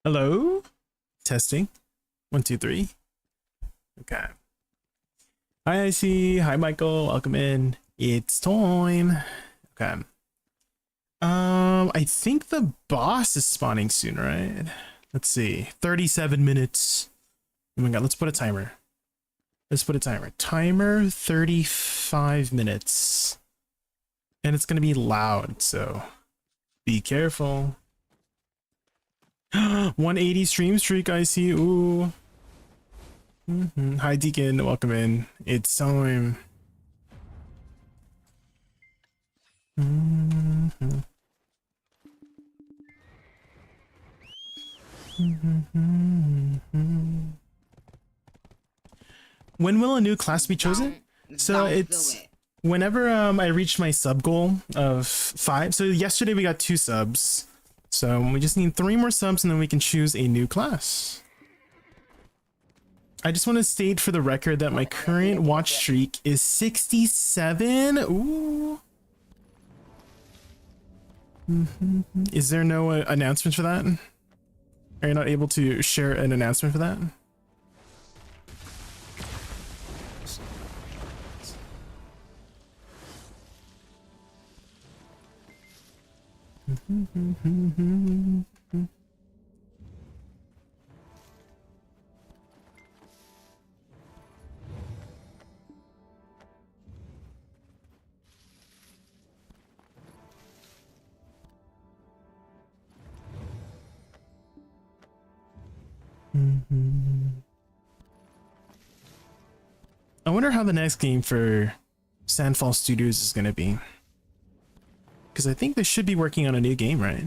Hello? Testing. 1, 2, 3. Okay. Hi, IC. Hi, Michael. Welcome in. It's time. Okay. I think the boss is spawning soon, right? Let's see. 37 minutes. Oh my god, let's put a timer. Timer 35 minutes. And it's gonna be loud, so be careful. 180 stream streak, I see. Ooh. Hi, Deacon. Welcome in. It's time. When will a new class be chosen? So it's whenever I reach my sub goal of 5. So yesterday we got 2 subs. So we just need 3 more subs and then we can choose a new class. I just want to state for the record that my current watch streak is 67. Ooh. Is there no announcement for that? Are you not able to share an announcement for that? I wonder how the next game for Sandfall Studios is going to be. Because I think they should be working on a new game, right?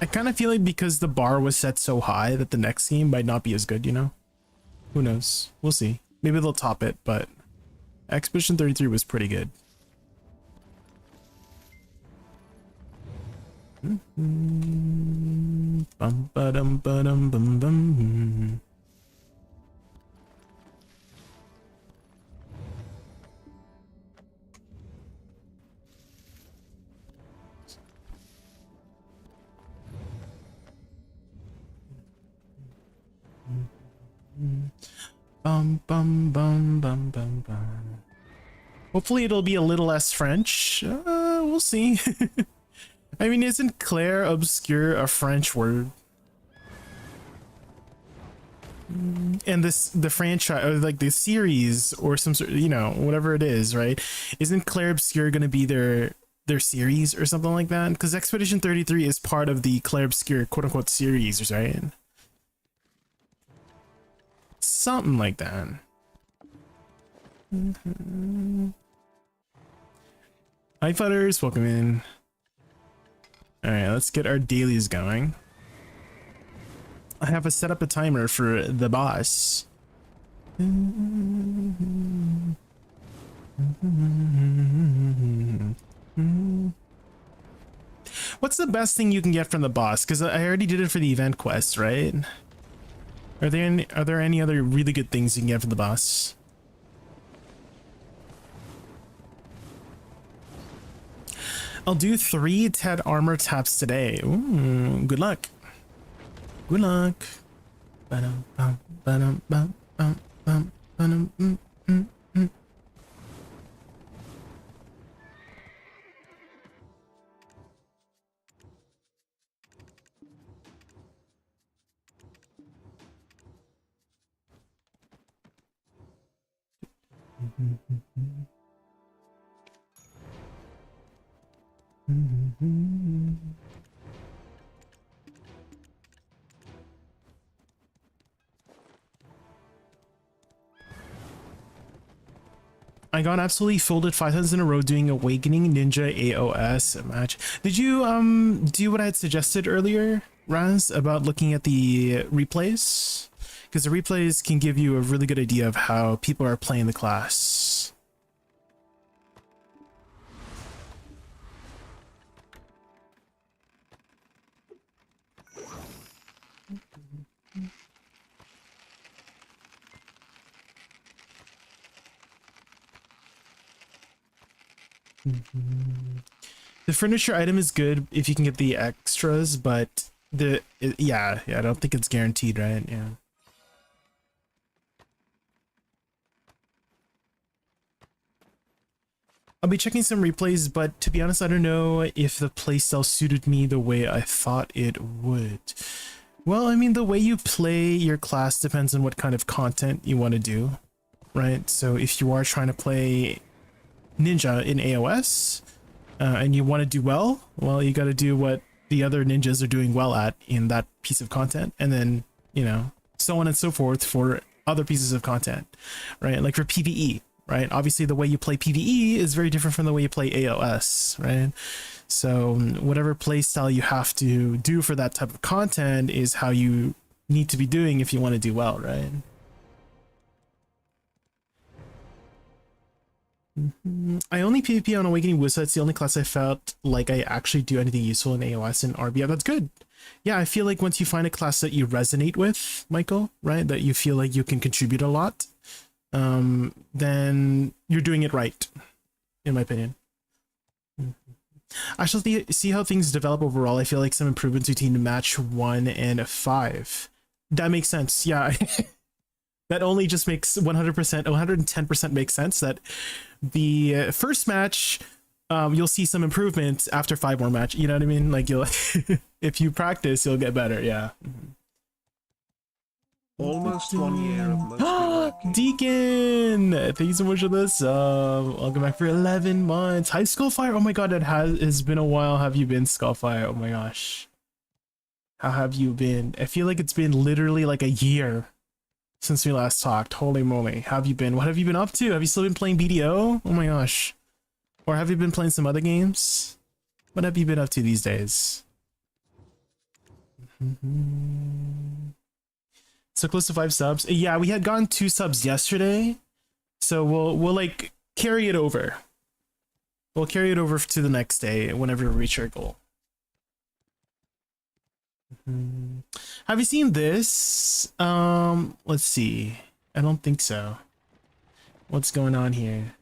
I kind of feel like because the bar was set so high that the next game might not be as good, you know? Who knows? We'll see. Maybe they'll top it, but Expedition 33 was pretty good. Bum ba dum ba dum bum bum. Bum bum bum bum bum bum. Hopefully it'll be a little less French. We'll see. I mean, isn't clair obscur a French word? And the franchise, or like the series, or some sort, you know, whatever it is, right? Isn't clair obscur gonna be their series or something like that? Because Expedition 33 is part of the clair obscur quote unquote series, right? Something like that. Hi, Futters, welcome in. All right, let's get our dailies going. I have set up a timer for the boss. What's the best thing you can get from the boss? Because I already did it for the event quest, right? Are there any other really good things you can get from the boss? I'll do 3 TED armor taps today. Ooh, good luck. Good luck. Ba-dum, bum, ba-dum, bum, bum, bum, ba-dum, I got absolutely folded 5 times in a row doing Awakening Ninja AOS match. Did you do what I had suggested earlier, Raz, about looking at the replays? Because the replays can give you a really good idea of how people are playing the class. The furniture item is good if you can get the extras, but yeah, I don't think it's guaranteed, right? Yeah. I'll be checking some replays, but to be honest, I don't know if the playstyle suited me the way I thought it would. Well, I mean, the way you play your class depends on what kind of content you want to do, right? So if you are trying to play ninja in AOS, and you want to do well, you got to do what the other ninjas are doing well at in that piece of content, and then, you know, so on and so forth for other pieces of content, right? Like for PvE, right? Obviously, the way you play PvE is very different from the way you play AOS, right? So whatever play style you have to do for that type of content is how you need to be doing if you want to do well, right? I only PvP on Awakening Wusa. It's the only class I felt like I actually do anything useful in AOS and RBF. That's good. Yeah, I feel like once you find a class that you resonate with, Michael, right, that you feel like you can contribute a lot, then you're doing it right, in my opinion. I shall see how things develop overall. I feel like some improvements between match 1 and 5. That makes sense. Yeah. That only just makes 100%, 110% makes sense that the first match, you'll see some improvements after 5 more matches. You know what I mean? Like you'll, if you practice, you'll get better. Yeah. Almost 1 year of mostly working. Deacon, thank you so much for this. Welcome back for 11 months. Hi, Skullfire. Oh my god, it's been a while. Have you been, Skullfire? Oh my gosh. How have you been? I feel like it's been literally like a year since we last talked. Holy moly. How have you been? What have you been up to? Have you still been playing BDO? Oh my gosh. Or have you been playing some other games? What have you been up to these days? So close to 5 subs. Yeah, we had gotten 2 subs yesterday. So we'll like carry it over. We'll carry it over to the next day whenever we reach our goal. Have you seen this? Let's see. I don't think so. What's going on here?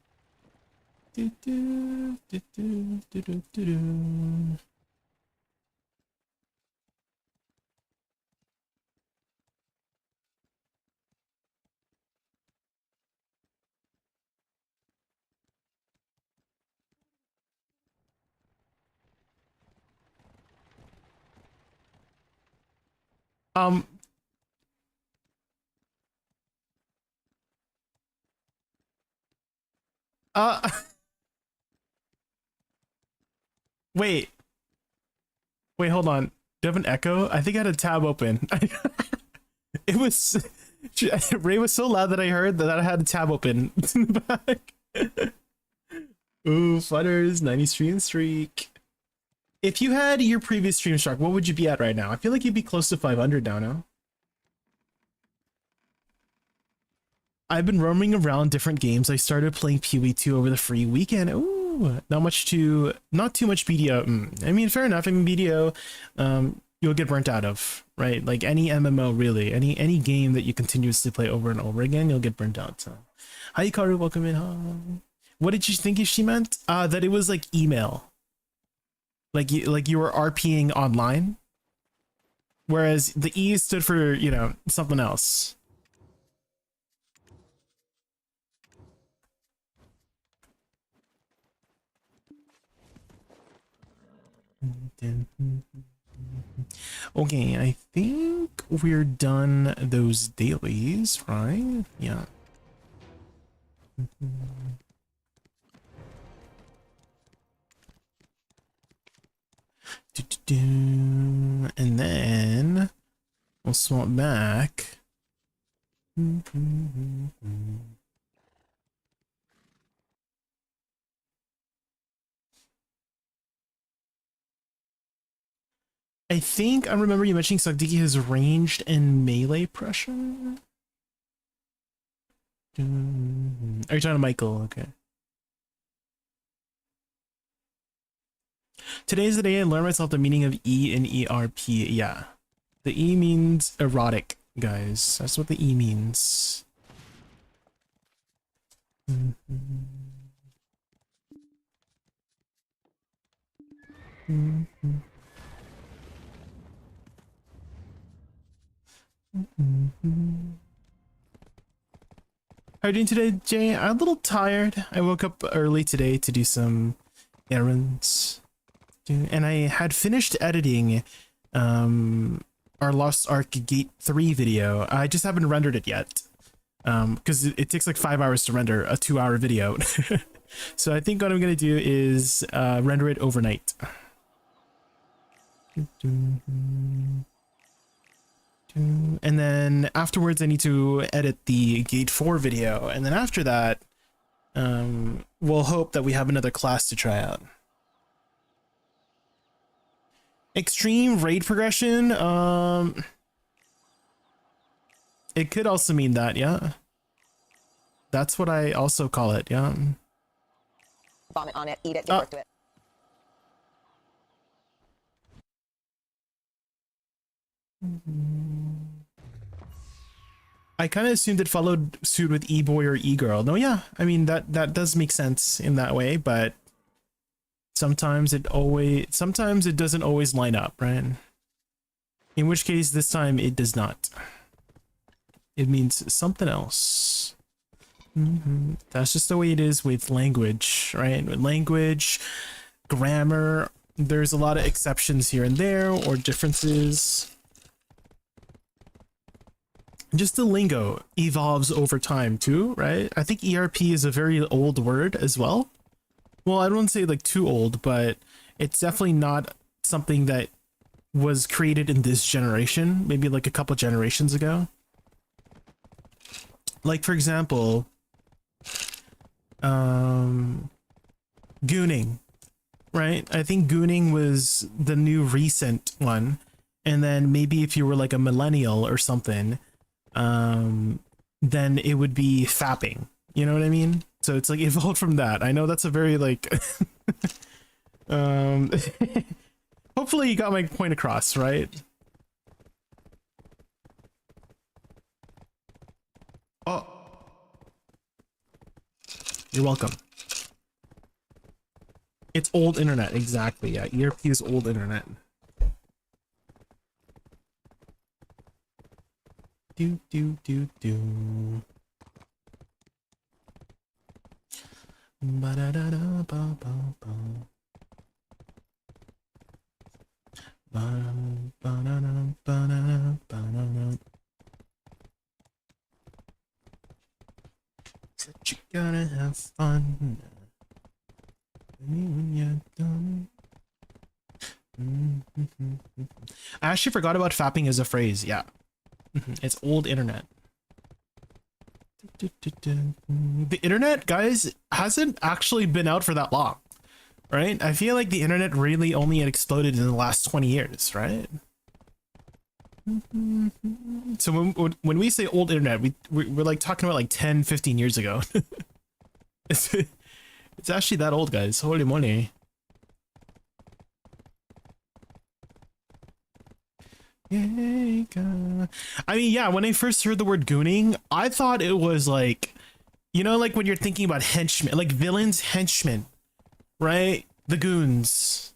Uh wait, hold on. Do you have an echo? I think I had a tab open. It was Ray was so loud that I heard that I had a tab open in the back. Ooh, Flutters, 90 stream streak. If you had your previous stream streak, what would you be at right now? I feel like you'd be close to 500 now, no? I've been roaming around different games. I started playing PoE2 over the free weekend. Ooh, not too much BDO. I mean, fair enough. I mean, BDO, you'll get burnt out of, right? Like any MMO, really. Any game that you continuously play over and over again, you'll get burnt out. So, hi, Karu, welcome in. Huh? What did you think she meant? That it was like email. Like you were RPing online. Whereas the E stood for, you know, something else. Okay, I think we're done those dailies, right? Yeah. And then we'll swap back. I think I remember you mentioning Sagdiki has ranged and melee pressure. Are you talking to Michael? Okay. Today's the day I learned myself the meaning of E and ERP. Yeah. The E means erotic, guys. That's what the E means. How are you doing today, Jay? I'm a little tired. I woke up early today to do some errands. And I had finished editing our Lost Ark Gate 3 video. I just haven't rendered it yet. Because it takes like 5 hours to render a 2-hour video. So I think what I'm going to do is render it overnight. And then afterwards I need to edit the Gate 4 video. And then after that, we'll hope that we have another class to try out. Extreme raid progression? It could also mean that, yeah. That's what I also call it, yeah. Vomit on it, eat it, give birth to it. I kind of assumed it followed suit with e-boy or e-girl. No, yeah, I mean that does make sense in that way, but sometimes it doesn't always line up, right? In which case this time it does not. It means something else. That's just the way it is with language, right? With language, grammar, there's a lot of exceptions here and there or differences. Just the lingo evolves over time too, right? I think ERP is a very old word as well. Well, I don't say like too old, but it's definitely not something that was created in this generation, maybe like a couple generations ago. Like for example, gooning, right? I think gooning was the new recent one. And then maybe if you were like a millennial or something, then it would be fapping. You know what I mean? So it's like evolved from that. I know that's a very like hopefully you got my point across, right? Oh, you're welcome. It's old internet, exactly. Yeah, ERP is old internet. Do. Ba-da-da-da-ba-ba-ba. Ba-da-da-ba-da-da-ba-da-da-ba-da-da. Said you gotta have fun when you're done. I actually forgot about fapping as a phrase. Yeah, it's old internet. The internet, guys, hasn't actually been out for that long, right? I feel like the internet really only had exploded in the last 20 years, right? So when we say old internet, we're like talking about like 10, 15 years ago. It's actually that old, guys. Holy moly. I mean, yeah, when I first heard the word gooning, I thought it was like, you know, like when you're thinking about henchmen, like villains, henchmen, right? The goons,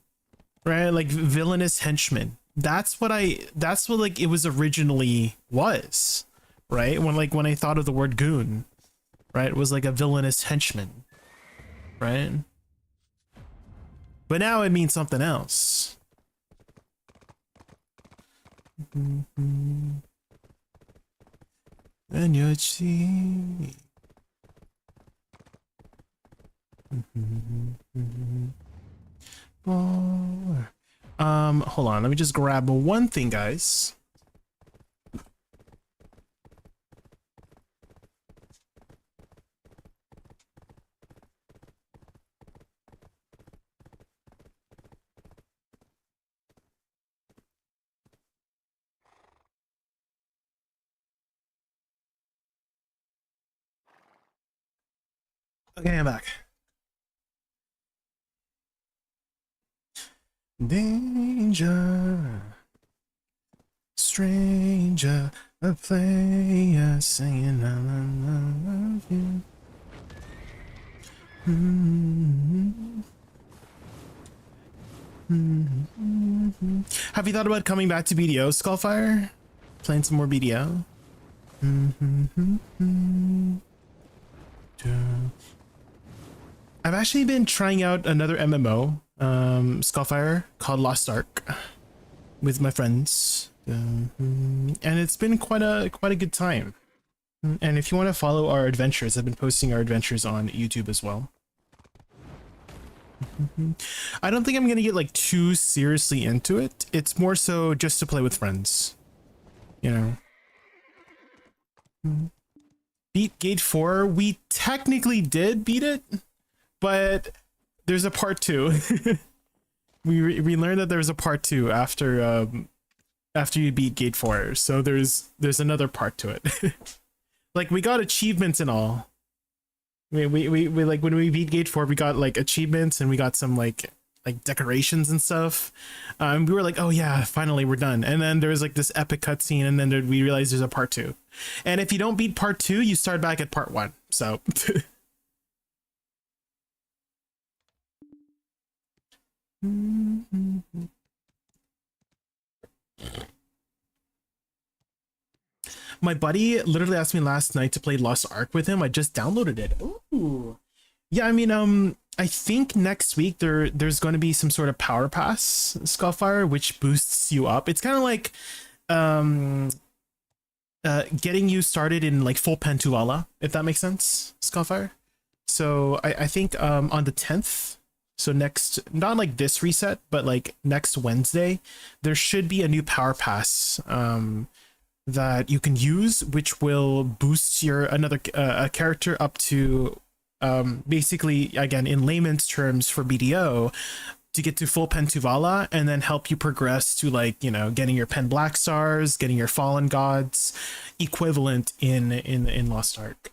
right? Like villainous henchmen. That's what like it was originally was, right? When I thought of the word goon, right? It was like a villainous henchman, right? But now it means something else. And your cheek. Hold on, let me just grab one thing, guys. Okay, I'm back. Danger, stranger, a player singing I love you. Have you thought about coming back to BDO, Skullfire? Playing some more BDO? I've actually been trying out another MMO, Skullfire, called Lost Ark, with my friends, and it's been quite a good time. And if you want to follow our adventures, I've been posting our adventures on YouTube as well. I don't think I'm gonna get like too seriously into it. It's more so just to play with friends, you know. Beat Gate 4. We technically did beat it, but there's a part 2. we learned that there's a part 2 after you beat Gate 4. So there's another part to it. Like, we got achievements and all. We like, when we beat Gate 4, we got like achievements and we got some like decorations and stuff. We were like, oh yeah, finally we're done. And then there was like this epic cutscene, and then we realized there's a part 2. And if you don't beat part 2, you start back at part 1. So my buddy literally asked me last night to play Lost Ark with him. I just downloaded it. Ooh. Yeah, I mean, I think next week there's going to be some sort of power pass, Skullfire, which boosts you up. It's kind of like getting you started in like full Pentuvala, if that makes sense, Skullfire. So I think on the 10th, so next, not like this reset, but like next Wednesday, there should be a new power pass that you can use, which will boost your a character up to basically, again, in layman's terms for BDO, to get to full Pentuvala, and then help you progress to, like, you know, getting your Pen Black Stars, getting your Fallen Gods equivalent in Lost Ark.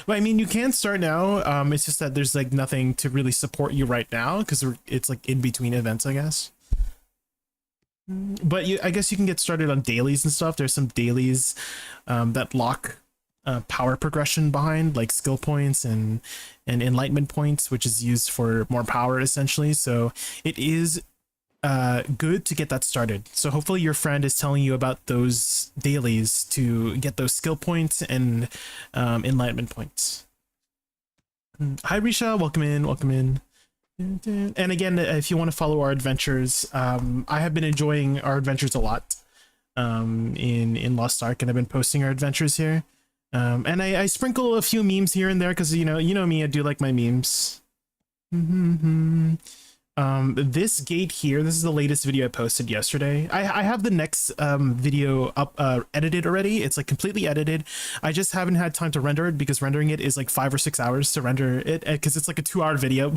But I mean, you can start now. It's just that there's like nothing to really support you right now because it's like in between events, I guess. But I guess you can get started on dailies and stuff. There's some dailies that lock power progression behind, like skill points and enlightenment points, which is used for more power essentially. So it is good to get that started. So hopefully your friend is telling you about those dailies to get those skill points and enlightenment points. Hi Risha, welcome in. And again, if you want to follow our adventures, I have been enjoying our adventures a lot in Lost Ark, and I've been posting our adventures here. And I sprinkle a few memes here and there because you know me, I do like my memes. This gate here, this is the latest video I posted yesterday. I have the next video up edited already. It's like completely edited. I just haven't had time to render it because rendering it is like 5 or 6 hours to render it because it's like a 2-hour video.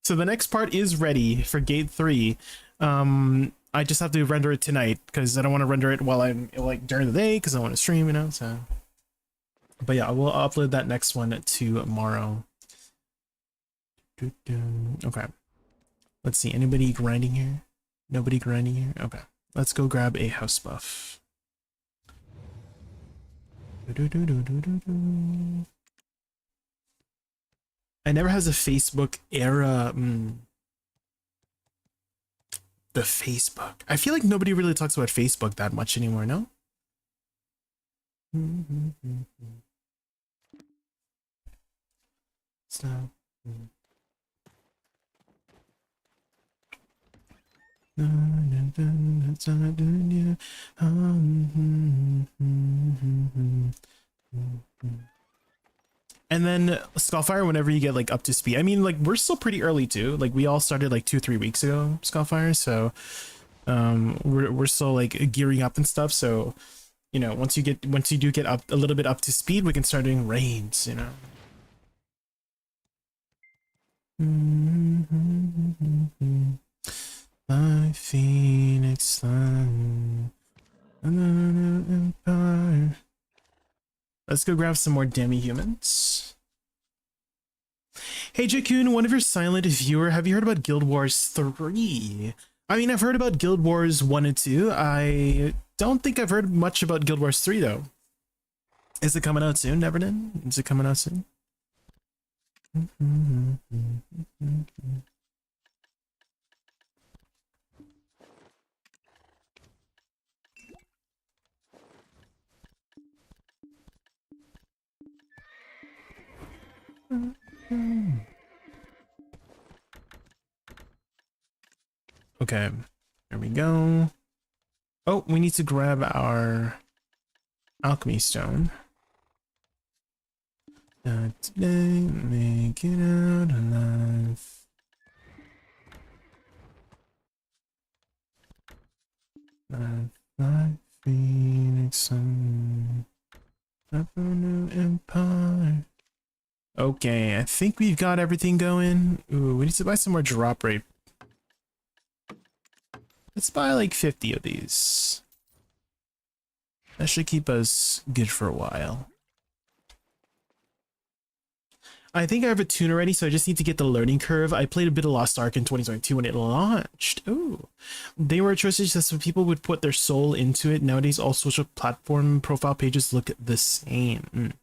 So the next part is ready for Gate 3. I just have to render it tonight because I don't want to render it while I'm like during the day because I want to stream, you know. So, but yeah, I will upload that next one tomorrow. Okay, let's see. Anybody grinding here? Nobody grinding here. Okay, let's go grab a house buff. I never has a Facebook era. The Facebook. I feel like nobody really talks about Facebook that much anymore, no? So. And then Skullfire, whenever you get like up to speed, I mean, like we're still pretty early too. Like we all started like 2-3 weeks ago, Skullfire. So we're still like gearing up and stuff. So, you know, once you do get up a little bit up to speed, we can start doing raids, you know. My Phoenix Sun. Empire. Let's go grab some more demi-humans. Hey Jaykun, one of your silent viewer, have you heard about Guild Wars 3? I mean, I've heard about Guild Wars 1 and 2. I don't think I've heard much about Guild Wars 3 though. Is it coming out soon, Neverden? Is it coming out soon? Okay, there we go. Oh, we need to grab our alchemy stone. Not today, make it out alive. Life, Phoenix Sun, up a new empire. Okay, I think we've got everything going. Ooh, we need to buy some more drop rate. Let's buy like 50 of these. That should keep us good for a while. I think I have a tune already, so I just need to get the learning curve. I played a bit of Lost Ark in 2022 when it launched. Ooh. They were atrocious that some people would put their soul into it. Nowadays, all social platform profile pages look the same.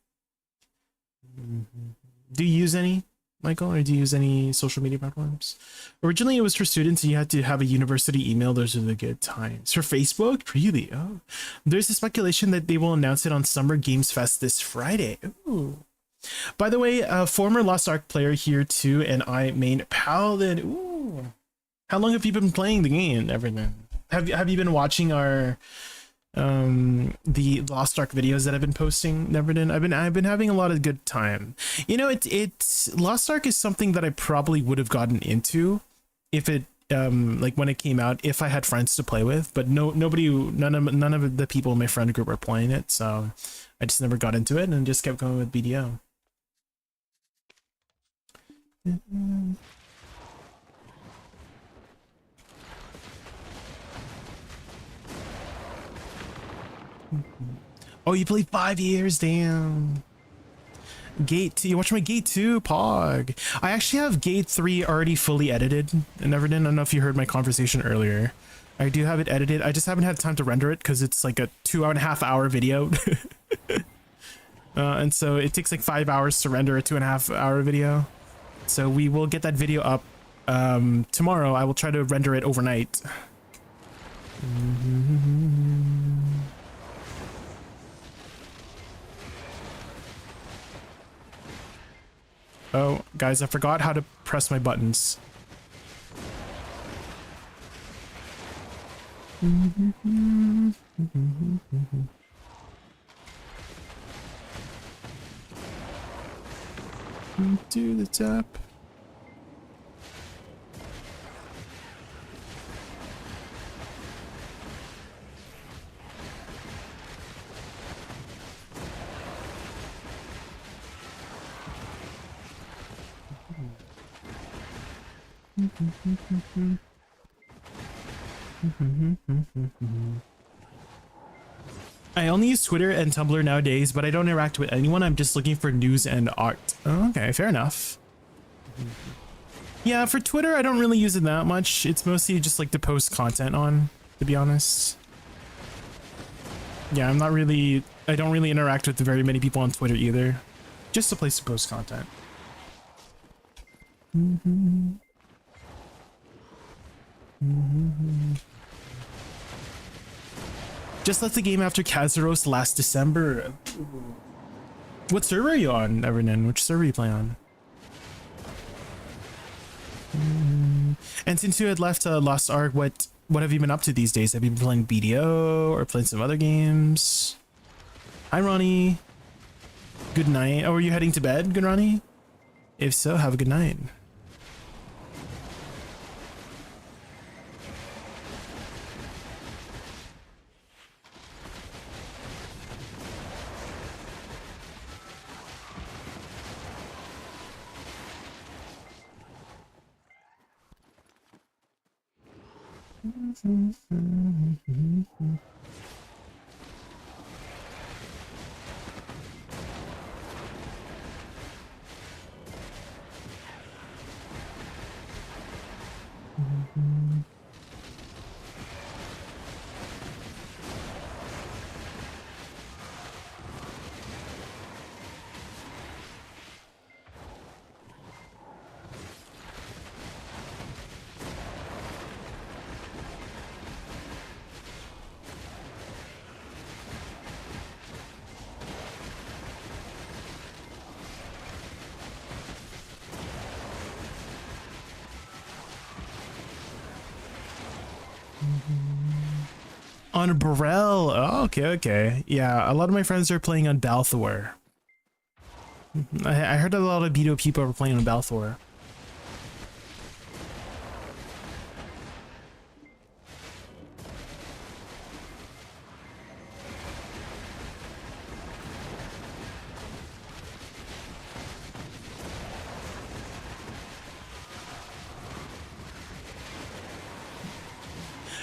Do you use any, Michael, or do you use any social media platforms? Originally, it was for students and you had to have a university email. Those are the good times. For Facebook? Really? Oh. There's a speculation that they will announce it on Summer Games Fest this Friday. Ooh. By the way, a former Lost Ark player here too, and I main Paladin. Ooh. How long have you been playing the game, Everton? Have you been watching our the Lost Ark videos that I've been posting, Everton? I've been having a lot of good time. You know, it's Lost Ark is something that I probably would have gotten into if it like when it came out, if I had friends to play with, but none of the people in my friend group were playing it, so I just never got into it and just kept going with BDO. Oh, you played 5 years, damn. Gate 2, you watch my Gate 2, Pog. I actually have Gate 3 already fully edited. I don't know if you heard my conversation earlier. I do have it edited. I just haven't had time to render it because it's like a 2.5 hour video. And so it takes like 5 hours to render a 2.5 hour video. So we will get that video up tomorrow. I will try to render it overnight. Oh, guys, I forgot how to press my buttons. To the top. I only use Twitter and Tumblr nowadays, but I don't interact with anyone. I'm just looking for news and art. Oh, okay, fair enough. Yeah, for Twitter, I don't really use it that much. It's mostly just like to post content on, to be honest. Yeah, I don't really interact with very many people on Twitter either. Just a place to post content. Just left the game after Kazaros last December. What server are you on, Everton? Which server are you playing on? And since you had left Lost Ark, what have you been up to these days? Have you been playing BDO or playing some other games? Hi, Ronnie. Good night. Oh, are you heading to bed, good Ronnie? If so, have a good night. On Burrell. Oh, okay, okay. Yeah, a lot of my friends are playing on Balthor. I heard a lot of Beto people were playing on Balthor.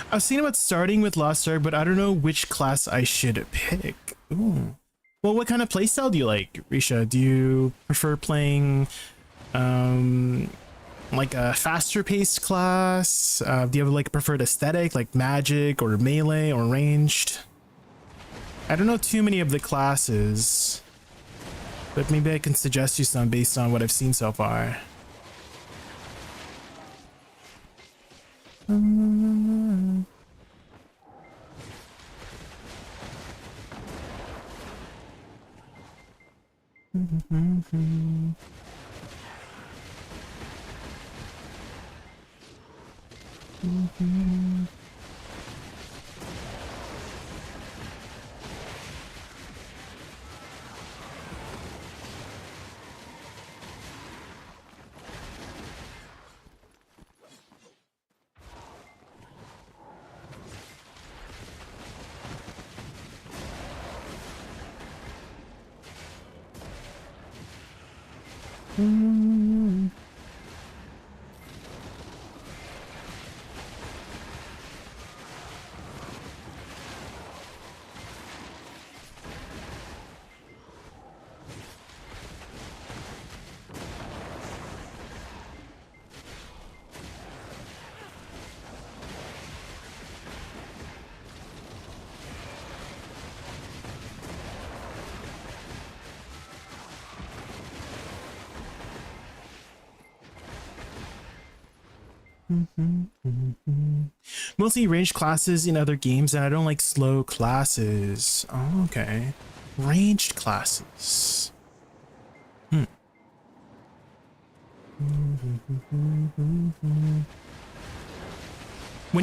I was thinking about starting with Lost Ark, but I don't know which class I should pick. Ooh. Well, what kind of playstyle do you like, Risha? Do you prefer playing like a faster paced class? Do you have like a preferred aesthetic, like magic or melee or ranged? I don't know too many of the classes, but maybe I can suggest you some based on what I've seen so far. Mostly ranged classes in other games, and I don't like slow classes. Oh, okay. Ranged classes. When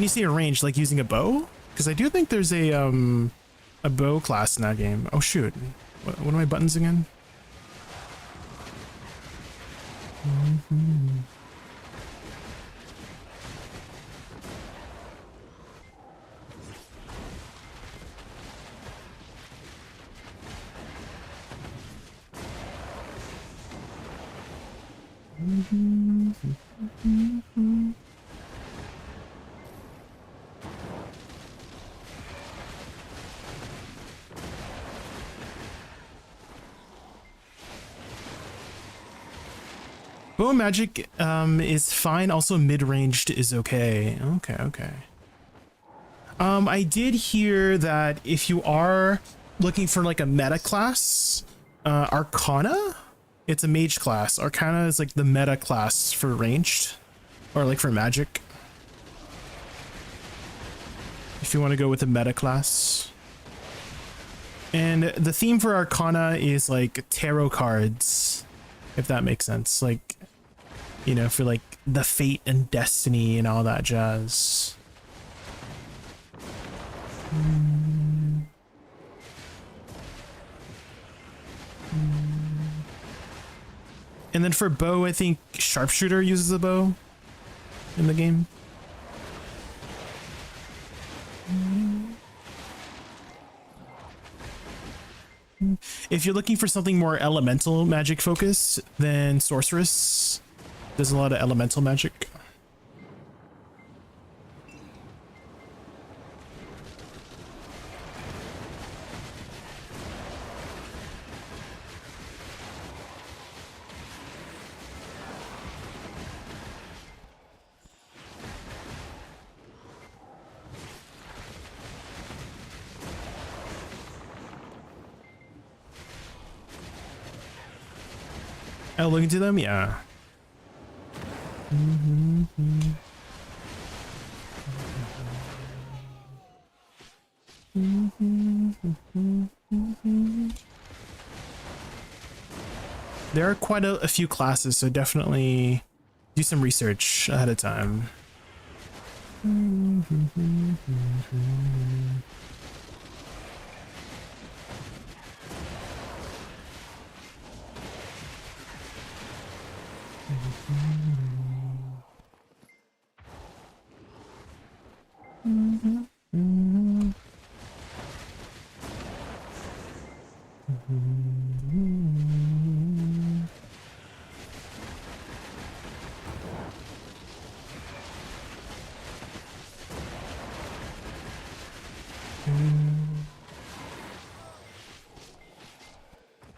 you say a range, like using a bow? Because I do think there's a bow class in that game. Oh shoot. What are my buttons again? Bow magic is fine. Also, mid-ranged is okay. Okay. I did hear that if you are looking for like a meta class, Arcana, it's a mage class. Arcana is like the meta class for ranged, or like for magic. If you want to go with a meta class. And the theme for Arcana is like tarot cards, if that makes sense. Like, you know, for like the fate and destiny and all that jazz. And then for bow, I think sharpshooter uses a bow in the game. If you're looking for something more elemental magic focus, then sorceress. There's a lot of elemental magic. Oh, look into them? Yeah. There are quite a few classes, so definitely do some research ahead of time.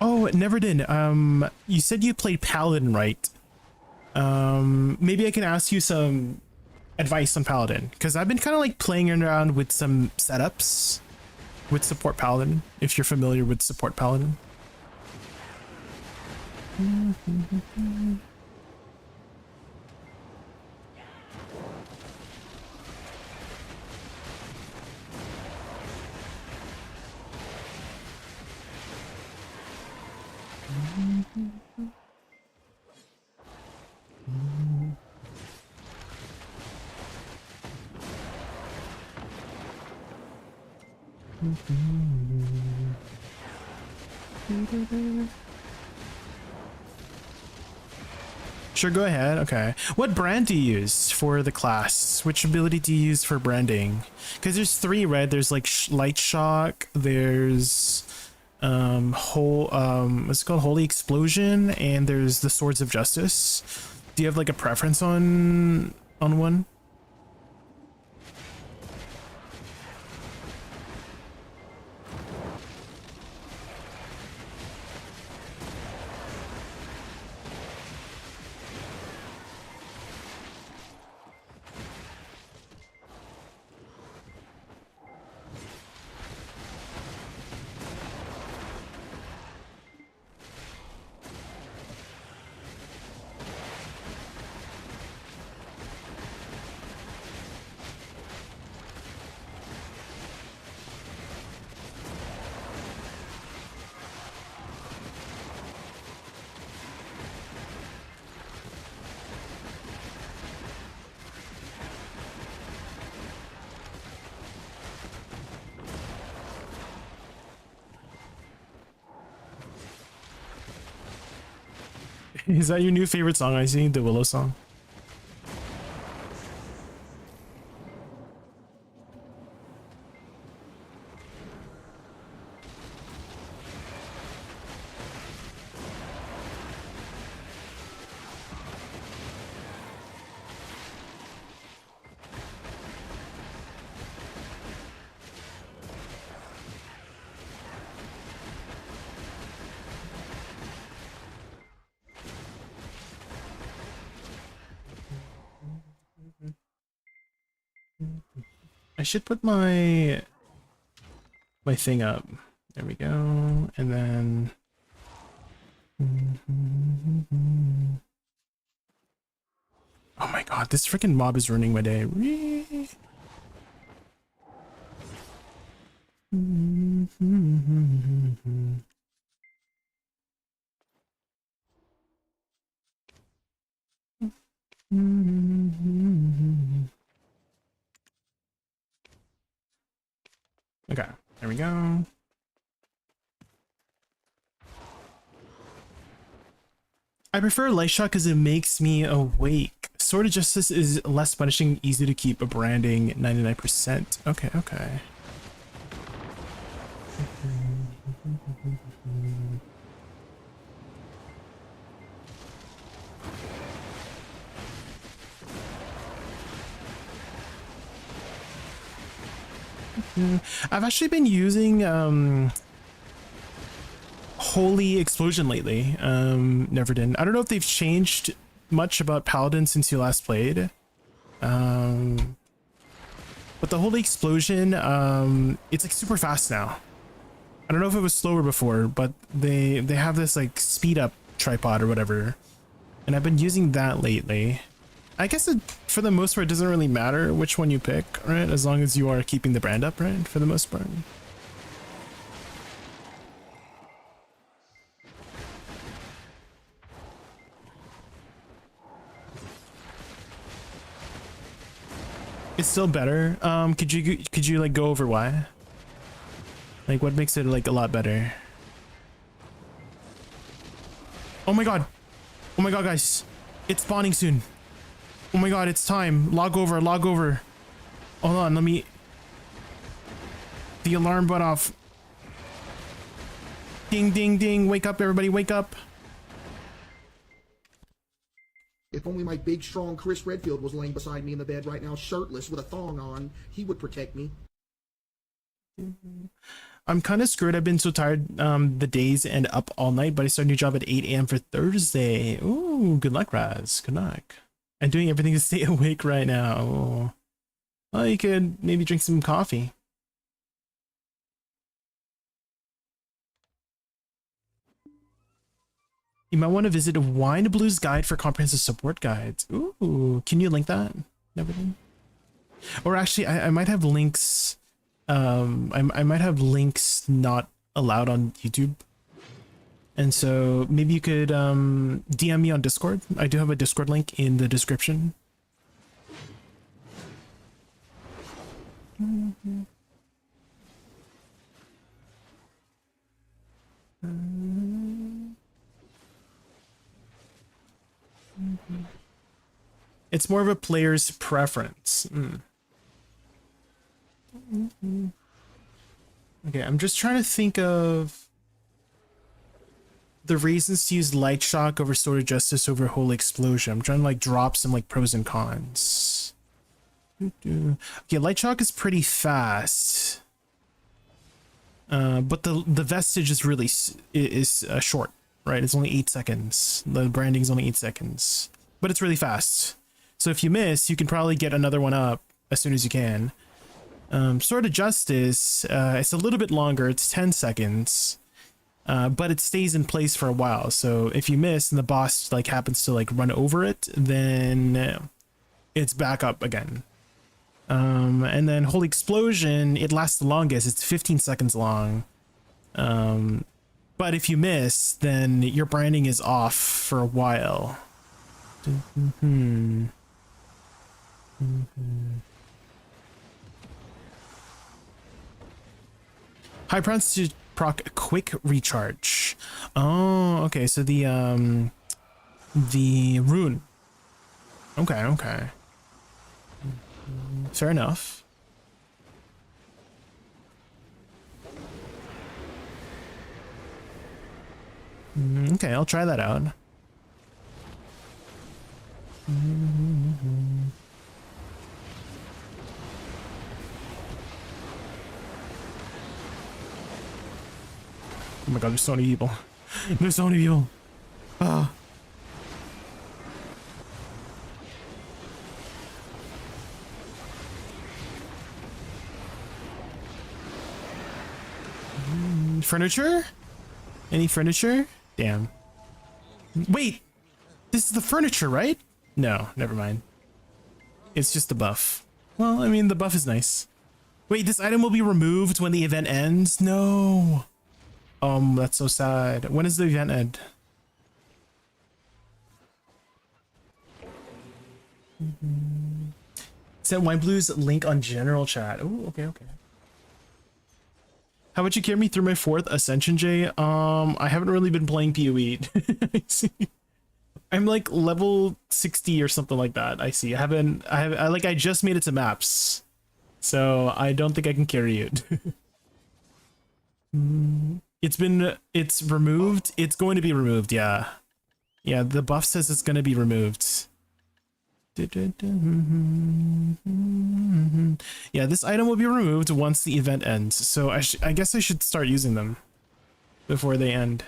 Oh, never did. You said you played Paladin, right? Maybe I can ask you some advice on Paladin, because I've been kind of like playing around with some setups with support Paladin, if you're familiar with support Paladin. Sure, go ahead. Okay. What brand do you use for the class? Which ability do you use for branding? Because there's three, right? There's like Light Shock, there's what's it called? Holy Explosion, and there's the Swords of Justice. Do you have like a preference on one? Is that your new favorite song, I see? The Willow song? I should put my thing up. There we go. And then oh my god, this freaking mob is ruining my day. Okay, there we go. I prefer Light Shock because it makes me awake. Sword of Justice is less punishing, easy to keep, a branding 99%. Okay, okay. I've actually been using Holy Explosion lately. Never did. I don't know if they've changed much about Paladin since you last played. But the Holy Explosion, it's like super fast now. I don't know if it was slower before, but they have this like speed up tripod or whatever. And I've been using that lately. I guess it, for the most part, it doesn't really matter which one you pick, right? As long as you are keeping the brand up, right? For the most part. It's still better. Could you like go over why? Like what makes it like a lot better? Oh my god. Oh my god, guys. It's spawning soon. Oh my god, it's time. Log over, log over. Hold on, let me... The alarm went off. Ding, ding, ding. Wake up, everybody, wake up. If only my big, strong Chris Redfield was laying beside me in the bed right now, shirtless, with a thong on, he would protect me. I'm kind of screwed. I've been so tired. The days end up all night, but I start a new job at 8 a.m. for Thursday. Ooh, good luck, Raz. Good luck. I'm doing everything to stay awake right now. Ooh. Well, you could maybe drink some coffee. You might want to visit a Wine Blues guide for comprehensive support guides. Ooh, can you link that? Everything? Or actually, I might have links. I might have links not allowed on YouTube. And so maybe you could DM me on Discord. I do have a Discord link in the description. It's more of a player's preference. Okay, I'm just trying to think of the reasons to use Light Shock over Sword of Justice over Holy Explosion. I'm trying to like drop some like pros and cons. Okay, Light Shock is pretty fast. But the vestige is really short, right? It's only 8 seconds. The branding is only 8 seconds, but it's really fast. So if you miss, you can probably get another one up as soon as you can. Sword of Justice, it's a little bit longer. It's 10 seconds, but it stays in place for a while. So if you miss and the boss like happens to like run over it, then it's back up again. And then Holy Explosion, it lasts the longest. It's 15 seconds long. But if you miss, then your branding is off for a while. High procs to proc quick recharge. Oh, okay. So the rune. Okay, okay. Fair enough. Okay, I'll try that out. Oh my god, there's so many people. There's so many people. Ah. Furniture? Any furniture? Damn. Wait! This is the furniture, right? No, never mind. It's just the buff. Well, I mean, the buff is nice. Wait, this item will be removed when the event ends? No! That's so sad. When does the event end? Send Wine Blues link on general chat. Oh, okay, okay. How about you carry me through my 4th Ascension, Jay? I haven't really been playing PoE. I see. I'm like level 60 or something like that. I see. I just made it to maps. So I don't think I can carry it. It's removed. It's going to be removed, yeah. Yeah, the buff says it's going to be removed. Yeah, this item will be removed once the event ends. So I guess I should start using them before they end.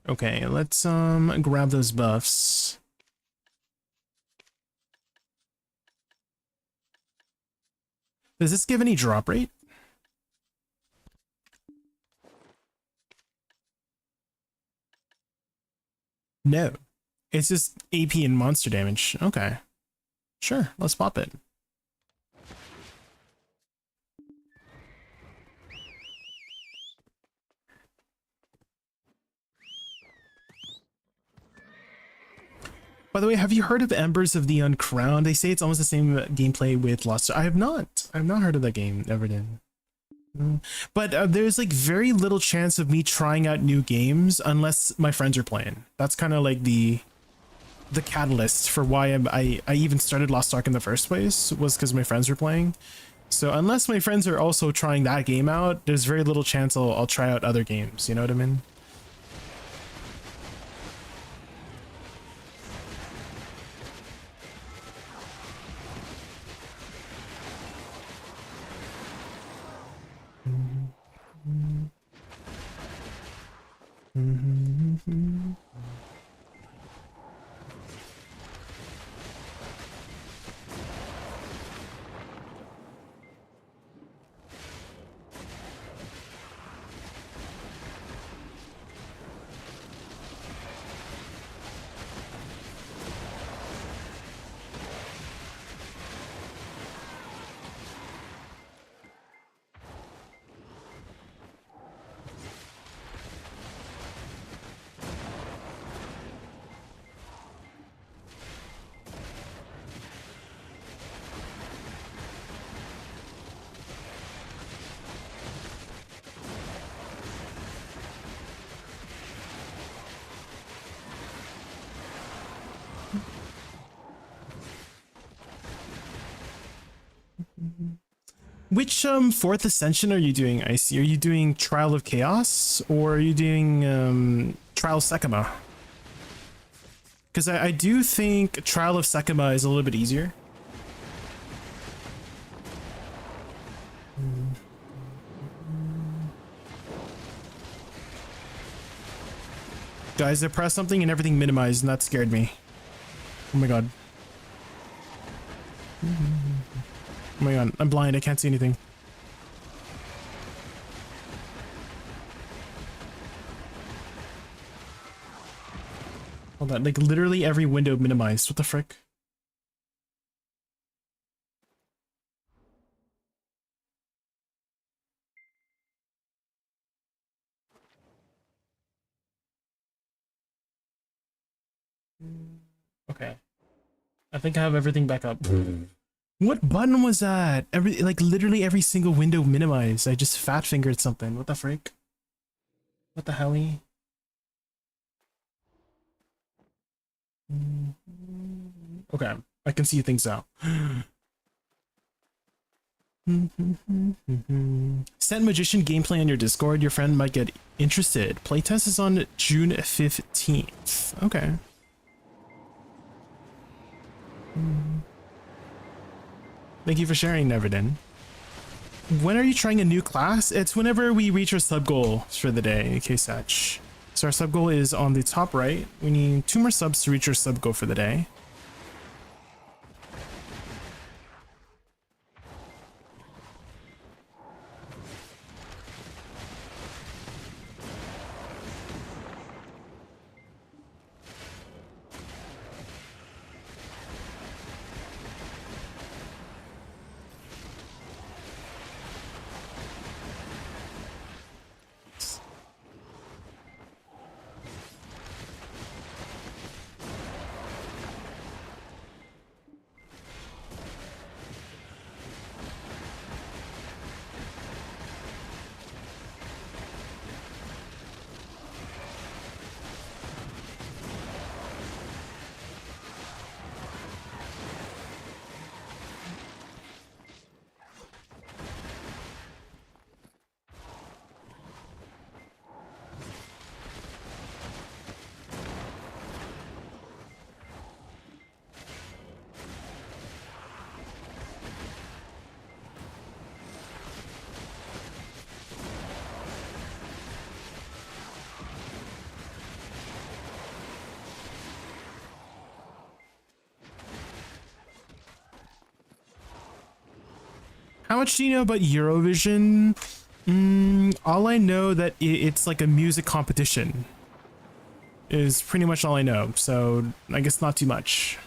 Okay, let's grab those buffs. Does this give any drop rate? No. It's just AP and monster damage. Okay. Sure, let's pop it. By the way, have you heard of Embers of the Uncrowned? They say it's almost the same gameplay with Lost. I have not. I've not heard of that game. Never did. But there's like very little chance of me trying out new games unless my friends are playing. That's kind of like the catalyst for why I even started Lost Ark in the first place, was because my friends were playing. So unless my friends are also trying that game out, there's very little chance I'll try out other games. You know what I mean? Which fourth ascension are you doing, Icy? Are you doing Trial of Chaos or are you doing Trial of Sekima? Because I do think Trial of Sekima is a little bit easier. Guys, I pressed something and everything minimized and that scared me. Oh my god. Oh my god, I'm blind, I can't see anything. Hold on, like literally every window minimized. What the frick? Okay. I think I have everything back up. What button was that? Like literally every single window minimized. I just fat fingered something. What the frick? What the helly? Okay, I can see things now. Send Magician gameplay on your Discord. Your friend might get interested. Playtest is on June 15th. Okay. Thank you for sharing, Neverdin. When are you trying a new class? It's whenever we reach our sub goal for the day, K-Satch. So our sub goal is on the top right. We need 2 more subs to reach our sub goal for the day. How much do you know about Eurovision? All I know that it's like a music competition is pretty much all I know. So I guess not too much.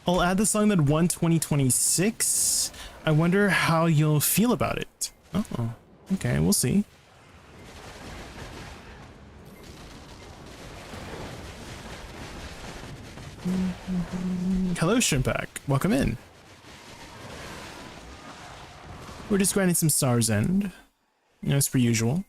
I'll add the song that won 2026. I wonder how you'll feel about it. Oh, okay, we'll see. Hello, Shrimpack. Welcome in. We're just grinding some Stars End, as per usual.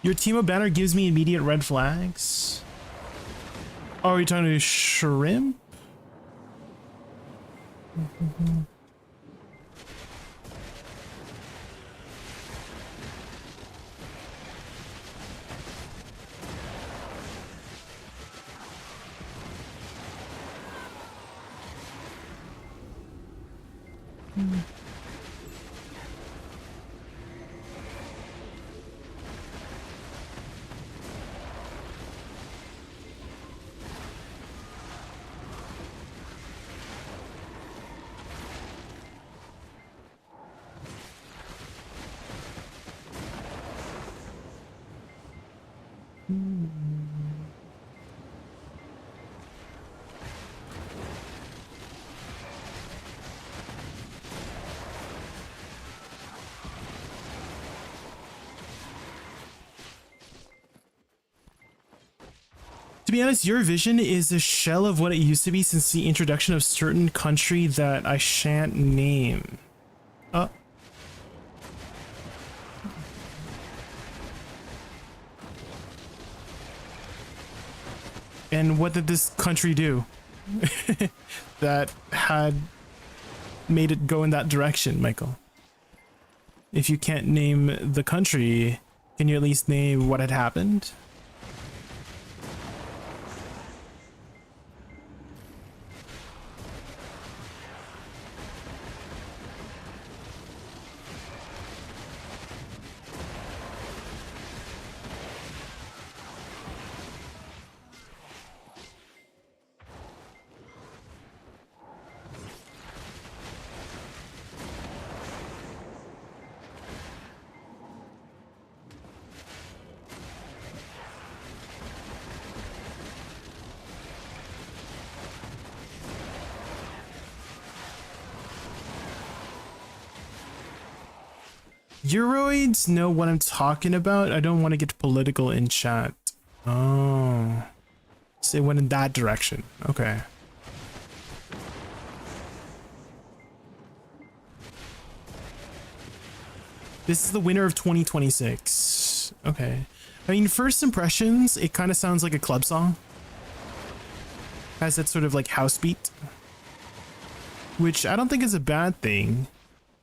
Your Teemo banner gives me immediate red flags. Oh, are you talking to Shrimp? To be honest, your vision is a shell of what it used to be since the introduction of certain country that I shan't name. And what did this country do that had made it go in that direction, Michael? If you can't name the country, can you at least name what had happened? Euroids know what I'm talking about. I don't want to get political in chat. Oh. So it went in that direction. Okay. This is the winner of 2026. Okay. I mean, first impressions, it kind of sounds like a club song. Has that sort of like house beat. Which I don't think is a bad thing.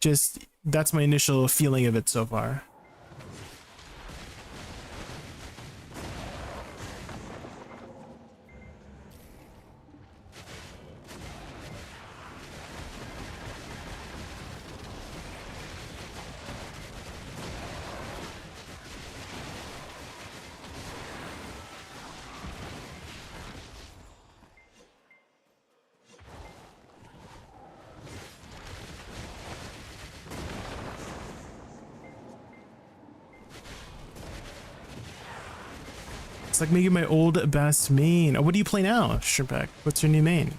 Just, that's my initial feeling of it so far. It's like making my old best main. Oh, what do you play now, Shrimpek? What's your new main?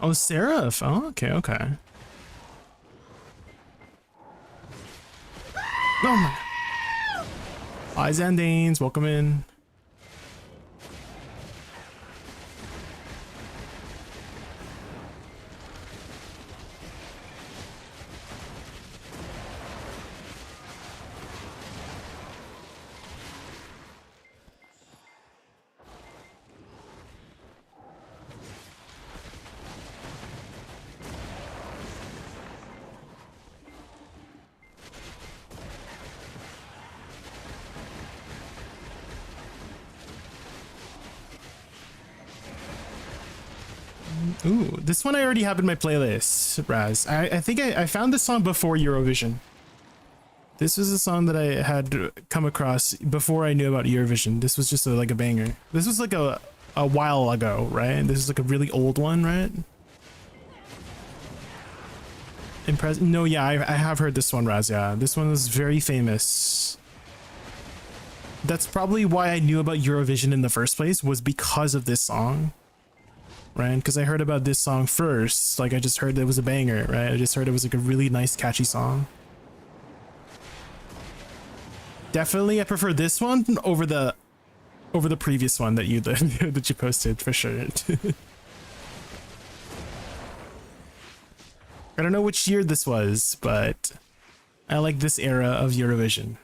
Oh, Seraph. Oh, okay, okay. Oh my. Hi, Zandanes. Welcome in. Ooh, this one I already have in my playlist, Raz. I think I found this song before Eurovision. This was a song that I had come across before I knew about Eurovision. This was just like a banger. This was like a while ago, right? This is like a really old one, right? No, yeah, I have heard this one, Raz. Yeah, this one was very famous. That's probably why I knew about Eurovision in the first place, was because of this song. Right, because I heard about this song first. Like, I just heard it was a banger, right? I just heard it was like a really nice, catchy song. Definitely, I prefer this one over the previous one that you that you posted for sure. I don't know which year this was, but I like this era of Eurovision.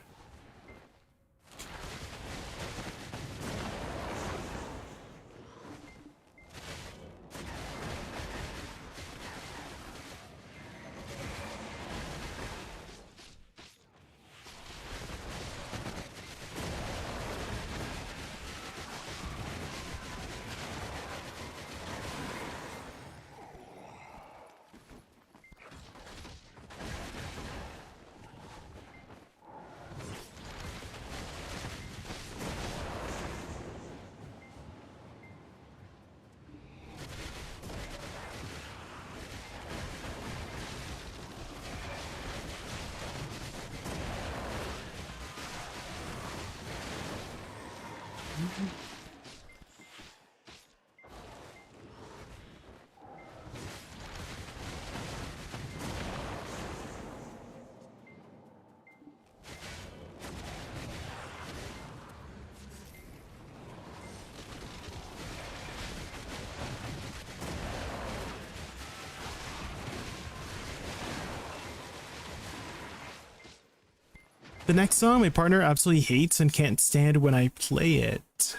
The next song my partner absolutely hates and can't stand when I play it.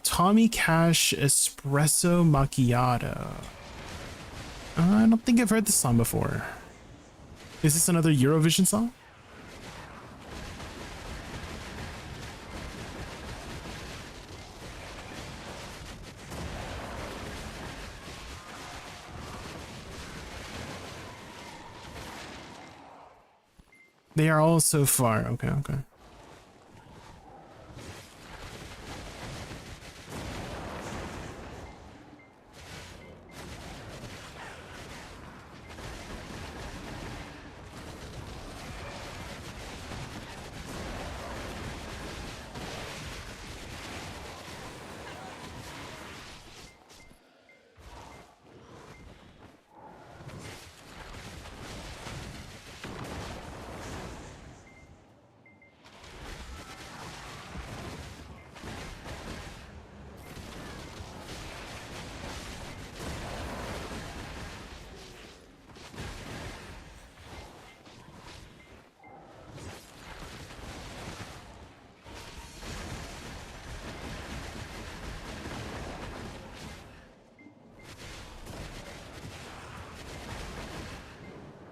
Tommy Cash Espresso Macchiato. I don't think I've heard this song before. Is this another Eurovision song? They are all so far. Okay, okay.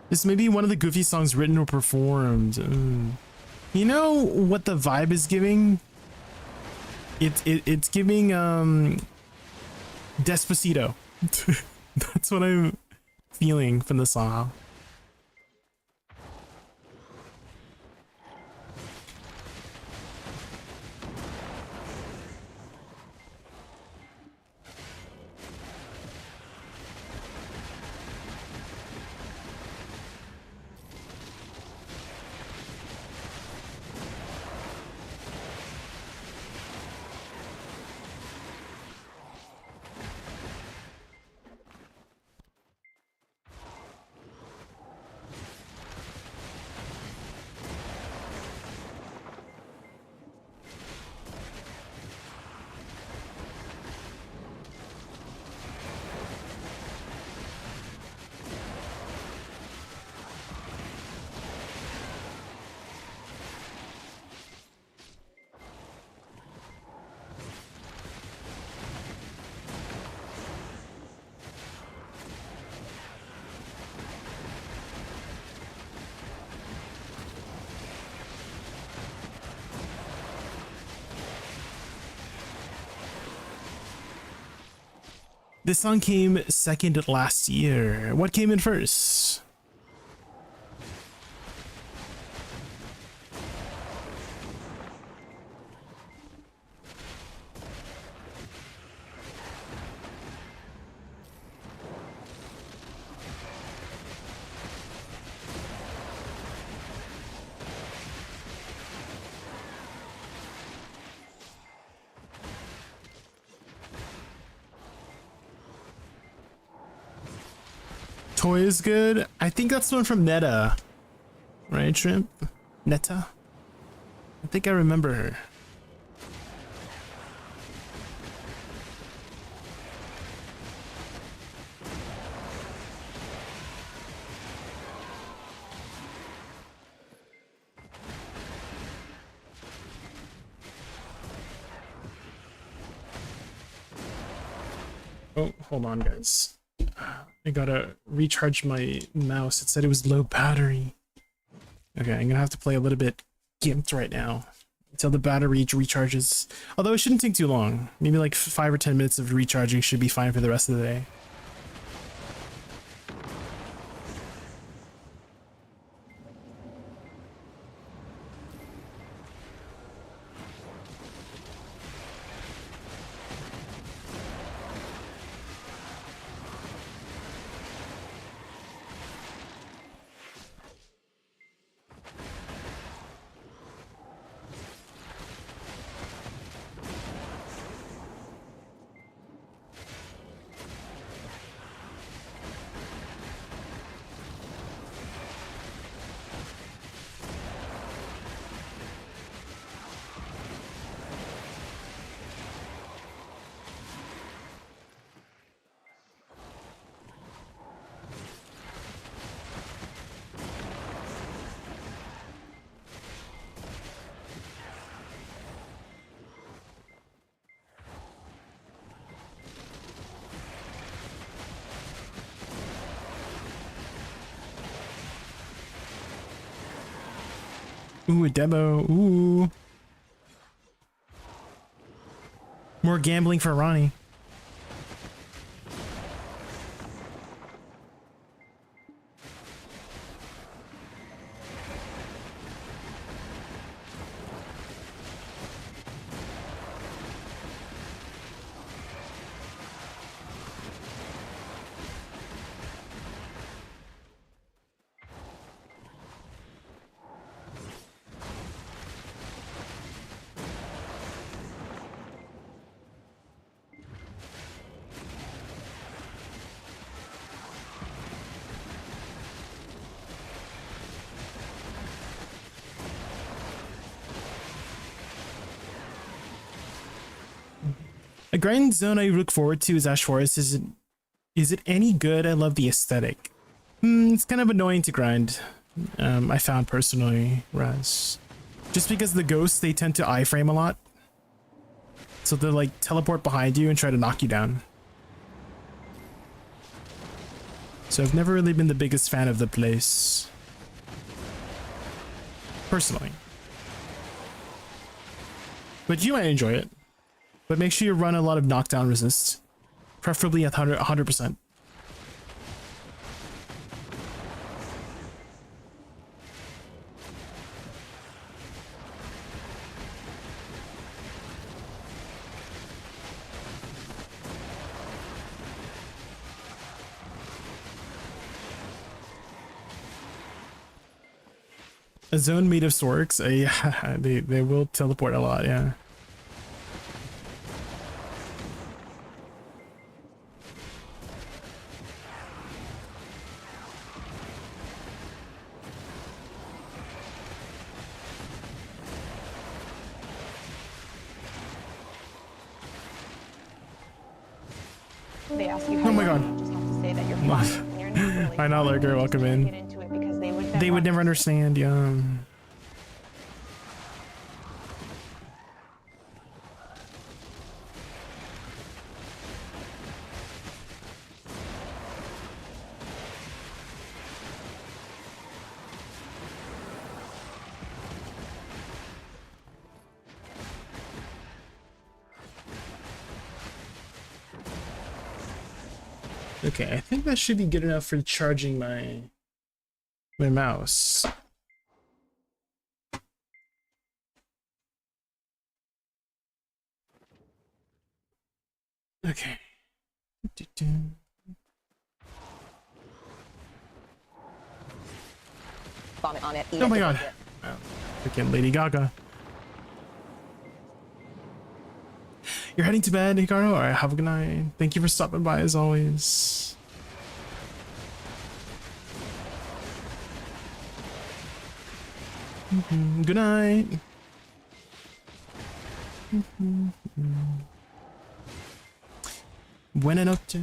This may be one of the Goofy songs written or performed. You know what the vibe is giving? It's giving Despacito. That's what I'm feeling from the song. This song came second last year. What came in first? Toy is good. I think that's the one from Netta. Right, Shrimp? Netta? I think I remember her. Oh, hold on, guys. I gotta recharge my mouse. It said it was low battery. Okay, I'm gonna have to play a little bit gimped right now until the battery recharges. Although it shouldn't take too long. Maybe like 5 or 10 minutes of recharging should be fine for the rest of the day. Ooh, a demo. Ooh. More gambling for Ronnie. A grind zone I look forward to is Ash Forest. Is it any good? I love the aesthetic. It's kind of annoying to grind. I found personally, Raz. Just because the ghosts, they tend to iframe a lot. So they'll like teleport behind you and try to knock you down. So I've never really been the biggest fan of the place. Personally. But you might enjoy it. But make sure you run a lot of knockdown resist. Preferably at 100%. A zone made of Sorks, yeah, they will teleport a lot, yeah. They ask you Oh my god. you just have to say that you're fine. And you're not really I know, Lurker, welcome get in. into it because They would never understand, yeah. Okay, I think that should be good enough for charging my mouse. Okay. vomit on it. Eat Oh it, my drink god. it. Wow. Freaking Lady Gaga. You're heading to bed, Hikaru? Alright, have a good night. Thank you for stopping by as always. Good night. Buena noche.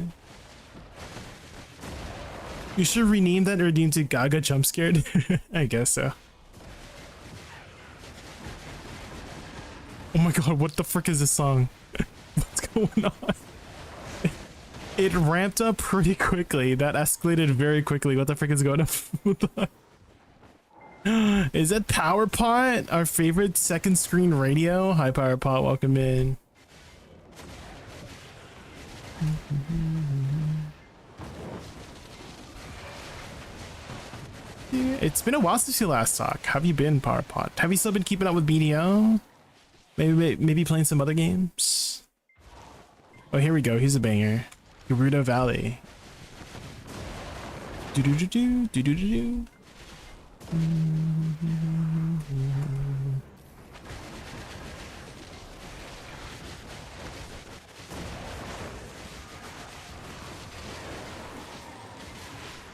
You should rename that Erdine to Gaga Jump Scared. I guess so. Oh my god, what the frick is this song? What's going on? It ramped up pretty quickly. That escalated very quickly. What the frick is going on? Is that PowerPot? Our favorite second screen radio? Hi PowerPot, welcome in. Yeah, it's been a while since you last talked. How have you been, PowerPot? Have you still been keeping up with BDO? Maybe playing some other games? Oh, here we go. Here's a banger. Gerudo Valley. Do-do-do-do, do-do-do-do.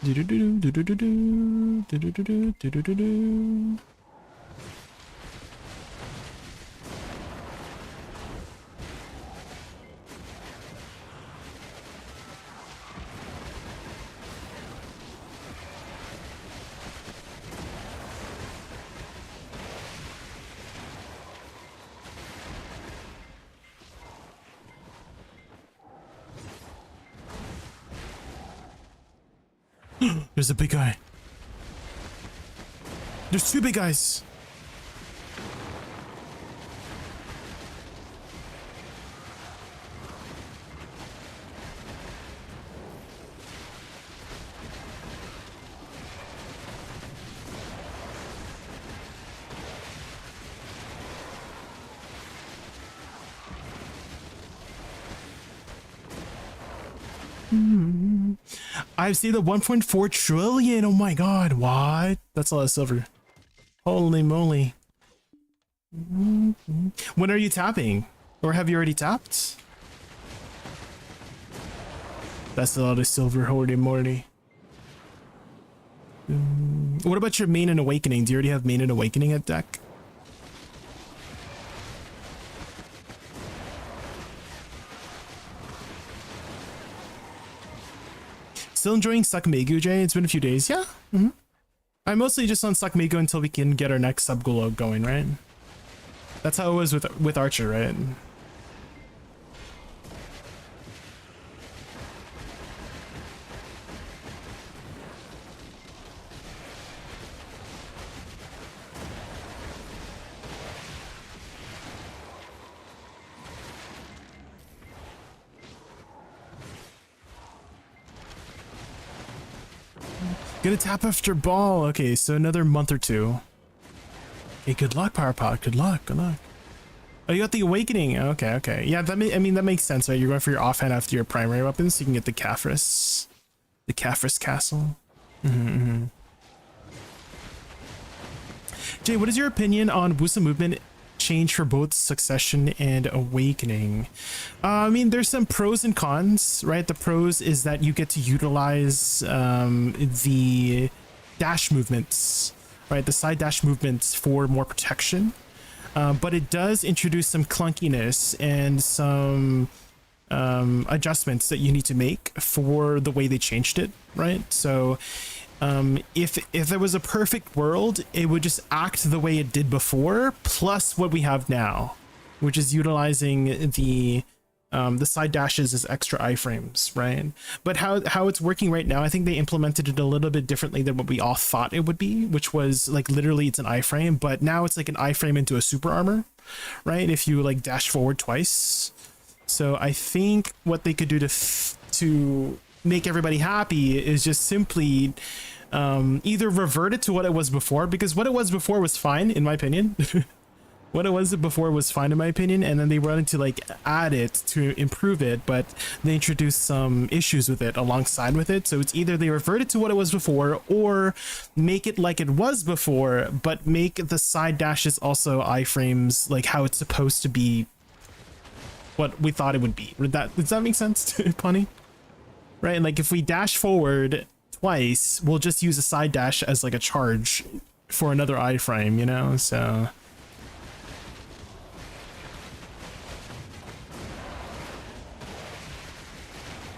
Do-do-do-do, do-do-do-do, do-do-do-do, do-do-do-do. There's a big guy. There's two big guys. I've seen the 1.4 trillion. Oh my god, what? That's a lot of silver. Holy moly. When are you tapping? Or have you already tapped? That's a lot of silver, holy moly. What about your main and awakening? Do you already have main and awakening at deck? Still enjoying Sakmegu, Jay? It's been a few days. Yeah. I'm mostly just on Sakmegu until we can get our next sub-goal going, right? That's how it was with Archer, right? Gonna tap after ball. Okay, so another month or two. Hey, good luck, Power Pot. Good luck. Good luck. Oh, you got the awakening. Okay, okay. Yeah, I mean that makes sense, right? You're going for your offhand after your primary weapons, so you can get the Caphras Castle. Jay, what is your opinion on Wusa movement change for both Succession and Awakening? I mean, there's some pros and cons, right? The pros is that you get to utilize the dash movements, right? The side dash movements for more protection. But it does introduce some clunkiness and some adjustments that you need to make for the way they changed it, right? So if there was a perfect world, it would just act the way it did before, plus what we have now, which is utilizing the side dashes as extra iframes, right? But how it's working right now, I think they implemented it a little bit differently than what we all thought it would be, which was like literally it's an iframe, but now it's like an iframe into a super armor, right? If you like dash forward twice. So I think what they could do to make everybody happy is just simply either revert it to what it was before, because what it was before was fine in my opinion. What it was before was fine in my opinion, and then they wanted to like add it to improve it, but they introduced some issues with it alongside with it. So it's either they revert it to what it was before, or make it like it was before, but make the side dashes also iframes like how it's supposed to be, what we thought it would be. Does that make sense, Punny? Right? Like if we dash forward twice, we'll just use a side dash as like a charge for another iframe, you know? So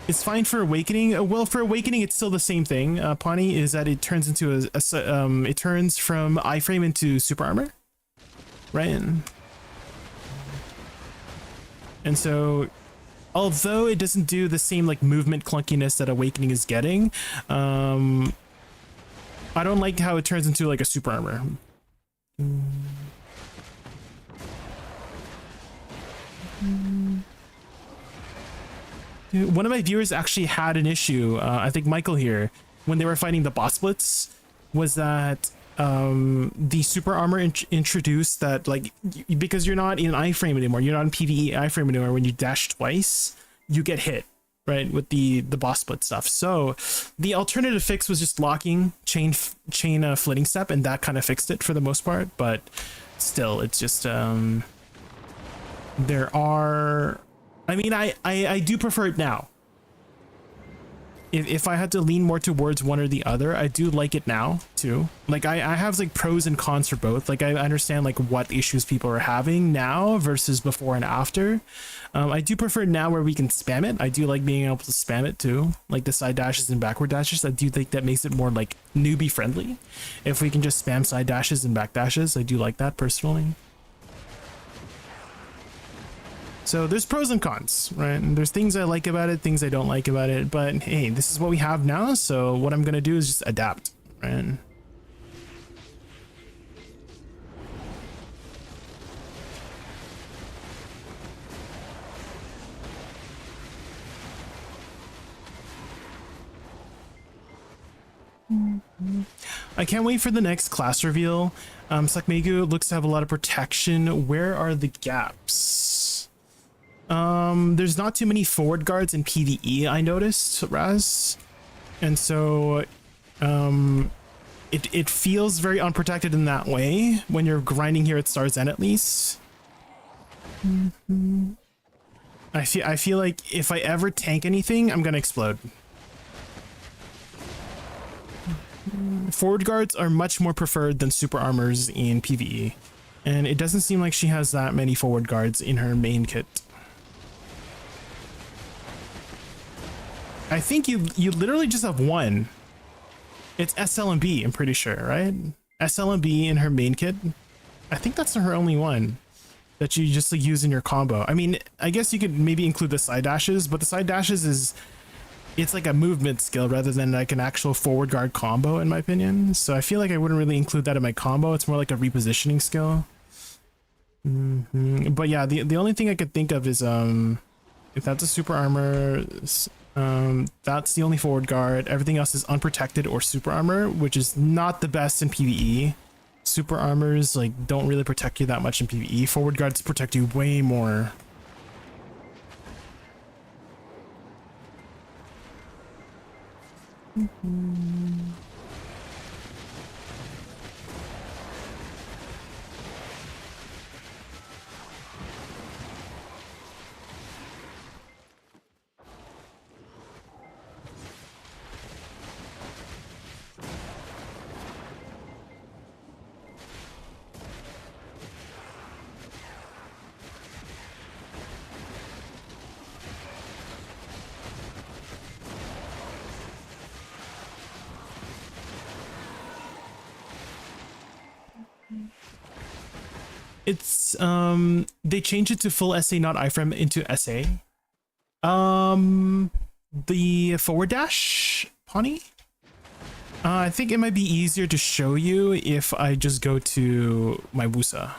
it's fine for awakening. Well, for awakening, it's still the same thing. Pawnee, is that it turns into it turns from iframe into super armor, right? And so, although it doesn't do the same like movement clunkiness that awakening is getting, I don't like how it turns into like a super armor. One of my viewers actually had an issue, I think Michael here, when they were fighting the boss splits, was that the super armor introduced that like because you're not in iframe anymore, you're not in PvE iframe anymore, when you dash twice you get hit, right, with the boss split stuff. So the alternative fix was just locking chain flitting step, and that kind of fixed it for the most part. But still, it's just there are, I mean, I do prefer it now. If I had to lean more towards one or the other, I do like it now too. Like I have like pros and cons for both. Like I understand like what issues people are having now versus before and after. I do prefer now where we can spam it. I do like being able to spam it too, like the side dashes and backward dashes. I do think that makes it more like newbie friendly. If we can just spam side dashes and back dashes, I do like that personally. So there's pros and cons, right? And there's things I like about it, things I don't like about it, but hey, this is what we have now, so what I'm gonna do is just adapt, right? I can't wait for the next class reveal. Sakmegu looks to have a lot of protection. Where are the gaps? There's not too many forward guards in PvE, I noticed, Raz. And so it feels very unprotected in that way when you're grinding here at Star's End, at least. I feel like if I ever tank anything, I'm gonna explode. Forward guards are much more preferred than super armors in PvE, and it doesn't seem like she has that many forward guards in her main kit. I think you literally just have one. It's SL and B, I'm pretty sure, right? SL and B in her main kit. I think that's her only one that you just like, use in your combo. I mean, I guess you could maybe include the side dashes, but the side dashes is, it's like a movement skill rather than like an actual forward guard combo, in my opinion. So I feel like I wouldn't really include that in my combo. It's more like a repositioning skill. But yeah, the only thing I could think of is if that's a super armor, that's the only forward guard. Everything else is unprotected or super armor, which is not the best in PvE. Super armors like don't really protect you that much in PvE. Forward guards protect you way more. It's they changed it to full SA, not iframe, into SA. The forward dash, Pawnee? I think it might be easier to show you if I just go to my Wusa.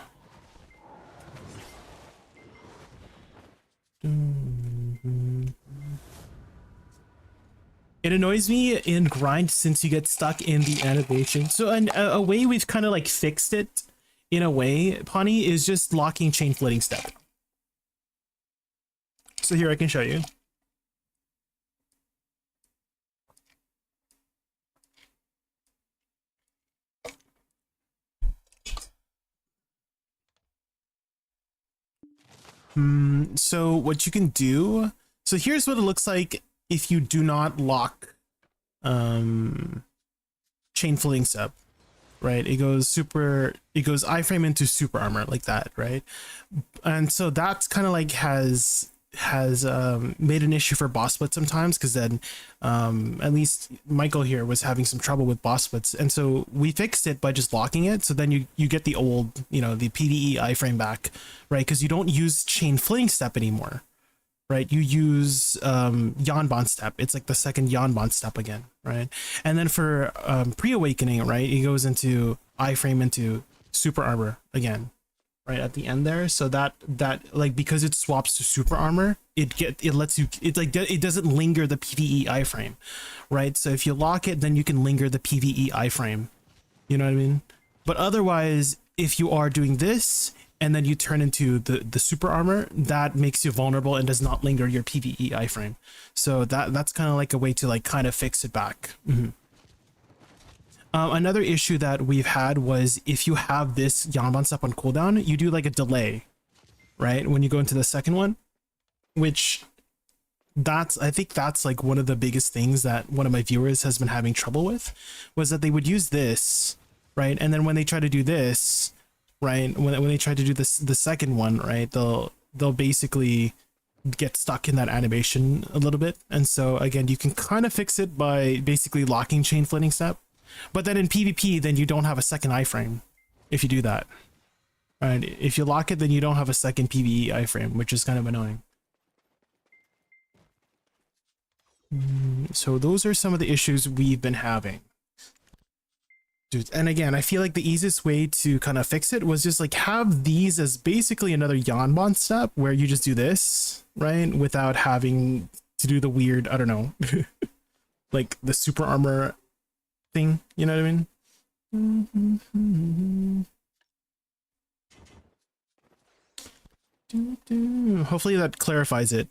It annoys me in grind since you get stuck in the animation. So a way we've kind of like fixed it in a way, Pawnee, is just locking chain flitting step. So here I can show you. So what you can do, so here's what it looks like if you do not lock chain flitting step, right? It goes iframe into super armor like that, right? And so that's kind of like has made an issue for boss splits sometimes, because then at least Michael here was having some trouble with boss splits, and so we fixed it by just locking it. So then you get the old, the PvE iframe back, right? Because you don't use chain flitting step anymore, right? You use Yanban step. It's like the second Yanban step again, right? And then for pre-awakening, right, it goes into iframe into super armor again, right at the end there. So that like, because it swaps to super armor, it lets you, it's like it doesn't linger the PvE iframe, right? So if you lock it, then you can linger the PvE iframe, you know what I mean? But otherwise, if you are doing this and then you turn into the super armor, that makes you vulnerable and does not linger your PvE iframe. So that's kind of like a way to like kind of fix it back. Another issue that we've had was if you have this Yanban step on cooldown, you do like a delay, right? When you go into the second one, which I think that's like one of the biggest things that one of my viewers has been having trouble with, was that they would use this, right? And then when they try to do this, right, when they try to do this, the second one, right, they'll basically get stuck in that animation a little bit. And so again, you can kind of fix it by basically locking chain flitting step. But then in PvP, then you don't have a second iframe if you do that. Right? If you lock it, then you don't have a second PvE iframe, which is kind of annoying. So those are some of the issues we've been having. Dude, and again, I feel like the easiest way to kind of fix it was just like have these as basically another Yanban step where you just do this, right? Without having to do the weird, I don't know, like the super armor thing, you know what I mean? Hopefully that clarifies it.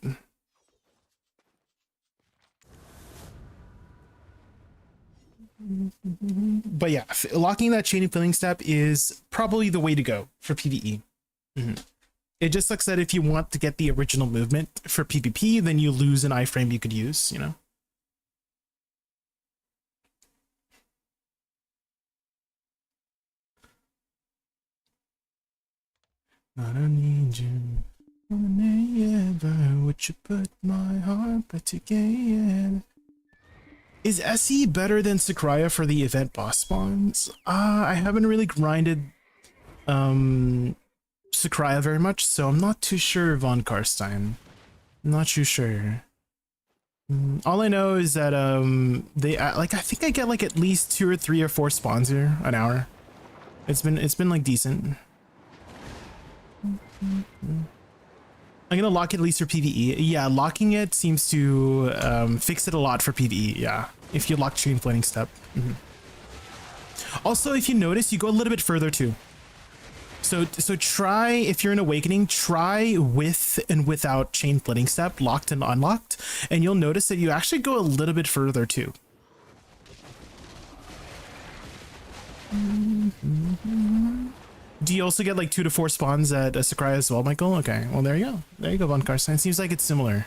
But yeah, locking that chain filling step is probably the way to go for PvE. It just sucks that if you want to get the original movement for PvP, then you lose an iframe you could use, you know? I don't need you. Whenever would you put my heart back together? Is SE better than Sakurai for the event boss spawns? I haven't really grinded Sakurai very much, so I'm not too sure, Von Karstein. I'm not too sure. All I know is that they like, I think I get like at least 2 or 3 or 4 spawns here an hour. It's been like decent. I'm gonna lock it at least for PvE. Yeah, locking it seems to fix it a lot for PvE. Yeah, if you lock chain floating step. Also, if you notice, you go a little bit further too. So try, if you're in Awakening, try with and without chain floating step, locked and unlocked, and you'll notice that you actually go a little bit further too. Do you also get like 2 to 4 spawns at Sakurai as well, Michael? Okay, well there you go. There you go, Von Karstein. Seems like it's similar.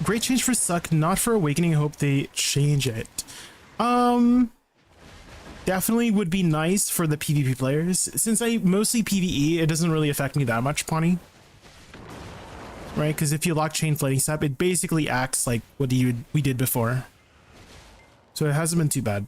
Great change for Suck, not for Awakening. I hope they change it. Definitely would be nice for the PvP players. Since I mostly PvE, it doesn't really affect me that much, Pawnee. Right? Because if you lock chain floating step, it basically acts like what we did before. So it hasn't been too bad.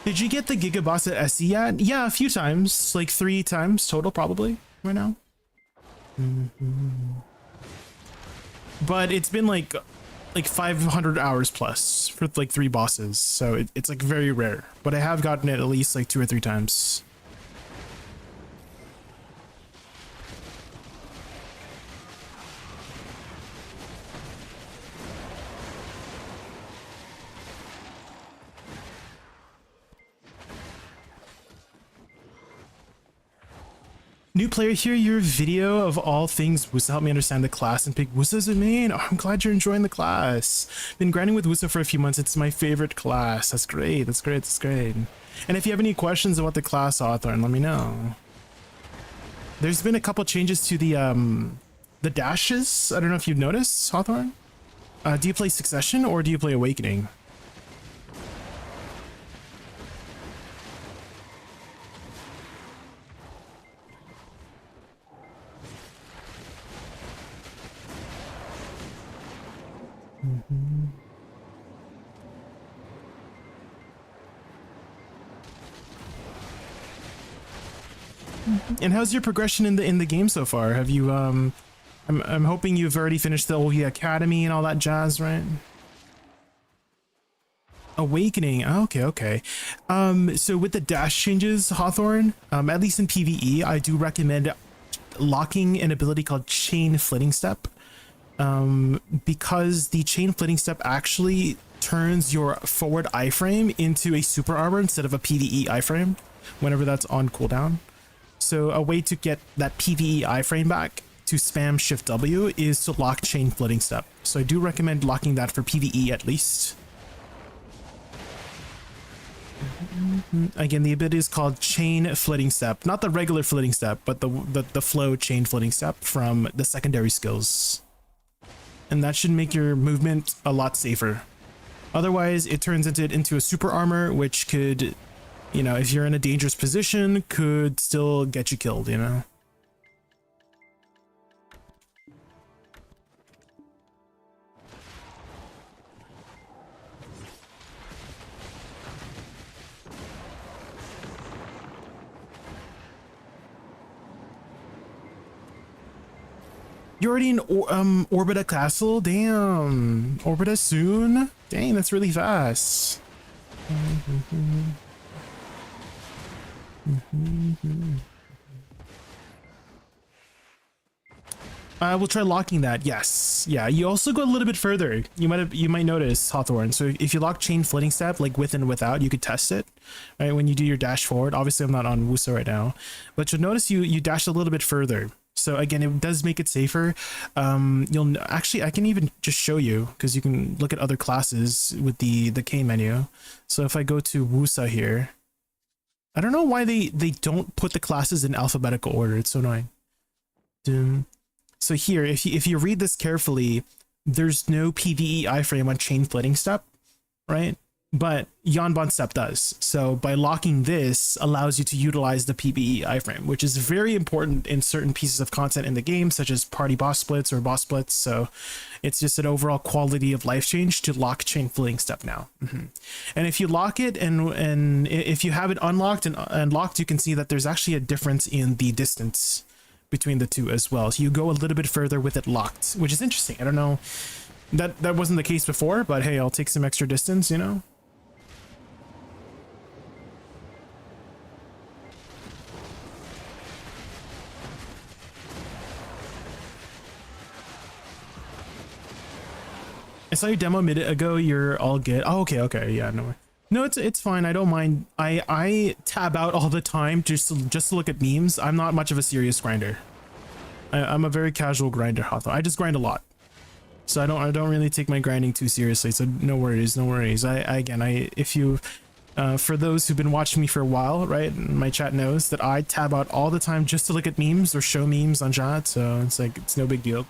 Did you get the Giga Boss at SE yet? Yeah, a few times, like 3 times total probably right now. But it's been like 500 hours plus for like 3 bosses, so it's like very rare. But I have gotten it at least like 2 or 3 times. New player here, your video of all things Wusa helped me understand the class and pick Wusa as a main. Oh, I'm glad you're enjoying the class. Been grinding with Wusa for a few months. It's my favorite class. That's great. That's great. That's great. And if you have any questions about the class Hawthorne, let me know. There's been a couple changes to the dashes. I don't know if you've noticed, Hawthorne. Do you play Succession or do you play Awakening? And how's your progression in the game so far? Have you I'm hoping you've already finished the OE Academy and all that jazz, right? Awakening. Oh, okay. So with the dash changes, Hawthorne, at least in PvE, I do recommend locking an ability called Chain Flitting Step. Because the Chain Flitting Step actually turns your forward iframe into a super armor instead of a PvE iframe whenever that's on cooldown. So a way to get that PvE iframe back to spam Shift W is to lock Chain Flitting Step. So I do recommend locking that for PvE at least. Again, the ability is called Chain Flitting Step, not the regular Flitting Step, but the flow Chain Flitting Step from the secondary skills. And that should make your movement a lot safer. Otherwise, it turns it into a super armor, which could, you know, if you're in a dangerous position, could still get you killed, you know? You're already in Orbita Castle? Damn. Orbita soon? Dang, that's really fast. We'll try locking that. Yes. Yeah, you also go a little bit further. You might notice, Hawthorne. So if you lock Chain Flitting Step, like with and without, you could test it, right? When you do your dash forward. Obviously, I'm not on Wusa right now, but you'll notice you dash a little bit further. So again, it does make it safer. You'll actually, I can even just show you because you can look at other classes with the K menu. So if I go to Wusa here, I don't know why they don't put the classes in alphabetical order. It's so annoying. So here, if you read this carefully, there's no PvE iframe on Chain Flitting Step, right? But Yanban Step does. So by locking this allows you to utilize the PvE iframe, which is very important in certain pieces of content in the game, such as party boss splits or boss splits. So it's just an overall quality of life change to lock Chain Flitting Step now. And if you lock it and if you have it unlocked and locked, you can see that there's actually a difference in the distance between the two as well. So you go a little bit further with it locked, which is interesting. I don't know, that wasn't the case before, but hey, I'll take some extra distance, you know? I saw your demo a minute ago. You're all good. Oh, okay. Yeah, no, it's fine. I don't mind. I tab out all the time just to look at memes. I'm not much of a serious grinder. I'm a very casual grinder, Hawthorne. I just grind a lot, so I don't really take my grinding too seriously. So no worries. If you, for those who've been watching me for a while, right, my chat knows that I tab out all the time just to look at memes or show memes on chat. So it's like it's no big deal.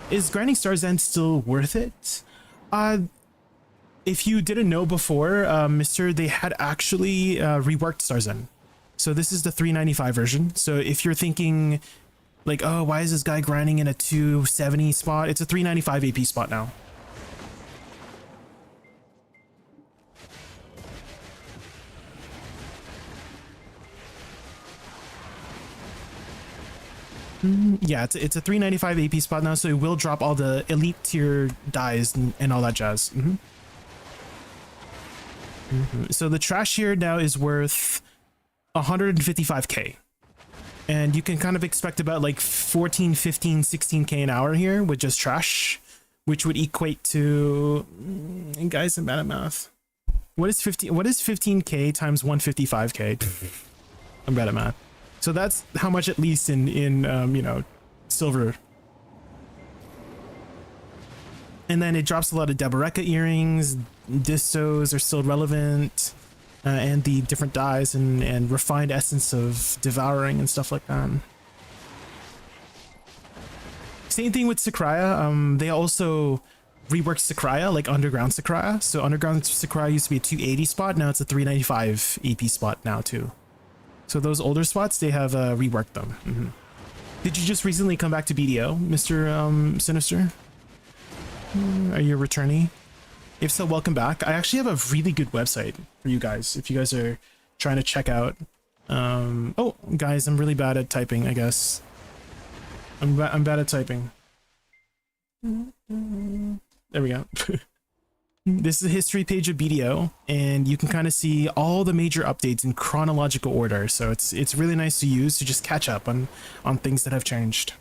Is grinding Star's End still worth it? If you didn't know before, Mr., they had actually reworked Star's End. So this is the 395 version. So if you're thinking like, oh, why is this guy grinding in a 270 spot? It's a 395 AP spot now. Yeah, it's a 395 AP spot now, so it will drop all the elite tier dies and all that jazz. So the trash here now is worth 155k, and you can kind of expect about like 14, 15, 16k an hour here with just trash, which would equate to, guys, I'm bad at math. What is 15k times 155k? I'm bad at math. So that's how much, at least in you know, silver. And then it drops a lot of Deboreka earrings, distos are still relevant, and the different dyes and refined essence of devouring and stuff like that. Same thing with Sakraya. They also reworked Sakraya, like underground Sakraya. So underground Sakraya used to be a 280 spot, now it's a 395 AP spot now too. So those older spots, they have reworked them. Did you just recently come back to BDO, Mr. Sinister? Are you a returnee? If so, welcome back. I actually have a really good website for you guys if you guys are trying to check out. Oh, guys, I'm really bad at typing, I guess. I'm bad at typing. There we go. This is a history page of BDO, and you can kind of see all the major updates in chronological order. So it's really nice to use to just catch up on things that have changed.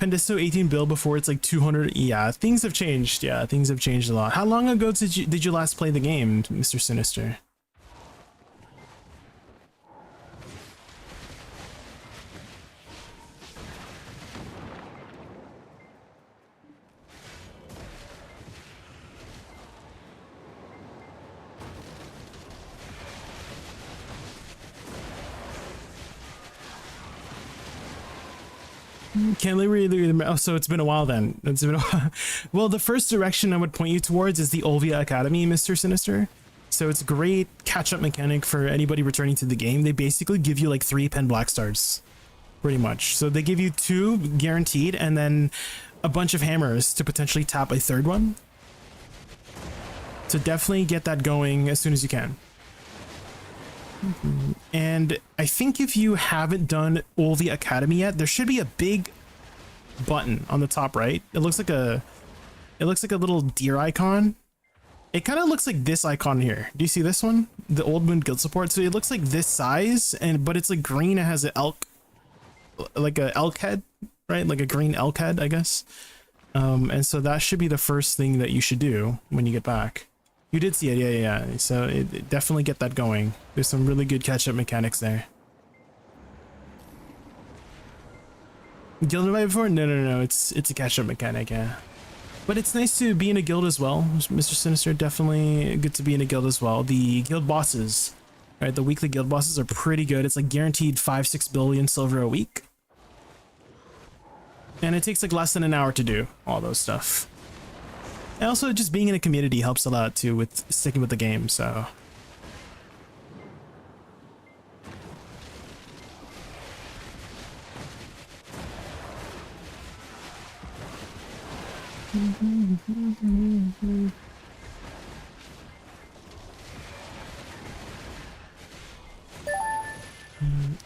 Pendisto 18 build before it's like 200. Yeah, things have changed. Yeah, things have changed a lot. How long ago did you last play the game, Mr. Sinister? Can't really. Oh, so it's been a while then. It's been a while. Well, the first direction I would point you towards is the Olvia Academy, Mr. Sinister. So it's a great catch-up mechanic for anybody returning to the game. They basically give you like 3 pen black stars, pretty much. So they give you 2 guaranteed, and then a bunch of hammers to potentially tap a 3rd one. So definitely get that going as soon as you can. And I think if you haven't done Olvia Academy yet, there should be a big button on the top right. It looks like a little deer icon. It kind of looks like this icon here. Do you see this one? The Old Moon Guild support. So it looks like this size, but it's like green. It has an elk, like a elk head, right? Like a green elk head, I guess. And so that should be the first thing that you should do when you get back. You did see it, yeah. So definitely get that going. There's some really good catch-up mechanics there. Guild invite before? No. It's a catch-up mechanic, yeah. But it's nice to be in a guild as well, Mr. Sinister. Definitely good to be in a guild as well. The guild bosses, right? The weekly guild bosses are pretty good. It's like guaranteed 5-6 billion silver a week. And it takes like less than an hour to do all those stuff. And also just being in a community helps a lot too with sticking with the game, so.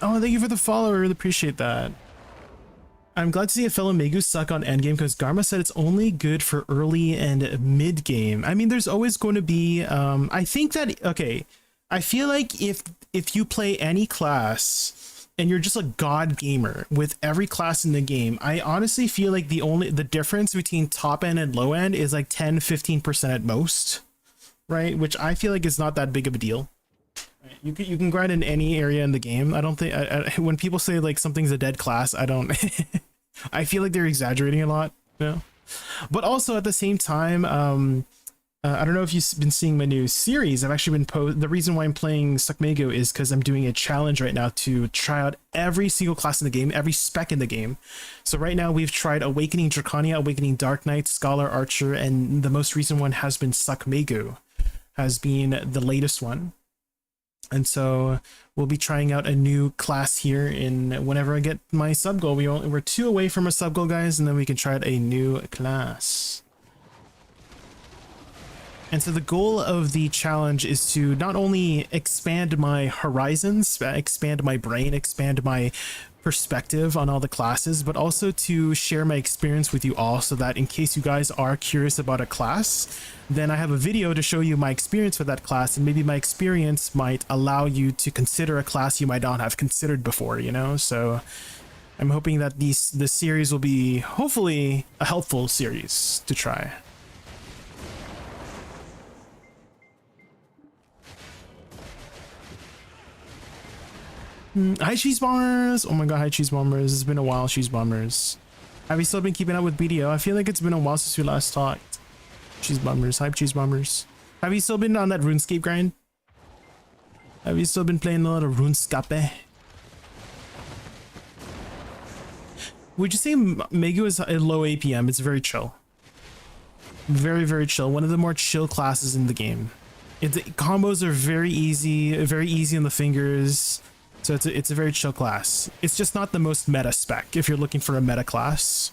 Oh, thank you for the follow. I really appreciate that. I'm glad to see a fellow Megu suck on endgame because Garma said it's only good for early and mid game. I mean, there's always going to be, I think that, okay, I feel like if you play any class and you're just a god gamer with every class in the game, I honestly feel like the difference between top end and low end is like 10-15% at most, right? Which I feel like is not that big of a deal. You can grind in any area in the game. I don't think when people say like something's a dead class, I don't. I feel like they're exaggerating a lot, you know? But also at the same time, I don't know if you've been seeing my new series. I've actually been the reason why I'm playing Suckmego is because I'm doing a challenge right now to try out every single class in the game, every spec in the game. So right now we've tried Awakening Draconia, Awakening Dark Knight, Scholar Archer, and the most recent one has been Suckmego, has been the latest one. And so we'll be trying out a new class here in whenever I get my sub goal. We're 2 away from a sub goal, guys, and then we can try out a new class. And so the goal of the challenge is to not only expand my horizons, expand my brain, expand my perspective on all the classes, but also to share my experience with you all so that in case you guys are curious about a class, then I have a video to show you my experience with that class, and maybe my experience might allow you to consider a class you might not have considered before, you know? So I'm hoping that this series will be hopefully a helpful series to try. Hi Cheese Bombers! Oh my god, hi Cheese Bombers. It's been a while, Cheese Bombers. Have you still been keeping up with BDO? I feel like it's been a while since we last talked. Cheese Bombers, hi Cheese Bombers. Have you still been on that RuneScape grind? Have you still been playing a lot of RuneScape? Would you say Megu is a low APM? It's very chill. Very, very chill. One of the more chill classes in the game. Combos are very easy on the fingers. So it's a very chill class. It's just not the most meta spec if you're looking for a meta class.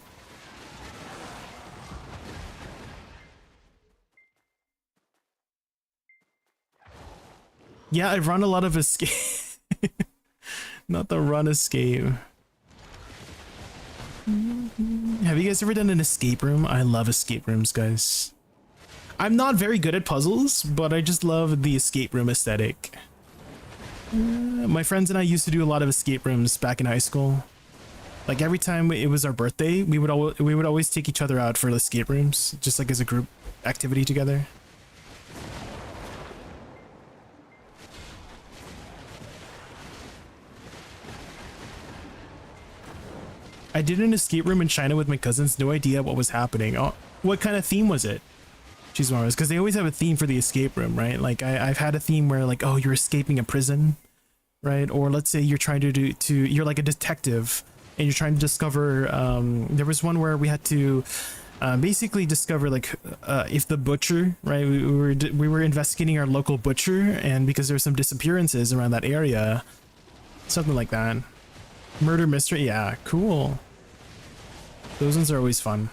Yeah, I've run a lot of escape. Not the run escape. Have you guys ever done an escape room? I love escape rooms, guys. I'm not very good at puzzles, but I just love the escape room aesthetic. My friends and I used to do a lot of escape rooms back in high school. Like every time it was our birthday, we would always take each other out for escape rooms, just like as a group activity together. I did an escape room in China with my cousins, no idea what was happening. Oh, what kind of theme was it? Cheese Mars, because they always have a theme for the escape room, right? Like I've had a theme where like, oh, you're escaping a prison, right? Or let's say you're trying to you're like a detective and you're trying to discover, there was one where we had to basically discover like if the butcher, right? We were investigating our local butcher, and because there were some disappearances around that area, something like that. Murder mystery, yeah, cool. Those ones are always fun.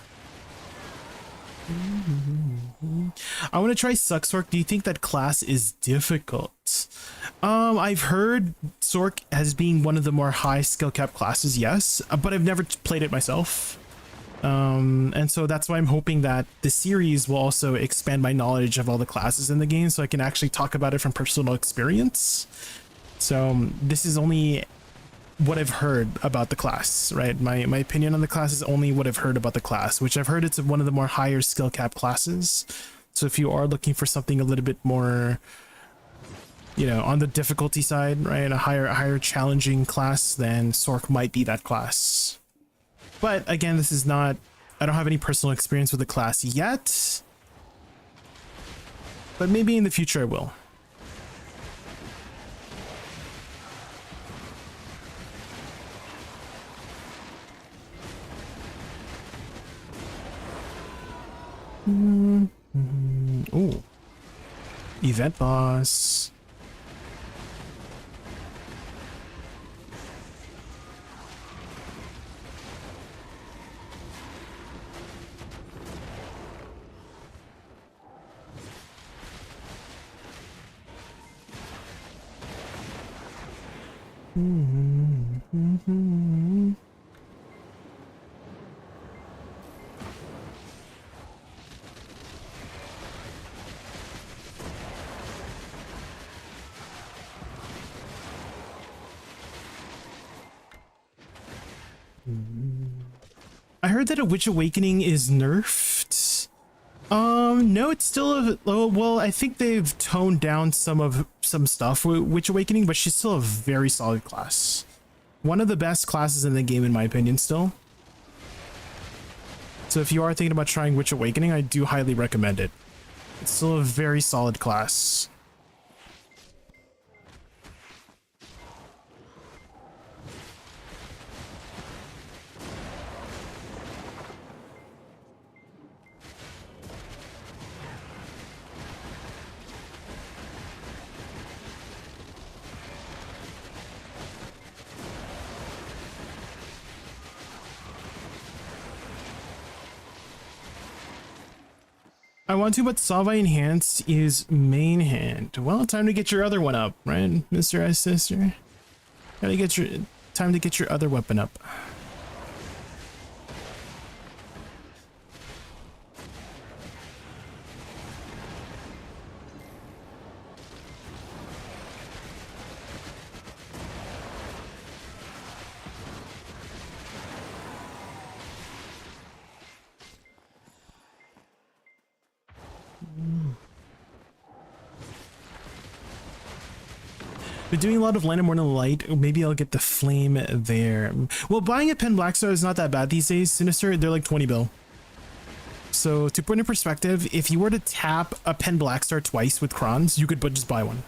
I want to try Sork. Do you think that class is difficult? I've heard Sork as being one of the more high skill cap classes, yes, but I've never played it myself. And so that's why I'm hoping that the series will also expand my knowledge of all the classes in the game so I can actually talk about it from personal experience. So this is only what I've heard about the class, right? My opinion on the class is only what I've heard about the class, which I've heard it's one of the more higher skill cap classes. So if you are looking for something a little bit more, you know, on the difficulty side, right, a higher challenging class, then Sork might be that class. But again, this is not, I don't have any personal experience with the class yet, but maybe in the future I will. Oh, event boss. I heard that a Witch Awakening is nerfed. No, it's still well, I think they've toned down some stuff with Witch Awakening, but she's still a very solid class. One of the best classes in the game, in my opinion, still. So if you are thinking about trying Witch Awakening, I do highly recommend it. It's still a very solid class. I want to, but Salvi Enhance is main hand. Well, time to get your other one up, right, Mr. S Sister? Gotta get your time to get your other weapon up. But doing a lot of Land of Morning Light, maybe I'll get the flame there. Well, buying a Pen Blackstar is not that bad these days. Sinister, they're like 20 bill. So to put in perspective, if you were to tap a Pen Blackstar twice with crons, you could just buy one.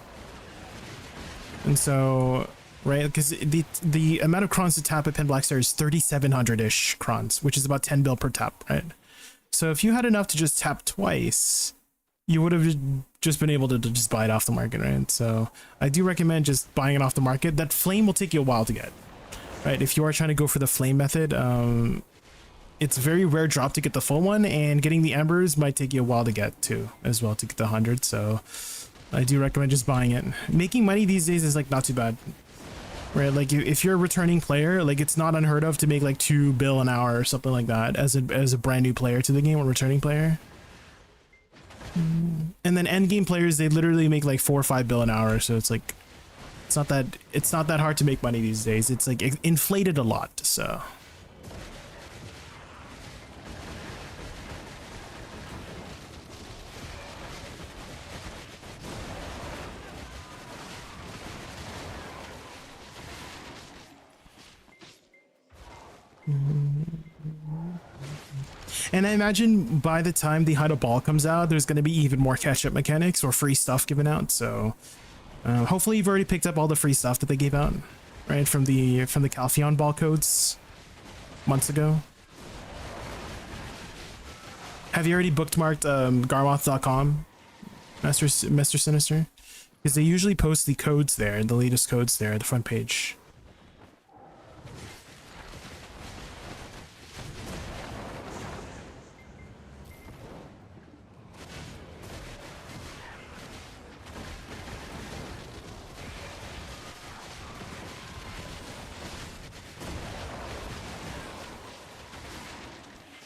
And so, right, because the amount of crons to tap a Pen Blackstar is 3,700-ish crons, which is about 10 bill per tap, right? So if you had enough to just tap twice, you would have just been able to just buy it off the market, right? So I do recommend just buying it off the market. That flame will take you a while to get, right? If you are trying to go for the flame method, it's a very rare drop to get the full one, and getting the embers might take you a while to get too, as well, to get the 100. So I do recommend just buying it. Making money these days is like not too bad, right? Like if you're a returning player, like it's not unheard of to make like 2 bill an hour or something like that as a brand new player to the game, or returning player. And then end game players, they literally make like 4 or 5 bill an hour. So it's like, it's not that hard to make money these days. It's like inflated a lot. So. And I imagine by the time the Hide a Ball comes out, there's going to be even more catch-up mechanics or free stuff given out. So hopefully you've already picked up all the free stuff that they gave out, right, from the Calpheon ball codes months ago. Have you already bookmarked Garmoth.com, Master Sinister? Because they usually post the codes there, the latest codes there at the front page.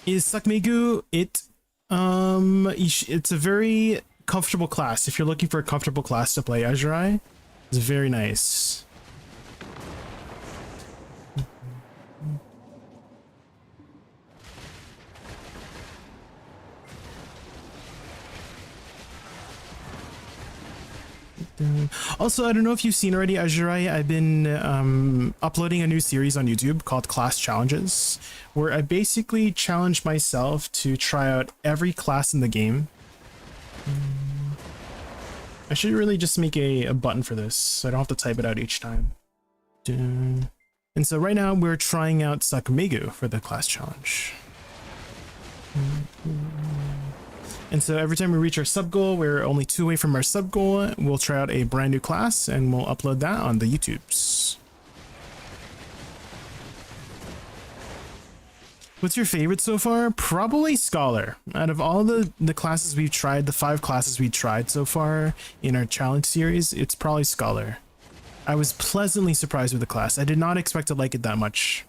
Is Sakmegu, it's a very comfortable class. If you're looking for a comfortable class to play Azurai, it's very nice. Also, I don't know if you've seen already, Azurai, I've been uploading a new series on YouTube called Class Challenges, where I basically challenge myself to try out every class in the game. I should really just make a button for this, so I don't have to type it out each time. And so right now we're trying out Sakumegu for the class challenge. And so every time we reach our sub goal, we're only 2 away from our sub goal, we'll try out a brand new class and we'll upload that on the YouTubes. What's your favorite so far? Probably Scholar. Out of all the classes we've tried, the 5 classes we tried so far in our challenge series, it's probably Scholar. I was pleasantly surprised with the class. I did not expect to like it that much.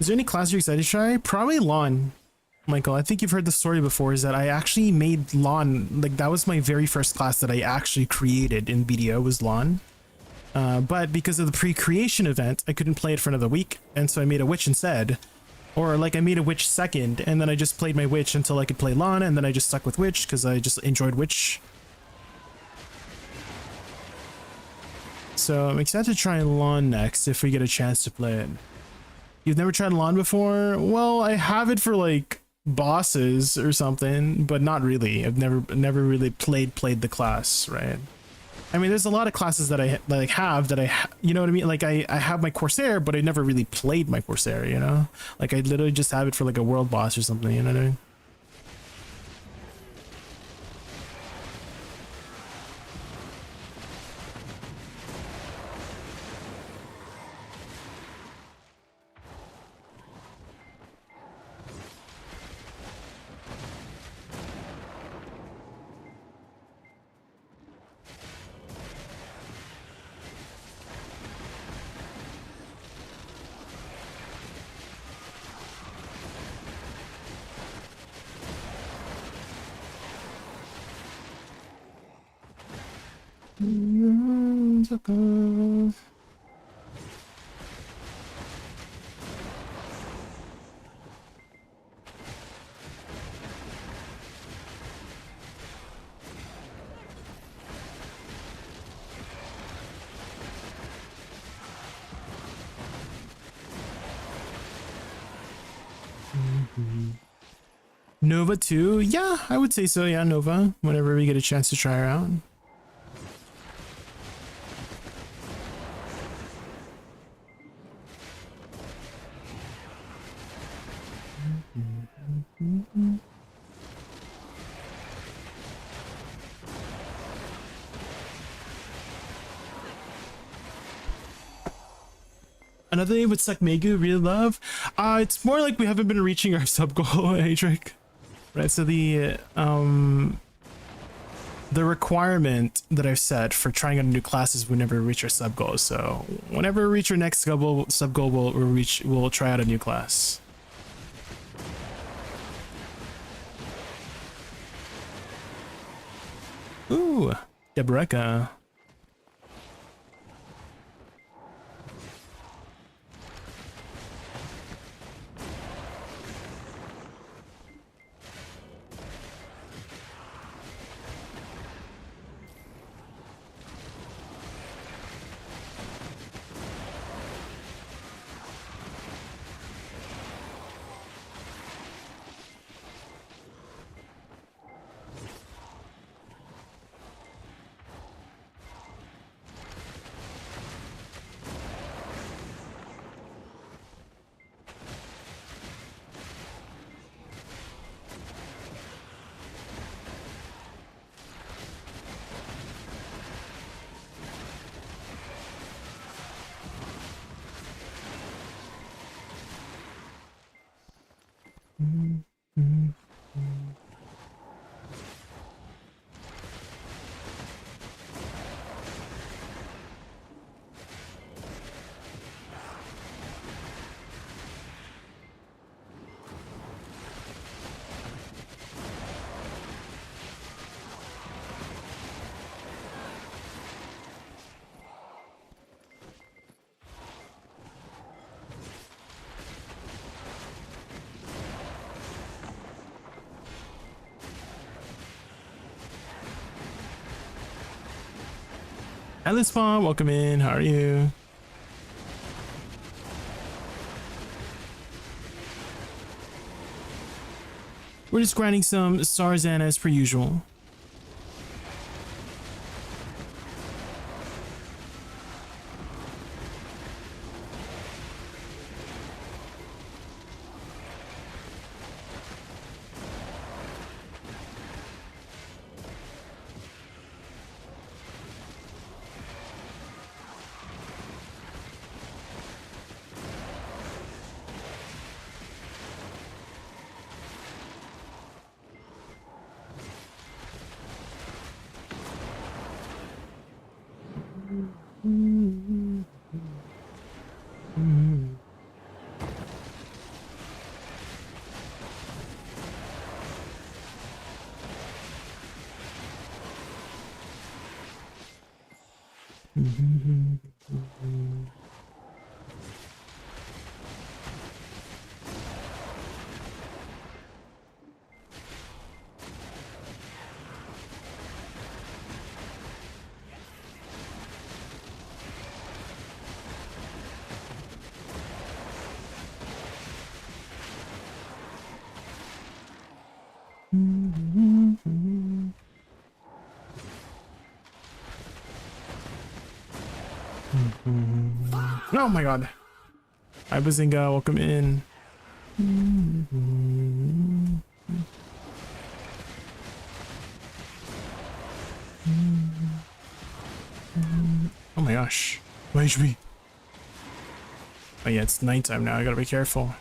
Is there any class you're excited to try? Probably Lawn, Michael. I think you've heard the story before, is that I actually made Lawn, like that was my very first class that I actually created in BDO, was Lawn. But because of the pre-creation event, I couldn't play it for another week, and so I made a witch instead. Or like I made a witch second, and then I just played my witch until I could play Lawn, and then I just stuck with witch because I just enjoyed witch. So I'm excited to try Lawn next if we get a chance to play it. You've never tried Lawn before? Well, I have it for like bosses or something, but not really. I've never really played the class, right? I mean, there's a lot of classes that I you know what I mean? Like I have my Corsair, but I never really played my Corsair, you know? Like I literally just have it for like a world boss or something, you know what I mean? Nova too? Yeah, I would say so. Yeah, Nova. Whenever we get a chance to try her out. Another thing with Sekmegu really love, it's more like we haven't been reaching our sub goal, ADVgg. Right, so the requirement that I've set for trying out a new class is whenever we reach our sub goal. So whenever we reach our next sub goal, we'll try out a new class. Ooh, Deboreka. Hi Lispawn, welcome in. How are you? We're just grinding some Starzan as per usual. Oh my god. Hi Bazinga, welcome in. Oh my gosh. My HP. Oh yeah, it's nighttime now, I gotta be careful.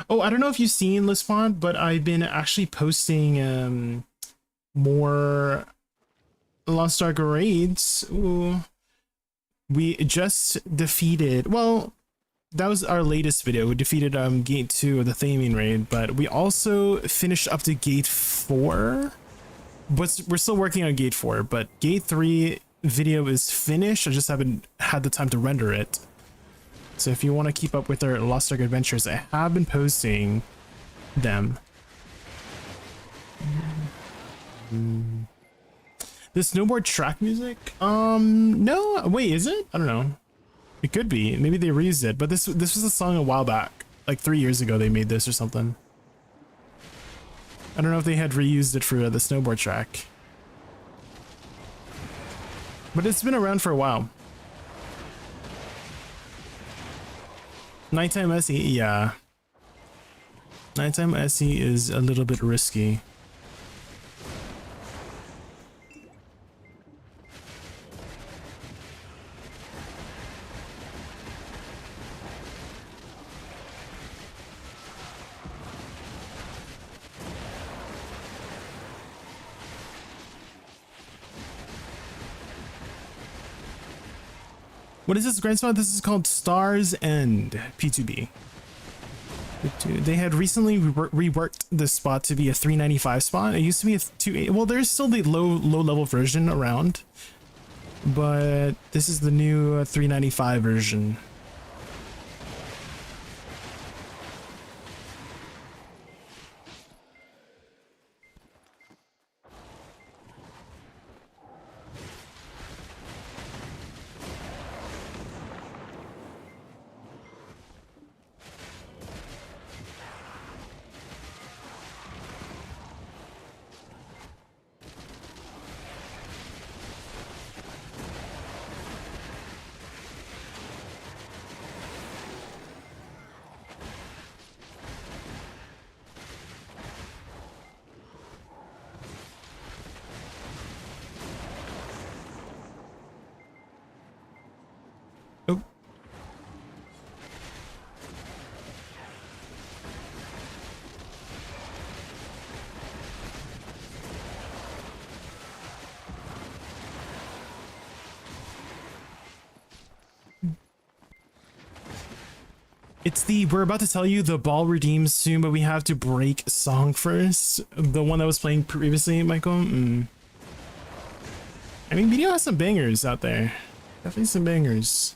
Oh, I don't know if you've seen Lispawn, but I've been actually posting more Lost Ark raids. Ooh. We just defeated, well, that was our latest video. We defeated Gate 2 of the Thaming raid, but we also finished up to Gate 4. But we're still working on Gate 4, but Gate 3 video is finished. I just haven't had the time to render it. So if you want to keep up with our Lost Ark adventures, I have been posting them. The snowboard track music? No. Wait, is it? I don't know. It could be. Maybe they reused it, but this was a song a while back. Like 3 years ago they made this or something. I don't know if they had reused it for the snowboard track. But it's been around for a while. Nighttime SE, yeah. Nighttime SE is a little bit risky. What is this grand spot? This is called Stars End P2B. They had recently reworked this spot to be a 395 spot. It used to be a 280. Well, there's still the low level version around, but this is the new 395 version. We're about to tell you the ball redeems soon, but we have to break song first. The one that was playing previously, Michael. I mean, video has some bangers out there. Definitely some bangers.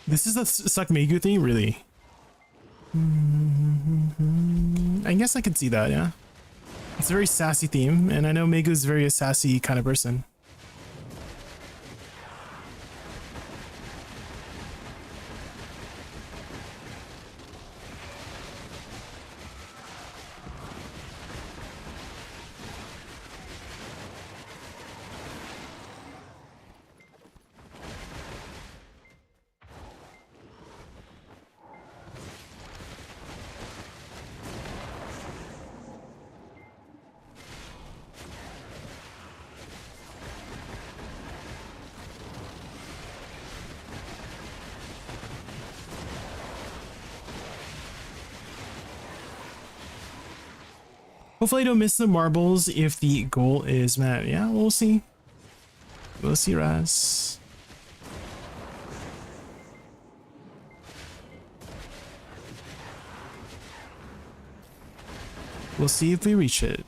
This is the Suck Megu thing, really? I guess I could see that, yeah. It's a very sassy theme, and I know Megu's very a sassy kind of person. Hopefully I don't miss the marbles if the goal is met. Yeah, we'll see. We'll see, Raz. We'll see if we reach it.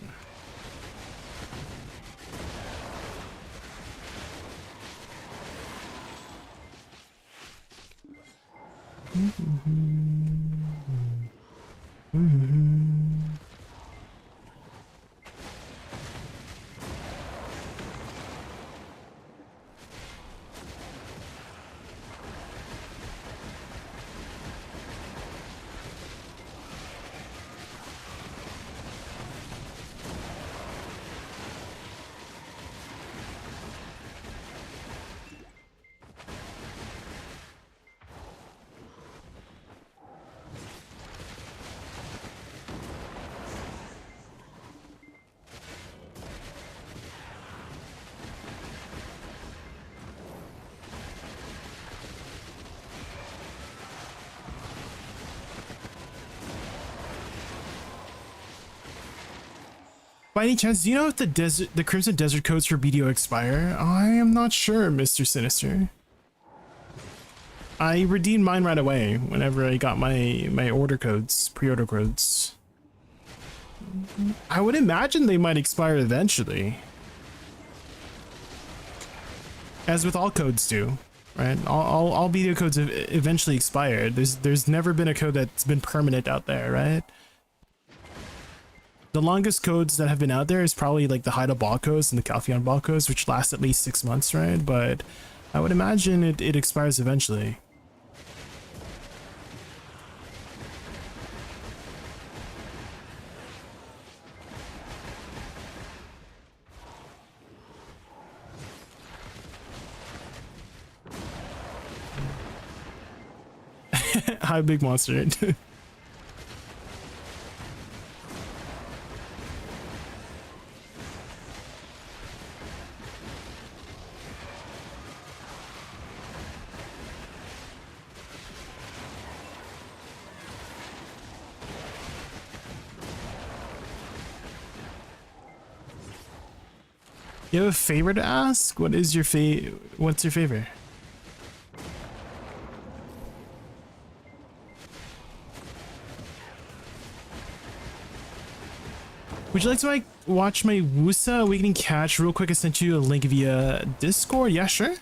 By any chance, do you know if the Crimson Desert codes for BDO expire? I am not sure, Mr. Sinister. I redeemed mine right away whenever I got my order codes, pre-order codes. I would imagine they might expire eventually. As with all codes do, right? All BDO codes have eventually expired. There's never been a code that's been permanent out there, right? The longest codes that have been out there is probably like the Haida Ball codes and the Calpheon Ball codes, which last at least 6 months, right? But I would imagine it expires eventually. Hi, big monster. You have a favor to ask? What is your what's your favor? Would you like to watch my Wusa Awakening catch real quick? I sent you a link via Discord. Yeah, sure.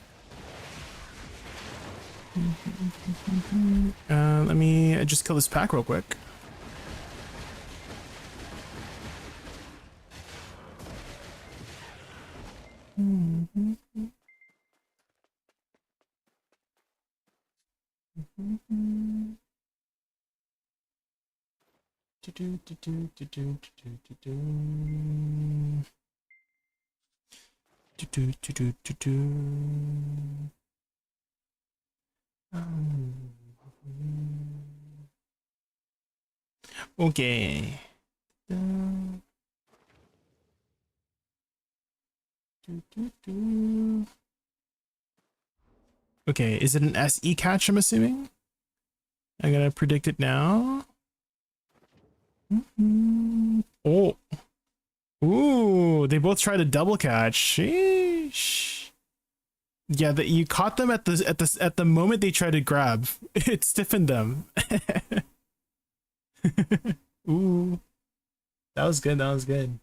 Let me just kill this pack real quick. Okay. Okay, is it an SE catch, I'm assuming? I'm gonna predict it now. Oh. Ooh, they both tried a double catch. Sheesh. Yeah, that you caught them at the moment they tried to grab. It stiffened them. Ooh. That was good, that was good.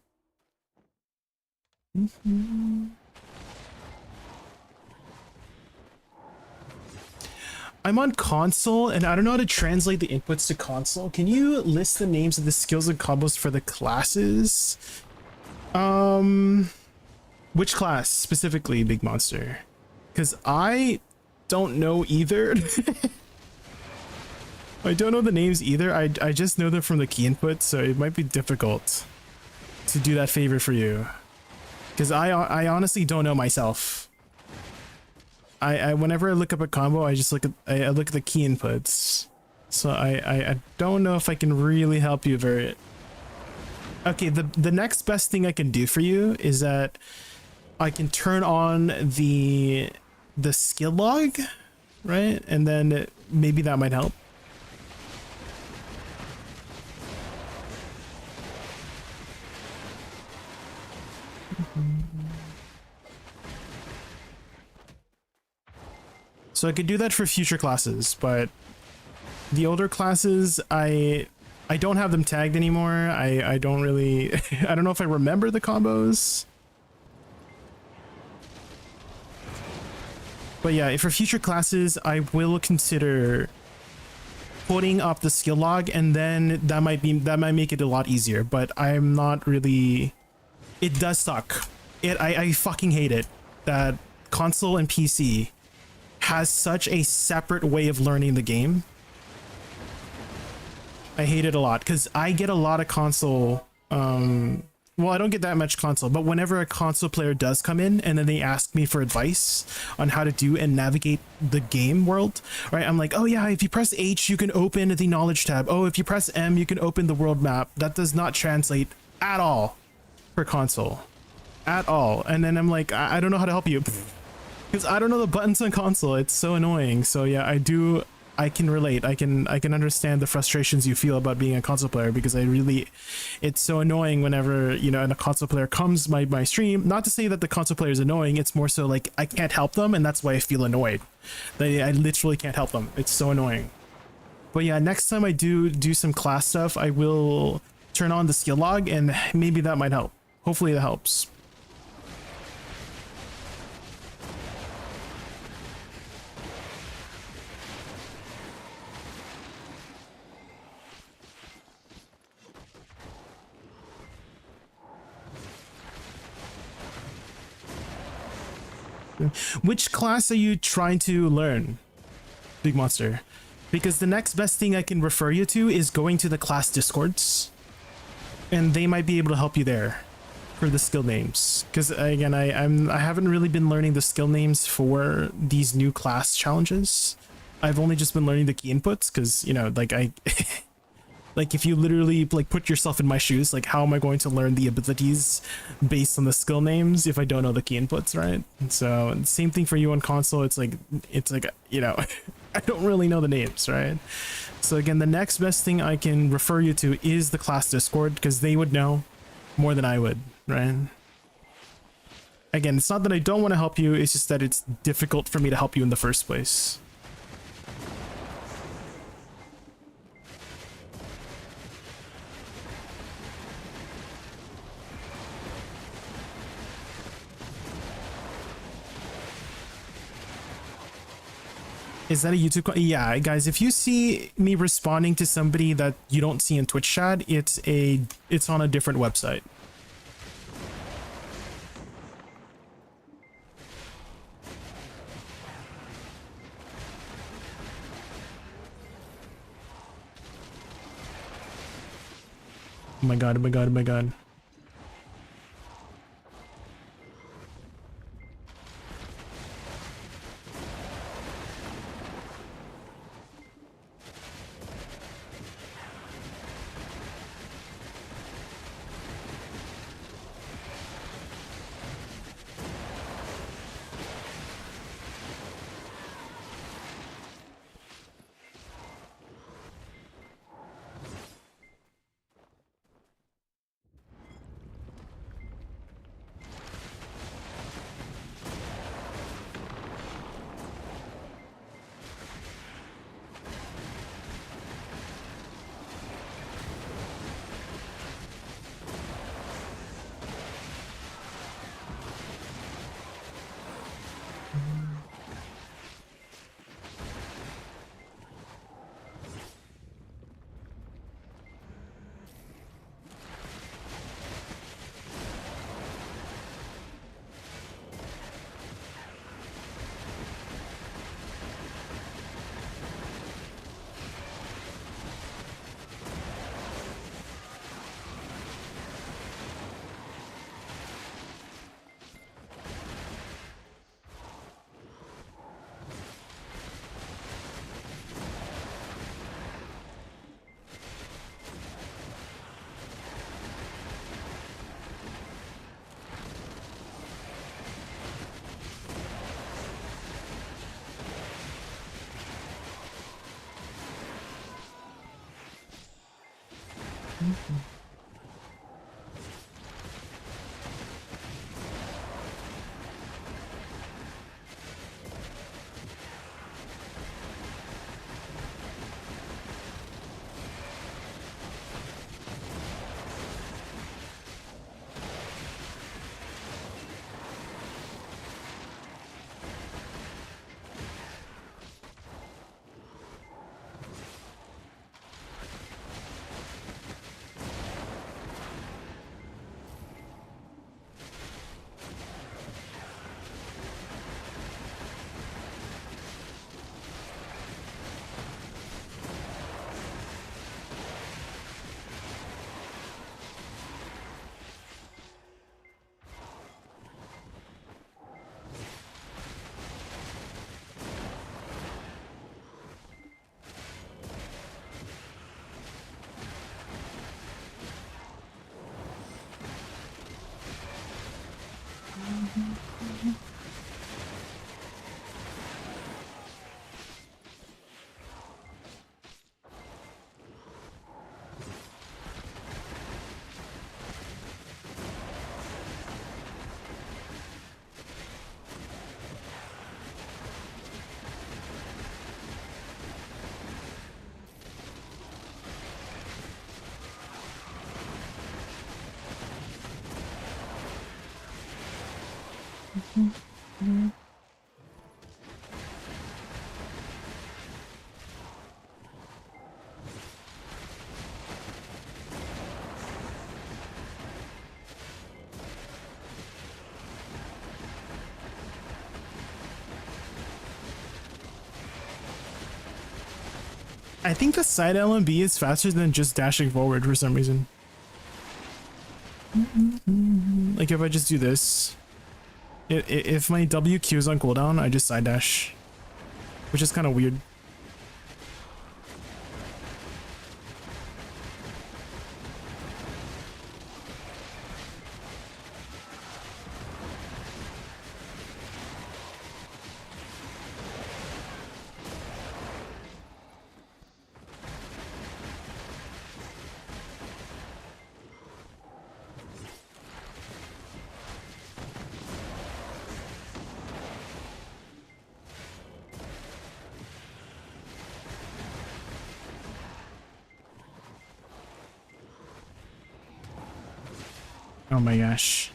I'm on console and I don't know how to translate the inputs to console. Can you list the names of the skills and combos for the classes? Which class specifically, Big Monster? Because I don't know either. I don't know the names either. I just know them from the key input, so it might be difficult to do that favor for you. Because I honestly don't know myself. Whenever I look up a combo, I just look at the key inputs. So I don't know if I can really help you very. Okay, the next best thing I can do for you is that I can turn on the skill log, right? And then maybe that might help. So I could do that for future classes, but the older classes, I don't have them tagged anymore. I don't really, I don't know if I remember the combos. But yeah, for future classes, I will consider putting up the skill log, and then that might make it a lot easier. But I'm not really. It does suck. I fucking hate it that console and PC has such a separate way of learning the game. I hate it a lot because I get a lot of console. Well, I don't get that much console, but whenever a console player does come in and then they ask me for advice on how to do and navigate the game world, right? I'm like, oh yeah, if you press H, you can open the knowledge tab. Oh, if you press M, you can open the world map. That does not translate at all for console, at all. And then I'm like, I don't know how to help you because I don't know the buttons on console. It's so annoying. So yeah, I do I can relate. I can understand the frustrations you feel about being a console player, because it's so annoying whenever, you know, and a console player comes my stream. Not to say that the console player is annoying, it's more so like I can't help them, and that's why I feel annoyed. I literally can't help them. It's so annoying. But yeah, next time I do some class stuff, I will turn on the skill log, and maybe that might help. Hopefully that helps. Which class are you trying to learn, Big Monster? Because the next best thing I can refer you to is going to the class discords, and they might be able to help you there for the skill names. Because again, I haven't really been learning the skill names for these new class challenges. I've only just been learning the key inputs, because, you know, like like if you literally like put yourself in my shoes, like how am I going to learn the abilities based on the skill names if I don't know the key inputs, right? And so same thing for you on console. It's like you know, I don't really know the names, right? So again, the next best thing I can refer you to is the class Discord, because they would know more than I would, right? Again, it's not that I don't want to help you, it's just that it's difficult for me to help you in the first place. Is that a YouTube? Yeah, guys, if you see me responding to somebody that you don't see in Twitch chat, it's on a different website. Oh my god, oh my god, oh my god. I think the side LMB is faster than just dashing forward for some reason. Like if I just do this, if my WQ is on cooldown, I just side dash, which is kind of weird. Oh my gosh.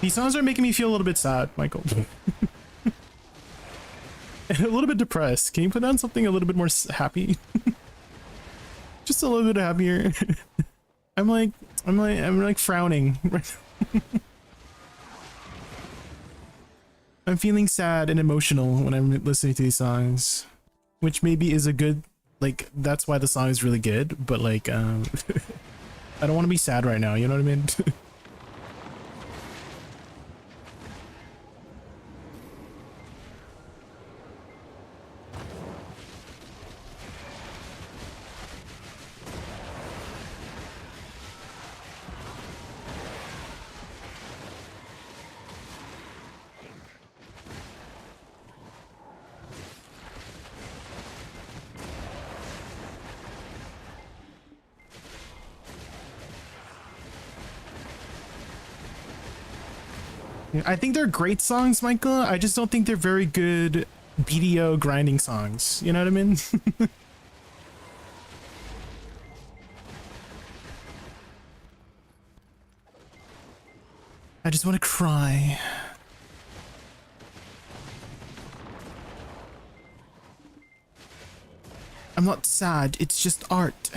These songs are making me feel a little bit sad, Michael. And a little bit depressed. Can you put on something a little bit more happy? Just a little bit happier. I'm like frowning. I'm feeling sad and emotional when I'm listening to these songs, which maybe is a good, like, that's why the song is really good, but like, I don't want to be sad right now, you know what I mean? I think they're great songs, Michael. I just don't think they're very good BDO grinding songs. You know what I mean? I just want to cry. I'm not sad, it's just art.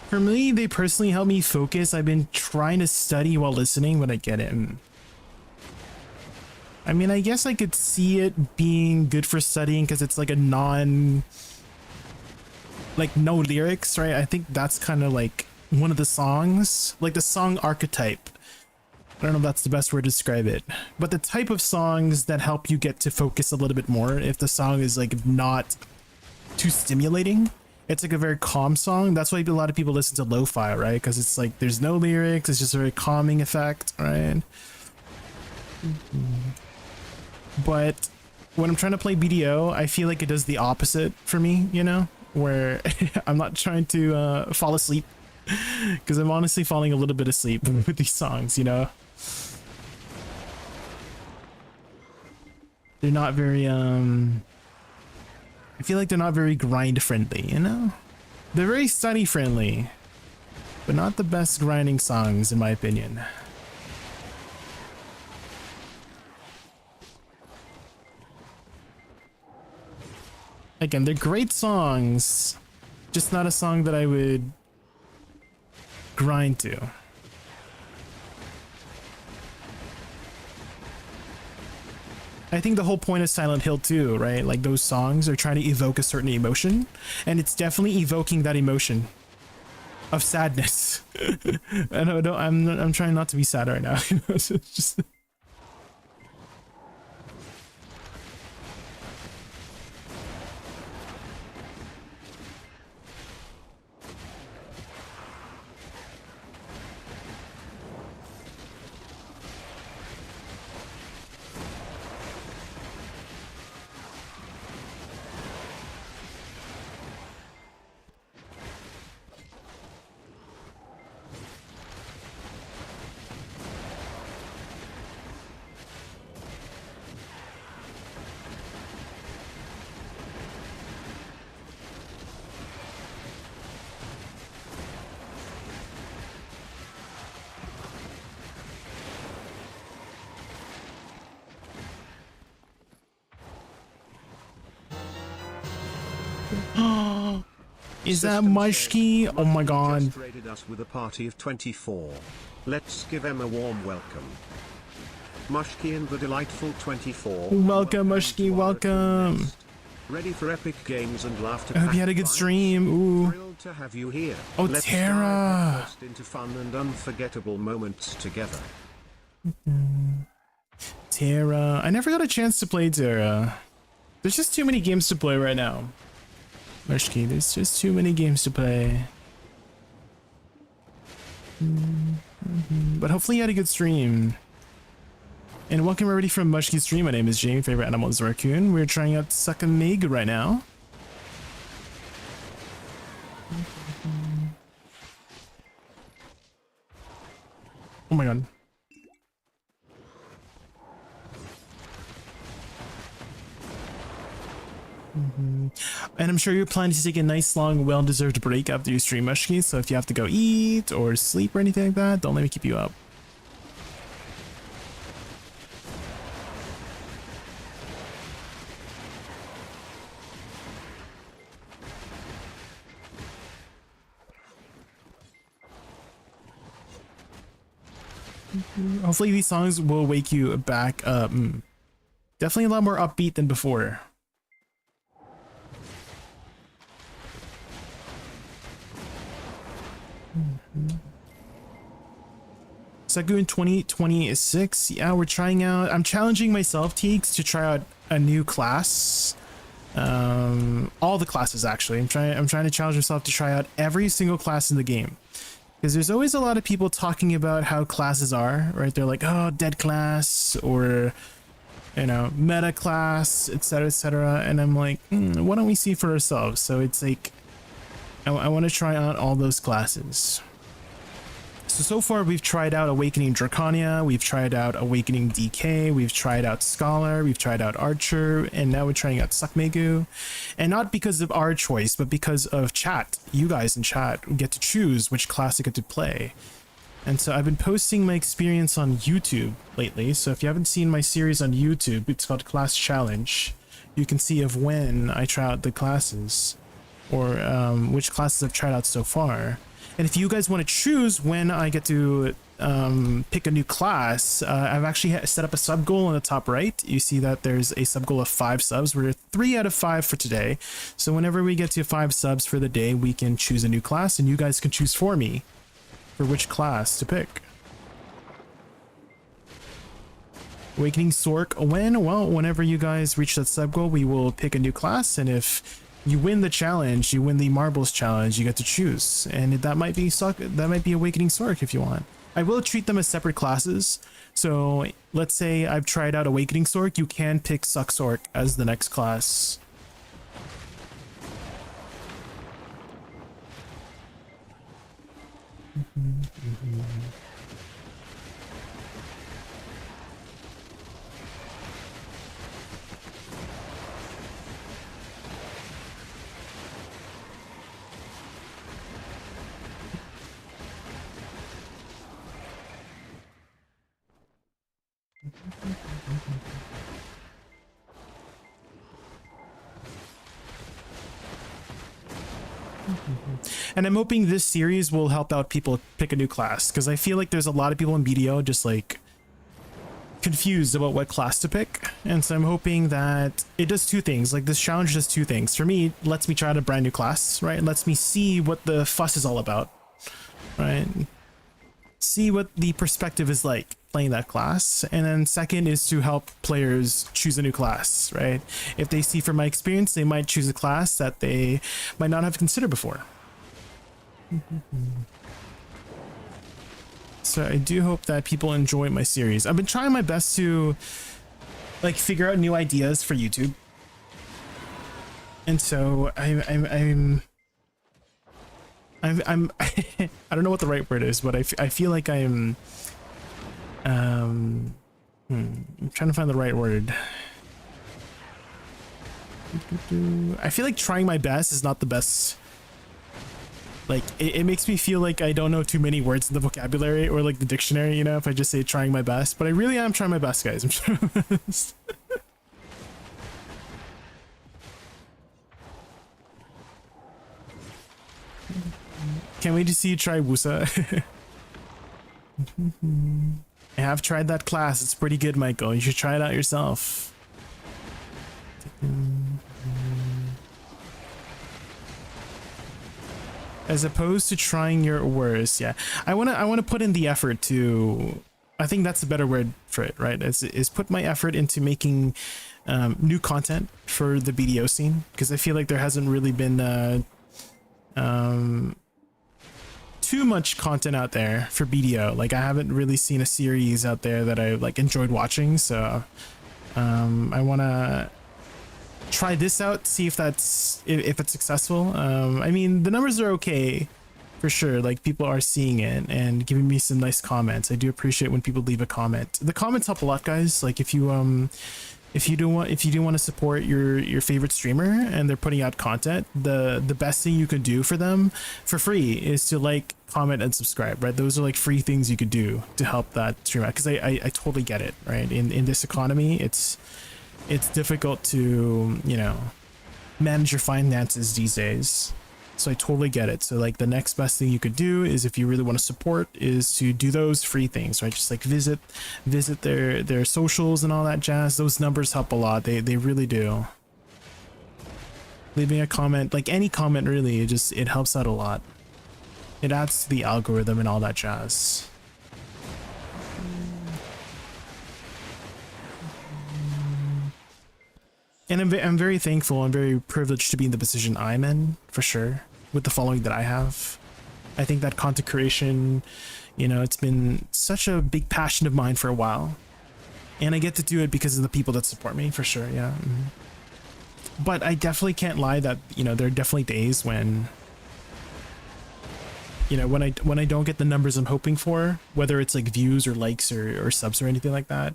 For me, they personally help me focus. I've been trying to study while listening, but I get it. I mean, I guess I could see it being good for studying because it's like a like no lyrics, right? I think that's kind of like one of the songs, like the song archetype. I don't know if that's the best word to describe it, but the type of songs that help you get to focus a little bit more if the song is like not too stimulating. It's like a very calm song. That's why a lot of people listen to lo-fi, right? Because it's like there's no lyrics. It's just a very calming effect, right? But when I'm trying to play BDO, I feel like it does the opposite for me, you know? Where I'm not trying to fall asleep. Because I'm honestly falling a little bit asleep with these songs, you know? They're not very, I feel like they're not very grind friendly, you know? They're very study friendly, but not the best grinding songs in my opinion. Again, they're great songs, just not a song that I would grind to. I think the whole point of Silent Hill 2, right? Like those songs are trying to evoke a certain emotion, and it's definitely evoking that emotion of sadness. And I'm trying not to be sad right now. You know, it's just. Is that Mushki? Oh my god. Just raided us with a party of 24. Let's give him a warm welcome. Mushki and the delightful 24. Welcome, Mushki, welcome. Ready for epic games and laughter. I hope you had a good stream. Ooh. Thrilled to have you here. Oh, Let's Tara. dive first into fun and unforgettable moments together. Tara. I never got a chance to play Tara. There's just too many games to play right now. Mushki, there's just too many games to play. But hopefully you had a good stream. And welcome everybody from Mushki's stream. My name is Jay, favorite animal is raccoon. We're trying out Suck a Mig right now. Oh my god. And I'm sure you're planning to take a nice, long, well-deserved break after your stream, Mushki. So if you have to go eat or sleep or anything like that, don't let me keep you up. Hopefully these songs will wake you back up. Definitely a lot more upbeat than before. Seku in 2026. Yeah, we're trying out. I'm challenging myself, Teeks, to try out a new class. All the classes actually. I'm trying to challenge myself to try out every single class in the game. Because there's always a lot of people talking about how classes are, right? They're like, oh, dead class, or, you know, meta class, etc., etc. And I'm like, why don't we see for ourselves? So it's like, I want to try out all those classes. So far we've tried out Awakening Draconia, we've tried out Awakening DK, we've tried out Scholar, we've tried out Archer, and now we're trying out Suckmegu. And not because of our choice, but because of chat. You guys in chat get to choose which class you get to play. And so I've been posting my experience on YouTube lately, so if you haven't seen my series on YouTube, it's called Class Challenge. You can see of when I try out the classes, or which classes I've tried out so far. And if you guys want to choose when I get to pick a new class, I've actually set up a sub goal on the top right. You see that there's a sub goal of 5 subs. We're 3 out of 5 for today. So whenever we get to 5 subs for the day, we can choose a new class, and you guys can choose for me for which class to pick. Awakening Sork when? Well, whenever you guys reach that sub goal, we will pick a new class, and if you win the challenge, you win the marbles challenge, you get to choose, and that might be Awakening Sork if you want. I will treat them as separate classes, so let's say I've tried out Awakening Sork, you can pick Suck Sork as the next class. And I'm hoping this series will help out people pick a new class, because I feel like there's a lot of people in BDO just like confused about what class to pick. And so I'm hoping that it does 2 things. Like this challenge does 2 things. For me, it lets me try out a brand new class, right? It lets me see what the fuss is all about, right? See what the perspective is like playing that class. And then second is to help players choose a new class, right? If they see from my experience, they might choose a class that they might not have considered before. So I do hope that people enjoy my series. I've been trying my best to like figure out new ideas for YouTube. And so I'm I don't know what the right word is, but I feel like I'm trying to find the right word. I feel like trying my best is not the best. Like it makes me feel like I don't know too many words in the vocabulary or like the dictionary, you know, if I just say trying my best. But I really am trying my best, guys. I'm trying my best. Can't wait to see you try Wusa. I have tried that class. It's pretty good, Michael. You should try it out yourself. As opposed to trying your worst. Yeah, I wanna put in the effort to. I think that's a better word for it, right? Is put my effort into making new content for the BDO scene, because I feel like there hasn't really been too much content out there for BDO. Like I haven't really seen a series out there that I like enjoyed watching, so I want to try this out, see if it's successful. I mean, the numbers are okay for sure. Like people are seeing it and giving me some nice comments. I do appreciate when people leave a comment. The comments help a lot, guys. Like if you if you do want to support your favorite streamer and they're putting out content, the best thing you could do for them for free is to like, comment, and subscribe, right? Those are like free things you could do to help that streamer, because I totally get it, right? In this economy, it's difficult to, you know, manage your finances these days. So I totally get it. So like the next best thing you could do is, if you really want to support, is to do those free things, right? Just like visit their socials and all that jazz. Those numbers help a lot. They really do. Leaving a comment, like any comment really, it helps out a lot. It adds to the algorithm and all that jazz. And I'm very thankful and very privileged to be in the position I'm in, for sure, with the following that I have. I think that content creation, you know, it's been such a big passion of mine for a while. And I get to do it because of the people that support me, for sure, yeah. But I definitely can't lie that, you know, there are definitely days when, you know, when I don't get the numbers I'm hoping for, whether it's like views or likes or subs or anything like that,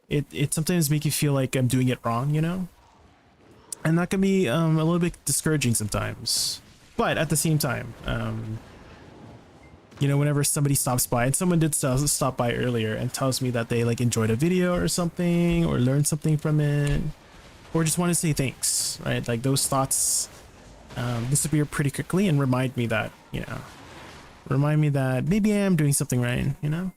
it sometimes makes you feel like I'm doing it wrong, you know? And that can be a little bit discouraging sometimes. But at the same time, you know, whenever somebody stops by, and someone did stop by earlier and tells me that they like enjoyed a video or something, or learned something from it, or just want to say thanks, right? Like those thoughts disappear pretty quickly and remind me that, you know, maybe I am doing something right, you know?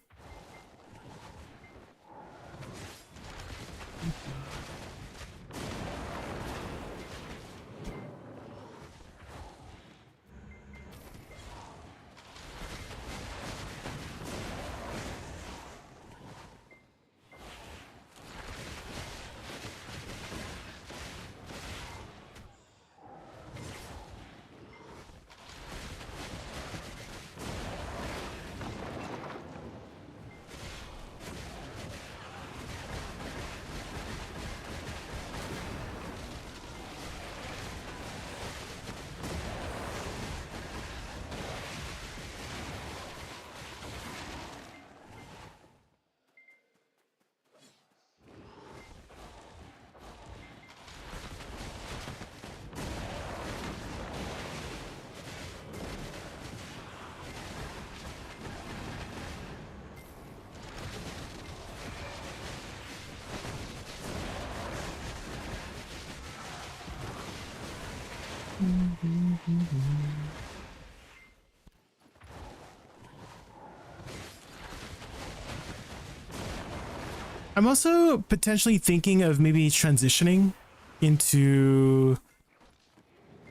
I'm also potentially thinking of maybe transitioning into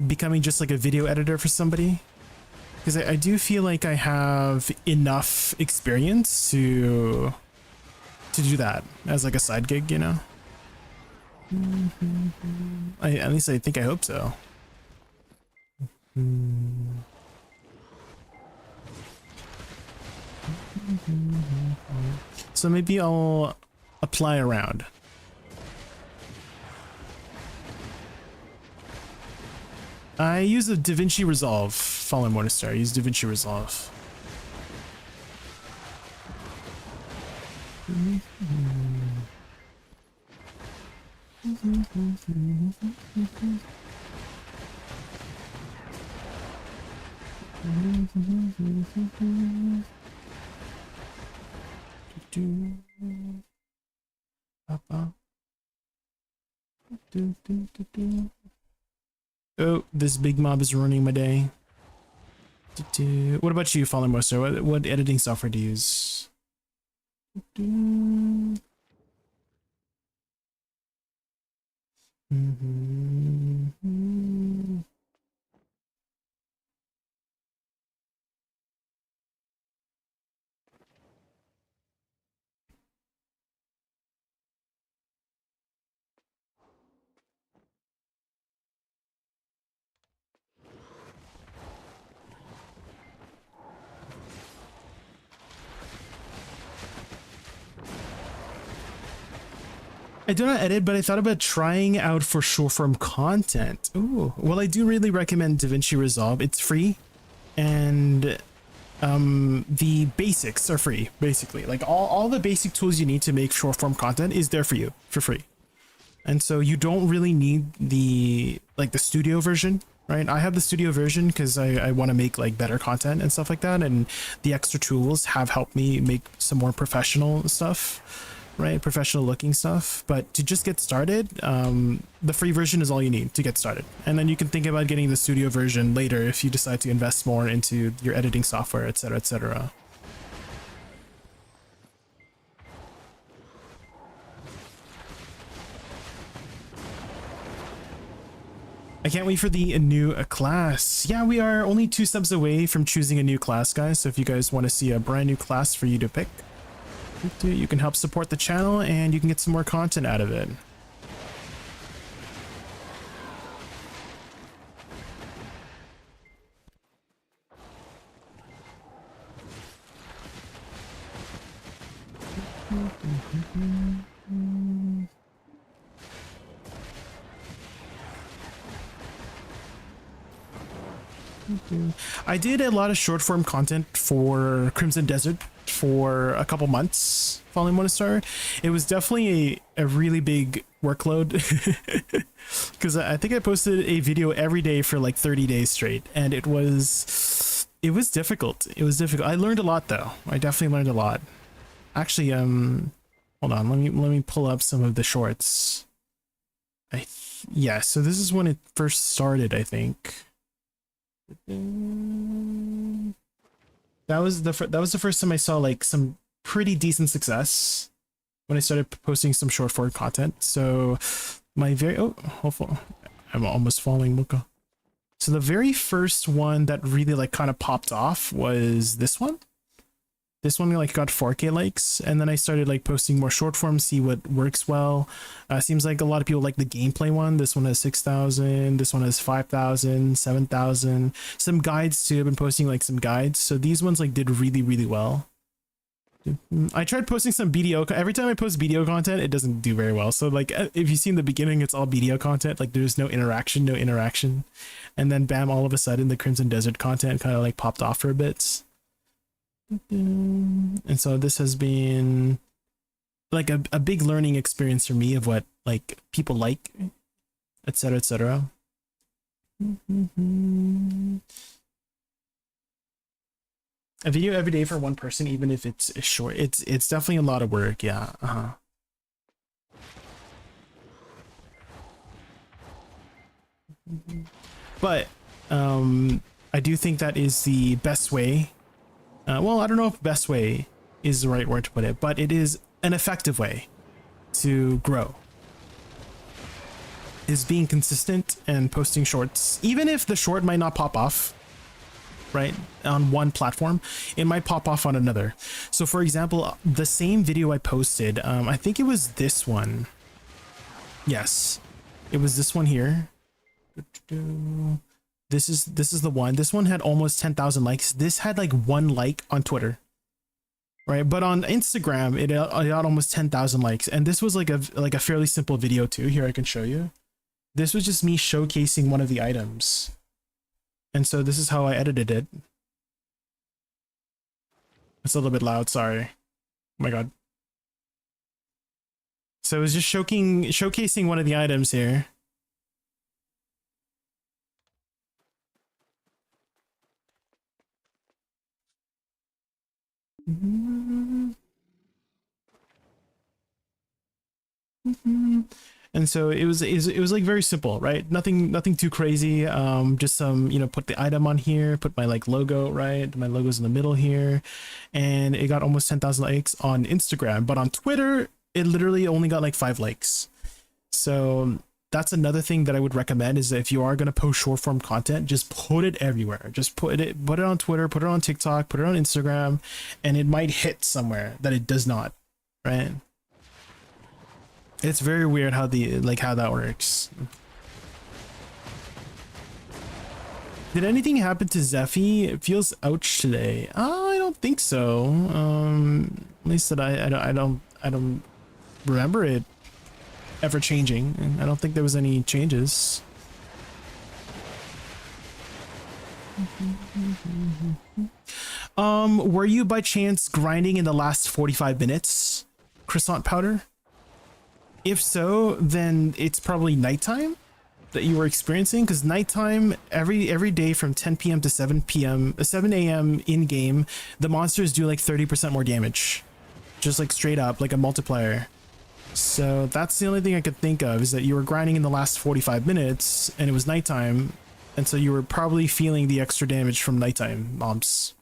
becoming just like a video editor for somebody, because I do feel like I have enough experience to do that as like a side gig, you know. At least I think, I hope so. So maybe I'll apply around. I use a DaVinci Resolve. Fallen Morningstar. I use DaVinci Resolve. Oh, this big mob is ruining my day. What about you, Fallen Monster? What editing software do you use? I do not edit, but I thought about trying out for short form content. Ooh, well, I do really recommend DaVinci Resolve. It's free, and the basics are free, basically. Like all the basic tools you need to make short form content is there for you for free. And so you don't really need the studio version, right? I have the studio version because I want to make like better content and stuff like that, and the extra tools have helped me make some more professional stuff, right? Professional looking stuff. But to just get started, the free version is all you need to get started, and then you can think about getting the studio version later if you decide to invest more into your editing software, etc., etc. I can't wait for the new class. Yeah, we are only 2 subs away from choosing a new class, guys. So if you guys want to see a brand new class for you to pick, you can help support the channel and you can get some more content out of it. I did a lot of short form content for Crimson Desert for a couple months following Monostar. It was definitely a really big workload because I think I posted a video every day for like 30 days straight, and it was difficult. It was difficult. I learned a lot though. I definitely learned a lot. Actually, hold on, let me pull up some of the shorts. Yeah, so this is when it first started, I think. That was the first time I saw like some pretty decent success when I started posting some short form content. So my hopefully I'm almost falling, Muka. So the very first one that really like kind of popped off was this one. This one like got 4K likes, and then I started like posting more short form, see what works well. Seems like a lot of people like the gameplay one. This one has 6,000, this one has 5,000, 7,000. Some guides too. I've been posting like some guides, so these ones like did really, really well. I tried posting some BDO. Every time I post BDO content, it doesn't do very well. So like if you see in the beginning, it's all BDO content. Like there's no interaction, and then bam, all of a sudden the Crimson Desert content kind of like popped off for a bit. And so this has been like a big learning experience for me of what like people like, etc., etc. A video every day for one person, even if it's short, it's definitely a lot of work. Yeah. But I do think that is the best way. Well, I don't know if best way is the right word to put it, but it is an effective way to grow. Is being consistent and posting shorts, even if the short might not pop off, right, on one platform, it might pop off on another. So for example, the same video I posted, I think it was this one. Yes, it was this one here. This is the one. This one had almost 10,000 likes. This had like 1 like on Twitter, right? But on Instagram, it got almost 10,000 likes. And this was like a fairly simple video too. Here I can show you. This was just me showcasing one of the items, and so this is how I edited it. It's a little bit loud. Sorry. Oh my god. So it was just showcasing one of the items here. And so it was like very simple, right? Nothing too crazy. Just some, put the item on here, put my like logo, right? My logo's in the middle here, and it got almost 10,000 likes on Instagram. But on Twitter, it literally only got like 5 likes. So that's another thing that I would recommend, is that if you are going to post short form content, just put it everywhere. Just put it on Twitter, put it on TikTok, put it on Instagram, and it might hit somewhere that it does not, right? It's very weird how that works. Did anything happen to Zephy? It feels ouch today. I don't think so. At least that I don't remember it ever changing, and I don't think there was any changes. Were you by chance grinding in the last 45 minutes, croissant powder? If so, then it's probably nighttime that you were experiencing, because nighttime every day from 10 p.m. to 7 p.m. 7 a.m. in game, the monsters do like 30% more damage, just like straight up like a multiplier. So that's the only thing I could think of, is that you were grinding in the last 45 minutes and it was nighttime, and so you were probably feeling the extra damage from nighttime mobs.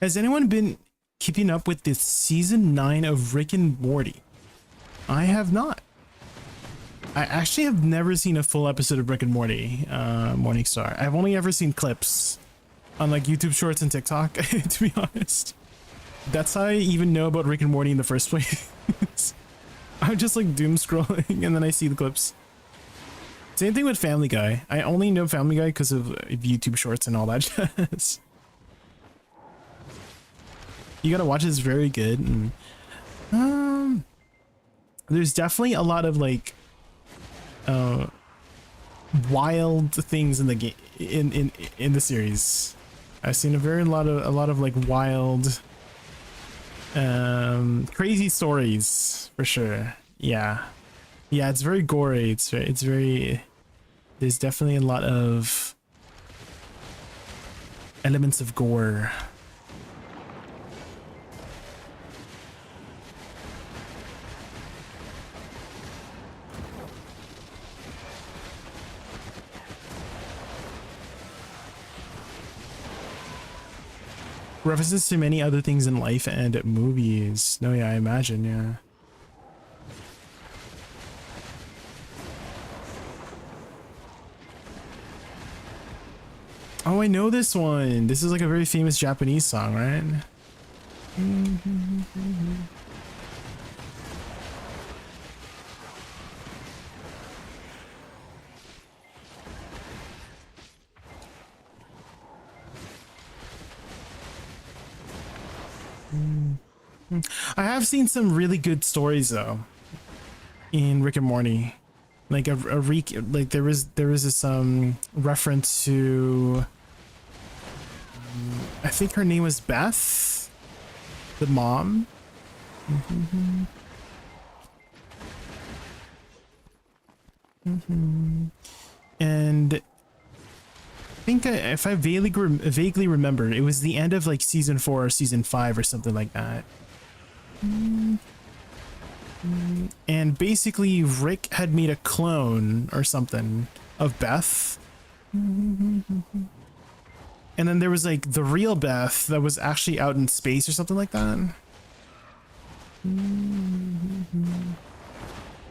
Has anyone been keeping up with this season 9 of Rick and Morty? I have not. I actually have never seen a full episode of Rick and Morty, Morningstar. I've only ever seen clips on like YouTube Shorts and TikTok, to be honest. That's how I even know about Rick and Morty in the first place. I'm just like doom scrolling and then I see the clips. Same thing with Family Guy. I only know Family Guy because of YouTube Shorts and all that jazz. You gotta watch it, it's very good. And there's definitely a lot of like wild things in the game, in the series. I've seen a lot of like wild crazy stories for sure. Yeah, it's very gory. It's very there's definitely a lot of elements of gore. References to many other things in life and movies. No, yeah, I imagine, yeah. Oh, I know this one. This is like a very famous Japanese song, right? I have seen some really good stories though in Rick and Morty. Like like there was this reference to I think her name was Beth, the mom. And I think if I vaguely remember, it was the end of like season 4 or season 5 or something like that. And basically Rick had made a clone or something of Beth. And then there was like the real Beth that was actually out in space or something like that.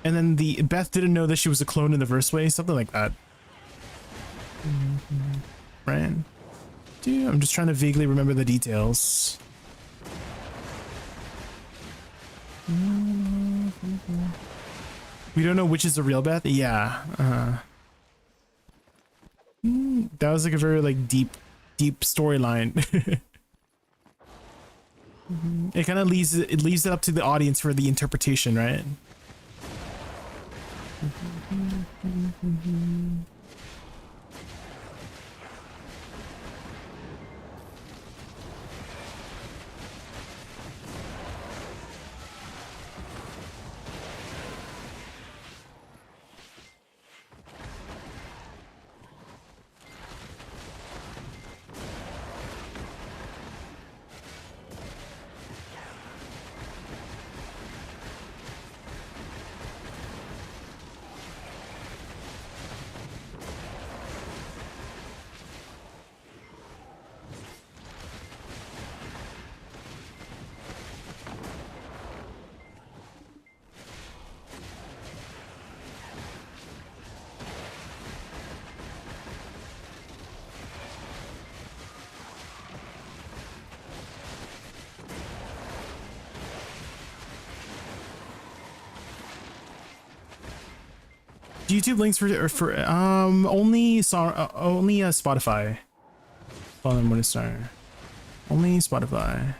And then the Beth didn't know that she was a clone in the first way, something like that. Right? Dude, I'm just trying to vaguely remember the details. We don't know which is the real Beth? Yeah. That was like a very like deep storyline. It kind of leaves it up to the audience for the interpretation, right? YouTube links for only Spotify. Fallen Morningstar. Only Spotify.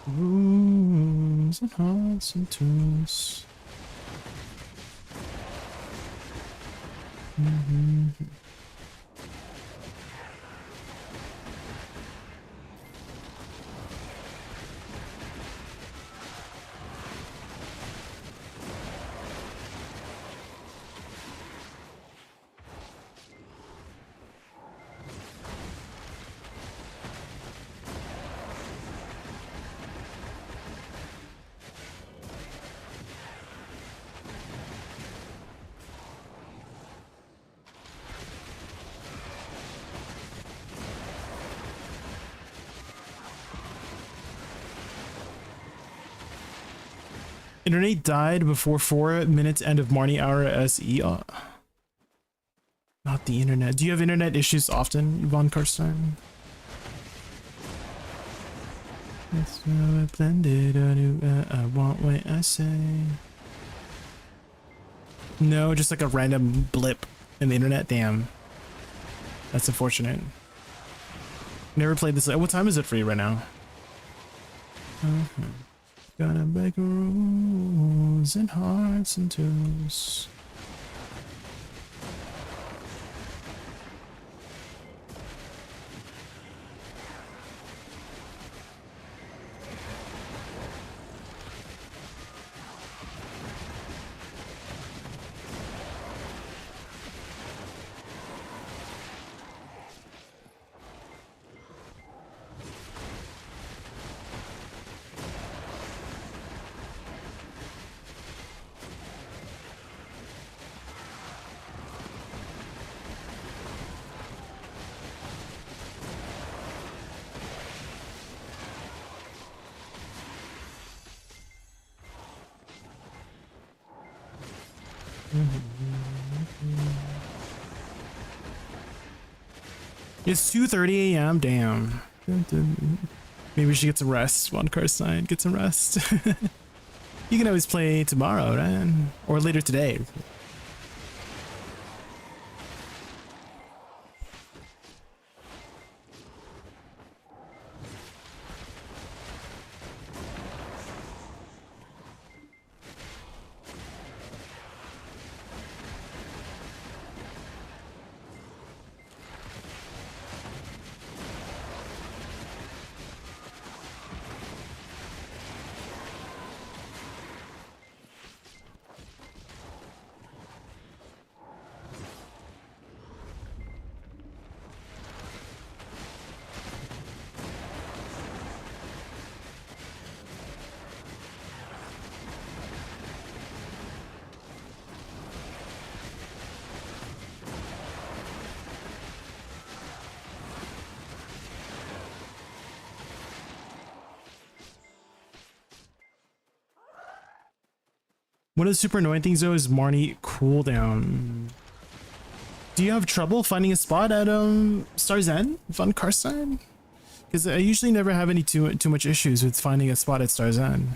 Rules and hearts and tools. Internet died before 4 minutes end of morning hour SE. Not the internet. Do you have internet issues often, Yvonne Karstein? It's blended. I want what I say. No, just like a random blip in the internet. Damn. That's unfortunate. Never played this. What time is it for you right now? Gotta break rules and hearts and twos. It's 2:30 a.m. Damn. Maybe we should get some rest. One car sign. Get some rest. You can always play tomorrow, right? Or later today. One of the super annoying things though is Marnie cooldown. Do you have trouble finding a spot at Star's End, Von Karstein? Because I usually never have any too much issues with finding a spot at Star's End.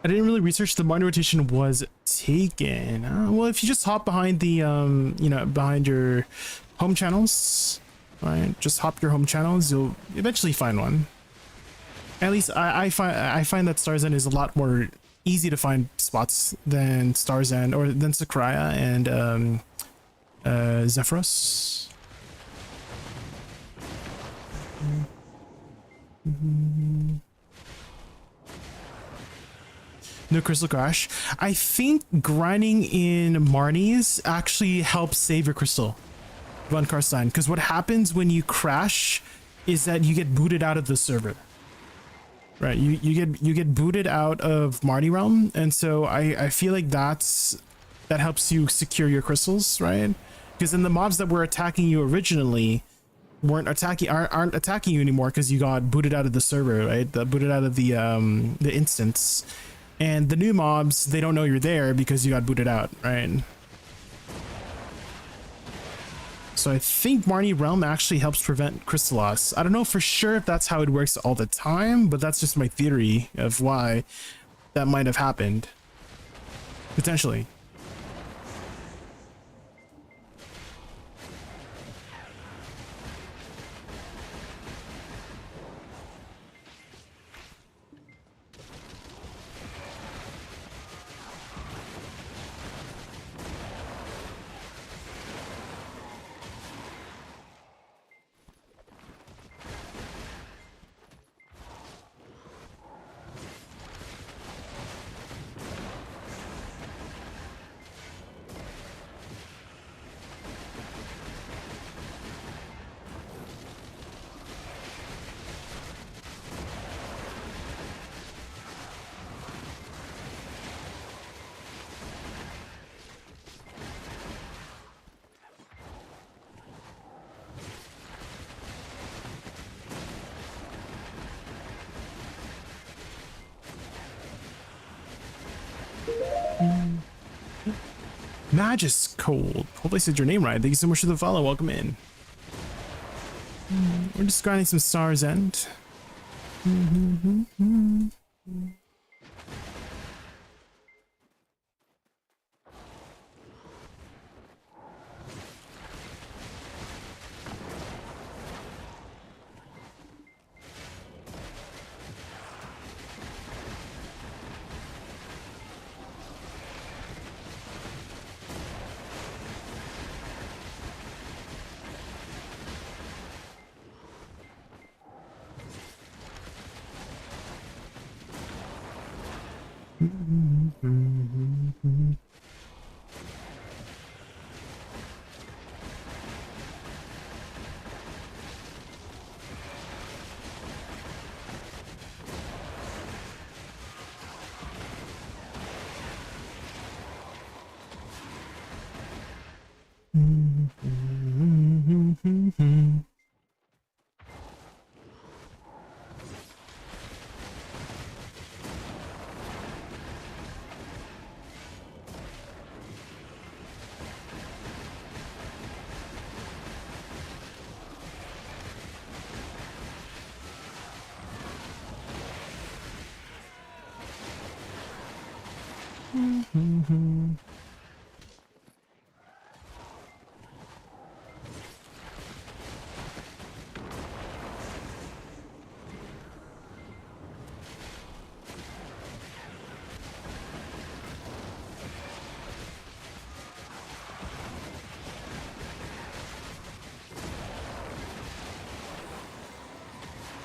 I didn't really research the Marnie rotation was taken. Well, if you just hop behind the, you know, behind your home channels, right? Just hop your home channels, you'll eventually find one. At least I find that Star's End is a lot more easy to find spots than Star's End or than Sakurai and Zephyros. No crystal crash. I think grinding in Marnies actually helps save your crystal, Von Karstein, because what happens when you crash is that you get booted out of the server. Right, you get booted out of Marnie Realm, and so I feel like that helps you secure your crystals, right? Because then the mobs that were attacking you originally aren't attacking you anymore because you got booted out of the server, right? Booted out of the instance. And the new mobs, they don't know you're there because you got booted out, right? So I think Marnie Realm actually helps prevent crystal loss. I don't know for sure if that's how it works all the time, but that's just my theory of why that might have happened. Potentially. Magus Cold. Hopefully I said your name right. Thank you so much for the follow. Welcome in. We're just grinding some Stars End.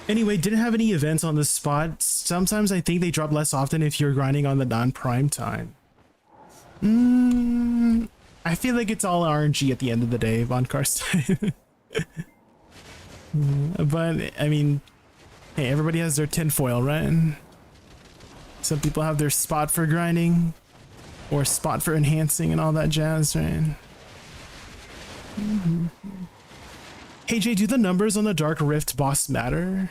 Anyway, didn't have any events on this spot. Sometimes I think they drop less often if you're grinding on the non-prime time. I feel like it's all RNG at the end of the day, Von Karstein. But, I mean, hey, everybody has their tinfoil, right? Some people have their spot for grinding, or spot for enhancing and all that jazz, right? Hey Jay, do the numbers on the Dark Rift boss matter?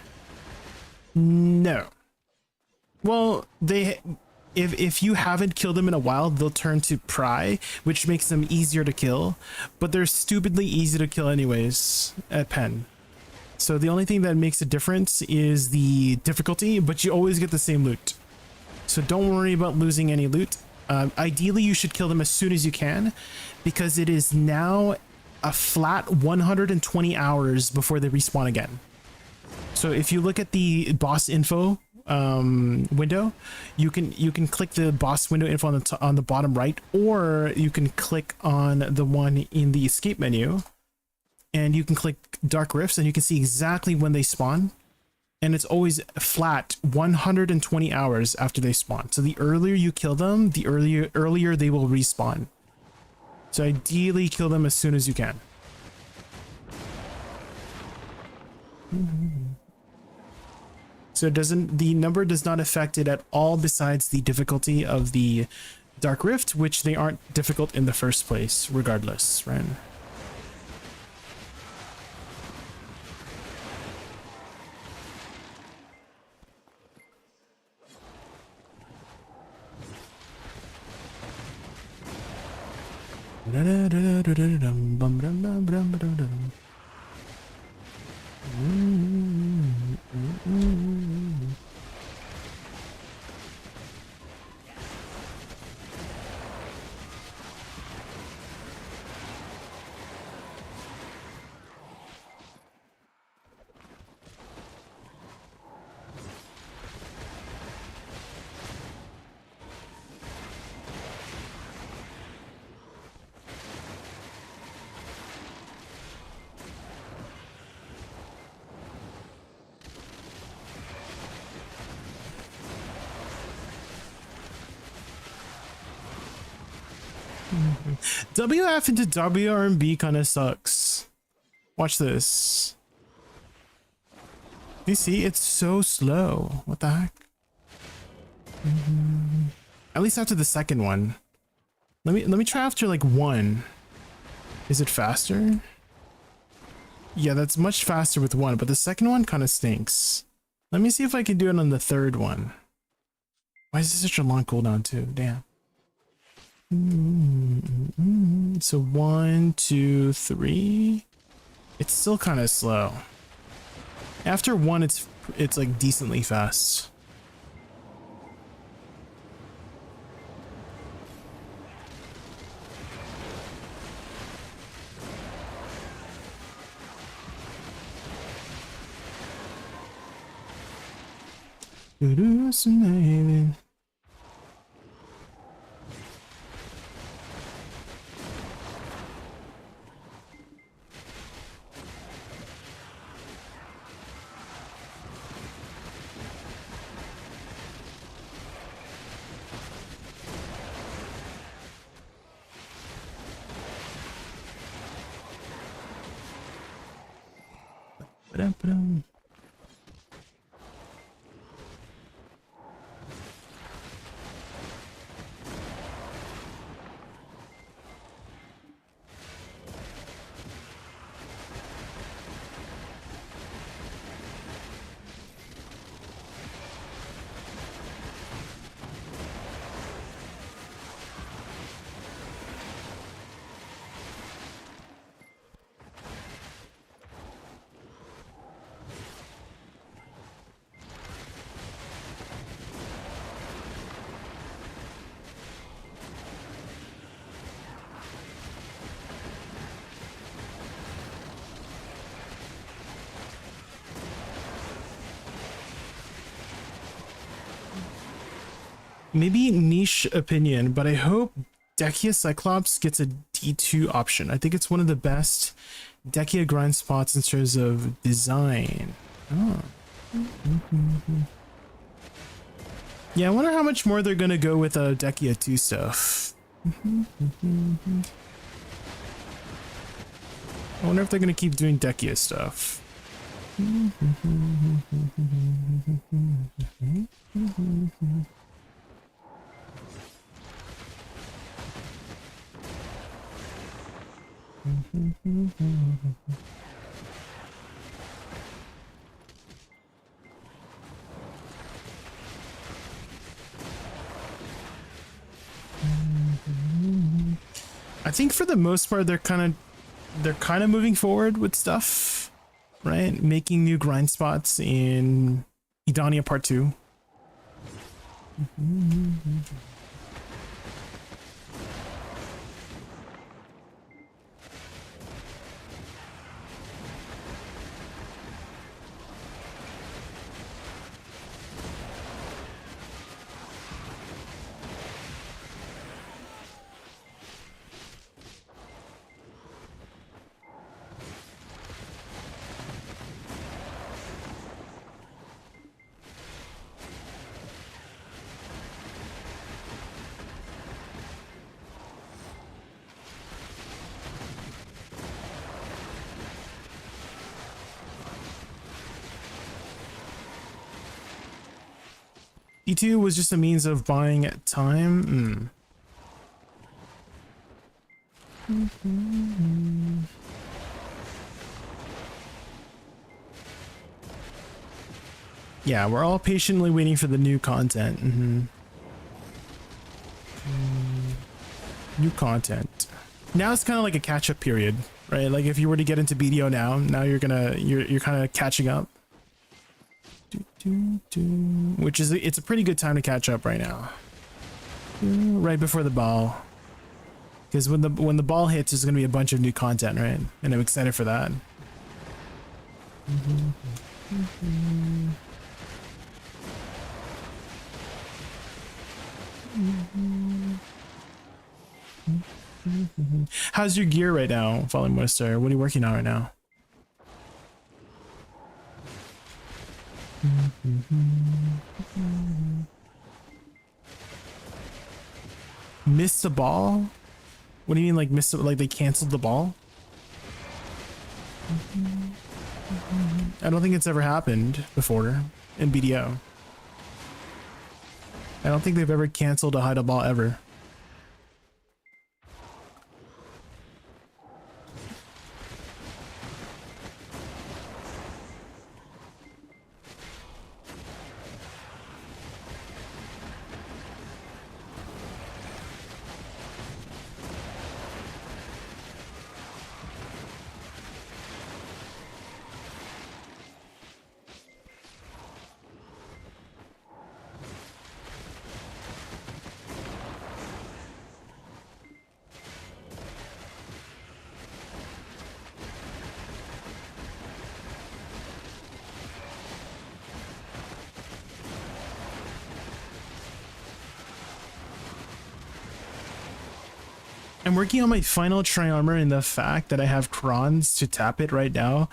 No. Well, if you haven't killed them in a while, they'll turn to Pry, which makes them easier to kill, but they're stupidly easy to kill anyways at Pen. So the only thing that makes a difference is the difficulty, but you always get the same loot. So don't worry about losing any loot. Ideally, you should kill them as soon as you can, because it is now a flat 120 hours before they respawn again. So if you look at the boss info window, you can click the boss window info on the bottom right, or you can click on the one in the escape menu, and you can click Dark Rifts, and you can see exactly when they spawn. And it's always flat 120 hours after they spawn. So the earlier you kill them, the earlier they will respawn. So ideally kill them as soon as you can. So the number does not affect it at all, besides the difficulty of the Dark Rift, which they aren't difficult in the first place, regardless, right? WF into WRB kind of sucks. Watch this. You see, it's so slow. What the heck? At least after the second one. Let me try after like one. Is it faster? Yeah, that's much faster with one, but the second one kind of stinks. Let me see if I can do it on the third one. Why is this such a long cooldown too? Damn. So 1, 2, 3. It's still kind of slow. After 1, it's like decently fast. Ba-dum-ba-dum. Maybe niche opinion, but I hope Dechia Cyclops gets a D2 option. I think it's one of the best Dechia grind spots in terms of design. Oh. Yeah, I wonder how much more they're gonna go with Dechia 2 stuff. I wonder if they're gonna keep doing Dechia stuff. I think for the most part they're kind of moving forward with stuff, right? Making new grind spots in Edania Part 2. D2 was just a means of buying time. Yeah, we're all patiently waiting for the new content. New content. Now it's kind of like a catch-up period, right? Like if you were to get into BDO now you're kind of catching up. Which is, it's a pretty good time to catch up right now. Right before the ball. Because when the ball hits, there's going to be a bunch of new content, right? And I'm excited for that. How's your gear right now, Fallen Moisture? What are you working on right now? Missed the ball? What do you mean, like missed it, like they canceled the ball? I don't think it's ever happened before in BDO. I don't think they've ever canceled a hide ball ever. I'm working on my final tri armor in the fact that I have crons to tap it right now.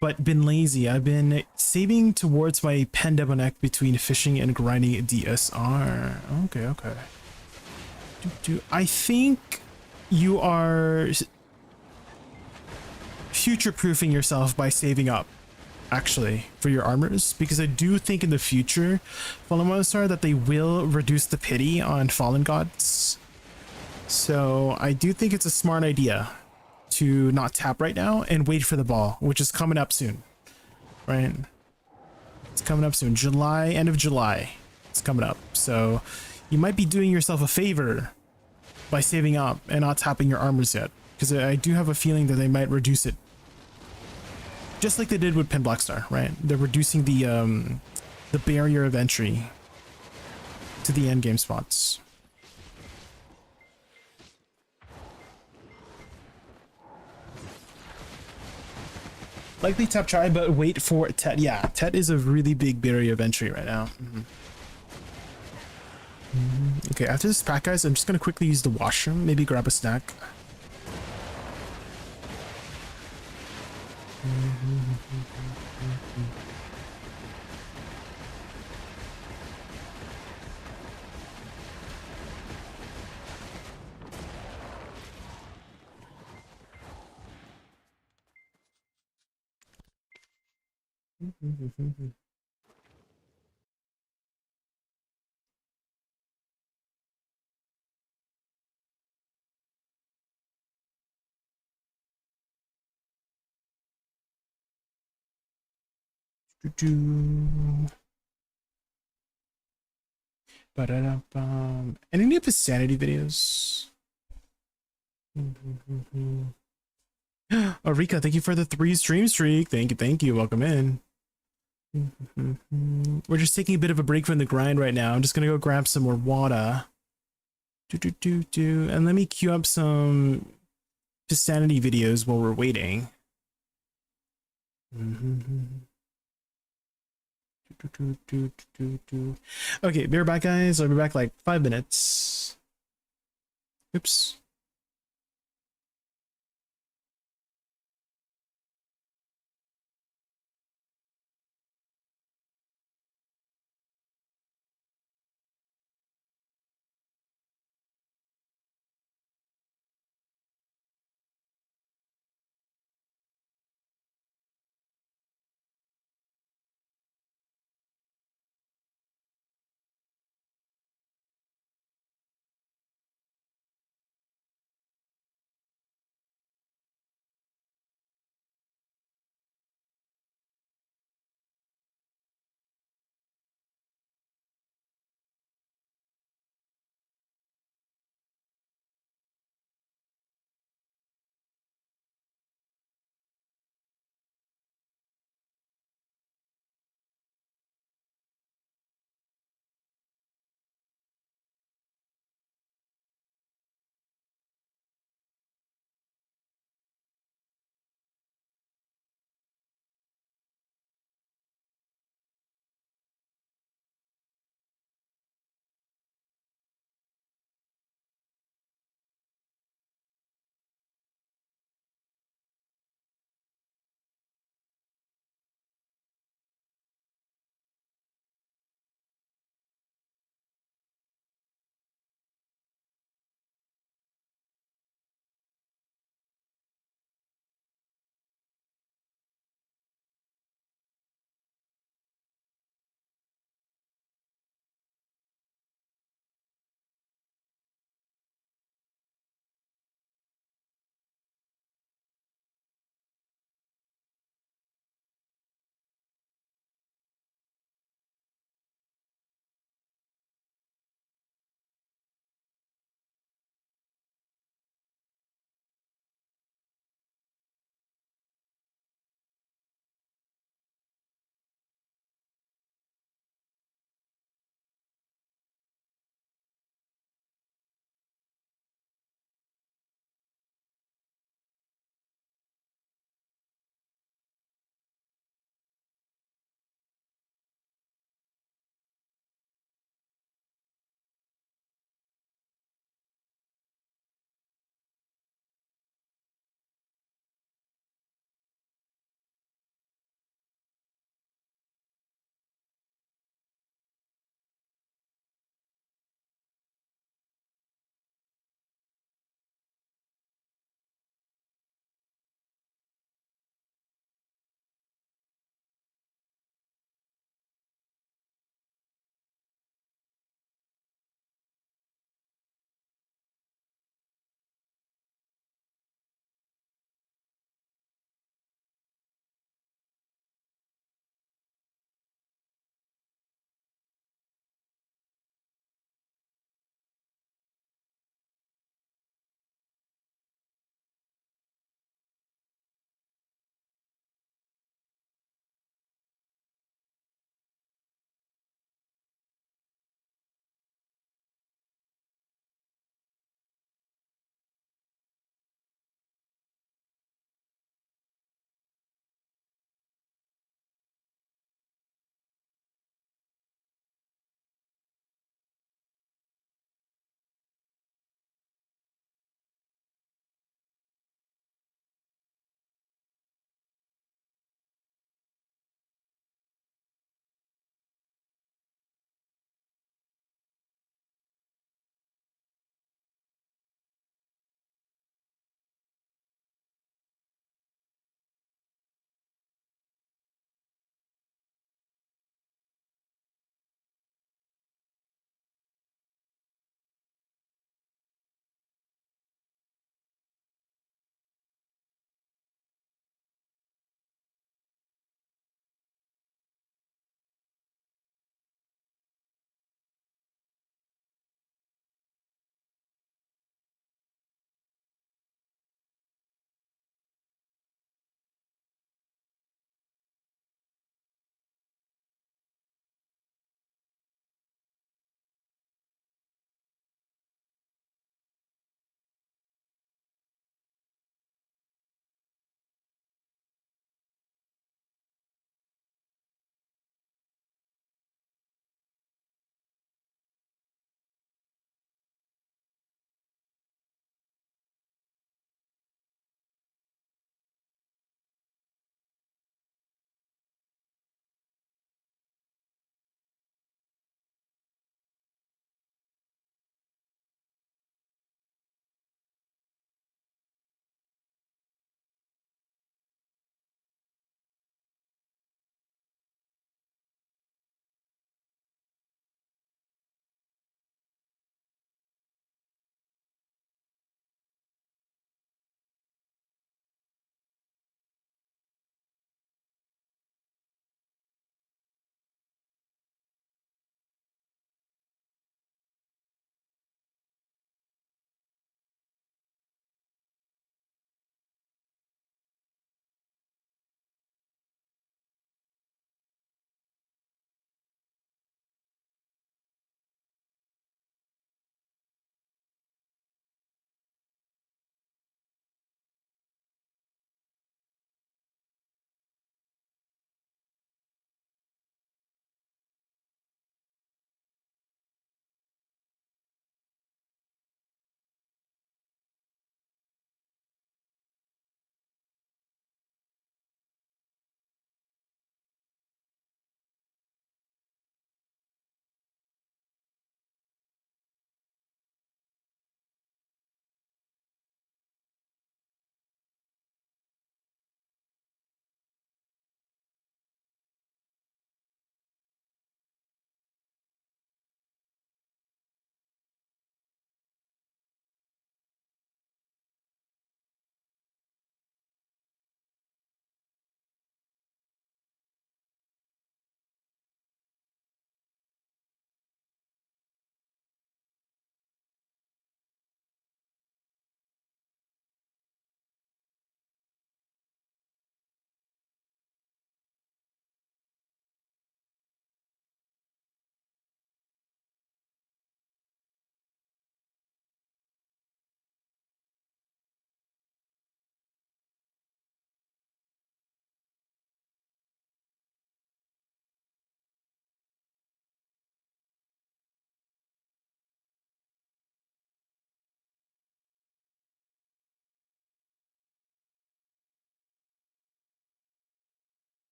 But been lazy. I've been saving towards my Pandemonic between fishing and grinding DSR. Okay. I think you are future-proofing yourself by saving up, actually, for your armors, because I do think in the future, Fallen Ones are that they will reduce the pity on Fallen Gods. So I do think it's a smart idea to not tap right now and wait for the ball, which is coming up soon, right? It's coming up soon. July, end of July, it's coming up. So you might be doing yourself a favor by saving up and not tapping your armors yet, because I do have a feeling that they might reduce it, just like they did with Pen Blackstar, right? They're reducing the barrier of entry to the end game spots. Likely tap try, but wait for Tet. Yeah, Tet is a really big barrier of entry right now. Okay, after this pack, guys, I'm just gonna quickly use the washroom, maybe grab a snack. And any of his sanity videos? Oh, Rika, thank you for the 3 stream streak. Thank you. Welcome in. We're just taking a bit of a break from the grind right now. I'm just gonna go grab some more water. And let me queue up some sanity videos while we're waiting. Okay, be right back, guys. I'll be back like 5 minutes. Oops.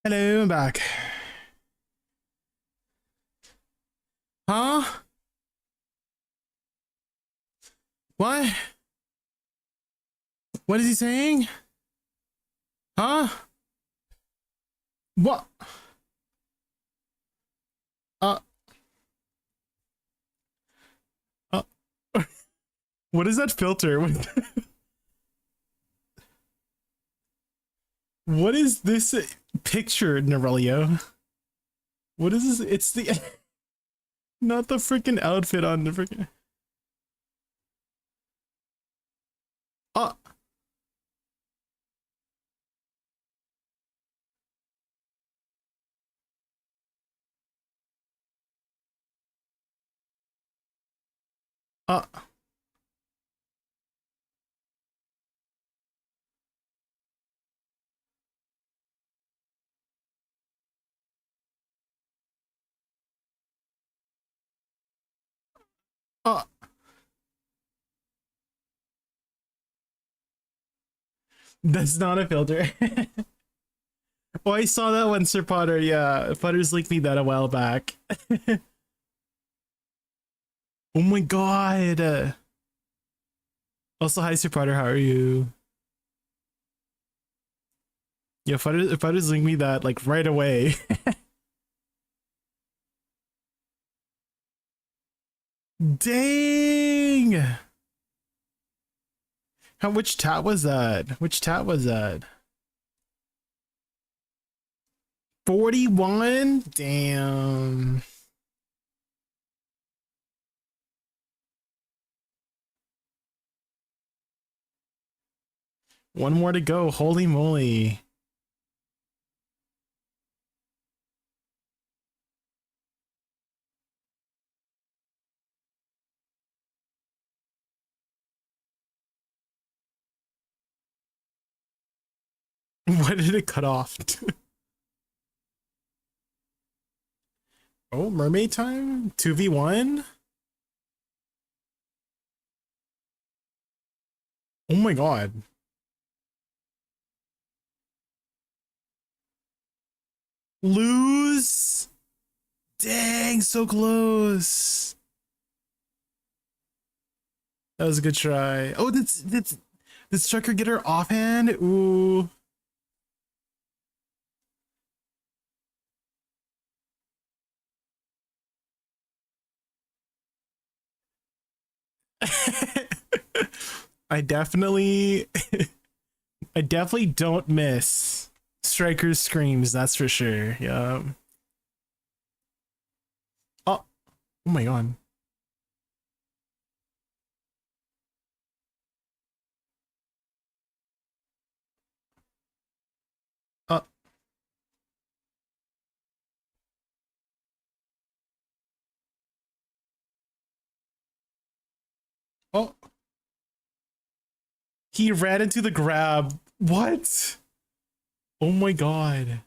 Hello, I'm back. Huh? What? What is he saying? Huh? What? Uh, uh, what is that filter? What is this picture, Norelio? What is this? It's the, not the freaking outfit on the freaking. Uh, uh, uh. That's not a filter. Oh, I saw that one, Sir Potter. Yeah, Potter's linked me that a while back. Oh my god. Also, hi, Sir Potter. How are you? Yeah, Potter's linked me that like right away. Dang. Which tat was that? Which tat was that? 41? Damn. One more to go. Holy moly. Why did it cut off? Oh, mermaid time? 2v1? Oh my god. Lose? Dang, so close. That was a good try. Oh, did Striker get her offhand? Ooh. I definitely I definitely don't miss Striker's screams, that's for sure. Yeah. Oh, oh my god. Uh, oh, he ran into the grab. What? Oh my god.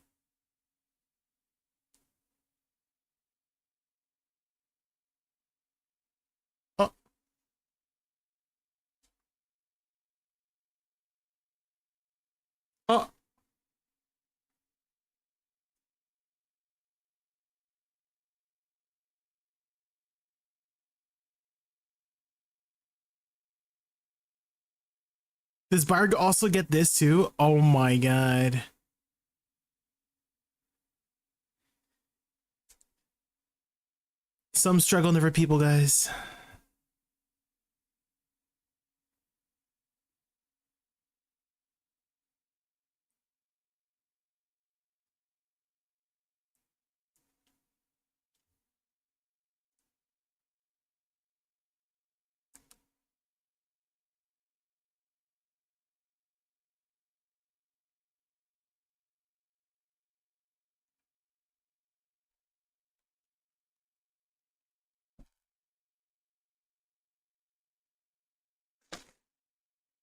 Oh, oh. Does Barg also get this too? Oh my god. Some struggle never people, guys.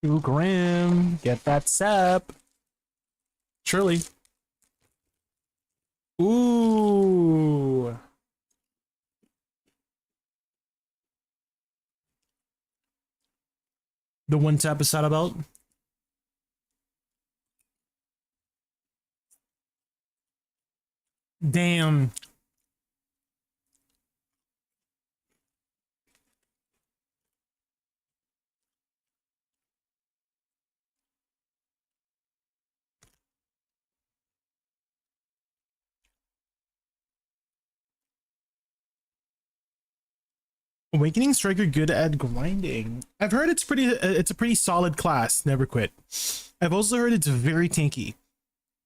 Ooh, Grim. Get that sap. Surely. Ooh. The one tap is sad about. Damn. Awakening Striker good at grinding. I've heard it's a pretty solid class, never quit. I've also heard it's very tanky.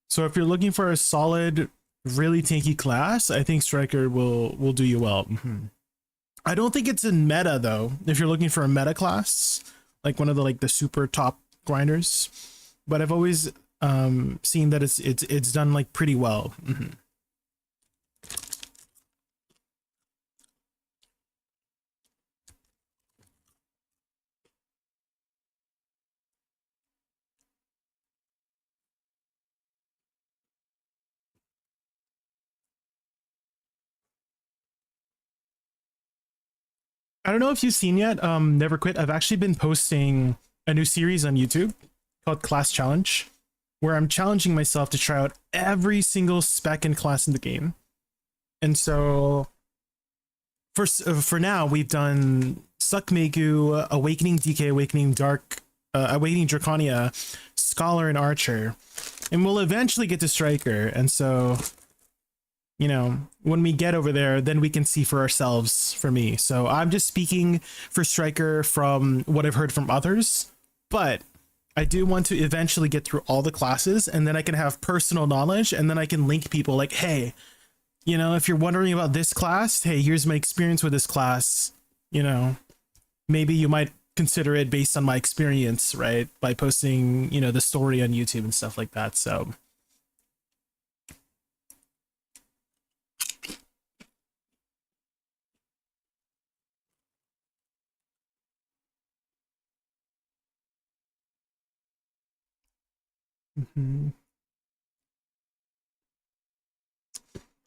So if you're looking for a solid, really tanky class, I think Striker will do you well. I don't think it's in meta though. If you're looking for a meta class, like one of the super top grinders, but I've always seen that it's done like pretty well. I don't know if you've seen yet, Never Quit. I've actually been posting a new series on YouTube called Class Challenge, where I'm challenging myself to try out every single spec and class in the game. And so for now, we've done Suck Megu, Awakening DK, Awakening Dark, Awakening Draconia, Scholar, and Archer. And we'll eventually get to Striker. And so, you know, when we get over there, then we can see for ourselves for me. So I'm just speaking for Striker from what I've heard from others, but I do want to eventually get through all the classes, and then I can have personal knowledge, and then I can link people like, hey, you know, if you're wondering about this class, hey, here's my experience with this class. You know, maybe you might consider it based on my experience, right? By posting, you know, the story on YouTube and stuff like that. So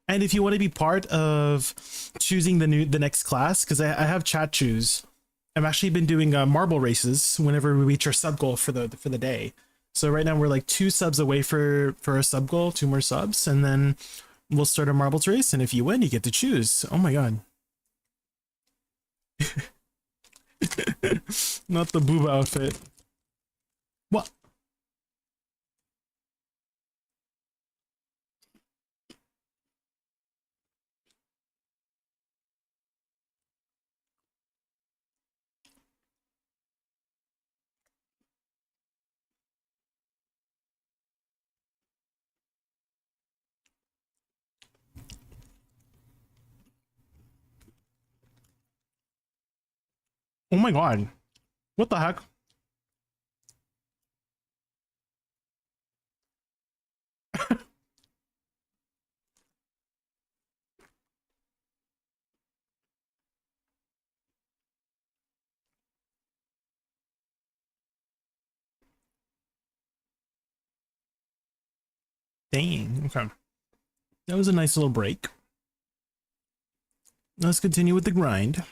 And if you want to be part of choosing the next class, because I have chat choose, I've actually been doing marble races whenever we reach our sub goal for the day. So right now we're like 2 subs away for a sub goal, 2 more subs, and then we'll start a marbles race. And if you win, you get to choose. Oh my god! Not the booba outfit. What? Oh my god! What the heck? Dang. Okay. That was a nice little break. Let's continue with the grind.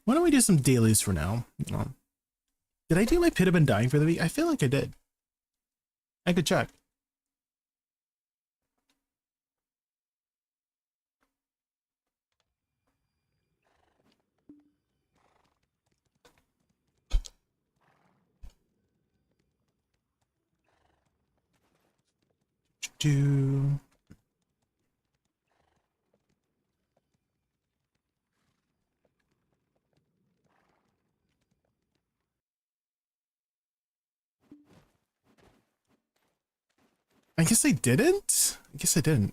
Why don't we do some dailies for now? Did I do my pit of undying for the week? I feel like I did. I could check. Do I guess I didn't? I guess I didn't.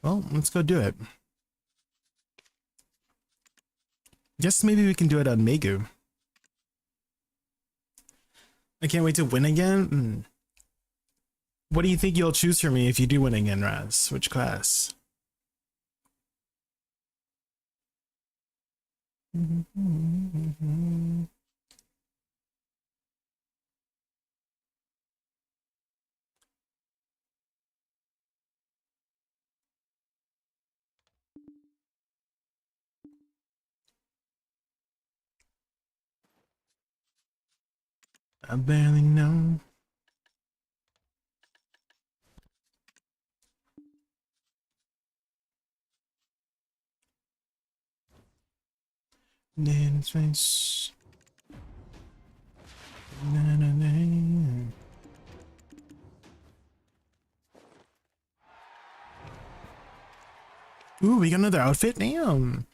Well, let's go do it. Guess maybe we can do it on Megu. I can't wait to win again. What do you think you'll choose for me if you do win again, Raz? Which class? I barely know. In space. Na, na, na. Ooh, we got another outfit? Damn.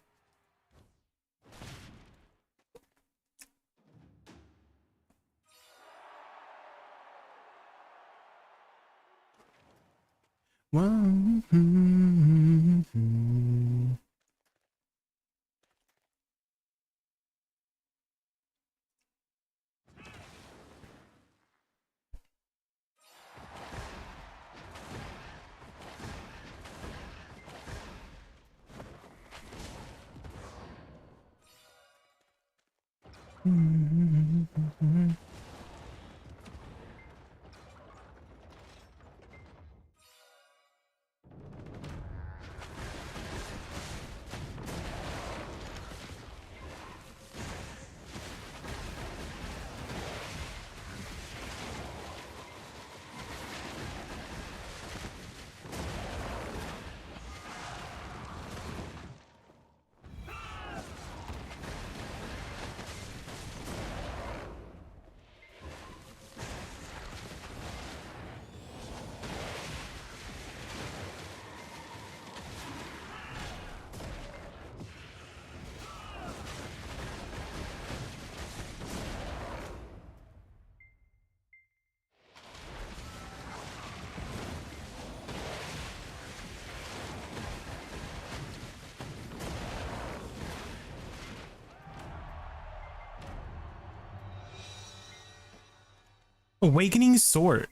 Awakening Sword.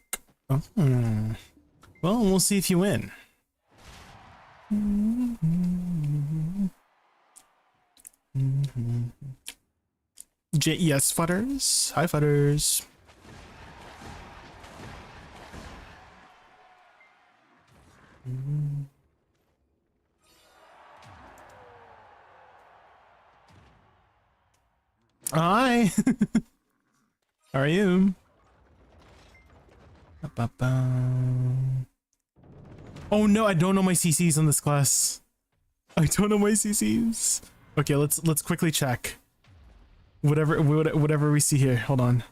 Oh. Well, we'll see if you win. Yes, Futters. Hi, Futters. Hi. How are you? Oh no, I don't know my CCs on this class. I don't know my CCs. Okay, let's quickly check. Whatever we see here. Hold on.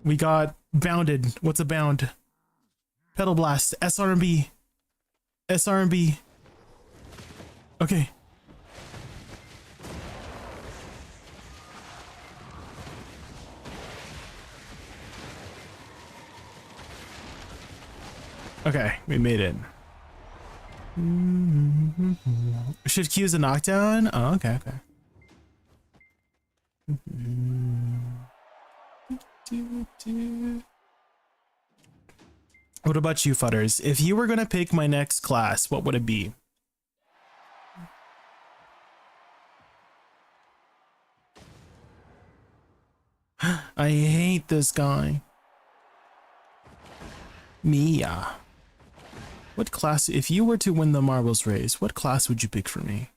We got bounded. What's a bound? Pedal blast. SRB. SRB. Okay. Okay, we made it. Should Q is a knockdown? Oh, okay, okay. What about you, Futters? If you were gonna pick my next class, what would it be? I hate this guy. Mia. What class, if you were to win the marbles race, what class would you pick for me?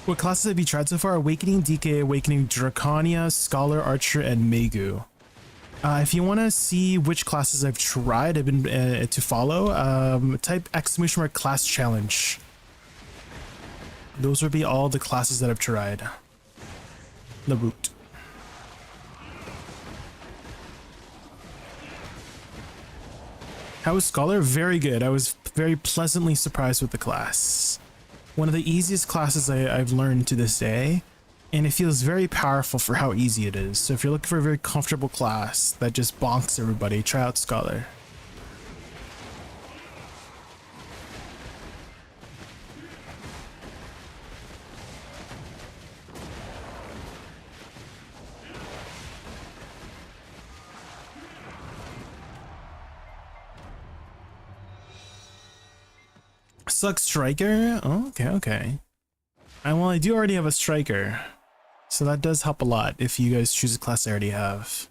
What classes have you tried so far? Awakening, DK, Awakening, Draconia, Scholar, Archer, and Megu. If you want to see which classes I've tried, I've been to follow, type ! class challenge. Those would be all the classes that I've tried. The root. How was Scholar? Very good. I was very pleasantly surprised with the class. One of the easiest classes I've learned to this day. And it feels very powerful for how easy it is. So if you're looking for a very comfortable class that just bonks everybody, try out Scholar. Suck Striker? Oh, okay, okay. Well, I do already have a Striker. So that does help a lot if you guys choose a class I already have.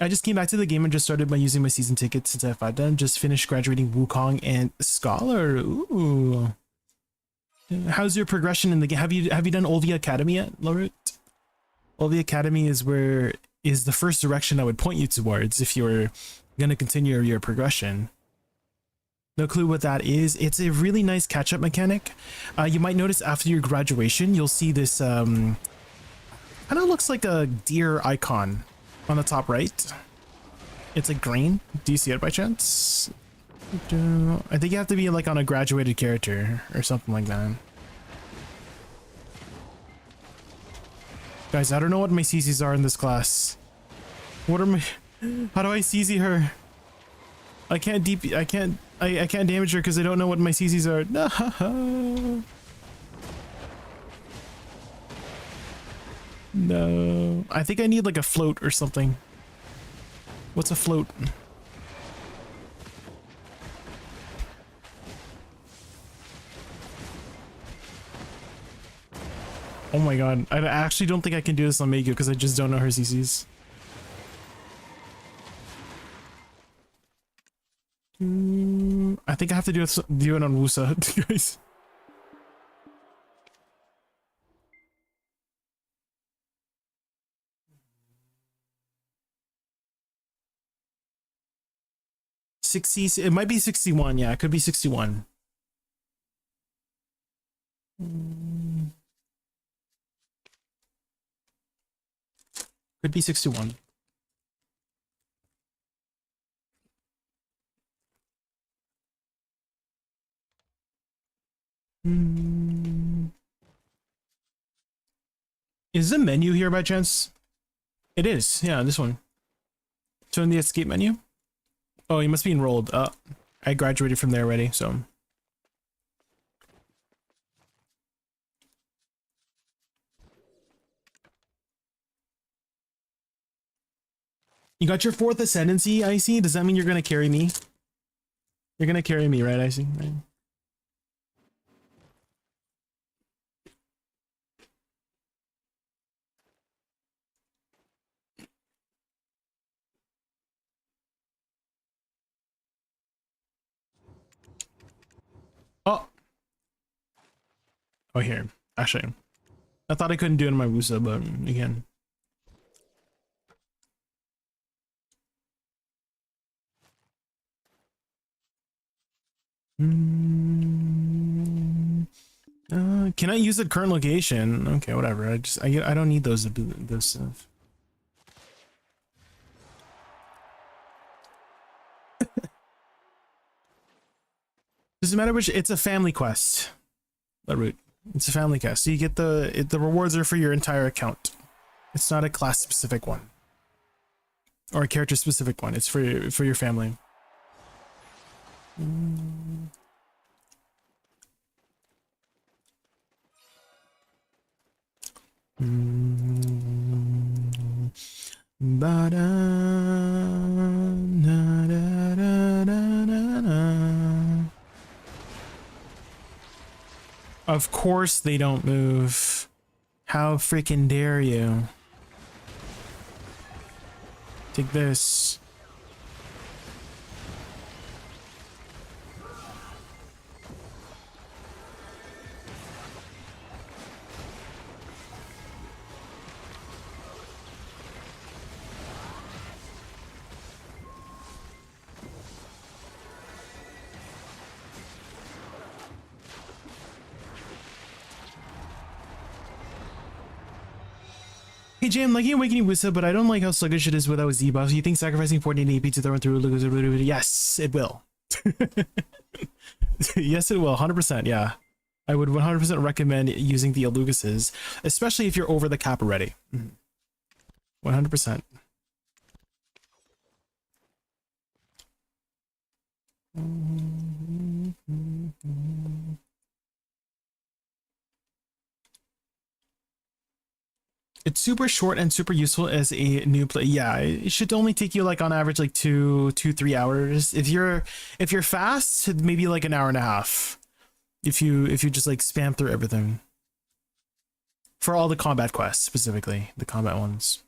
I just came back to the game and just started by using my season ticket since I've had done. Just finished graduating Wukong and Scholar. Ooh. How's your progression in the game? Have you done Olvia Academy yet, Larut? Olvia Academy is the first direction I would point you towards if you were gonna continue your progression. No clue what that is. It's a really nice catch-up mechanic. You might notice after your graduation, you'll see this kind of looks like a deer icon on the top right. It's like green. Do you see it by chance? I think you have to be like on a graduated character or something like that. Guys, I don't know what my CCs are in this class. What are my... How do I CC her? I can't damage her because I don't know what my CCs are. No. No. I think I need like a float or something. What's a float? Oh my god. I actually don't think I can do this on Meiju because I just don't know her CCs. I think I have to do it on Wusa, guys. It might be 61. Yeah, it could be 61. Could be 61. Is the menu here by chance? It is. Yeah, this one. Turn the escape menu. Oh, you must be enrolled. I graduated from there already, so. You got your 4th ascendancy, Icy? Does that mean you're gonna carry me? You're gonna carry me, right, Icy? Right. Oh. Oh, here. Actually, I thought I couldn't do it in my Wusa, but again. Can I use the current location? Okay, whatever. I don't need those stuff. Doesn't matter which. It's a family quest. The route. It's a family quest. So you get the rewards are for your entire account. It's not a class specific one or a character specific one. It's for your family. Of course they don't move. How freaking dare you? Take this. Hey Jay, I'm liking Awakening Wusa, but I don't like how sluggish it is without Z buffs. You think sacrificing 14 AP to throw it through? Yes, it will. Yes, it will. 100%. Yeah, I would 100% recommend using the Aluguses, especially if you're over the cap already. 100%. It's super short and super useful as a new play. Yeah, it should only take you like on average like 3 hours. If you're fast, maybe like an hour and a half. If you just like spam through everything. For all the combat quests, specifically the combat ones.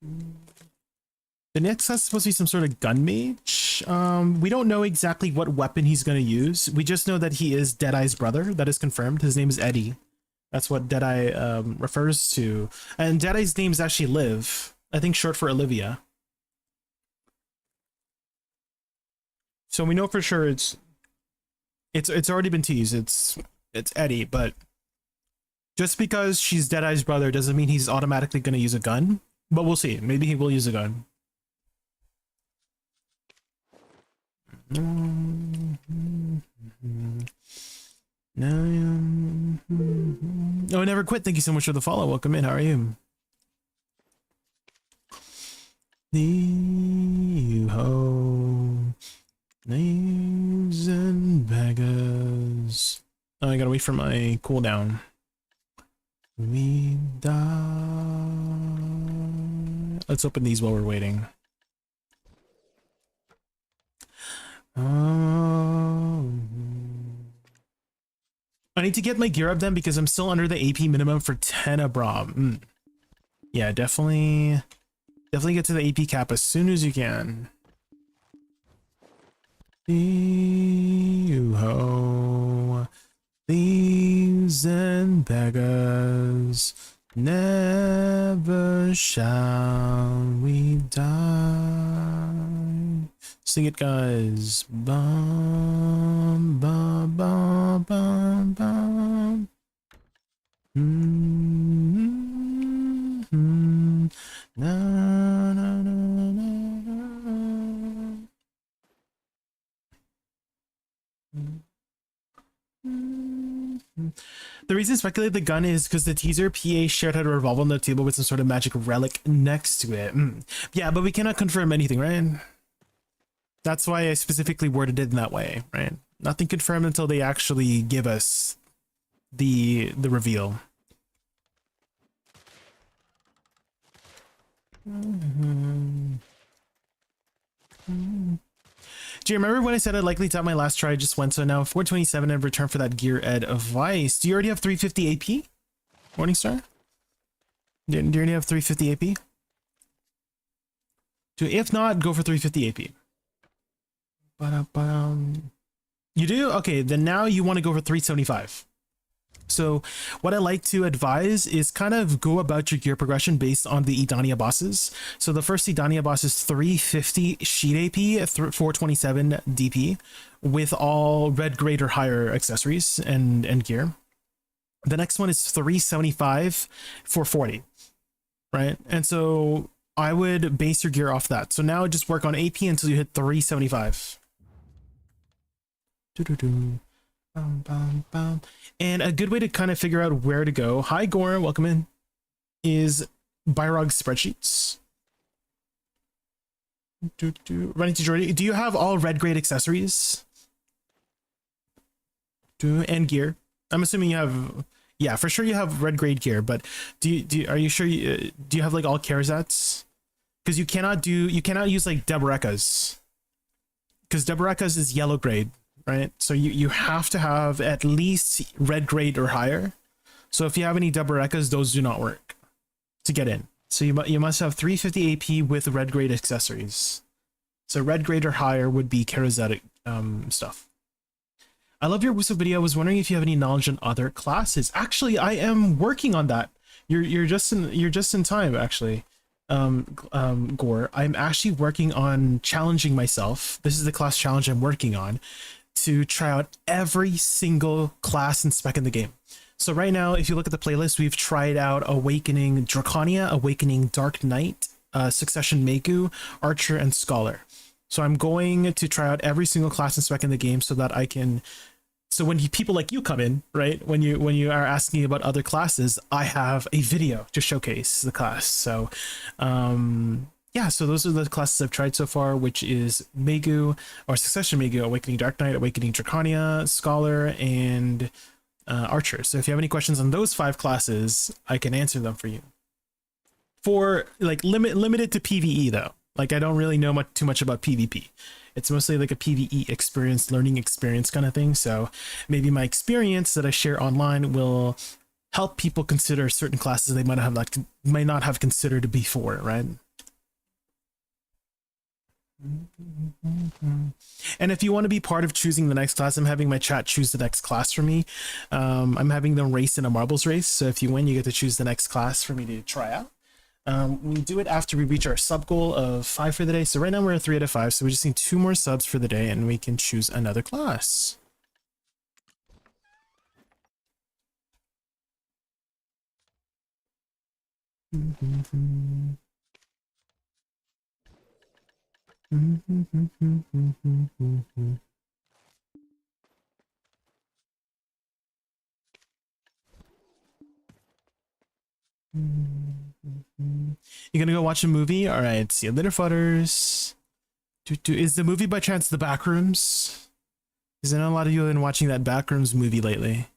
The next class is supposed to be some sort of gun mage. We don't know exactly what weapon he's going to use. We just know that he is Deadeye's brother. That is confirmed. His name is Eddie. That's what Deadeye refers to. And Deadeye's name is actually Liv. I think short for Olivia. So we know for sure it's already been teased. It's Eddie, but just because she's Deadeye's brother doesn't mean he's automatically going to use a gun. But we'll see. Maybe he will use a gun. Oh, never quit. Thank you so much for the follow. Welcome in. How are you? Knaves and beggars. Oh, I gotta wait for my cooldown. We die. Let's open these while we're waiting. I need to get my gear up then because I'm still under the AP minimum for 10 Abram. Yeah, definitely get to the AP cap as soon as you can. Ho, thieves and beggars, never shall we die. Sing it, guys. Bum, bum, bum, bum, bum. Na, na, na, na, na. The reason I speculate the gun is because the teaser PA shared how to revolve on the table with some sort of magic relic next to it. Yeah, but we cannot confirm anything, right? That's why I specifically worded it in that way, right? Nothing confirmed until they actually give us the reveal. Do you remember when I said I'd likely tap my last try? I just went, so now 427 in return for that gear ed advice. Do you already have 350 AP? Morningstar? Do you already have 350 AP? If not, go for 350 AP. You do? Okay, then now you want to go for 375. So what I like to advise is kind of go about your gear progression based on the Edania bosses. So the first Edania boss is 350 sheet AP, 427 DP with all red grade or higher accessories and gear. The next one is 375 for 40, right? And so I would base your gear off that. So now just work on AP until you hit 375. And a good way to kind of figure out where to go, hi Gore, welcome in, is Byrog spreadsheets. Running to Jordy, do you have all red grade accessories? And gear? I'm assuming you have, yeah, for sure you have red grade gear, but are you sure do you have like all Karazats? Because you cannot use like Debarekas, because Debarekas is yellow grade. Right, so you have to have at least red grade or higher. So if you have any Debarekas, those do not work to get in. So you must have 350 AP with red grade accessories. So red grade or higher would be charismatic stuff. I love your Wusa video. I was wondering if you have any knowledge on other classes. Actually, I am working on that. You're just in time actually. Gore, I'm actually working on challenging myself. This is the class challenge I'm working on, to try out every single class and spec in the game. So right now, if you look at the playlist, we've tried out Awakening Draconia, Awakening Dark Knight, Succession Megu, Archer, and Scholar. So I'm going to try out every single class and spec in the game so that I can, so when people like you come in, right, when you are asking about other classes, I have a video to showcase the class. So yeah, so those are the classes I've tried so far, which is Megu, or Succession Megu, Awakening Dark Knight, Awakening Draconia, Scholar, and Archer. So if you have any questions on those 5 classes, I can answer them for you. For like limited to PvE though, like I don't really know too much about PvP. It's mostly like a PvE experience, learning experience kind of thing. So maybe my experience that I share online will help people consider certain classes they might not have considered before, right? And if you want to be part of choosing the next class, I'm having my chat choose the next class for me. I'm having them race in a marbles race. So if you win, you get to choose the next class for me to try out. We do it after we reach our sub goal of 5 for the day. So right now we're at 3 out of 5. So we just need 2 more subs for the day and we can choose another class. You gonna go watch a movie? All right, see you later, fudders. Is the movie by chance The Backrooms? Because I know a lot of you have been watching that Backrooms movie lately.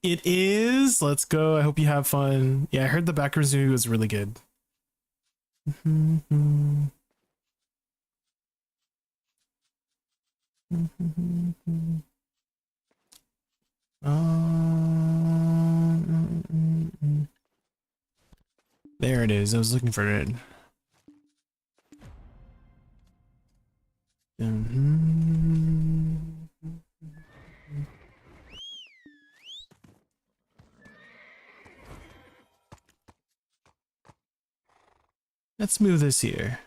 It is. Let's go. I hope you have fun. Yeah, I heard the Backrooms movie was really good. There it is. I was looking for it. Let's move this here.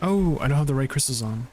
Oh, I don't have the right crystals on.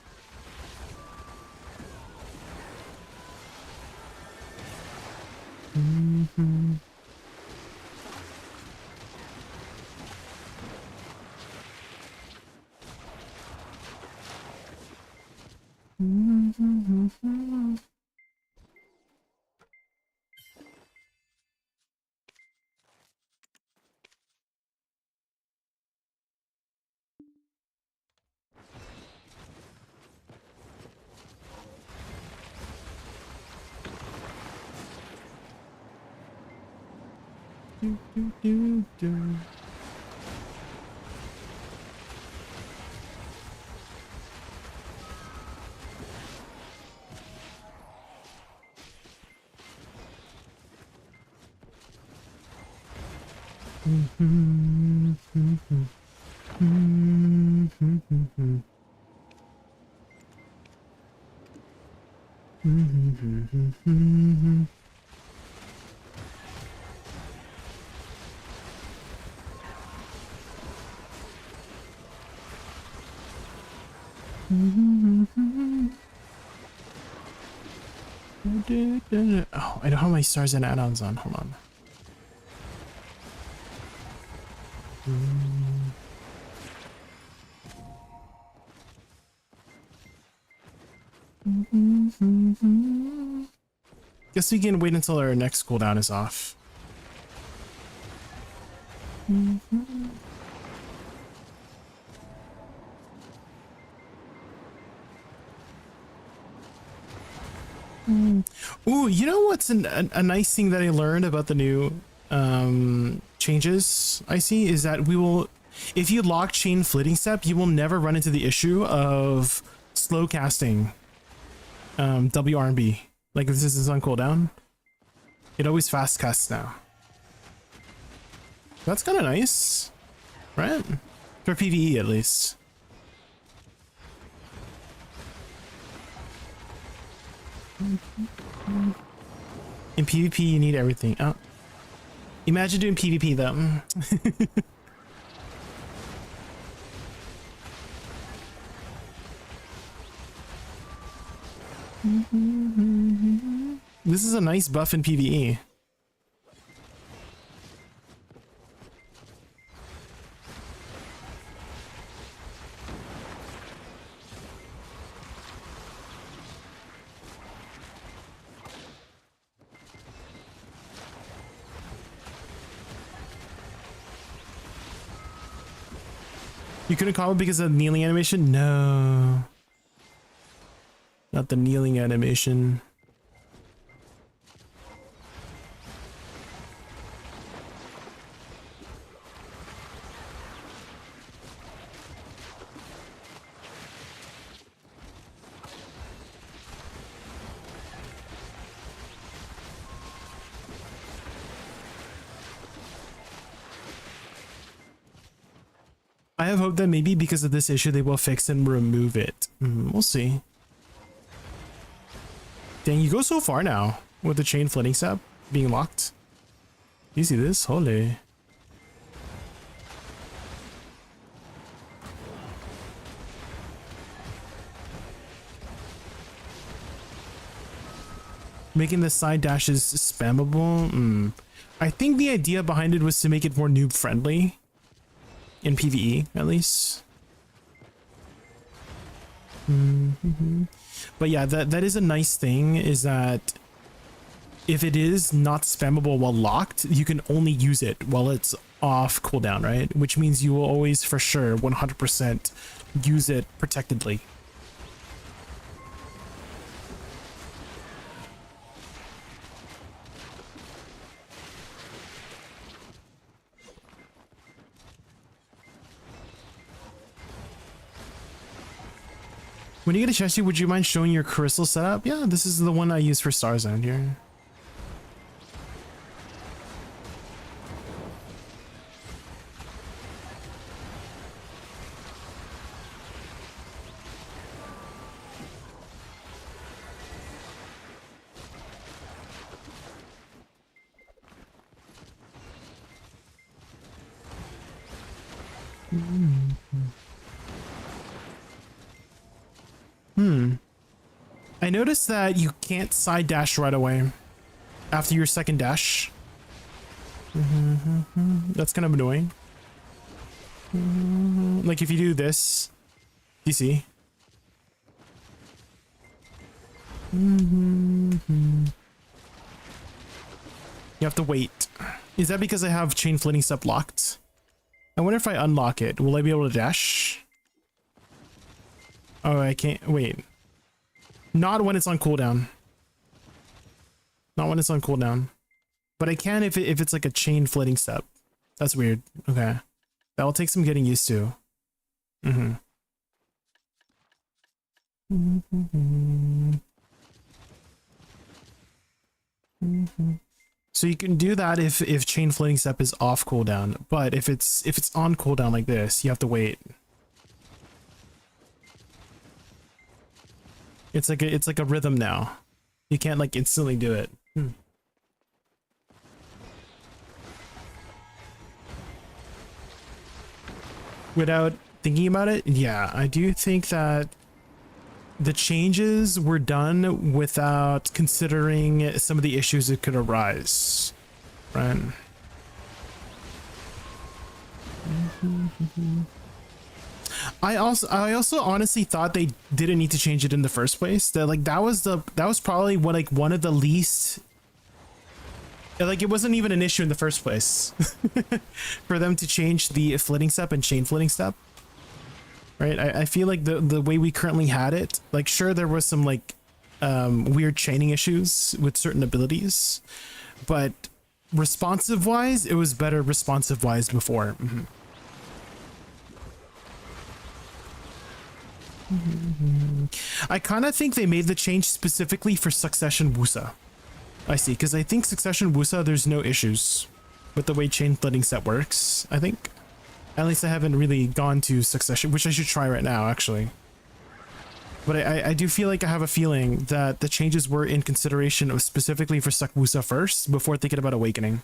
Oh, I don't have my stars and add-ons on. Hold on. Guess we can wait until our next cooldown is off. Ooh, you know what's a nice thing that I learned about the new changes I see is that we will, if you lock chain flitting step, you will never run into the issue of slow casting WRB. Like if this is on cooldown, it always fast casts now. That's kind of nice, right? For PvE at least. In PvP, you need everything. Oh, imagine doing PvP though. This is a nice buff in PvE. You couldn't comment because of the kneeling animation? No. Not the kneeling animation. I have hope that maybe because of this issue they will fix and remove it. We'll see. Dang, you go so far now with the chain flooding step being locked. You see this? Holy. Making the side dashes spammable? I think the idea behind it was to make it more noob friendly. In PvE, at least. But yeah, that is a nice thing, is that if it is not spammable while locked, you can only use it while it's off cooldown, right? Which means you will always, for sure, 100% use it protectedly. When you get a chesty, would you mind showing your crystal setup? Yeah, this is the one I use for Star Zone here. I noticed that you can't side dash right away after your second dash. That's kind of annoying. Like if you do this, you see? You have to wait. Is that because I have chain flitting step locked? I wonder if I unlock it, will I be able to dash? Oh, I can't. Wait. Not when it's on cooldown. Not when it's on cooldown. But I can if it's like a chain flitting step. That's weird. Okay. That will take some getting used to. So you can do that if chain flitting step is off cooldown, but if it's on cooldown like this, you have to wait. It's like a rhythm now. You can't like instantly do it. Without thinking about it, yeah, I do think that the changes were done without considering some of the issues that could arise, right? I also honestly thought they didn't need to change it in the first place. That like that was probably one of the least, like it wasn't even an issue in the first place for them to change the flitting step and chain flitting step. Right? I feel like the way we currently had it, like sure there was some like weird chaining issues with certain abilities, but responsive wise, it was better responsive wise before. I kind of think they made the change specifically for Succession Wusa. I see, because I think Succession Wusa, there's no issues with the way chain flitting set works, I think. At least I haven't really gone to Succession, which I should try right now, actually. But I do feel like I have a feeling that the changes were in consideration of specifically for Suck Wusa first, before thinking about Awakening.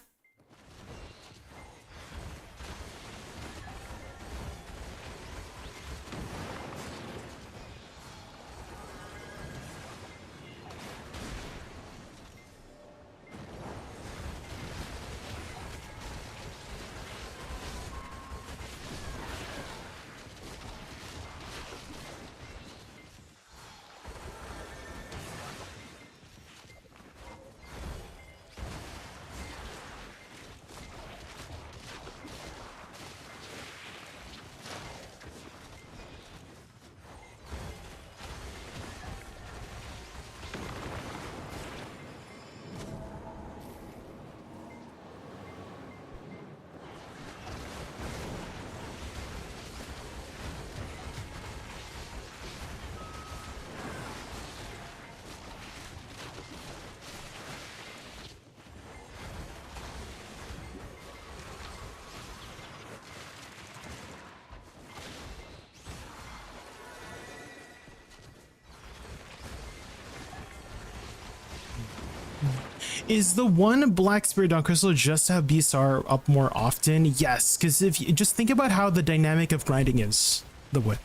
Is the one Black Spirit Dawn Crystal just to have BSR up more often? Yes, because if you just think about how the dynamic of grinding is, the wood.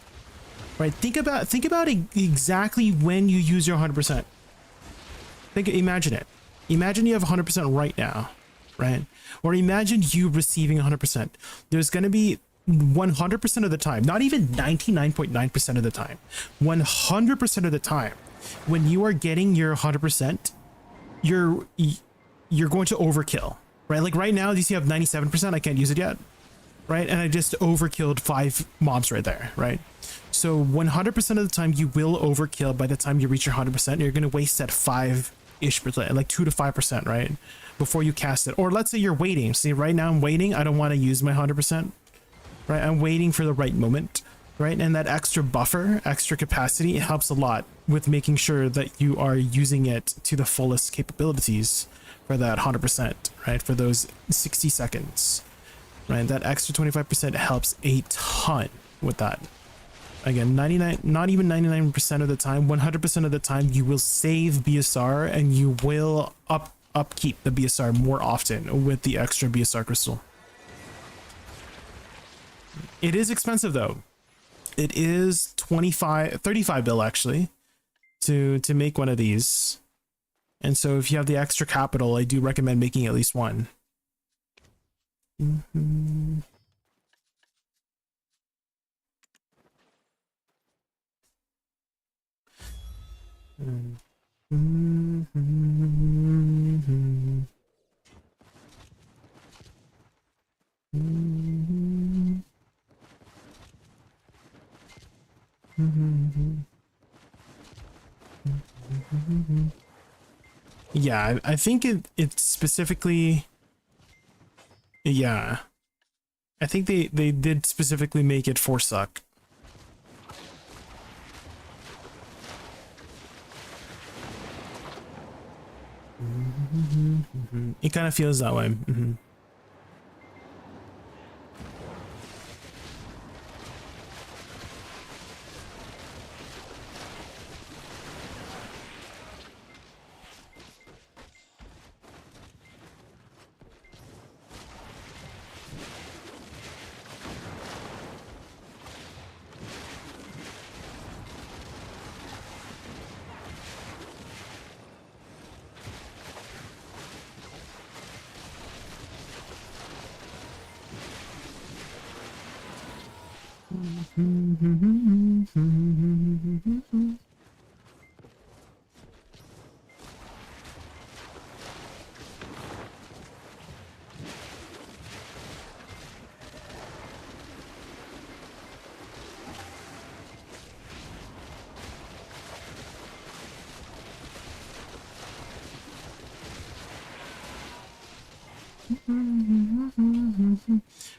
Right? Think about exactly when you use your 100%. Imagine it. Imagine you have 100% right now, right? Or imagine you receiving 100%. There's going to be 100% of the time, not even 99.9% of the time, 100% of the time, when you are getting your 100%, you're going to overkill, right? Like right now, you see I have 97%, I can't use it yet, right? And I just overkilled 5 mobs right there, right? So 100% of the time you will overkill. By the time you reach your 100%, you're going to waste that 5-ish%, like 2 to 5%, right? Before you cast it. Or let's say you're waiting. See, right now I'm waiting. I don't want to use my 100%, right? I'm waiting for the right moment, right? And that extra buffer, extra capacity, it helps a lot with making sure that you are using it to the fullest capabilities for that 100%, right? For those 60 seconds, right? That extra 25% helps a ton with that. Again, 99, not even 99% of the time, 100% of the time, you will save BSR and you will upkeep the BSR more often with the extra BSR crystal. It is expensive though. It is 35 bill actually to make one of these. And so if you have the extra capital, I do recommend making at least one. Yeah, I think it specifically, yeah, I think they did specifically make it for suck. It kind of feels that way.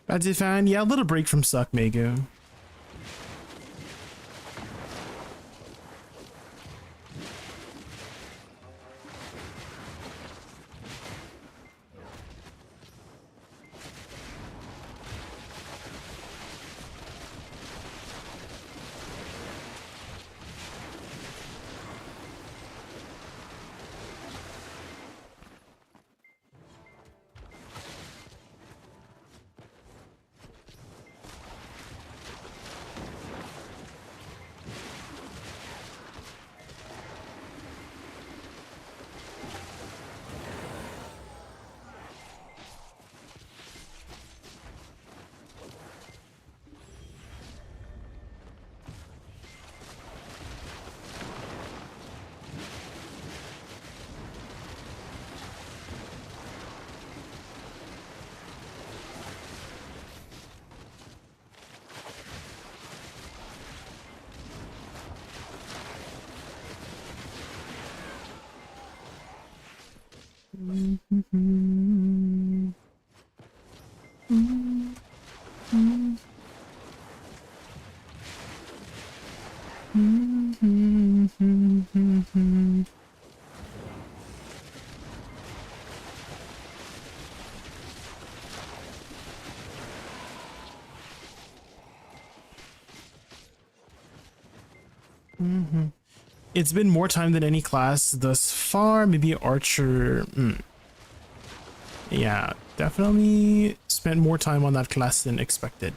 That's it, fan. Yeah, a little break from suck, Megu. It's been more time than any class thus far. Maybe Archer. Yeah, definitely spent more time on that class than expected.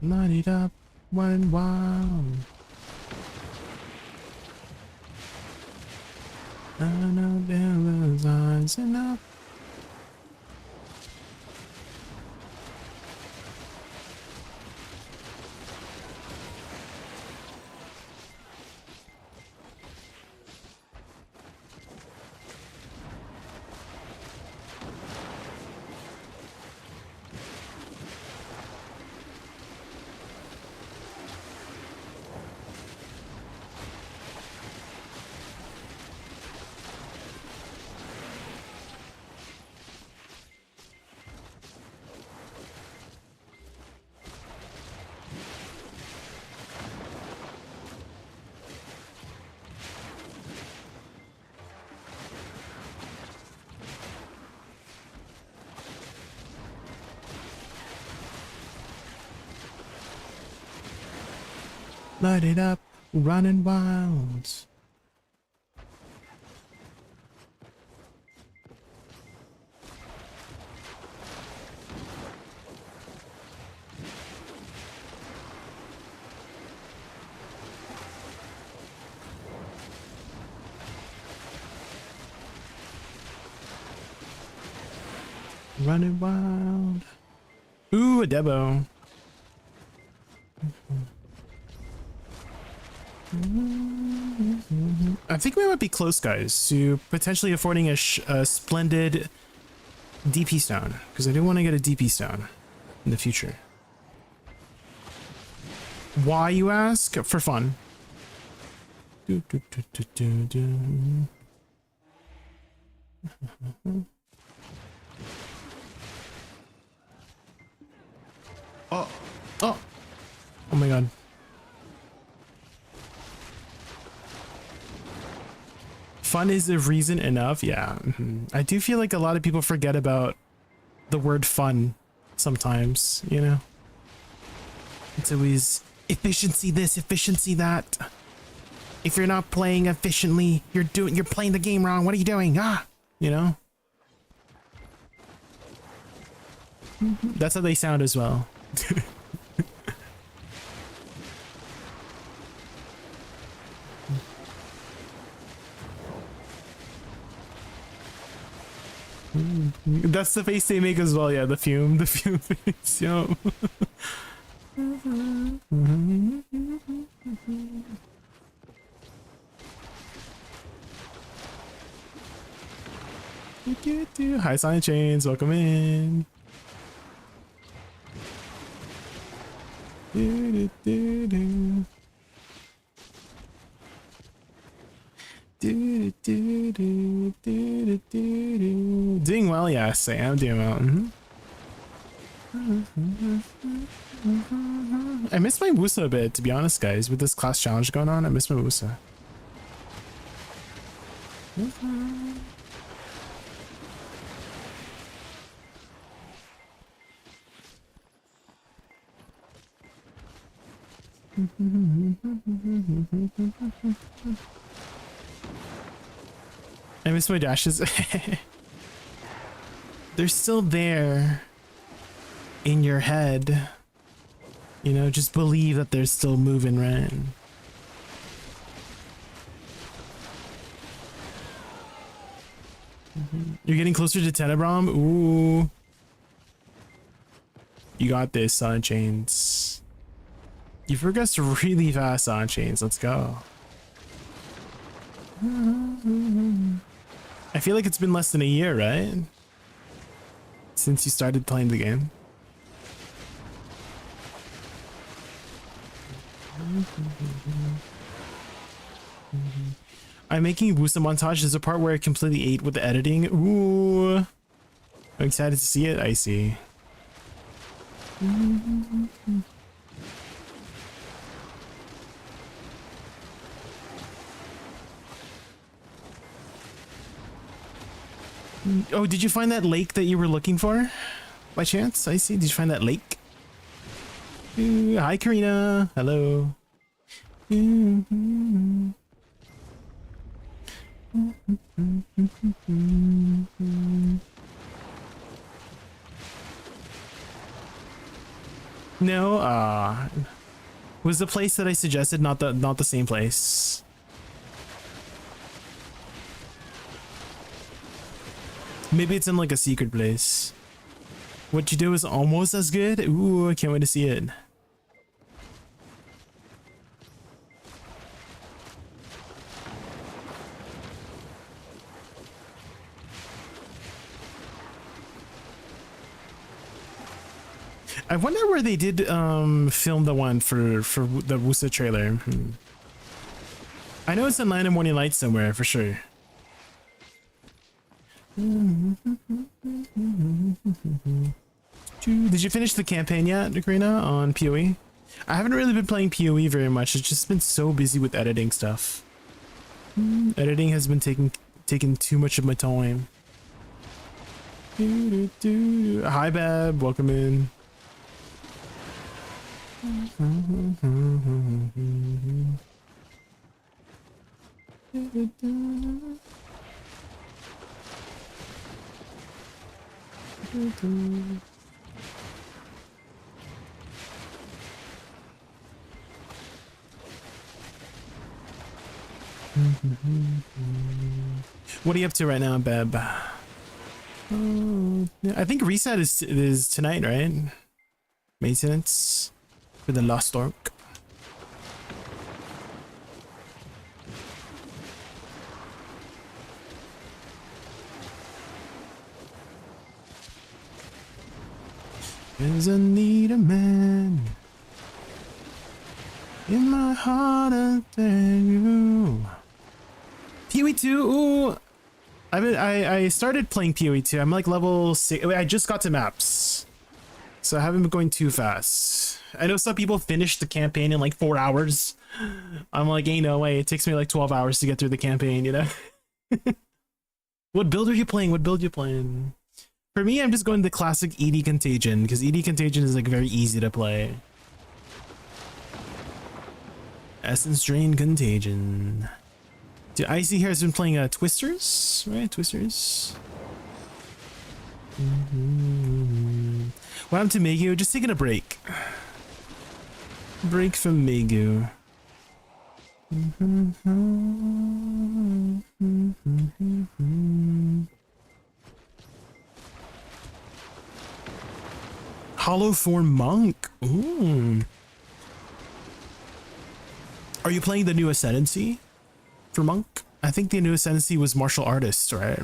Light it up, one wow. I know there was eyes enough. Light it up, running wild. Running wild. Ooh, a Debo. I think we might be close, guys, to potentially affording a splendid DP stone, because I do want to get a DP stone in the future. Why, you ask? For fun. Oh my god. Fun is a reason enough. Yeah. I do feel like a lot of people forget about the word fun sometimes, you know? It's always efficiency this, efficiency that. If you're not playing efficiently, you're playing the game wrong. What are you doing? You know? That's how they sound as well. That's the face they make as well, yeah, the fume face, yo. Hi, Silent Chains, welcome in. Doing well, yes, I am doing well. I miss my Wusa a bit, to be honest, guys. With this class challenge going on, I miss my Wusa. I miss my dashes. They're still there in your head. You know, just believe that they're still moving, right? You're getting closer to Tenebrom? Ooh. You got this, Silent Chains. You progressed really fast, Silent Chains. Let's go. I feel like it's been less than a year, right? Since you started playing the game. I'm making Wusa montage. There's a part where I completely ate with the editing. Ooh. I'm excited to see it. I see. Oh, did you find that lake that you were looking for? By chance? I see. Did you find that lake? Ooh, hi, Karina. Hello. No, was the place that I suggested not the same place? Maybe it's in like a secret place. What you do is almost as good. Ooh, I can't wait to see it. I wonder where they did film the one for the Wusa trailer. I know it's in Land of Morning Light somewhere for sure. Did you finish the campaign yet, Karina, on PoE? I haven't really been playing PoE very much. It's just been so busy with editing stuff. Editing has been taking too much of my time. Hi, Bab. Welcome in. What are you up to right now, Beb? I think reset is tonight, right? Maintenance for the Lost Ark. There's a need a man in my heart and you. PoE 2, ooh. I started playing PoE 2. I'm like level 6. I just got to maps, so I haven't been going too fast. I know some people finish the campaign in like 4 hours. I'm like, ain't no way. It takes me like 12 hours to get through the campaign, you know? What build are you playing? What build are you playing? For me, I'm just going the classic AD Contagion, because AD Contagion is like very easy to play. Essence Drain Contagion. Dude, Icy here has been playing Twisters, right? Twisters. What happened to Megu? Just taking a break. Break from Megu. Hollow Form Monk. Ooh. Are you playing the new Ascendancy for Monk? I think the new Ascendancy was Martial Artist, right?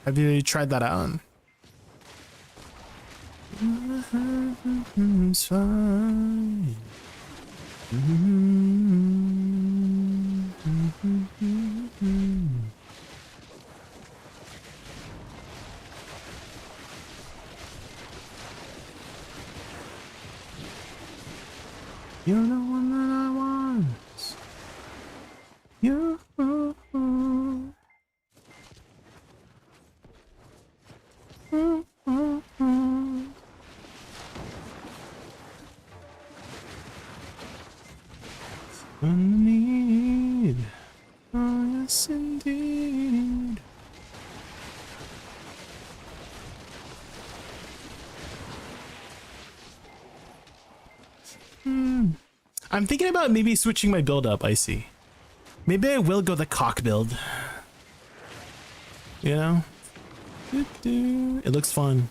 Have you tried that out? It's fine. You're the one that I want. You. Need. Oh, yes, indeed. I'm thinking about maybe switching my build up, I see. Maybe I will go the cock build. You know? It looks fun.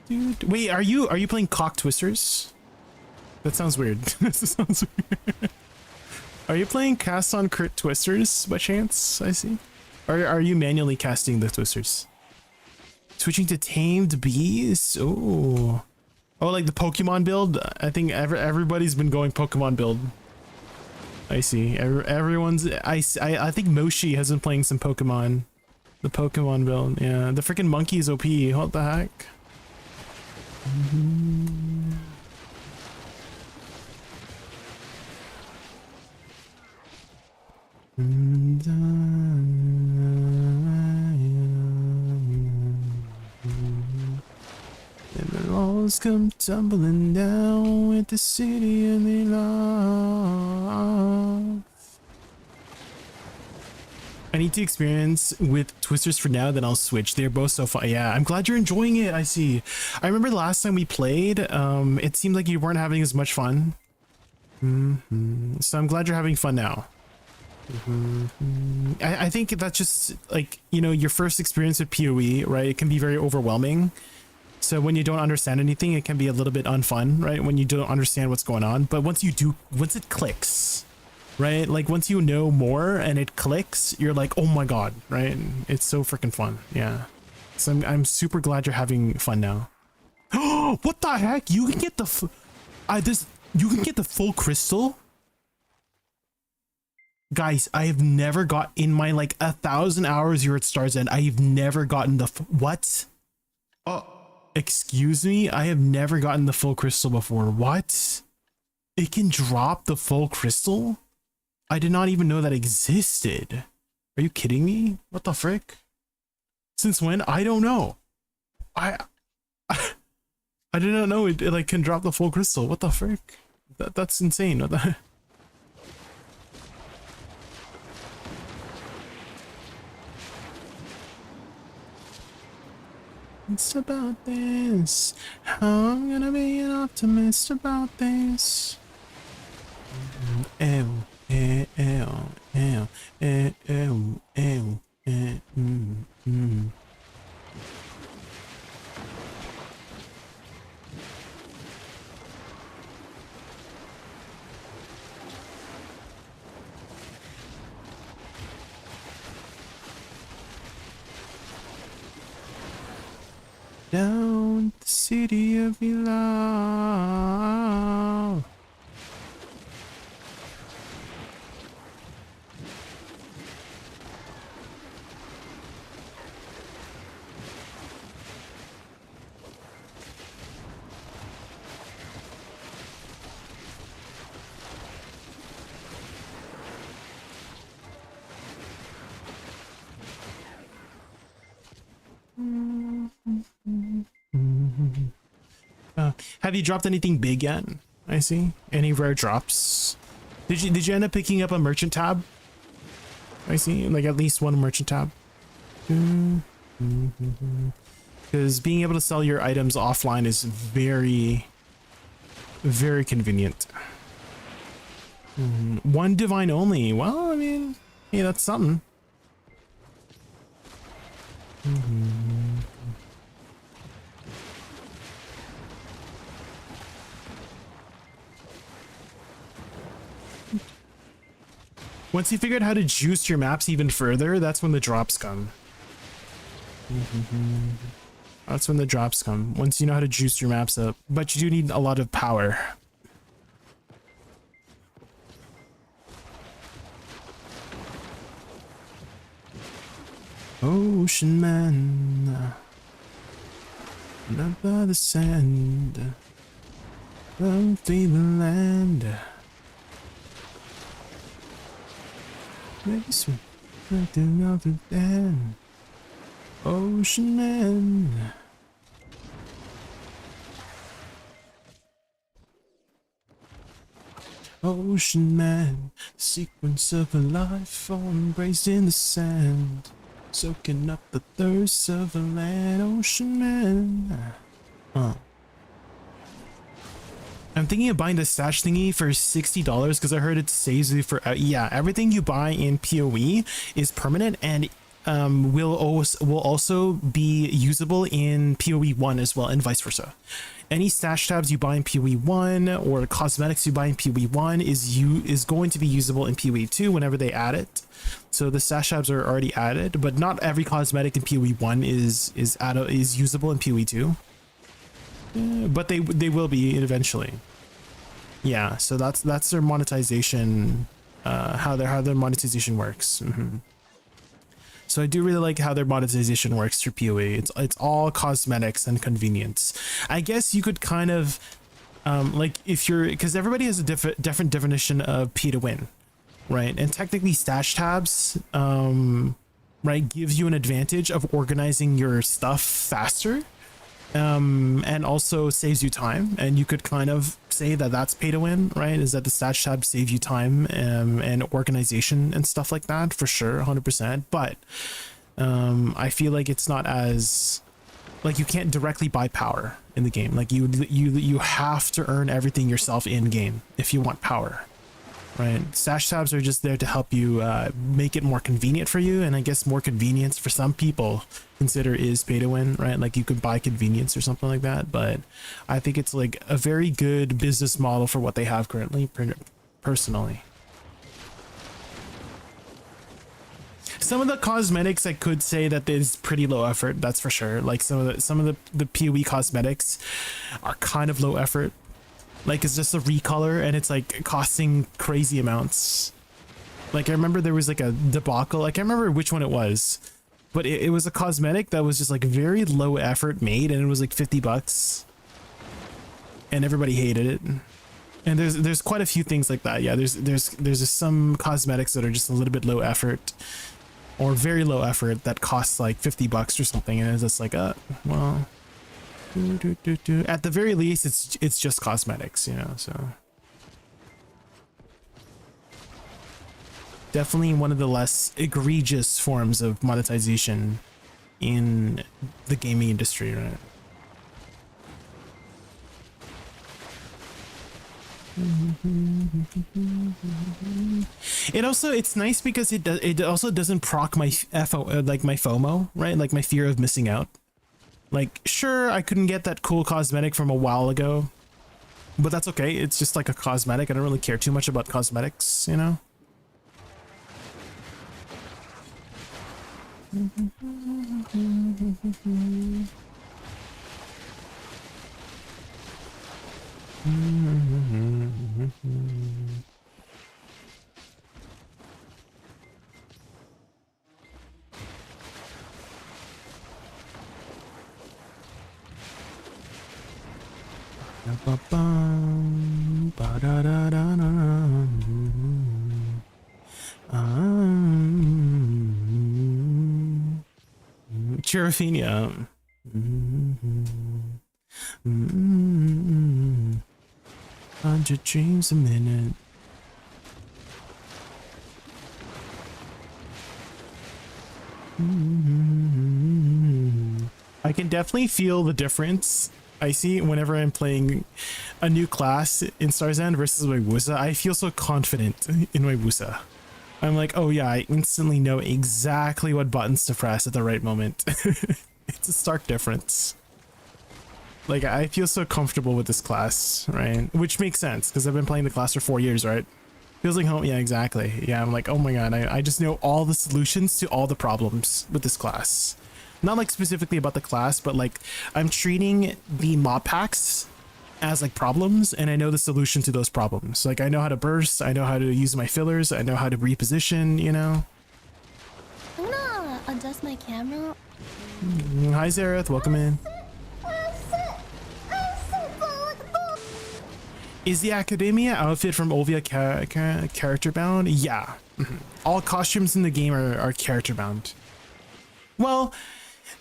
Wait, are you playing cock twisters? That sounds weird. That sounds weird. Are you playing cast on crit twisters by chance? I see. Or are you manually casting the twisters? Switching to tamed bees? Oh. Oh, like the Pokemon build? I think everybody's been going Pokemon build. I see. Everyone's... I think Moshi has been playing some Pokemon. The Pokemon build. Yeah. The freaking monkey is OP. What the heck? And the walls come tumbling down with the city and they love. I need to experience with twisters for now, then I'll switch. They're both so fun. Yeah, I'm glad you're enjoying it. I see. I remember the last time we played, it seemed like you weren't having as much fun. So I'm glad you're having fun now. I think that's just like, you know, your first experience with PoE, right? It can be very overwhelming. So when you don't understand anything, it can be a little bit unfun, right? When you don't understand what's going on. But once it clicks, right? Like once you know more and it clicks, you're like, oh my God, right? It's so freaking fun. Yeah. So I'm super glad you're having fun now. Oh, what the heck? You can get the, you can get the full crystal. Guys, I have never got in my like 1,000 hours here at Star's End. I have never gotten the, what? Oh. Excuse me? I have never gotten the full crystal before. What? It can drop the full crystal? I did not even know that existed. Are you kidding me? What the frick? Since when? I don't know. I did not know it like can drop the full crystal. What the frick? That's insane. What the It's about this. How I'm gonna be an optimist about this. Down the city of love. Have you dropped anything big yet? I see. Any rare drops? Did you end up picking up a merchant tab? I see, like at least one merchant tab. Because being able to sell your items offline is very, very convenient. One divine only. Well, I mean, hey, that's something. Once you figure out how to juice your maps even further, that's when the drops come. That's when the drops come. Once you know how to juice your maps up. But you do need a lot of power. Ocean man, not by the sand, don't feel the land. Maybe some nothing other than ocean man. Ocean man, the sequence of a life all embraced in the sand, soaking up the thirst of a land. Ocean man. I'm thinking of buying the stash thingy for $60 because I heard it saves you for yeah, everything you buy in PoE is permanent, and will also be usable in PoE 1 as well, and vice versa. Any stash tabs you buy in PoE 1 or cosmetics you buy in PoE 1 is going to be usable in PoE 2 whenever they add it. So the stash tabs are already added, but not every cosmetic in PoE 1 is usable in PoE 2. But they will be eventually. Yeah, so that's their monetization, how their monetization works. So I do really like how their monetization works through PoE. It's all cosmetics and convenience. I guess you could kind of like, if you're, because everybody has a different definition of P to win, right? And technically stash tabs, right, gives you an advantage of organizing your stuff faster. And also saves you time, and you could kind of say that that's pay to win, right? Is that the stash tabs save you time and organization and stuff like that, for sure, 100%. But I feel like it's not as, like, you can't directly buy power in the game. Like you have to earn everything yourself in game if you want power, right? Stash tabs are just there to help you make it more convenient for you, and I guess more convenience for some people consider is pay to win, right? Like you could buy convenience or something like that, but I think it's like a very good business model for what they have currently, personally. Some of the cosmetics I could say that is pretty low effort, that's for sure. Like some of the PoE cosmetics are kind of low effort. Like it's just a recolor and it's like costing crazy amounts. Like I remember there was like a debacle, I can't remember which one it was, but it was a cosmetic that was just like very low effort made, and it was like $50 and everybody hated it. And there's quite a few things like that. Yeah, there's just some cosmetics that are just a little bit low effort or very low effort that costs like $50 or something, and it's just like well, at the very least it's just cosmetics, you know. So definitely one of the less egregious forms of monetization in the gaming industry, right? It's nice because it also doesn't proc my like my FOMO, right? Like my fear of missing out. Like, sure, I couldn't get that cool cosmetic from a while ago, but that's okay. It's just like a cosmetic. I don't really care too much about cosmetics, you know? Chirafina. 100 dreams a minute. I can definitely feel the difference I see whenever I'm playing a new class in Starzan versus Wayusa. I feel so confident in Wayusa. I'm like, oh yeah, I instantly know exactly what buttons to press at the right moment. It's a stark difference. Like, I feel so comfortable with this class, right? Which makes sense, because I've been playing the class for 4 years, right? Feels like home. Yeah, exactly. Yeah, I'm like, oh my god, I just know all the solutions to all the problems with this class. Not like specifically about the class, but like I'm treating the mob packs as like problems, and I know the solution to those problems. Like I know how to burst, I know how to use my fillers, I know how to reposition, you know? I'm gonna adjust my camera. Hi Zareth, welcome in. Is the Academia outfit from Olvia character bound? Yeah. All costumes in the game are character bound. Well,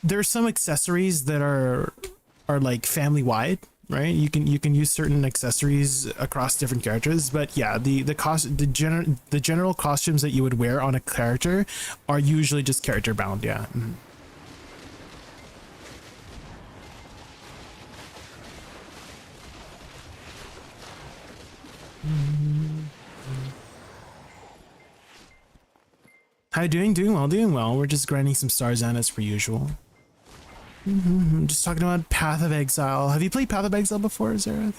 there's some accessories that are like family wide, right? You can use certain accessories across different characters, but yeah, the general costumes that you would wear on a character are usually just character bound. Yeah. How you doing? Doing well, doing well. We're just grinding some stars on as per usual. Just talking about Path of Exile. Have you played Path of Exile before, Zareth?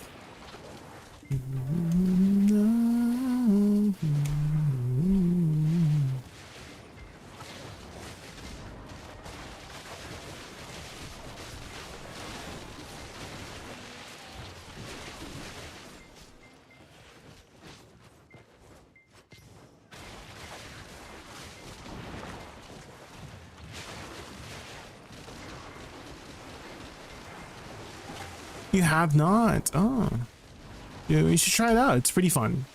You have not? Oh. Yeah, you should try it out. It's pretty fun.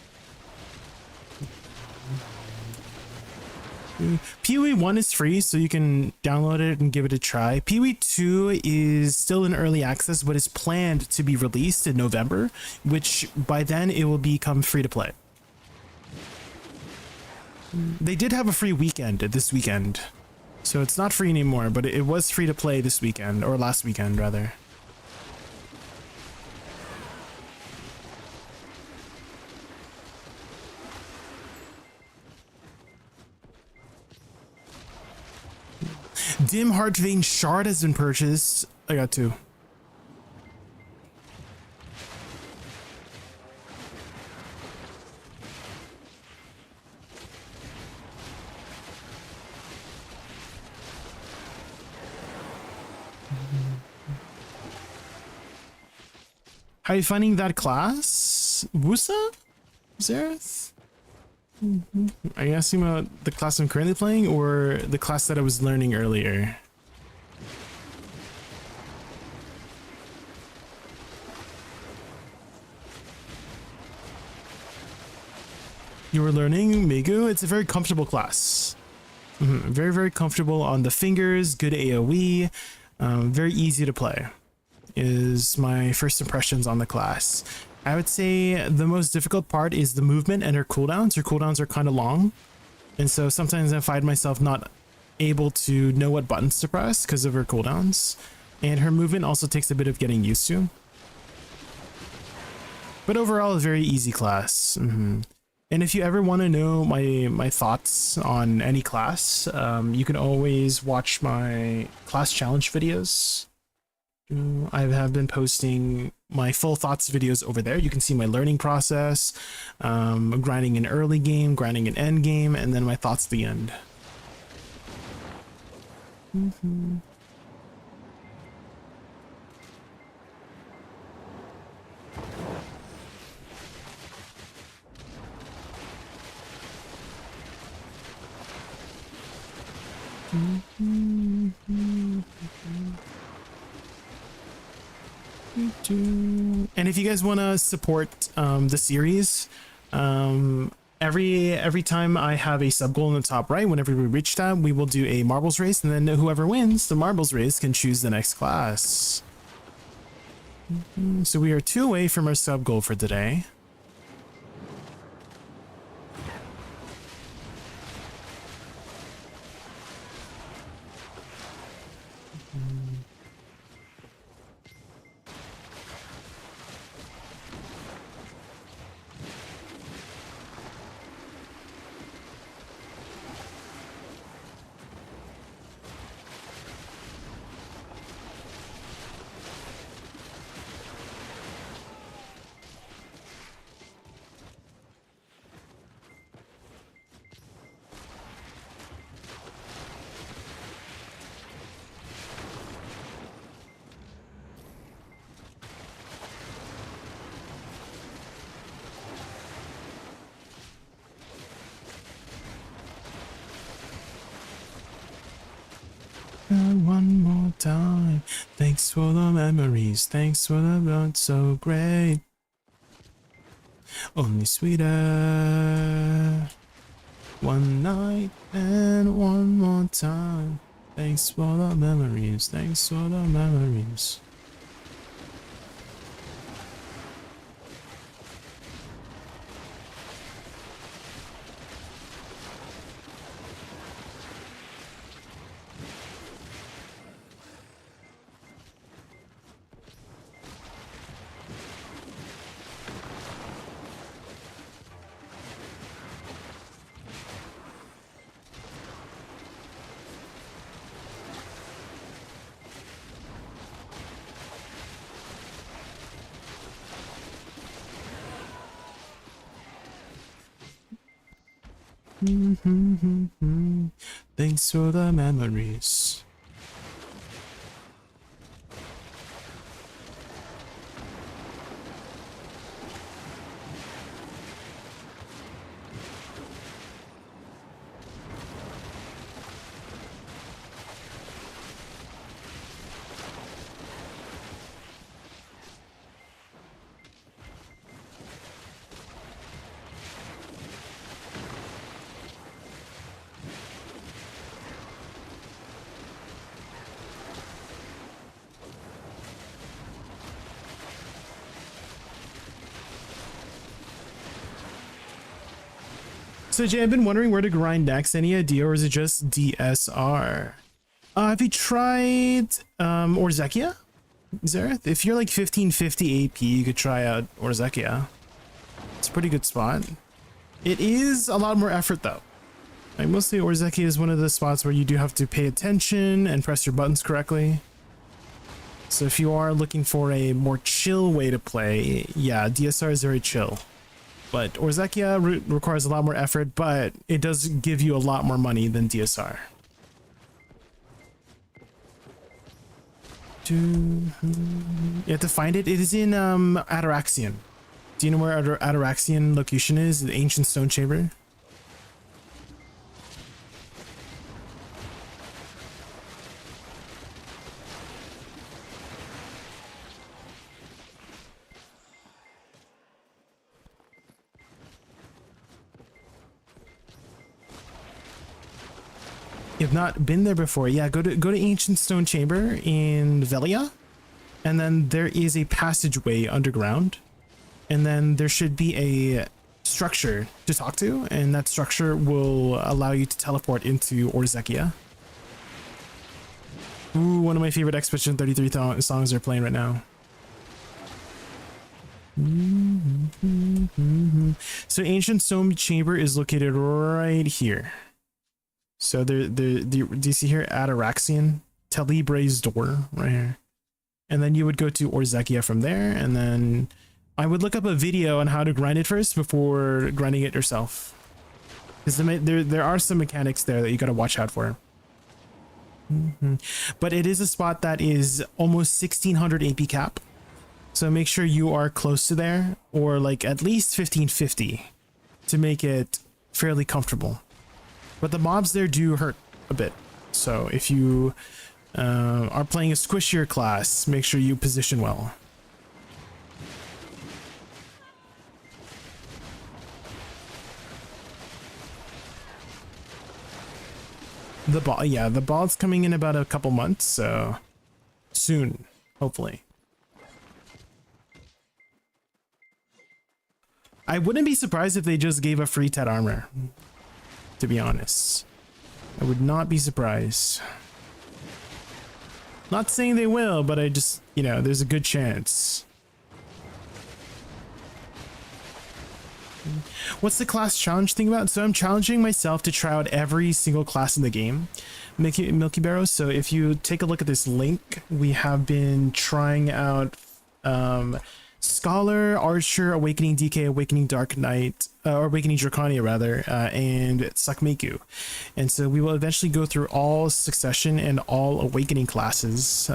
PoE 1 is free, so you can download it and give it a try. PoE 2 is still in early access, but is planned to be released in November, which by then it will become free to play. They did have a free weekend this weekend, so it's not free anymore, but it was free to play this weekend, or last weekend rather. Dim Heart Vein Shard has been purchased. I got two. How are you finding that class? Wusa? Zareth? Are you asking about the class I'm currently playing or the class that I was learning earlier? You were learning Megu? It's a very comfortable class. Very, very comfortable on the fingers, good AoE, very easy to play is my first impressions on the class. I would say the most difficult part is the movement and her cooldowns. Her cooldowns are kind of long, and so sometimes I find myself not able to know what buttons to press because of her cooldowns, and her movement also takes a bit of getting used to. But overall, a very easy class. And if you ever want to know my thoughts on any class, you can always watch my class challenge videos. I have been posting my full thoughts videos over there. You can see my learning process, grinding in early game, grinding in end game, and then my thoughts at the end. And if you guys want to support the series, every time I have a sub goal in the top right, whenever we reach that, we will do a marbles race, and then whoever wins the marbles race can choose the next class. So we are 2 away from our sub goal for today. One more time. Thanks for the memories. Thanks for the blood so great. Only sweeter. One night and one more time. Thanks for the memories. Thanks for the memories. Thanks for the memories. So Jay, I've been wondering where to grind next. Any idea, or is it just DSR? Have you tried Orzekia? Zareth? If you're like 1550 AP, you could try out Orzekia. It's a pretty good spot. It is a lot more effort though. Like mostly Orzekia is one of the spots where you do have to pay attention and press your buttons correctly. So if you are looking for a more chill way to play, yeah, DSR is very chill. But Orzekia requires a lot more effort, but it does give you a lot more money than DSR. You have to find it. It is in Ataraxian. Do you know where Ataraxian location is? The ancient stone chamber? You've not been there before, yeah, go to Ancient Stone Chamber in Velia, and then there is a passageway underground, and then there should be a structure to talk to, and that structure will allow you to teleport into Orzekia. Ooh, one of my favorite Expedition 33 songs are playing right now. So Ancient Stone Chamber is located right here. So do you see here Ataraxian? Telebre's door right here. And then you would go to Orzekia from there, and then I would look up a video on how to grind it first before grinding it yourself. Because there are some mechanics there that you gotta watch out for. But it is a spot that is almost 1600 AP cap. So make sure you are close to there, or like at least 1550 to make it fairly comfortable. But the mobs there do hurt a bit. So if you are playing a squishier class, make sure you position well. The ball's coming in about a couple months, so soon, hopefully. I wouldn't be surprised if they just gave a free Tet armor, to be honest. I would not be surprised. Not saying they will, but I just, you know, there's a good chance. What's the class challenge thing about? So I'm challenging myself to try out every single class in the game, Milky Barrow. So if you take a look at this link, we have been trying out Scholar, Archer, Awakening DK, Awakening Dark Knight, or Awakening Dracania rather, and Sakmeku. And so we will eventually go through all Succession and all Awakening classes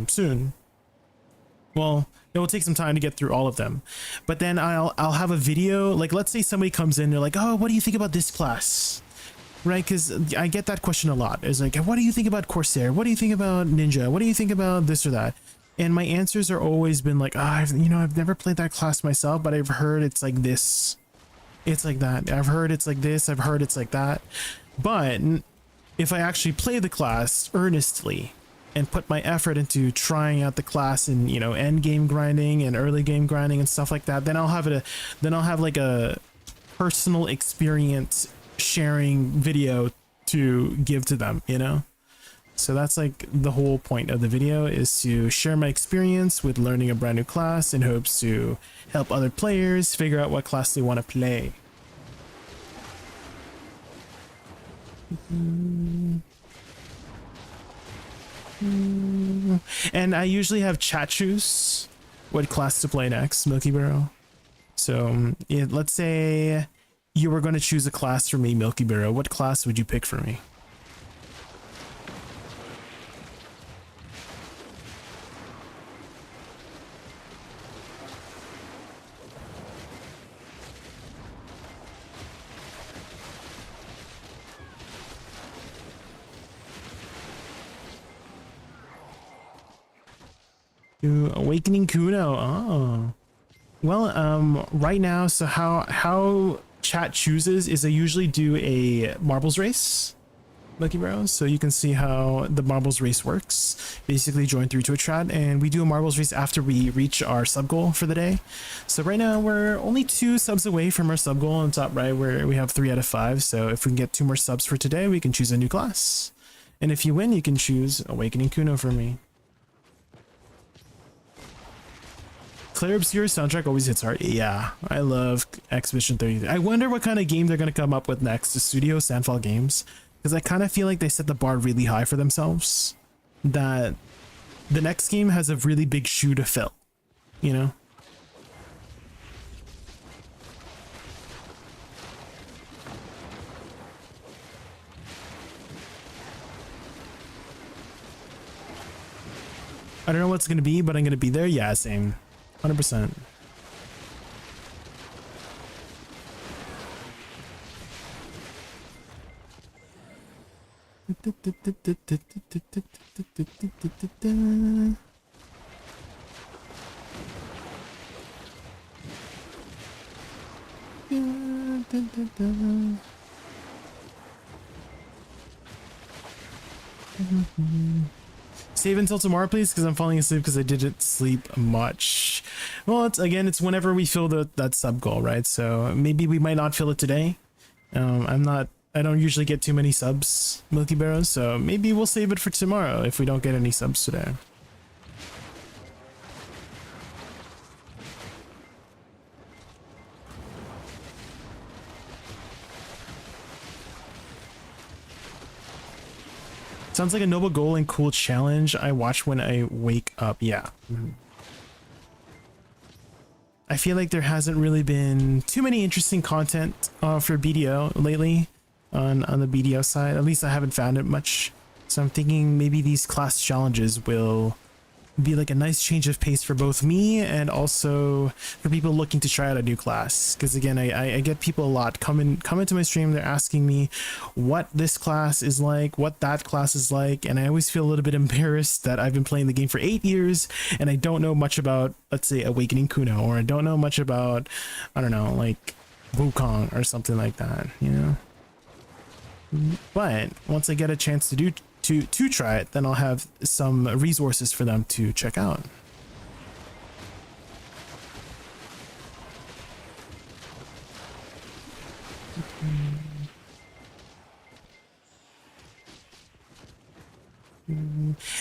soon. Well, it will take some time to get through all of them, but then I'll have a video. Like, let's say somebody comes in, they're like, oh, what do you think about this class? Right? Because I get that question a lot. It's like, what do you think about Corsair? What do you think about Ninja? What do you think about this or that? And my answers are always been like, I've never played that class myself, but I've heard it's like this, it's like that. I've heard it's like this, I've heard it's like that. But if I actually play the class earnestly and put my effort into trying out the class and, you know, end game grinding and early game grinding and stuff like that, then I'll have like a personal experience sharing video to give to them, you know? So that's like the whole point of the video, is to share my experience with learning a brand new class in hopes to help other players figure out what class they want to play. And I usually have chat choose what class to play next, Milky Barrow. So let's say you were going to choose a class for me, Milky Barrow, what class would you pick for me? Awakening Kuno. Oh, well, right now, so how chat chooses is I usually do a marbles race, Lucky Bros. So you can see how the marbles race works. Basically join through Twitch chat and we do a marbles race after we reach our sub goal for the day. So right now we're only 2 subs away from our sub goal on top right, where we have 3 out of 5. So if we can get 2 more subs for today, we can choose a new class. And if you win, you can choose Awakening Kuno for me. Claire Obscure soundtrack always hits hard. Yeah, I love Exhibition 33. I wonder what kind of game they're going to come up with next to Studio Sandfall Games, because I kind of feel like they set the bar really high for themselves, that the next game has a really big shoe to fill, you know? I don't know what's going to be, but I'm going to be there. Yeah, same. 100%. Save until tomorrow, please, because I'm falling asleep because I didn't sleep much. Well, it's whenever we fill that sub goal, right? So maybe we might not fill it today. I don't usually get too many subs, Milky Barrows, so maybe we'll save it for tomorrow if we don't get any subs today. Sounds like a noble goal and cool challenge I watch when I wake up. Yeah. I feel like there hasn't really been too many interesting content for BDO lately on the BDO side. At least I haven't found it much. So I'm thinking maybe these class challenges will be like a nice change of pace for both me and also for people looking to try out a new class. Because again, I get people a lot come into my stream, they're asking me what this class is like, what that class is like, and I always feel a little bit embarrassed that I've been playing the game for 8 years and I don't know much about, let's say, Awakening Kuno, or I don't know much about, I don't know, like Wukong or something like that, you know? But once I get a chance to try it, then I'll have some resources for them to check out.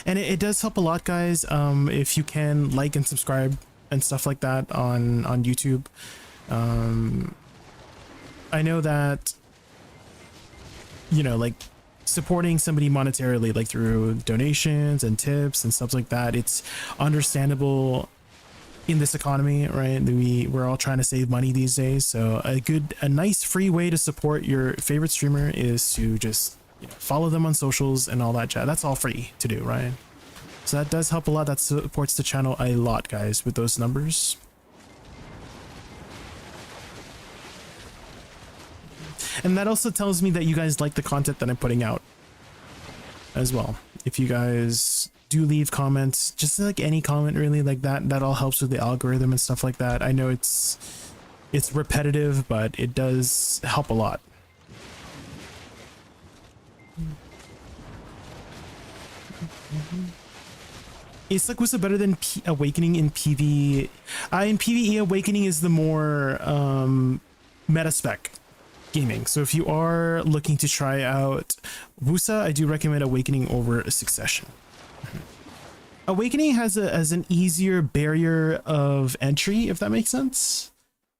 And it does help a lot, guys, if you can like and subscribe and stuff like that on YouTube. I know that, you know, like supporting somebody monetarily, like through donations and tips and stuff like that, it's understandable in this economy, right? We're all trying to save money these days, so a nice free way to support your favorite streamer is to just, you know, follow them on socials and all that chat. That's all free to do, right? So that does help a lot. That supports the channel a lot, guys, with those numbers. And that also tells me that you guys like the content that I'm putting out as well. If you guys do leave comments, just like any comment really, like that all helps with the algorithm and stuff like that. I know it's repetitive, but it does help a lot. It's like, was it better than Awakening in PvE? In PvE, Awakening is the more meta spec gaming. So if you are looking to try out Wusa, I do recommend Awakening over Succession. Awakening has an easier barrier of entry, if that makes sense.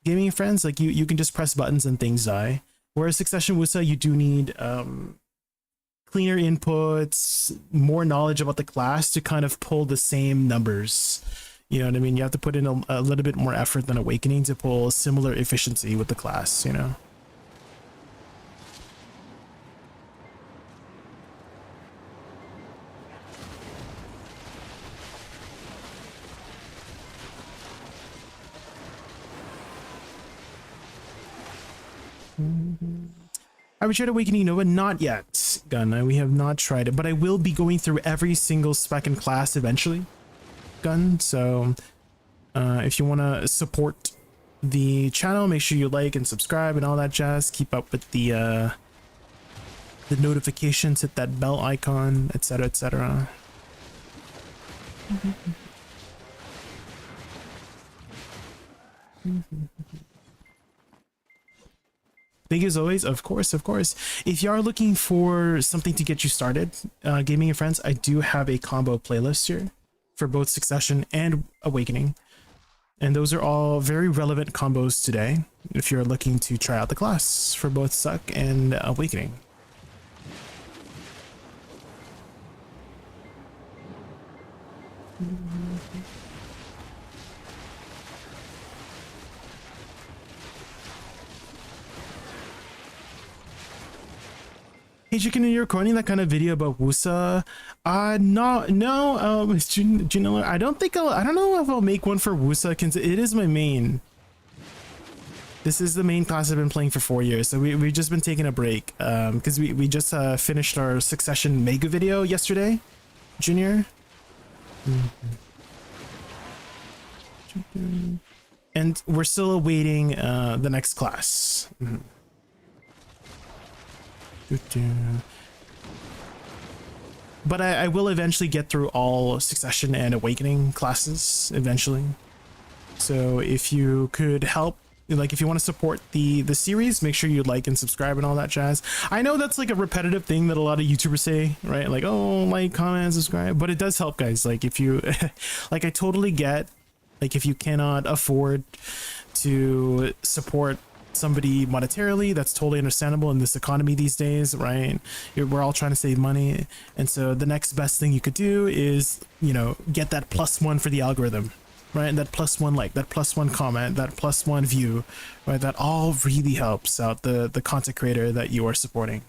Gaming friends, like you can just press buttons and things die. Whereas Succession Wusa, you do need cleaner inputs, more knowledge about the class to kind of pull the same numbers. You know what I mean? You have to put in a little bit more effort than Awakening to pull similar efficiency with the class, you know? Have we tried Awakening Nova? Not yet, Gun. We have not tried it, but I will be going through every single spec and class eventually, Gun. So if you want to support the channel, make sure you like and subscribe and all that jazz. Keep up with the notifications, hit that bell icon, etc., etc. Thank you as always. Of course, of course. If you are looking for something to get you started, gaming and friends, I do have a combo playlist here for both Succession and Awakening. And those are all very relevant combos today if you're looking to try out the class for both Suck and Awakening. Hey, Chicken, you're recording that kind of video about Wusa? No, Junilla, I don't know if I'll make one for Wusa, because it is my main. This is the main class I've been playing for 4 years, so we've just been taking a break, because we just finished our Succession Mega video yesterday, Junior. And we're still awaiting the next class. But I will eventually get through all Succession and Awakening classes eventually. So if you could help, like if you want to support the series, make sure you like and subscribe and all that jazz. I know that's like a repetitive thing that a lot of YouTubers say, right? Like, oh, like, comment, subscribe, but it does help, guys. Like if you, like, I totally get, like, if you cannot afford to support somebody monetarily, that's totally understandable in this economy these days, right? We're all trying to save money, and so the next best thing you could do is, you know, get that +1 for the algorithm, right? And that +1 like, that +1 comment, that +1 view, right? That all really helps out the content creator that you are supporting.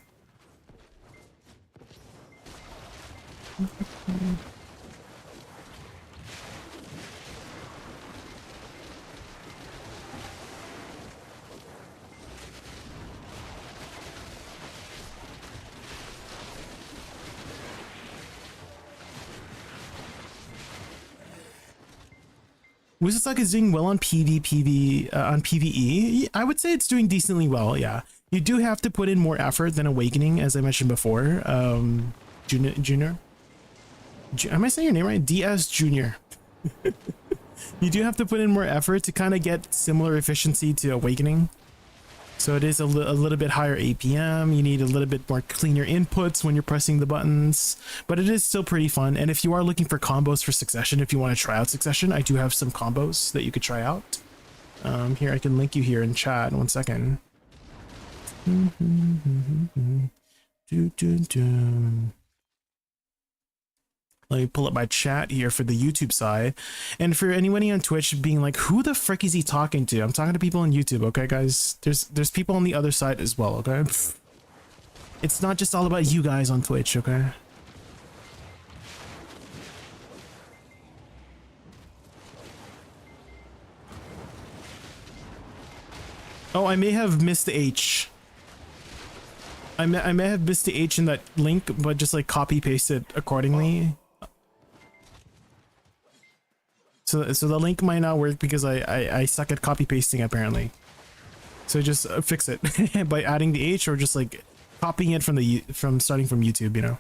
Wizardsuck is doing well on on PvE. I would say it's doing decently well, yeah. You do have to put in more effort than Awakening, as I mentioned before. Junior? Am I saying your name right? DS Junior. You do have to put in more effort to kind of get similar efficiency to Awakening. So it is a little bit higher APM. You need a little bit more cleaner inputs when you're pressing the buttons, but it is still pretty fun. And if you are looking for combos for Succession, if you want to try out Succession, I do have some combos that you could try out. Here, I can link you here in chat. 1 second. Let me pull up my chat here for the YouTube side. And for anybody on Twitch being like, who the frick is he talking to? I'm talking to people on YouTube, okay, guys? There's people on the other side as well, okay? It's not just all about you guys on Twitch, okay? Oh, I may have missed the H. I may have missed the H in that link, but just like copy paste it accordingly. So the link might not work because I suck at copy pasting apparently. So just fix it by adding the H or just like copying it from starting from YouTube, you know.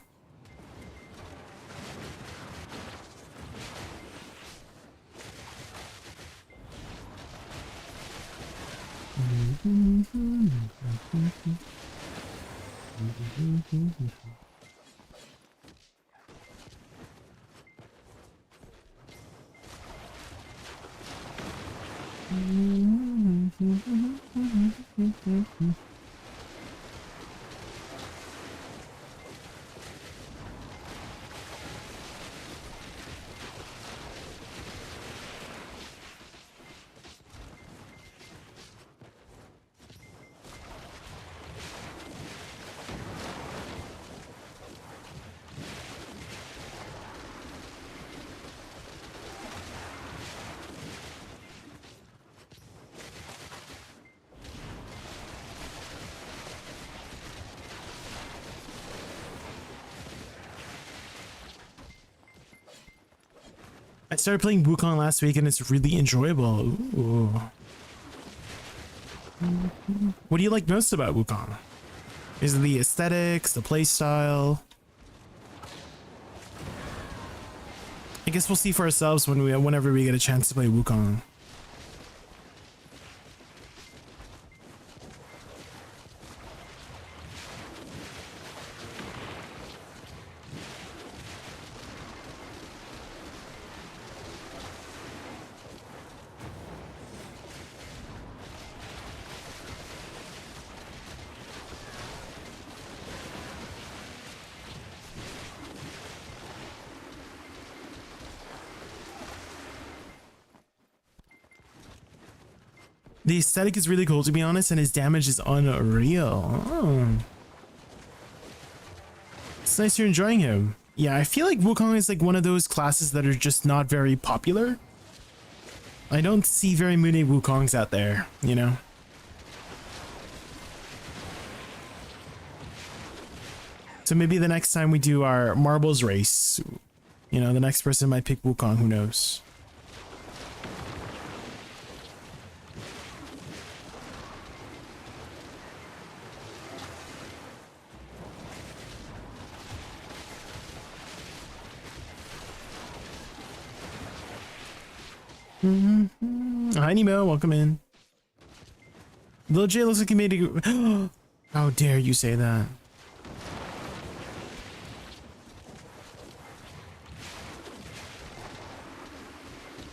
I started playing Wukong last week and it's really enjoyable. Ooh. What do you like most about Wukong? Is it the aesthetics, the play style? I guess we'll see for ourselves whenever we get a chance to play Wukong. The aesthetic is really cool, to be honest, and his damage is unreal. Oh. It's nice you're enjoying him. Yeah, I feel like Wukong is like one of those classes that are just not very popular. I don't see very many Wukongs out there, you know? So maybe the next time we do our marbles race, you know, the next person might pick Wukong, who knows? Hi Nemo, welcome in. Lil J looks like he made a... How dare you say that?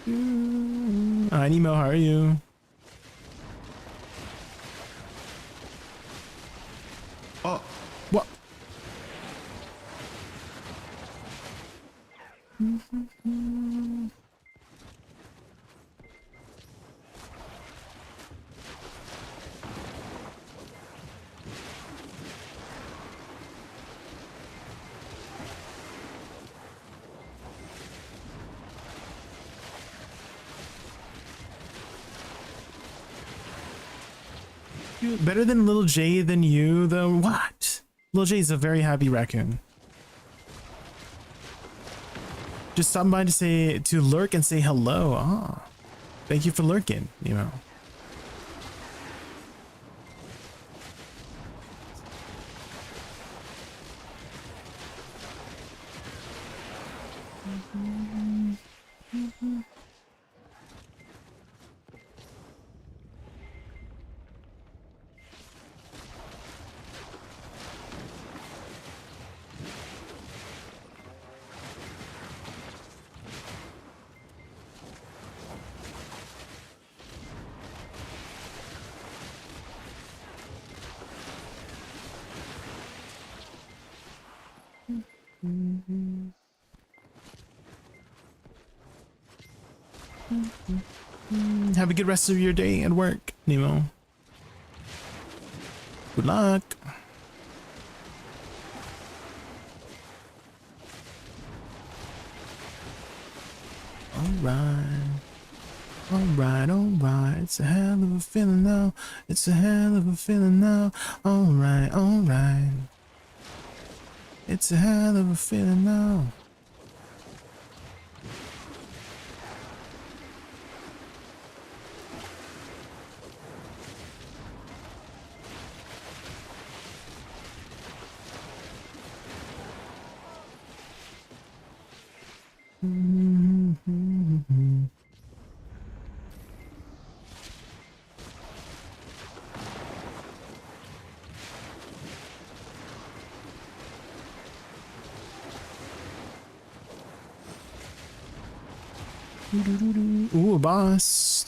Hi Nemo, how are you? Oh, what? Better than Lil J than you, though? What? Lil J is a very happy raccoon. Just stopping by to lurk and say hello. Ah, thank you for lurking, you know. Have a good rest of your day at work, Nemo. Good luck. Alright. It's a hell of a feeling now. It's a hell of a feeling now. Alright. It's a hell of a feeling now. Ooh, a boss.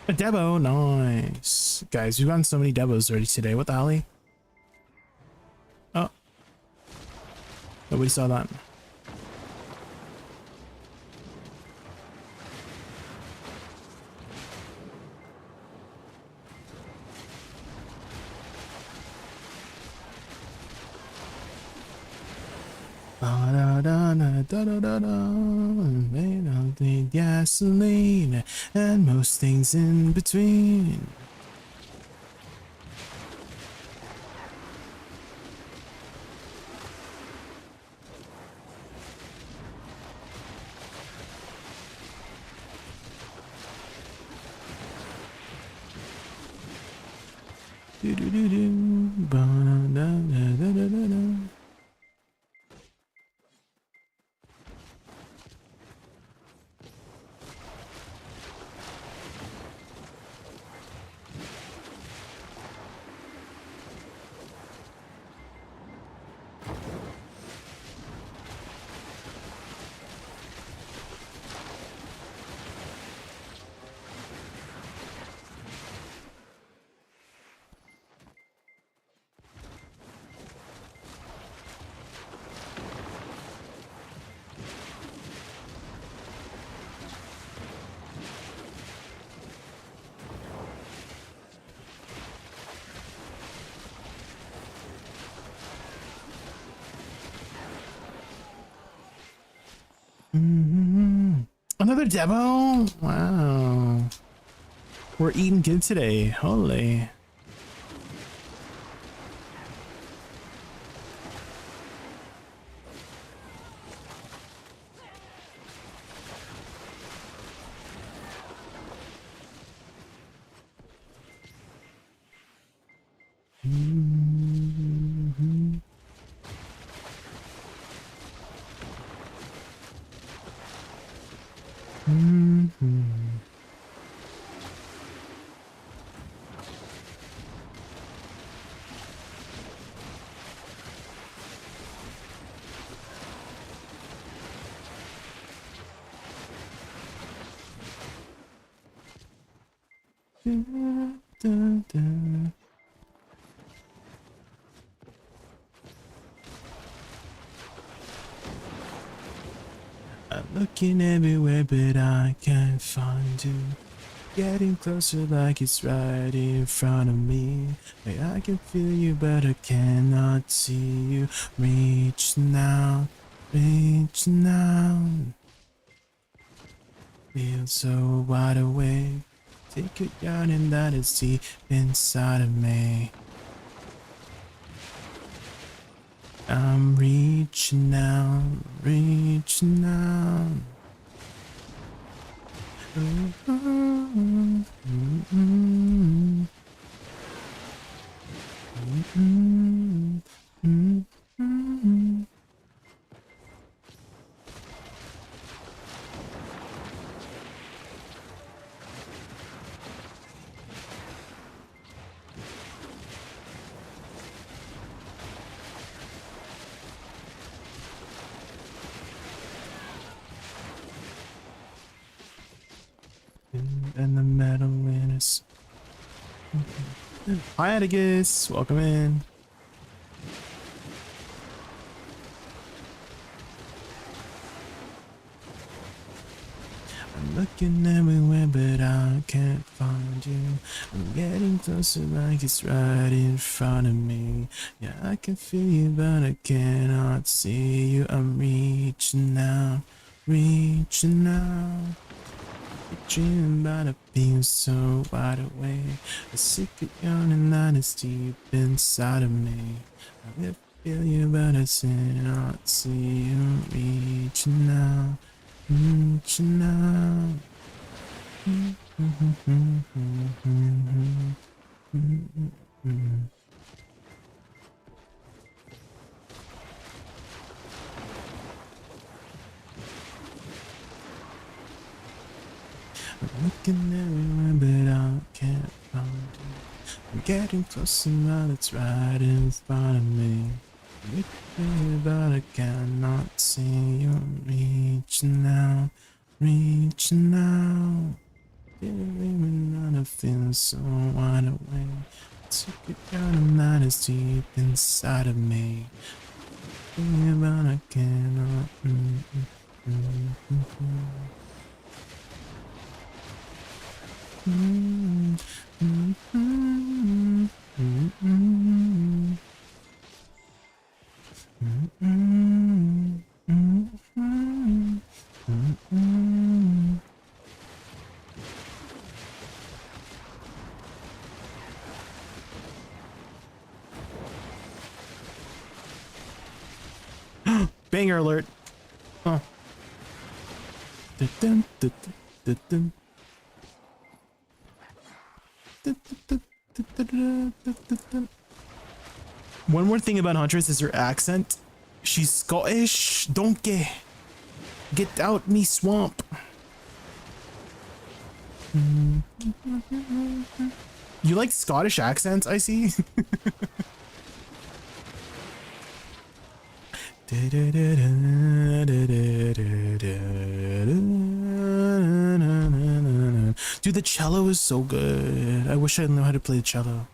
A Debo, nice. Guys, we've gotten so many Debos already today. What the hell? Oh. Nobody saw that. Made of the gasoline and most things in between. Do do do do. Ba da da da da da da. Another demo? Wow. We're eating good today. Holy. I'm looking everywhere, but I can't find you. Getting closer like it's right in front of me. Like I can feel you, but I cannot see you. Reach now, reach now. Feel so wide awake. Take it down and that is deep inside of me. I'm reaching out, reaching out. And the metal is. Hi, ADVgg. Welcome in. I'm looking everywhere, but I can't find you. I'm getting closer, like it's right in front of me. Yeah, I can feel you, but I cannot see you. I'm reaching out, reaching out. Dreaming about a being so wide awake. A secret yawning that is deep inside of me. I will feel you, but I cannot see you. Reaching out, reaching out. I'm looking everywhere, but I can't find you. I'm getting closer now, it's right in front of me. I'm looking, but I cannot see you. I'm reaching out, reaching out. Feeling on a feels so wide awake. Took it down and that is deep inside of me. Thinking about I cannot. Banger alert. Oh. Dun, dun, dun, dun, dun. One more thing about Huntress is her accent. She's Scottish. Donkey. Get out me swamp. You like Scottish accents, I see? Dude, the cello is so good. I wish I knew how to play the cello.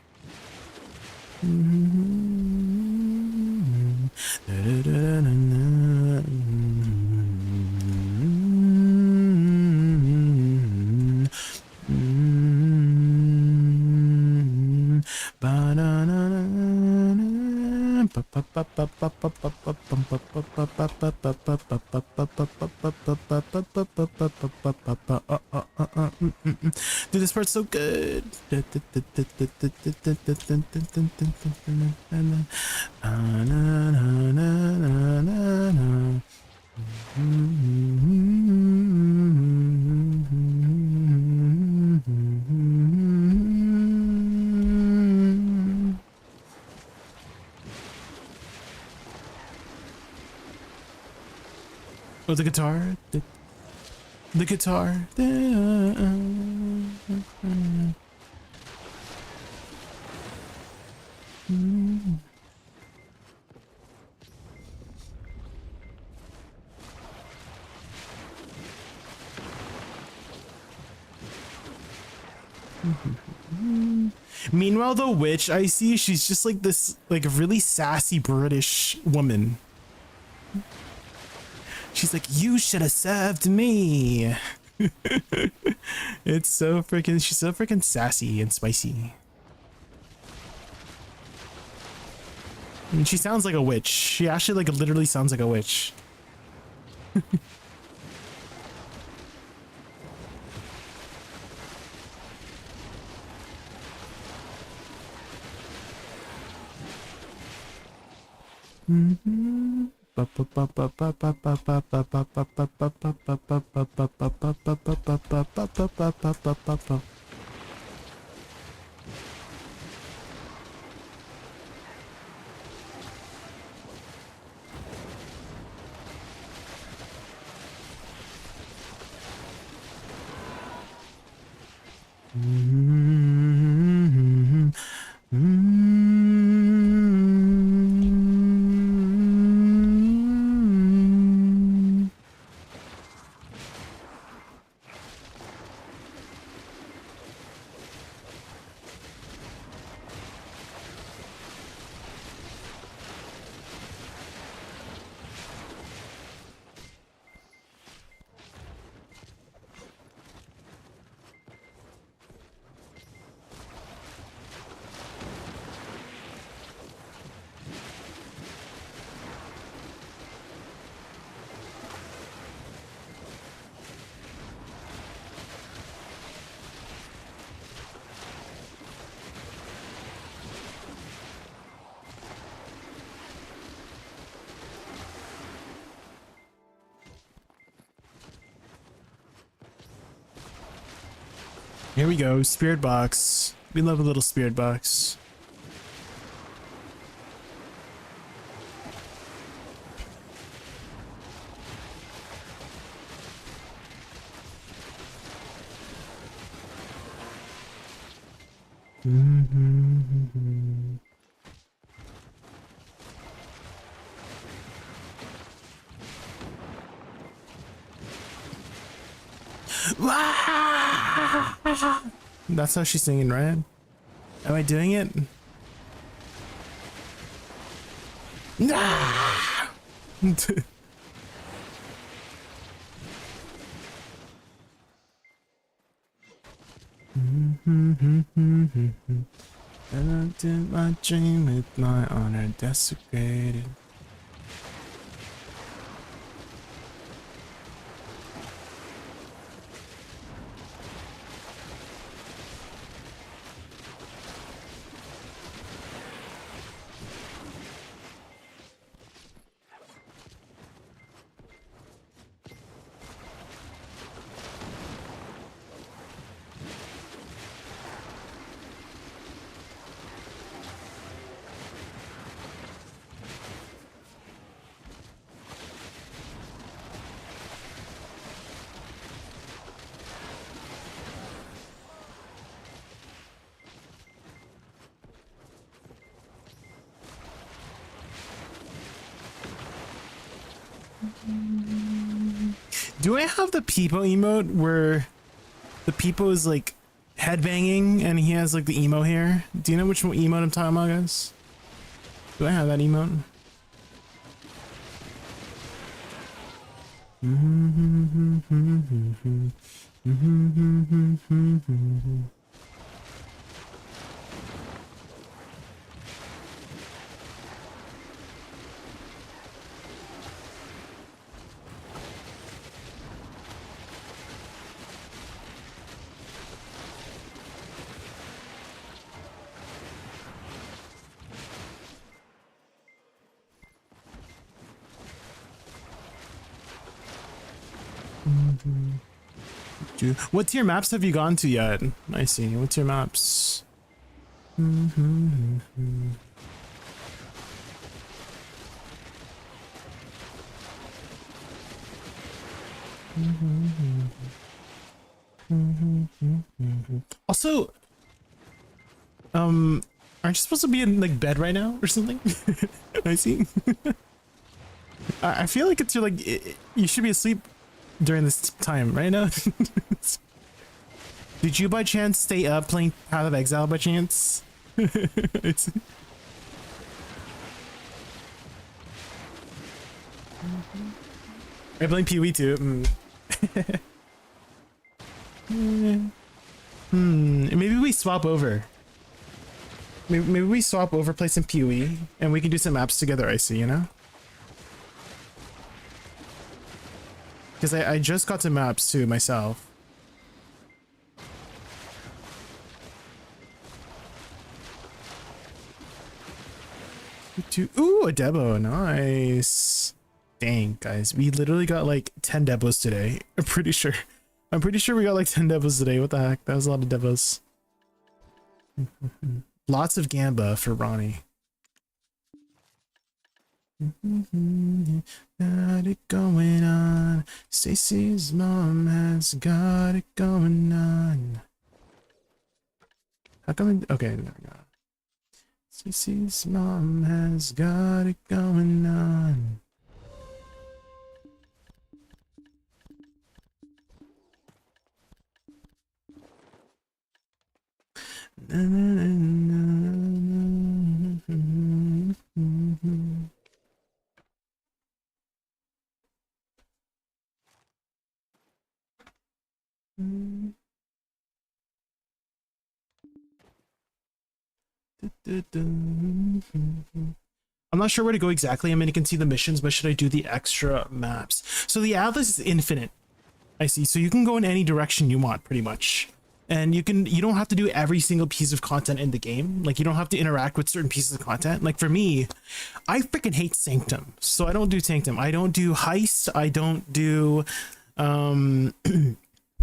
Dude, this part's so good. Oh, the guitar. The guitar. Meanwhile, the witch I see, she's just like this, like really sassy British woman. She's like, you should have served me. It's so freaking, she's so freaking sassy and spicy. I mean, she sounds like a witch. She actually like literally sounds like a witch. Here we go, spirit box. We love a little spirit box. That's how she's singing, right? Am I doing it? Ah! And I did my dream with my honor desecrated. Do I have the Peepo emote where the Peepo is like headbanging and he has like the emo hair? Do you know which emote I'm talking about, guys? Do I have that emote? What tier maps have you gone to yet? I see. What tier maps? Also, aren't you supposed to be in like bed right now or something? I see. I feel like it's like you should be asleep during this time right now. Did you by chance stay up playing Path of Exile by chance? It's I blame Pee-wee too. Maybe we swap over. Maybe we swap over, play some Pee-wee, and we can do some maps together, I see, you know? Because I just got to maps too myself. Ooh, a Debo, nice. Dang, guys, we literally got like 10 Debos today. I'm pretty sure we got like 10 Debos today. What the heck? That was a lot of Debos. Lots of Gamba for Ronnie. Got it going on. Stacy's mom has got it going on. How come? Okay, there we go. Stacy's mom has got it going on. I'm not sure where to go exactly. I mean, you can see the missions, but should I do the extra maps? So the Atlas is infinite. I see. So you can go in any direction you want, pretty much. And you don't have to do every single piece of content in the game. Like, you don't have to interact with certain pieces of content. Like, for me, I freaking hate Sanctum. So I don't do Sanctum. I don't do Heist. I don't do,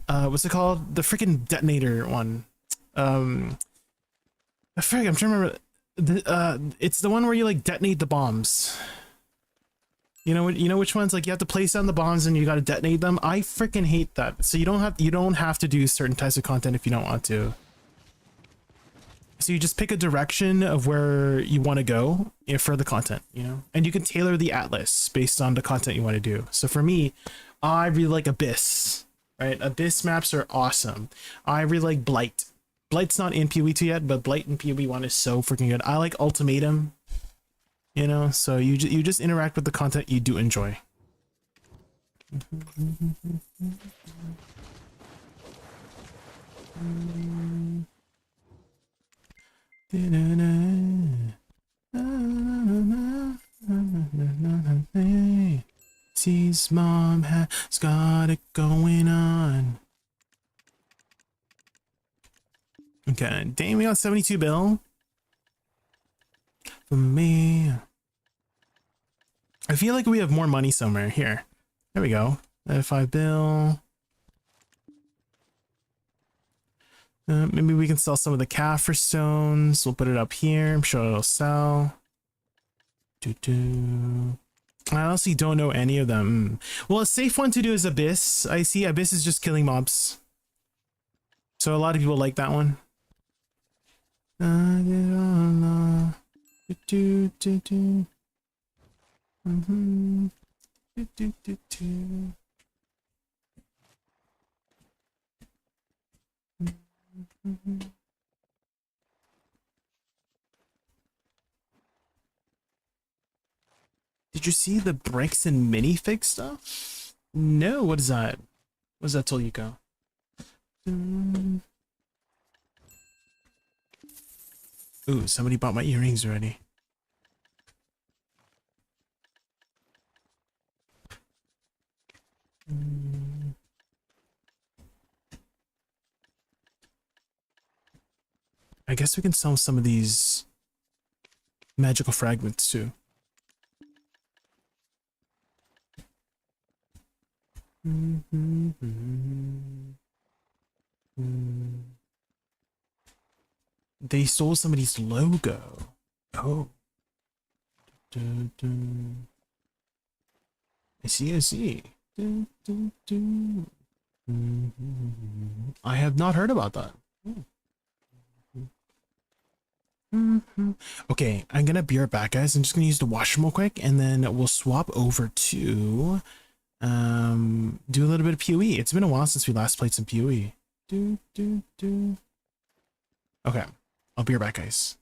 what's it called? The freaking detonator one. I'm trying to remember. It's the one where you like detonate the bombs. You know which ones? Like, you have to place down the bombs and you got to detonate them. I freaking hate that. So you don't have to do certain types of content if you don't want to. So you just pick a direction of where you want to go for the content, you know, and you can tailor the Atlas based on the content you want to do. So for me, I really like Abyss, right? Abyss maps are awesome. I really like Blight. Blight's not in PoE 2 yet, but Blight in PoE 1 is so freaking good. I like Ultimatum, you know, so you just interact with the content you do enjoy. Sees mom has got it going on. Okay, dang, we got 72 bill. For me. I feel like we have more money somewhere. Here. There we go. 5 bill. Maybe we can sell some of the Kaffir stones. We'll put it up here. I'm sure it'll sell. I honestly don't know any of them. Well, a safe one to do is Abyss. I see Abyss is just killing mobs. So a lot of people like that one. Did you see the bricks and minifig stuff? No, what is that? What is that, Tolyuko? Ooh, somebody bought my earrings already. I guess we can sell some of these magical fragments too. They stole somebody's logo. Oh. I see, I see. I have not heard about that. Okay, I'm gonna be right back, guys. I'm just gonna use the washroom real quick, and then we'll swap over to do a little bit of PoE. It's been a while since we last played some PoE. Okay, I'll be right back, guys.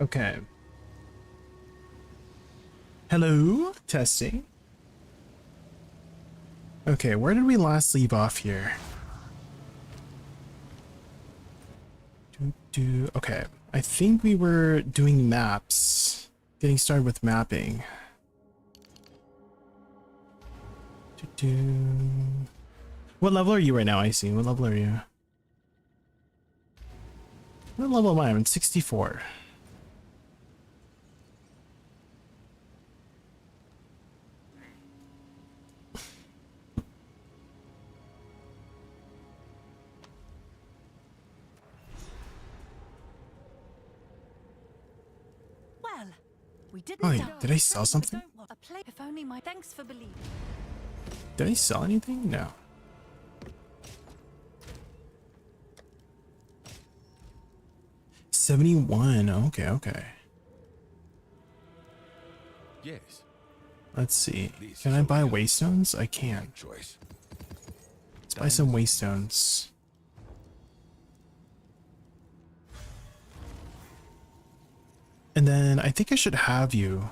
Okay. Hello, testing. Okay, where did we last leave off here? Okay, I think we were doing maps. Getting started with mapping. What level are you right now, Icy? What level are you? What level am I? I'm 64. Well, we didn't. Oh, wait, did I sell something? A play. If only my thanks for believing. Did I sell anything? No. $71. Okay, okay. Yes. Let's see. Can I buy waystones? I can. Choice. Let's buy some waystones. And then I think I should have you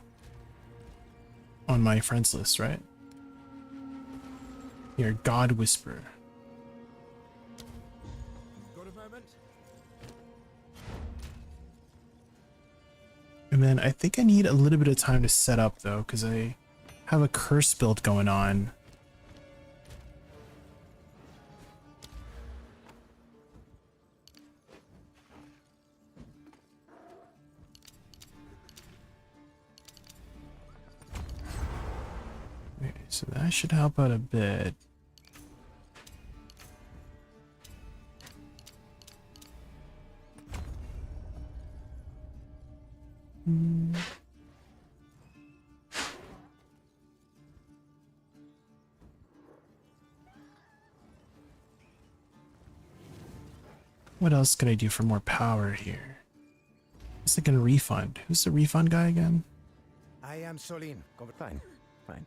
on my friends list, right? Here, God Whisperer. Got a moment? And then I think I need a little bit of time to set up though, because I have a curse build going on. Okay, so that should help out a bit. What else can I do for more power here? What's like a refund? Who's the refund guy again? I am Solin. Fine. Fine.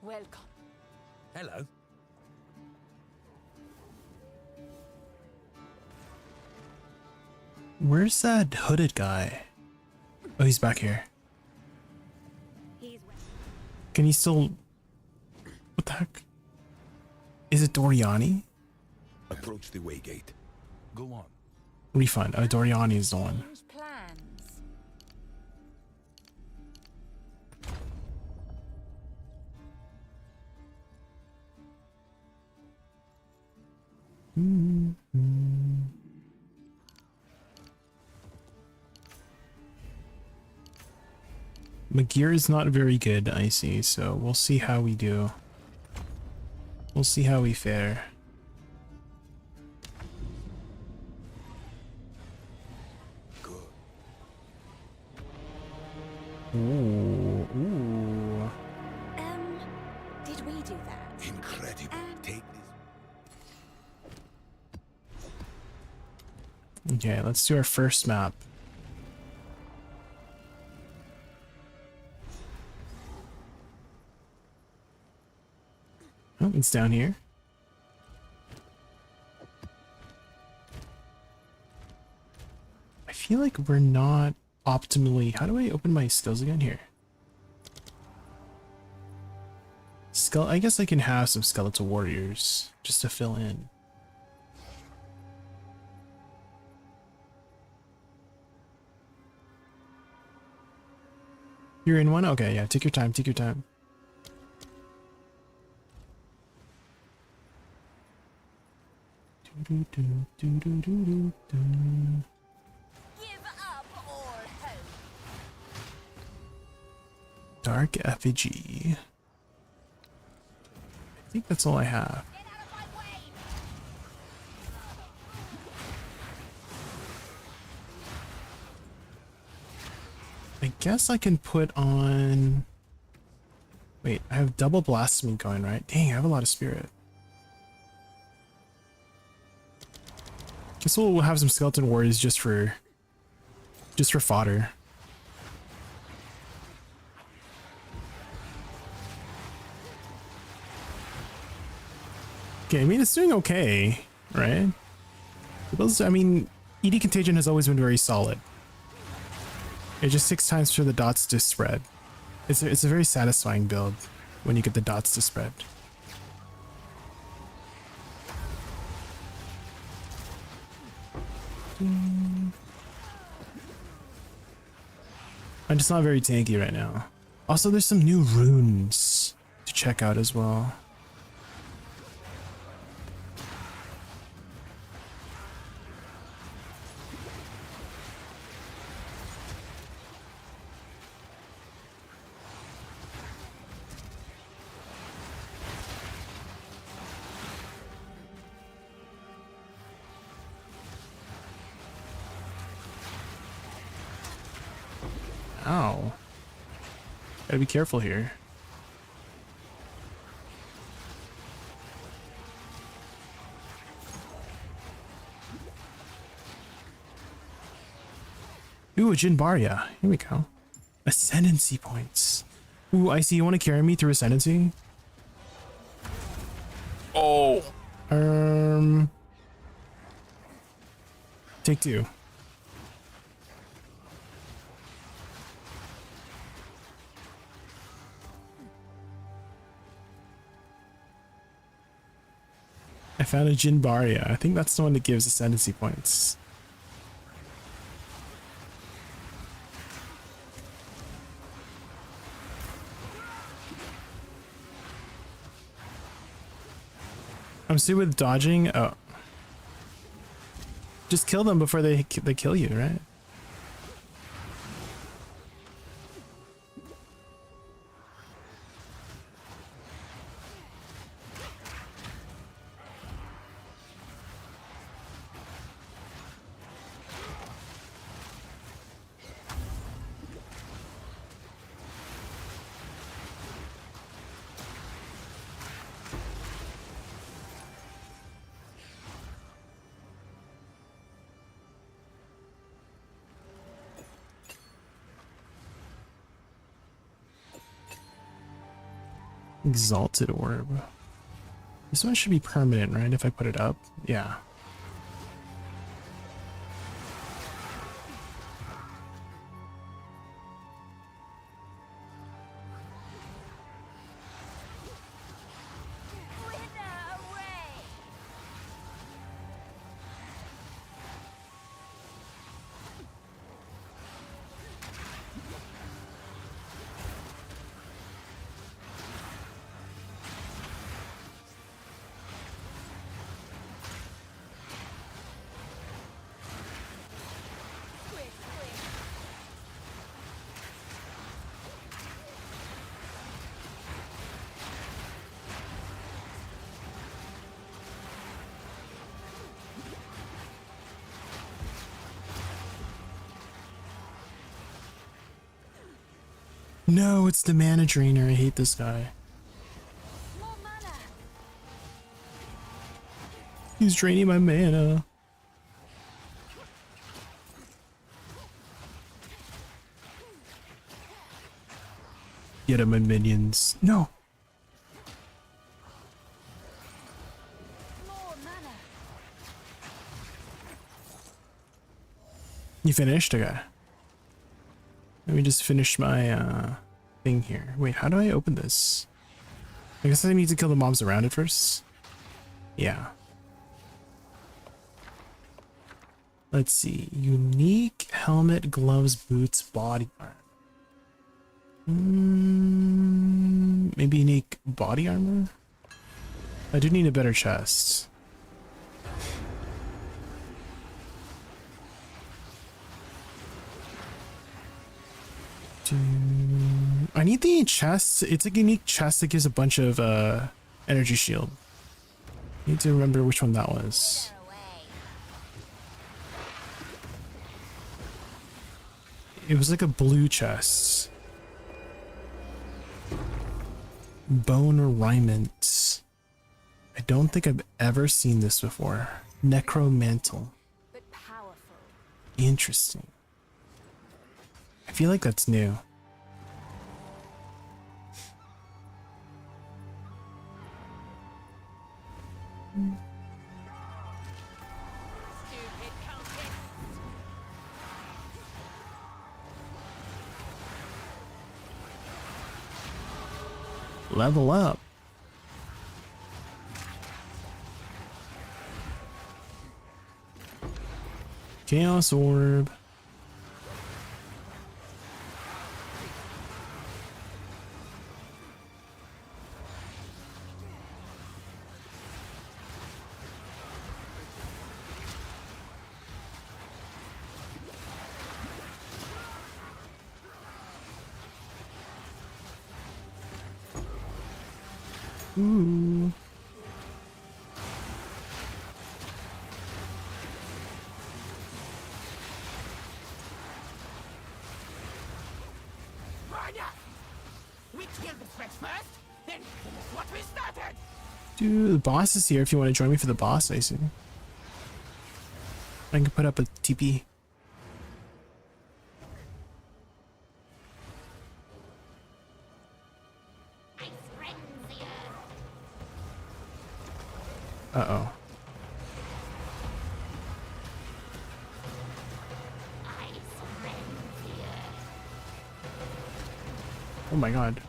Welcome. Hello. Where's that hooded guy? Oh, he's back here. Can he still... What the heck? Is it Doriani? Approach the way gate. Go on. Refund. Oh, Doriani is the one. Change plans. My gear is not very good, I see, so we'll see how we do. We'll see how we fare. Good. Ooh, ooh. Did we do that? Incredible. Take this. Okay, let's do our first map. Oh, it's down here. I feel like we're not optimally... How do I open my skills again here? I guess I can have some skeletal warriors just to fill in. You're in one? Okay, yeah, take your time, take your time. Give up all hope. Dark effigy. I think that's all I have. Get out of my way. I guess I can put on... Wait, I have double blasphemy going, right? Dang, I have a lot of spirit. Guess we'll have some skeleton warriors just for fodder. Okay, I mean it's doing okay, right? I mean, ED Contagion has always been very solid. It just takes times for the dots to spread. It's a very satisfying build when you get the dots to spread. I'm just not very tanky right now. Also, there's some new runes to check out as well. Ow. Gotta be careful here. Ooh, a Jinbaria. Here we go. Ascendancy points. Ooh, I see. You want to carry me through Ascendancy? Oh. Take two. I found a Jinbaria. I think that's the one that gives Ascendancy points. I'm still with dodging. Oh. Just kill them before they kill you, right? Exalted Orb. This one should be permanent, right? If I put it up. Yeah. No, it's the mana drainer. I hate this guy. He's draining my mana. Get him, my minions. No. You finished? Okay. Let me just finish my thing here. Wait, how do I open this? I guess I need to kill the mobs around it first. Yeah. Let's see. Unique helmet, gloves, boots, body armor. Maybe unique body armor? I do need a better chest. I need the chest. It's a unique chest that gives a bunch of energy shield. I need to remember which one that was. It was like a blue chest. Bone Raiment. I don't think I've ever seen this before. Necromantle. But powerful. Interesting. I feel like that's new. Stupid cultists. Level up. Chaos Orb. Ooh. We killed the threats first, then finish what we started. Dude, the boss is here if you want to join me for the boss, I see. I can put up a TP. Uh-oh. Oh my god.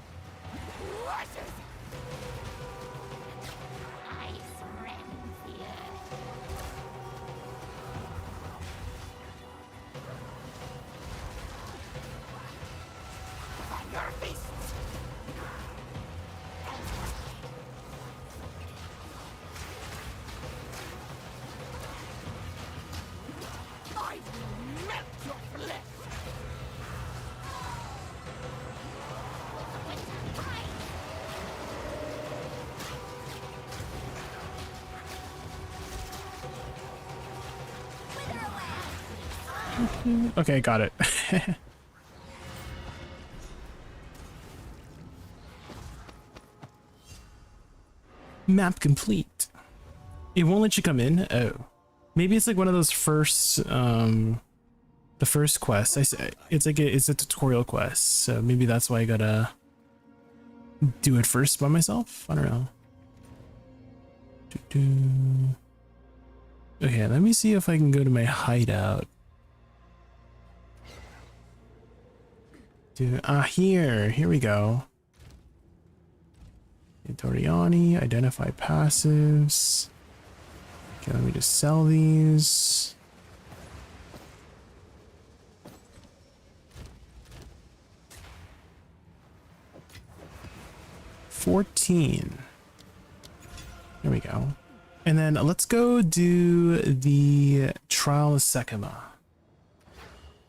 Okay, got it. Map complete. It won't let you come in. Oh, maybe it's like one of those first the first quest. I say it's like it's a tutorial quest, so maybe that's why I gotta do it first by myself. I don't know. Okay, let me see if I can go to my hideout. Here we go. Doriani, identify passives. Okay, let me just sell these. $14. There we go. And then let's go do the Trial of Sekima.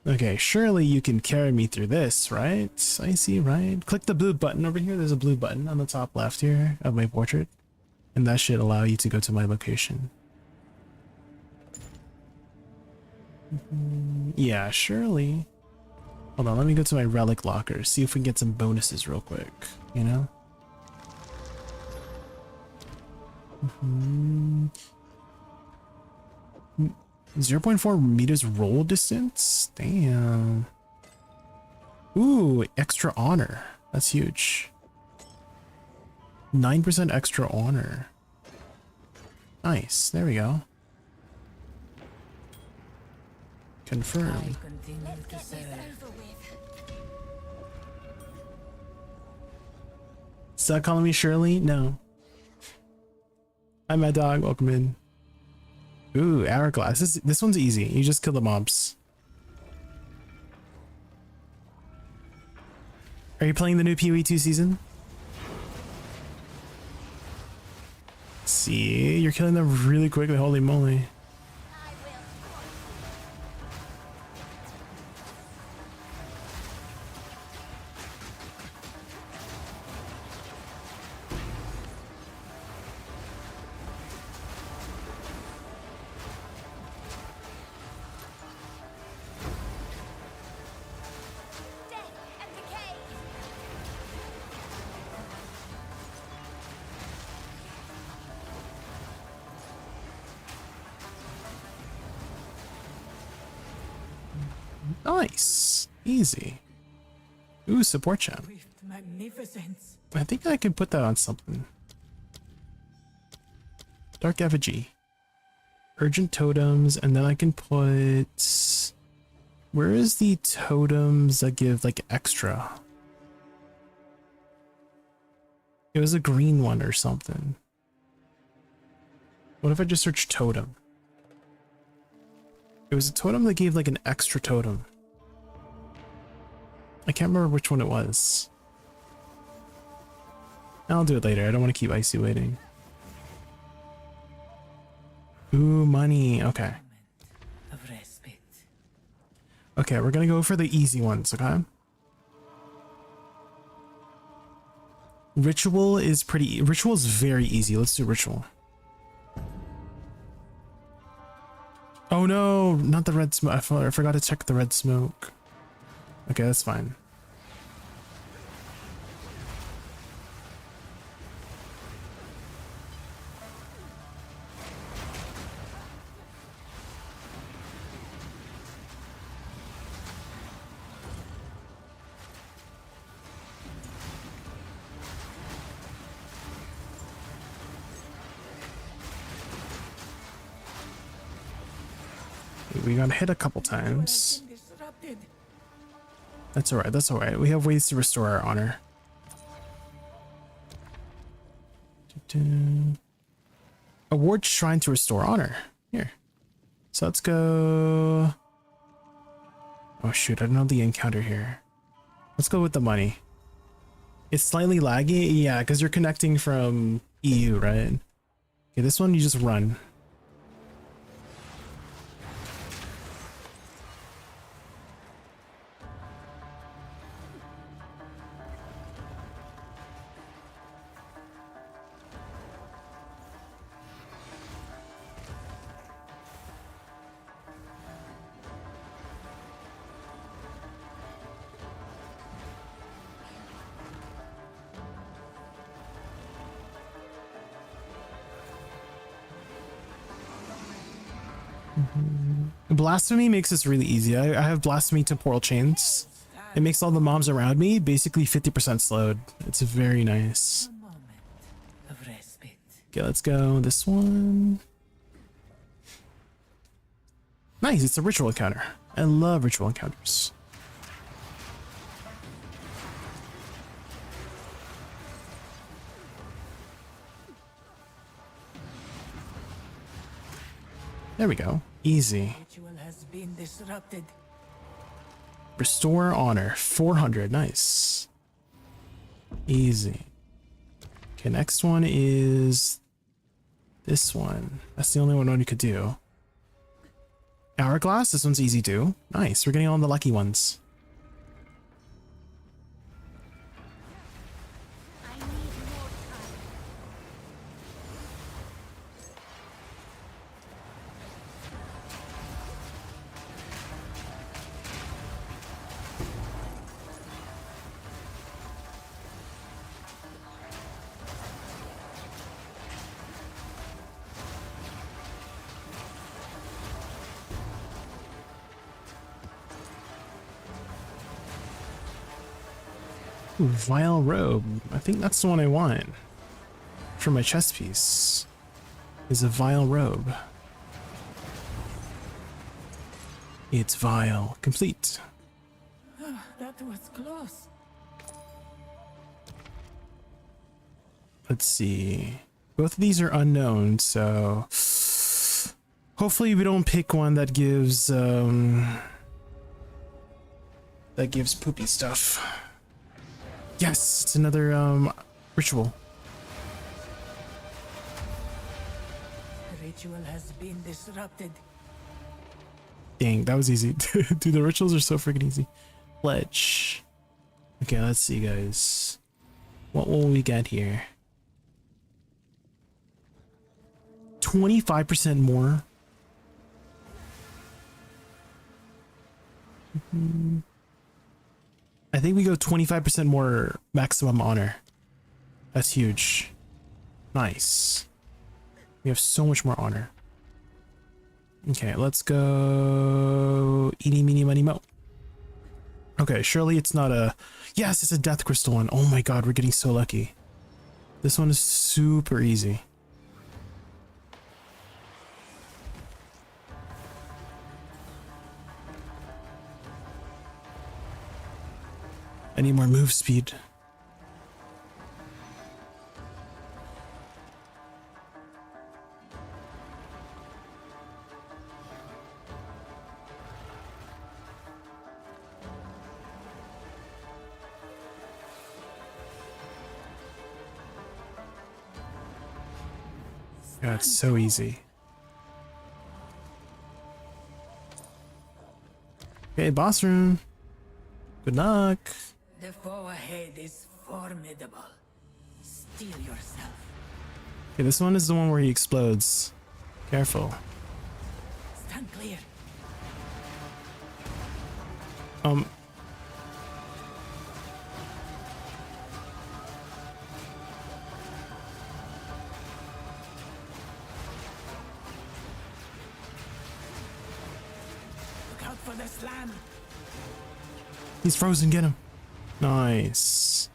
Okay, surely you can carry me through this, right? I see, right? Click the blue button over here. There's a blue button on the top left here of my portrait. And that should allow you to go to my location. Yeah, surely. Hold on, let me go to my relic locker. See if we can get some bonuses real quick, you know? 0.4 meters roll distance? Damn. Ooh, extra honor. That's huge. 9% extra honor. Nice. There we go. Confirm. Stop calling me Shirley? No. Hi, Mad Dog. Welcome in. Ooh, hourglass. This one's easy. You just kill the mobs. Are you playing the new PoE2 season? See, you're killing them really quickly. Holy moly. Nice. Easy. Ooh, support chat. Magnificence. I think I could put that on something. Dark effigy. Urgent totems, and then I can put... Where is the totems that give like extra? It was a green one or something. What if I just search totem? It was a totem that gave like an extra totem. I can't remember which one it was. I'll do it later. I don't want to keep Icy waiting. Ooh, money. Okay. Okay, we're gonna go for the easy ones, okay? Ritual is very easy. Let's do ritual. Oh no, not the red smoke. I forgot to check the red smoke. Okay, that's fine. We got hit a couple times. That's alright, that's alright. We have ways to restore our honor. Award Shrine to restore honor. Here. So let's go... Oh shoot, I don't know the encounter here. Let's go with the money. It's slightly laggy, yeah, because you're connecting from EU, right? Okay, this one you just run. Blasphemy makes this really easy. I have Blasphemy to Portal Chains. It makes all the mobs around me basically 50% slowed. It's very nice. Okay, let's go this one. Nice, it's a ritual encounter. I love ritual encounters. There we go. Easy. Ritual has been disrupted. Restore honor. 400. Nice. Easy. Okay, next one is this one. That's the only one you could do. Hourglass. This one's easy too. Nice. We're getting all the lucky ones. Ooh, Vile Robe. I think that's the one I want for my chest piece. Is a Vile Robe. It's vile. Complete. That was close. Let's see. Both of these are unknown, so hopefully we don't pick one that gives poopy stuff. Yes, it's another ritual. Ritual has been disrupted. Dang, that was easy. Dude, the rituals are so freaking easy. Pledge. Okay, let's see, guys. What will we get here? 25% more. I think we go 25% more maximum honor. That's huge. Nice. We have so much more honor. Okay, let's go eeny, meeny, money, mo. Okay, surely it's not a... Yes, it's a death crystal one. Oh my god, we're getting so lucky. This one is super easy. I need more move speed. Yeah, it's so easy. Okay, boss room. Good luck. The foe ahead is formidable. Steel yourself. Okay, this one is the one where he explodes. Careful. Stand clear. Look out for the slam. He's frozen, get him. Nice.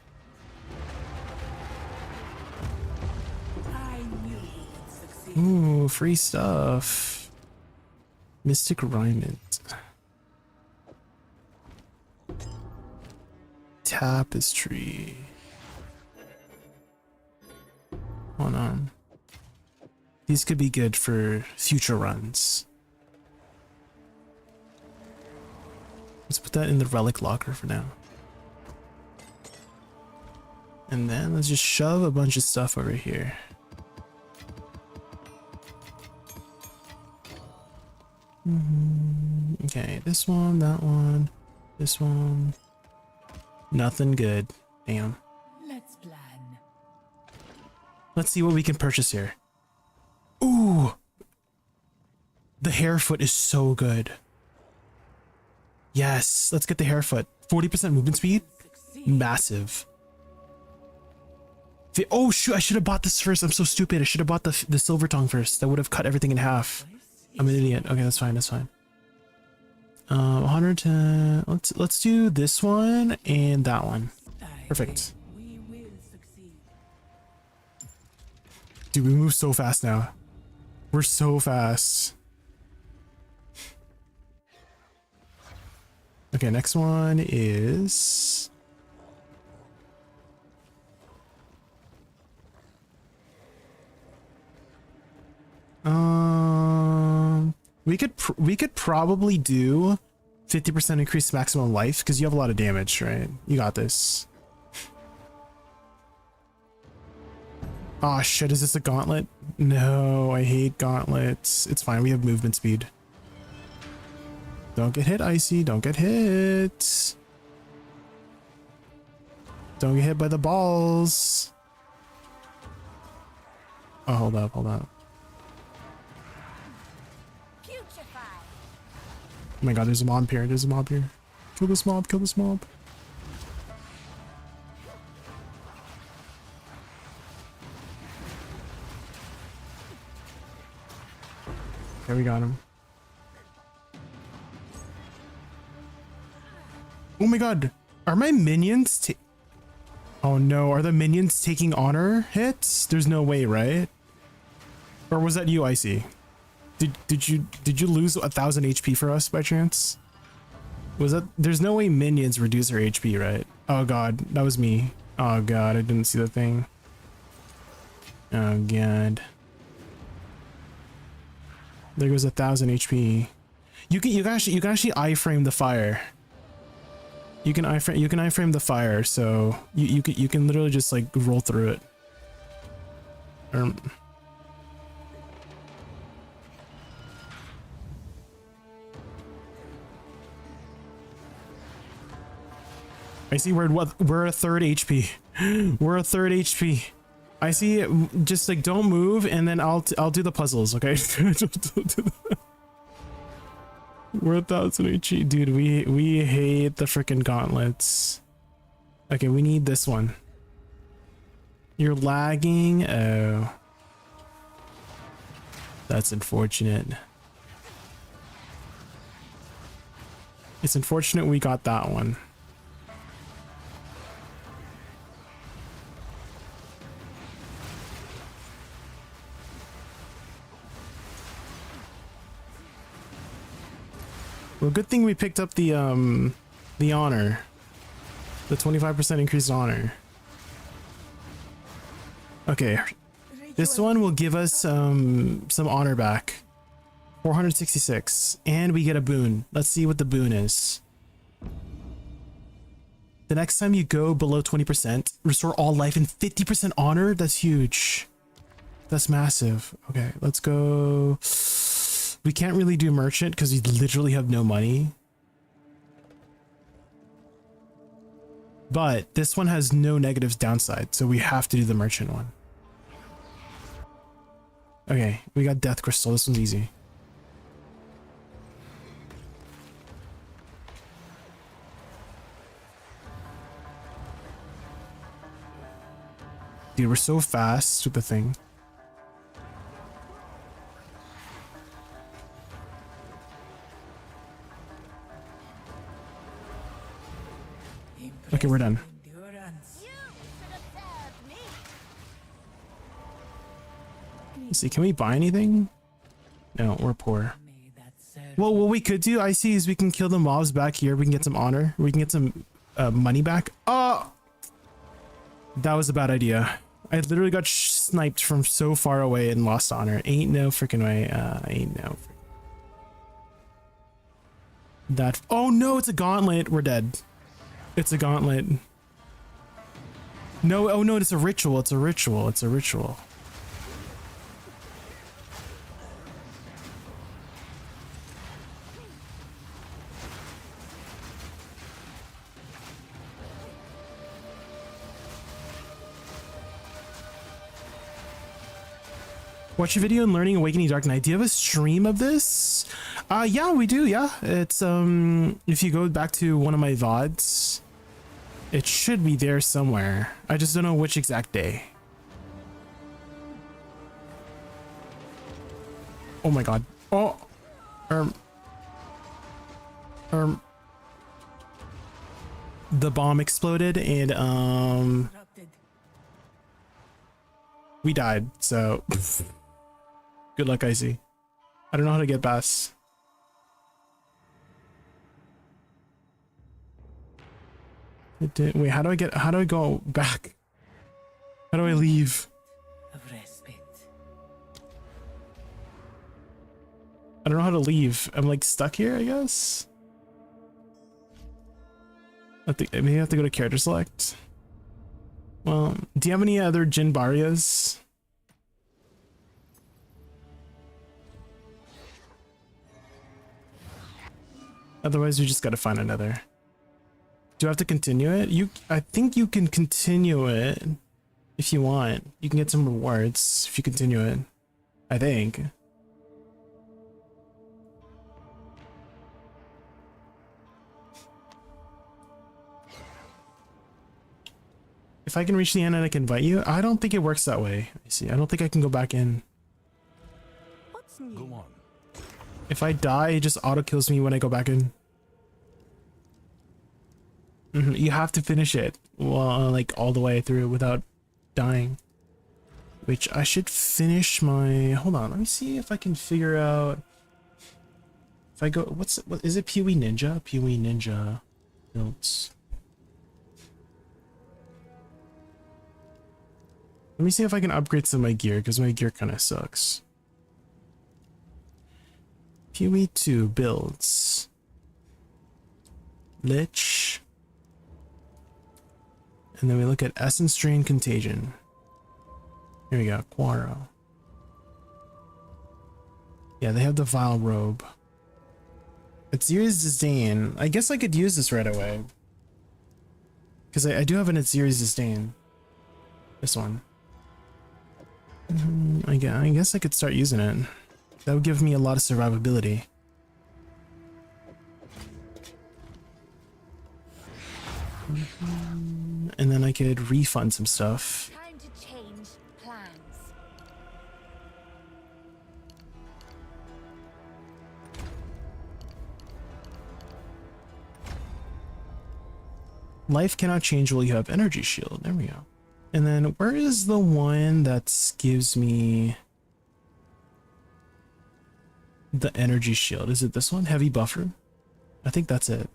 I knew you would succeed. Ooh, free stuff. Mystic Raiment. Tapestry. Hold on. These could be good for future runs. Let's put that in the relic locker for now. And then let's just shove a bunch of stuff over here. Okay, this one, that one, this one. Nothing good. Damn. Let's plan. Let's see what we can purchase here. Ooh! The hairfoot is so good. Yes, let's get the hairfoot. 40% movement speed? Massive. Oh shoot, I should have bought this first. I'm so stupid. I should have bought the silver tongue first. That would have cut everything in half. I'm an idiot. Okay, that's fine, that's fine. 110. Let's do this one and that one. Perfect. We will succeed. Dude, we move so fast now. We're so fast. Okay, next one is... we could probably do 50% increased maximum life because you have a lot of damage, right? You got this. Oh shit, is this a gauntlet? No, I hate gauntlets. It's fine, we have movement speed. Don't get hit, Icy. Don't get hit. Don't get hit by the balls. Oh, hold up, hold up. Oh my god, there's a mob here. There's a mob here. Kill this mob, kill this mob. Okay, we got him. Oh my god, are my minions oh no, are the minions taking honor hits? There's no way, right? Or was that you, Icy? Did you lose 1,000 HP for us by chance? Was that... There's no way minions reduce their HP, right? Oh god, that was me. Oh god, I didn't see the thing. Oh god. There goes 1,000 HP. You can actually iframe the fire. You can iframe the fire, so you can literally just like roll through it. I see we're a third HP. We're a third HP. I see. Just like don't move, and then I'll do the puzzles. Okay. We're 1,000 HP, dude. We hate the freaking gauntlets. Okay, we need this one. You're lagging. Oh, that's unfortunate. It's unfortunate we got that one. Well, good thing we picked up the honor. The 25% increased honor. Okay. This one will give us some honor back. 466. And we get a boon. Let's see what the boon is. The next time you go below 20%, restore all life and 50% honor. That's huge. That's massive. Okay, let's go. We can't really do merchant because we literally have no money. But this one has no negatives downside, so we have to do the merchant one. Okay, we got death crystal. This one's easy. Dude, we're so fast with the thing. Okay, we're done. Let's see, can we buy anything? No, we're poor. Well, what we could do, I see, is we can kill the mobs back here. We can get some honor. We can get some money back. Oh! That was a bad idea. I literally got sniped from so far away and lost honor. Ain't no freaking way. Ain't no. That. Oh no, it's a gauntlet. We're dead. It's a gauntlet. No, oh no, it's a ritual. It's a ritual. It's a ritual. Watch your video on learning Awakening Dark Knight. Do you have a stream of this? Yeah, we do. Yeah, it's if you go back to one of my VODs, it should be there somewhere. I just don't know which exact day. Oh my god. Oh, the bomb exploded and we died. So. Good luck, Icy. I don't know how to get past. Wait, how do I go back? How do I leave? I don't know how to leave. I'm like stuck here, I guess. I maybe I have to go to character select. Well, do you have any other Jin Barias? Otherwise, we just gotta find another. Do I have to continue it? I think you can continue it if you want. You can get some rewards if you continue it. I think. If I can reach the end and I can invite you, I don't think it works that way. I see. I don't think I can go back in. Go on. If I die, it just auto kills me when I go back in. You have to finish it, well, like all the way through without dying. Which I should finish my. Hold on, let me see if I can figure out. If I go, what is it? Pewee Ninja? Pewee Ninja builds. Let me see if I can upgrade some of my gear because my gear kind of sucks. Pewee 2 builds. Lich. And then we look at Essence Drain Contagion. Here we go, Quaro. Yeah, they have the Vile Robe. It's Aziri's Disdain. I guess I could use this right away. Because I do have an Aziri's Disdain. This one. I guess I could start using it. That would give me a lot of survivability. And then I could refund some stuff. Time to change plans. Life cannot change while you have energy shield. There we go. And then where is the one that gives me the energy shield? Is it this one? Heavy buffer? I think that's it.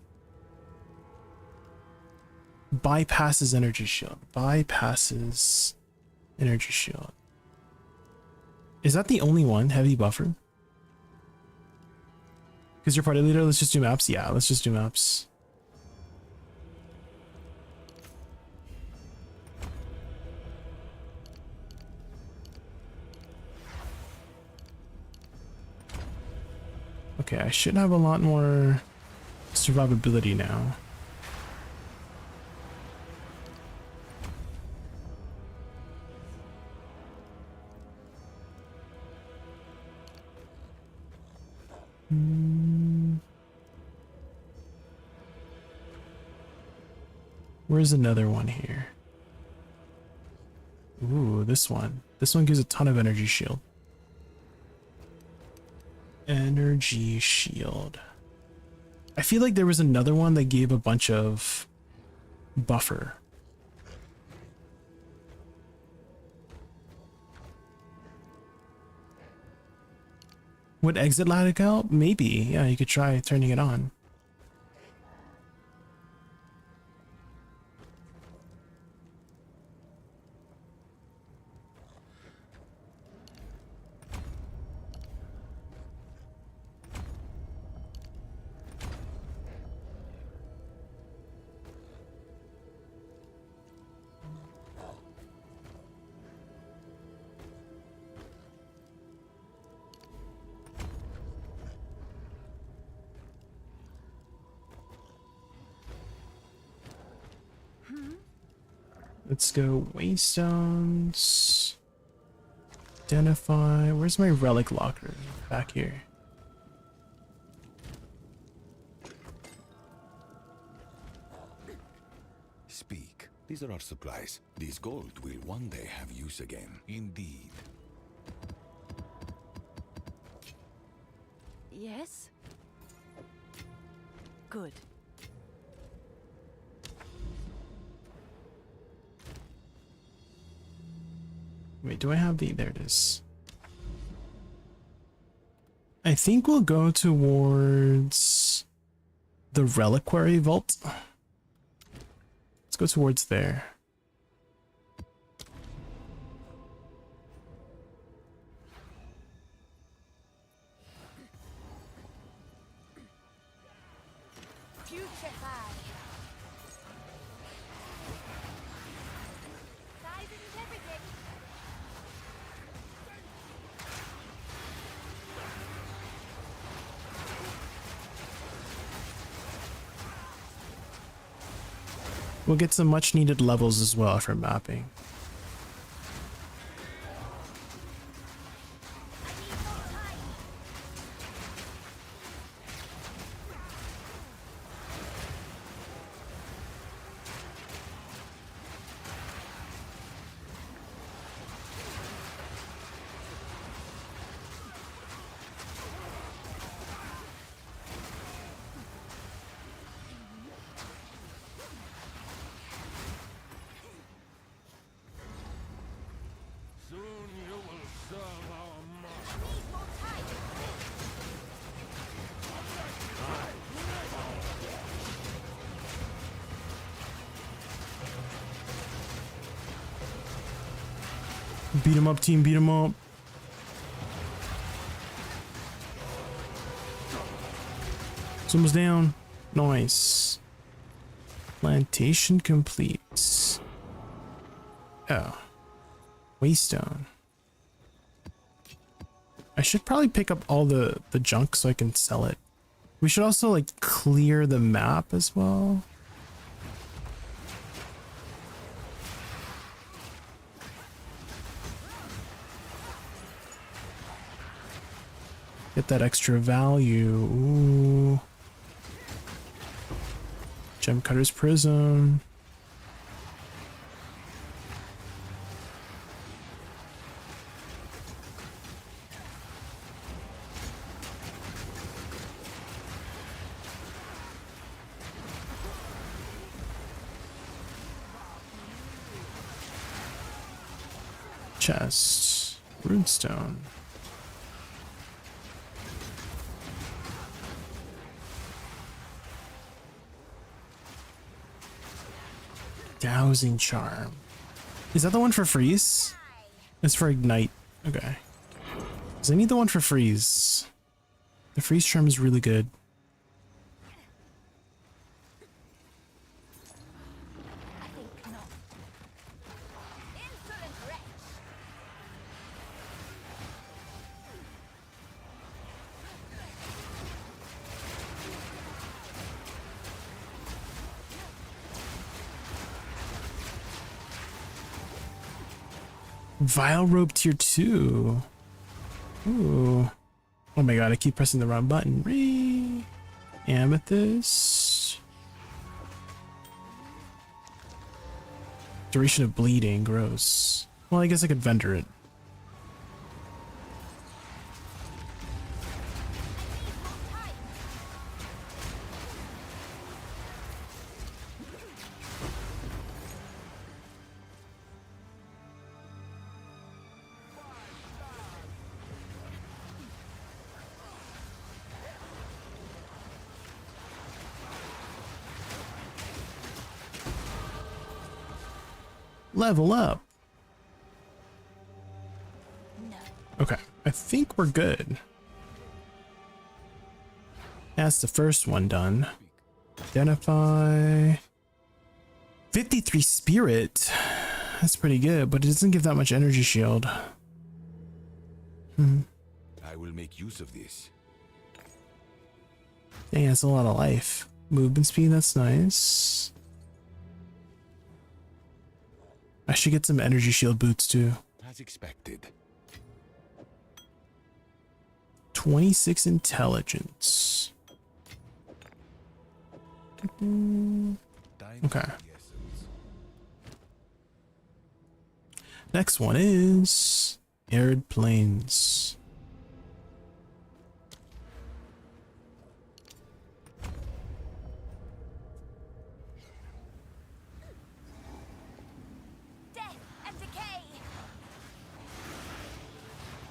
Bypasses energy shield. Bypasses energy shield. Is that the only one? Heavy buffer? Because you're party leader, let's just do maps. Yeah, let's just do maps. Okay, I should have a lot more survivability now. Where's another one here? Ooh, this one. This one gives a ton of energy shield. Energy shield. I feel like there was another one that gave a bunch of buffer. Would exit lag help? Maybe. Yeah, you could try turning it on. Let's go waystones. Identify. Where's my relic locker? Back here. Speak. These are our supplies. This gold will one day have use again. Indeed. Yes? Good. Wait, do I have the... There it is. I think we'll go towards the reliquary vault. Let's go towards there. We'll get some much needed levels as well for mapping. Beat him up, team, beat him up. It's almost down. Nice. Plantation complete. Oh. Waystone. I should probably pick up all the junk so I can sell it. We should also like clear the map as well. Get that extra value. Ooh. Gem Cutter's Prism. Chest. Runestone. Dowsing Charm. Is that the one for freeze? It's for ignite. Okay. Because I need the one for freeze. The freeze charm is really good. Vile Rope tier 2. Ooh. Oh my god, I keep pressing the wrong button. Amethyst. Duration of bleeding, gross. Well, I guess I could vendor it. Level up. Okay, I think we're good. That's the first one done. Identify. 53 spirit. That's pretty good, but it doesn't give that much energy shield. I will make use of this. Dang, that's a lot of life. Movement speed, that's nice. I should get some energy shield boots too. As expected. 26 intelligence. Okay. Next one is arid plains.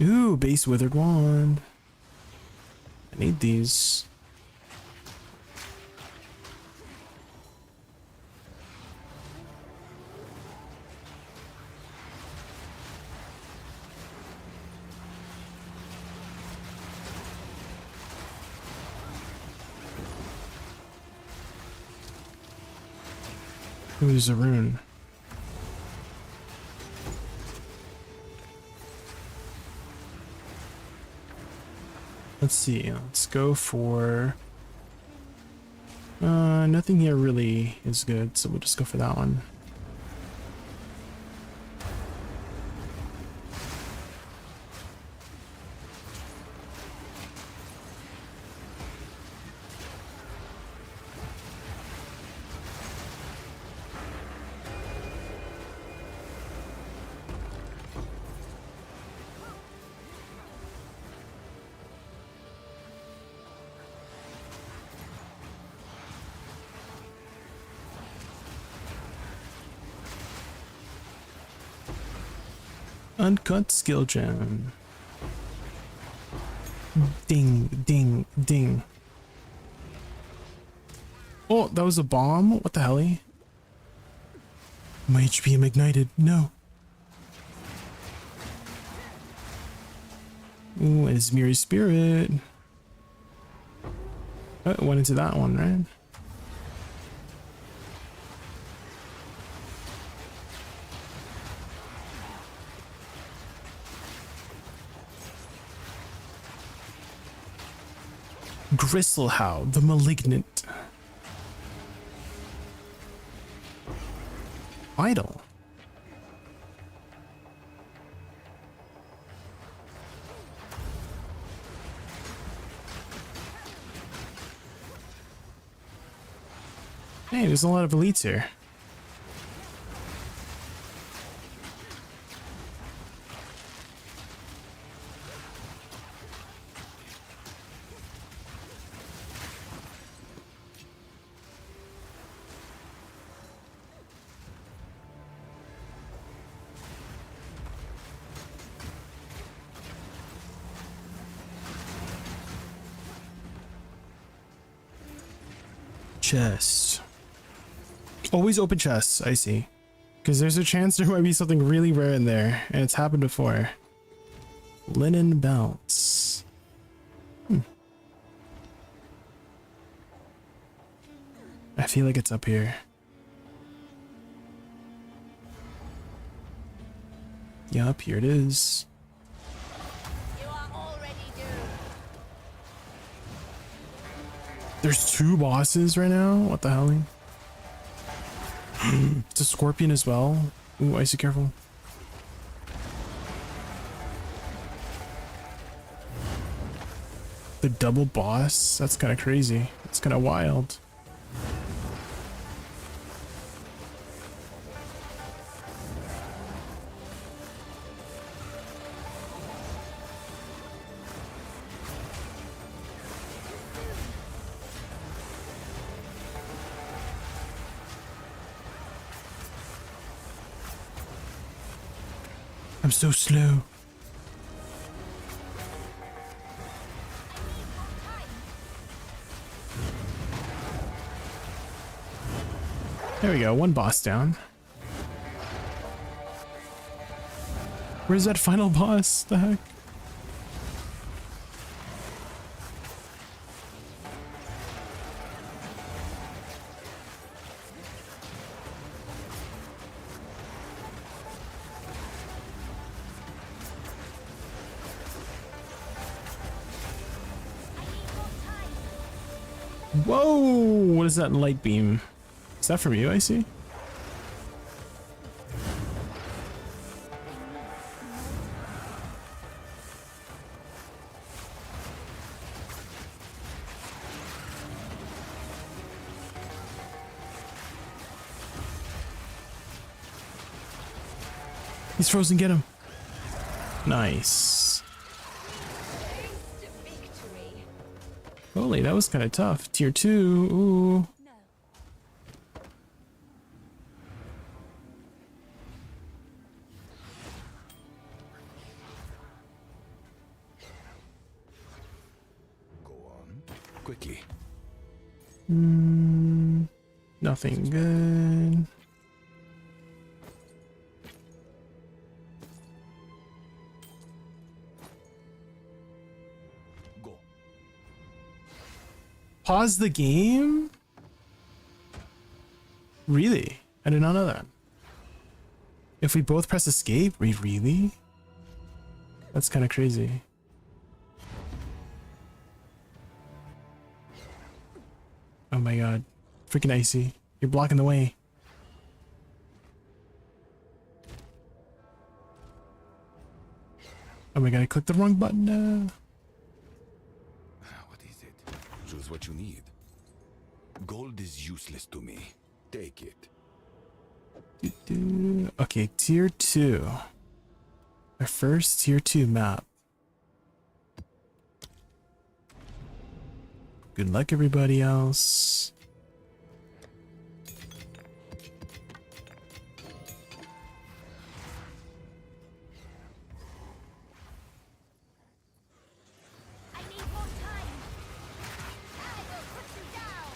Ooh, base withered wand. I need these. Ooh, there's a rune. Let's see, let's go for nothing here really is good, so we'll just go for that one. Uncut skill gem. Ding, ding, ding. Oh, that was a bomb? What the hell? My HPM ignited. No. Ooh, it's Mirror Spirit. Oh, it went into that one, right? Gristlehow, the Malignant. Idle. Hey, there's a lot of elites here. Chest. Always open chests, I see. Because there's a chance there might be something really rare in there, and it's happened before. Linen belts. I feel like it's up here. Yup, here it is. You are already due. There's two bosses right now? What the hell? It's a scorpion as well. Ooh, icy careful. The double boss? That's kind of crazy. It's kind of wild. I'm so slow. There we go, one boss down. Where's that final boss? The heck? Whoa! What is that light beam? Is that from you, I see? He's frozen, get him. Nice. Holy, that was kind of tough. Tier 2, ooh. Quickly. Nothing good. Go. Pause the game? Really? I did not know that. If we both press escape? Really? That's kind of crazy. Oh my god. Freaking icy. You're blocking the way. Oh my god, I clicked the wrong button. What is it? Choose what you need. Gold is useless to me. Take it. Okay, tier 2. Our first tier 2 map. Good luck, everybody else. I need more time. I will put you down.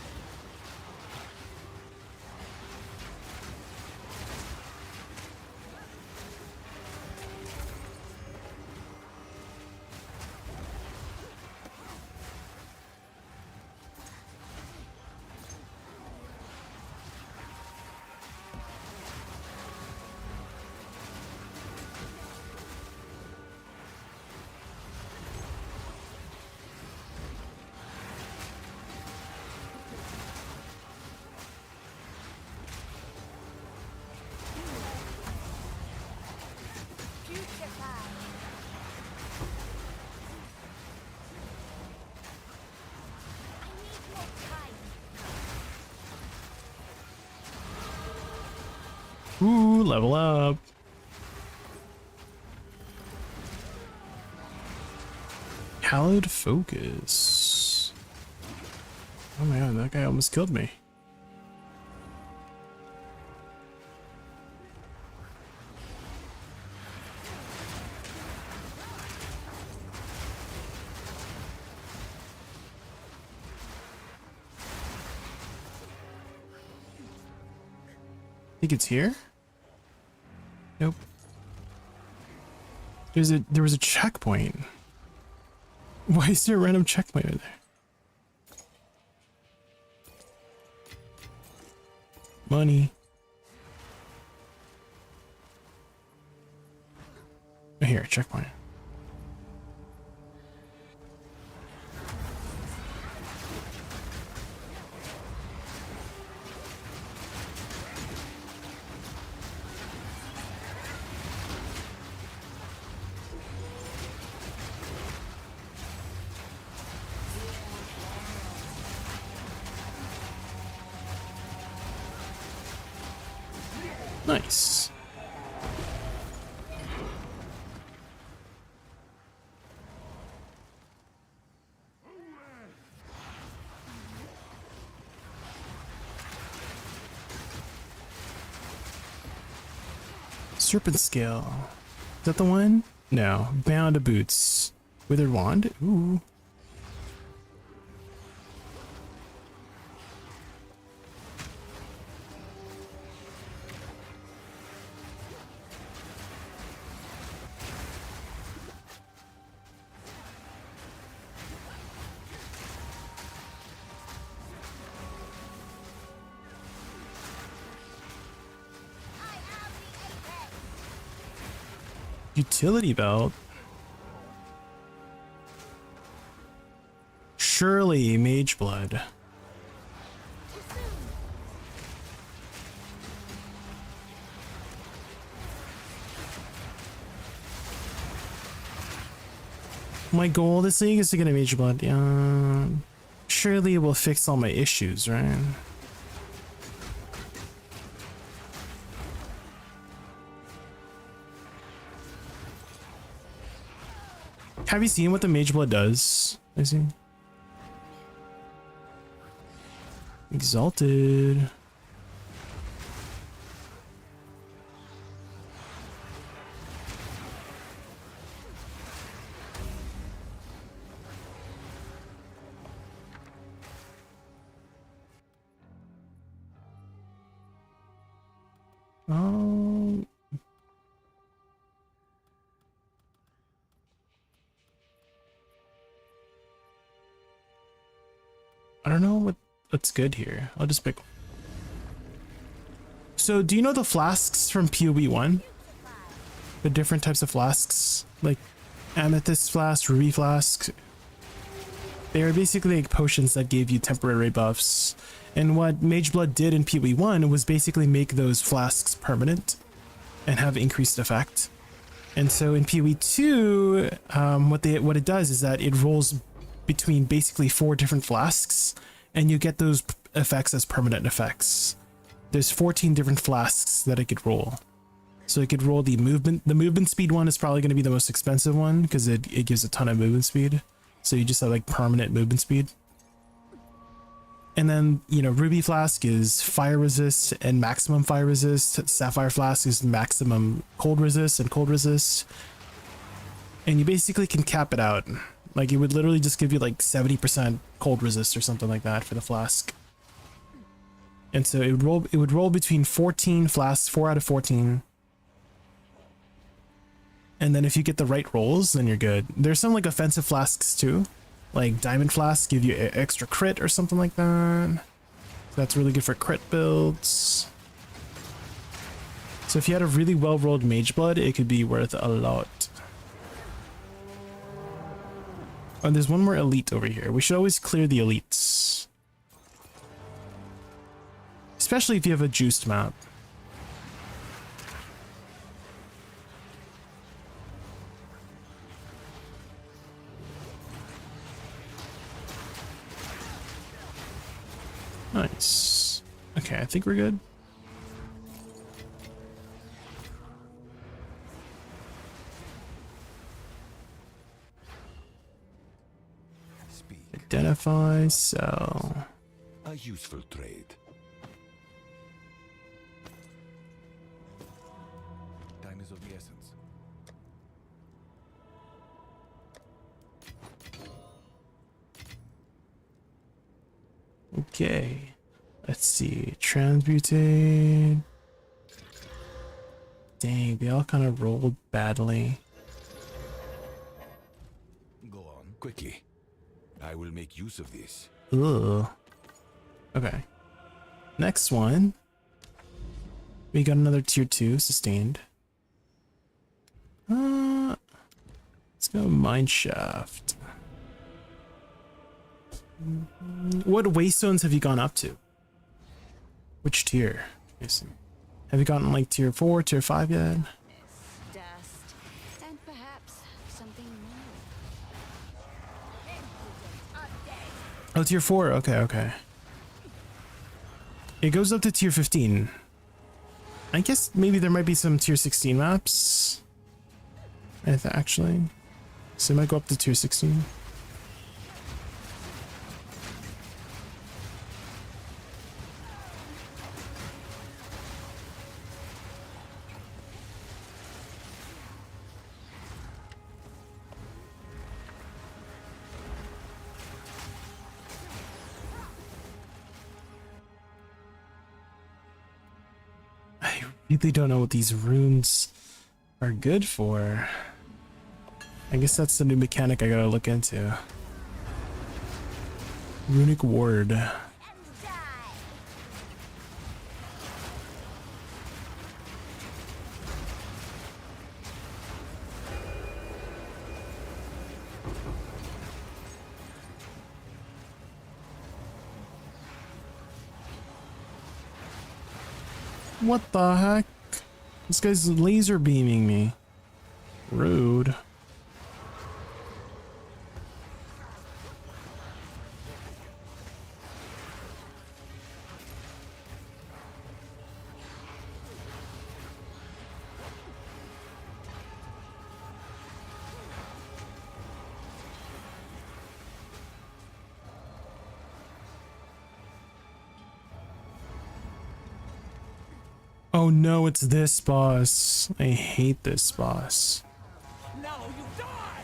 Future time. I need more time. Ooh, level up. Hallowed focus. Oh my god, that guy almost killed me. Think it's here? Nope. There was a checkpoint. Why is there a random checkpoint over there? Money. Oh, here, checkpoint. Nice. Serpent Scale. Is that the one? No. Bound of Boots. Withered Wand. Ooh. Utility belt. Surely Mage Blood. My goal this league is to get a Mage Blood. Surely it will fix all my issues, right? Have you seen what the Mage Blood does? I see. Exalted. I don't know what's good here. I'll just pick. So do you know the flasks from PoE 1? The different types of flasks, like amethyst flask, ruby flask. They were basically like potions that gave you temporary buffs. And what Mage Blood did in PoE 1 was basically make those flasks permanent and have increased effect. And so in PoE 2, what it does is that it rolls between basically 4 different flasks, and you get those effects as permanent effects. There's 14 different flasks that it could roll. So it could roll the movement speed one is probably going to be the most expensive one because it gives a ton of movement speed. So you just have like permanent movement speed. And then, you know, Ruby Flask is fire resist and maximum fire resist. Sapphire Flask is maximum cold resist and cold resist. And you basically can cap it out. Like it would literally just give you like 70% cold resist or something like that for the flask. And so it would roll between 14 flasks, 4 out of 14. And then if you get the right rolls, then you're good. There's some like offensive flasks too. Like diamond flasks give you extra crit or something like that. So that's really good for crit builds. So if you had a really well rolled Mage Blood, it could be worth a lot. Oh, there's one more elite over here. We should always clear the elites. Especially if you have a juiced map. Nice. Okay, I think we're good. Identify, sell. A useful trade. Time is of the essence. Okay. Let's see. Transmutate. Dang, they all kind of rolled badly. Go on, quickly. I will make use of this. Ugh. Okay. Next one. We got another tier 2 sustained. Let's go mine shaft. What waystones have you gone up to? Which tier? Have you gotten like tier 4, tier 5 yet? Dust, and perhaps something more. Oh, tier 4. Okay, okay. It goes up to tier 15. I guess maybe there might be some tier 16 maps. Actually. So it might go up to tier 16. I really don't know what these runes are good for. I guess that's the new mechanic I gotta look into. Runic Ward. And die. What the heck? This guy's laser beaming me. Rude. Oh no, it's this boss. I hate this boss. Now you die!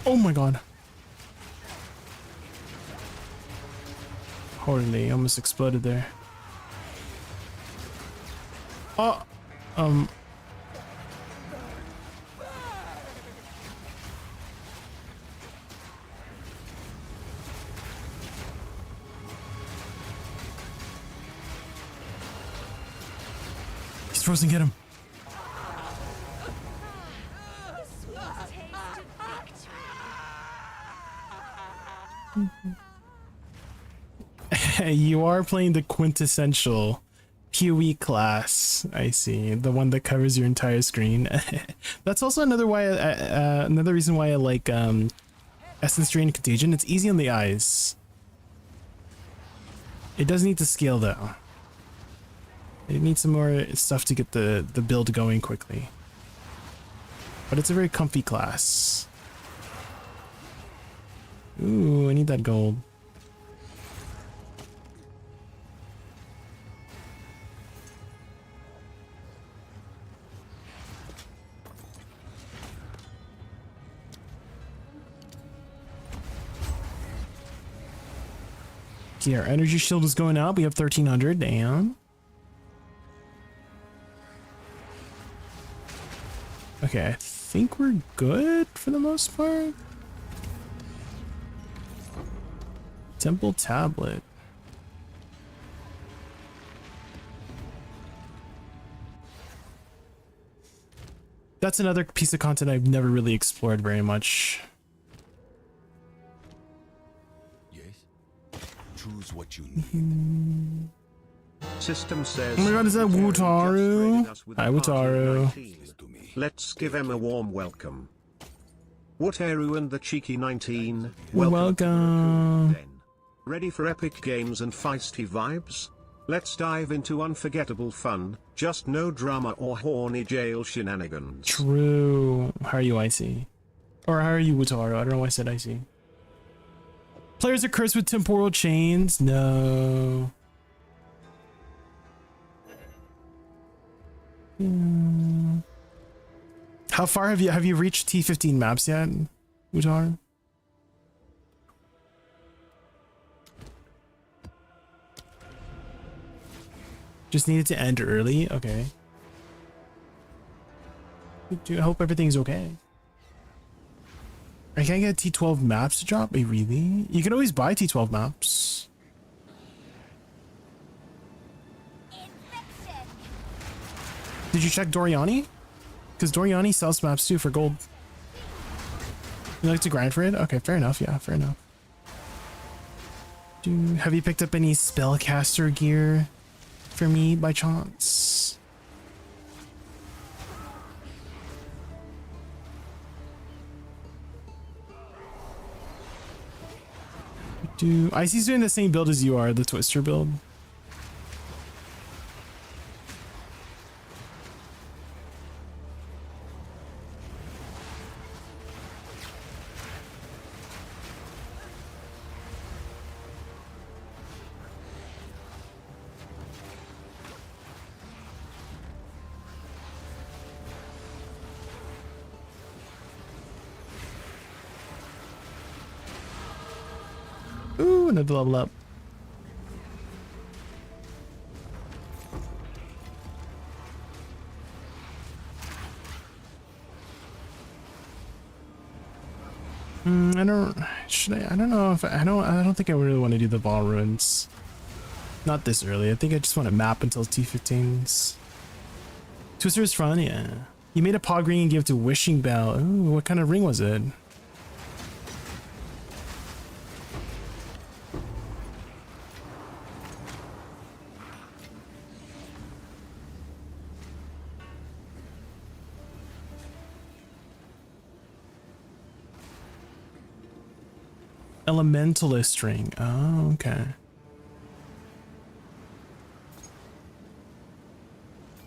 Oh my god. Holy, almost exploded there. Oh, he's frozen, get him. Sweet taste of victory. You are playing the quintessential PoE class. I see, the one that covers your entire screen. That's also another reason why I like Essence Drain and Contagion. It's easy on the eyes. It does need to scale though. It needs some more stuff to get the build going quickly. But it's a very comfy class. Ooh, I need that gold. Okay, our energy shield is going up. We have 1300. Damn. Okay, I think we're good for the most part. Temple tablet. That's another piece of content I've never really explored very much. Yes? Choose what you need. System says. Oh my god, is that Jerry just Wutaru? raided us with a Hi, party of Wutaru. 19. Listen to me. Let's give him a warm welcome. Wutaru and the cheeky 19. Welcome. To the Raccoon Den. Ready for epic games and feisty vibes? Let's dive into unforgettable fun, just no drama or horny jail shenanigans. True. How are you, Icy? Or how are you, Wutaru? I don't know why I said Icy. Players are cursed with temporal chains? No. How far have you reached T15 maps yet, Wutaru? Just needed to end early? Okay. I hope everything's okay. I can't get T12 maps to drop? Wait, really? You can always buy T12 maps. Infection. Did you check Doriani? Because Doriani sells maps too for gold. You like to grind for it? Okay, fair enough. Yeah, fair enough. Have you picked up any spellcaster gear for me by chance? Icy's doing the same build as you are, the Twister build. Ooh, another level up. I don't. Should I? I don't know if I don't. I don't think I really want to do the ball ruins. Not this early. I think I just want to map until T15s. Twister is fun, yeah. You made a pog ring and gave it to Wishing Bell. Ooh, what kind of ring was it? Elementalist ring. Oh, okay.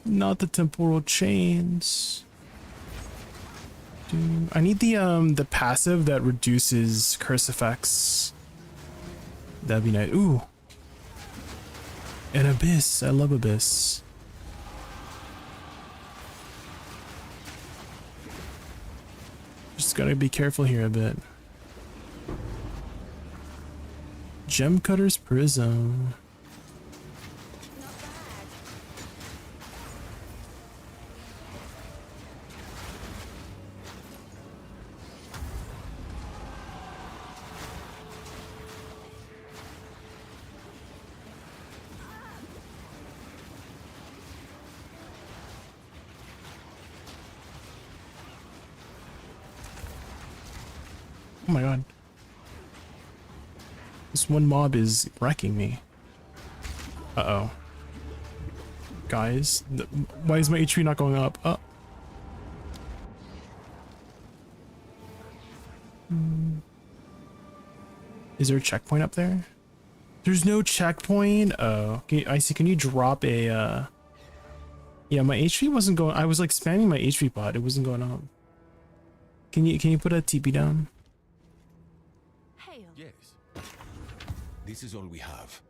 Not the temporal chains. Dude, I need the passive that reduces curse effects. That'd be nice. Ooh. An abyss. I love abyss. Just gotta be careful here a bit. Gem Cutter's Prism. Oh my god. This one mob is wrecking me. Uh-oh. Guys, why is my HP not going up? Oh. Is there a checkpoint up there? There's no checkpoint? Oh. I see. Can you drop a, Yeah, my HP wasn't going... I was like spamming my HP pot. It wasn't going up. Can you put a TP down? Yes. This is all we have.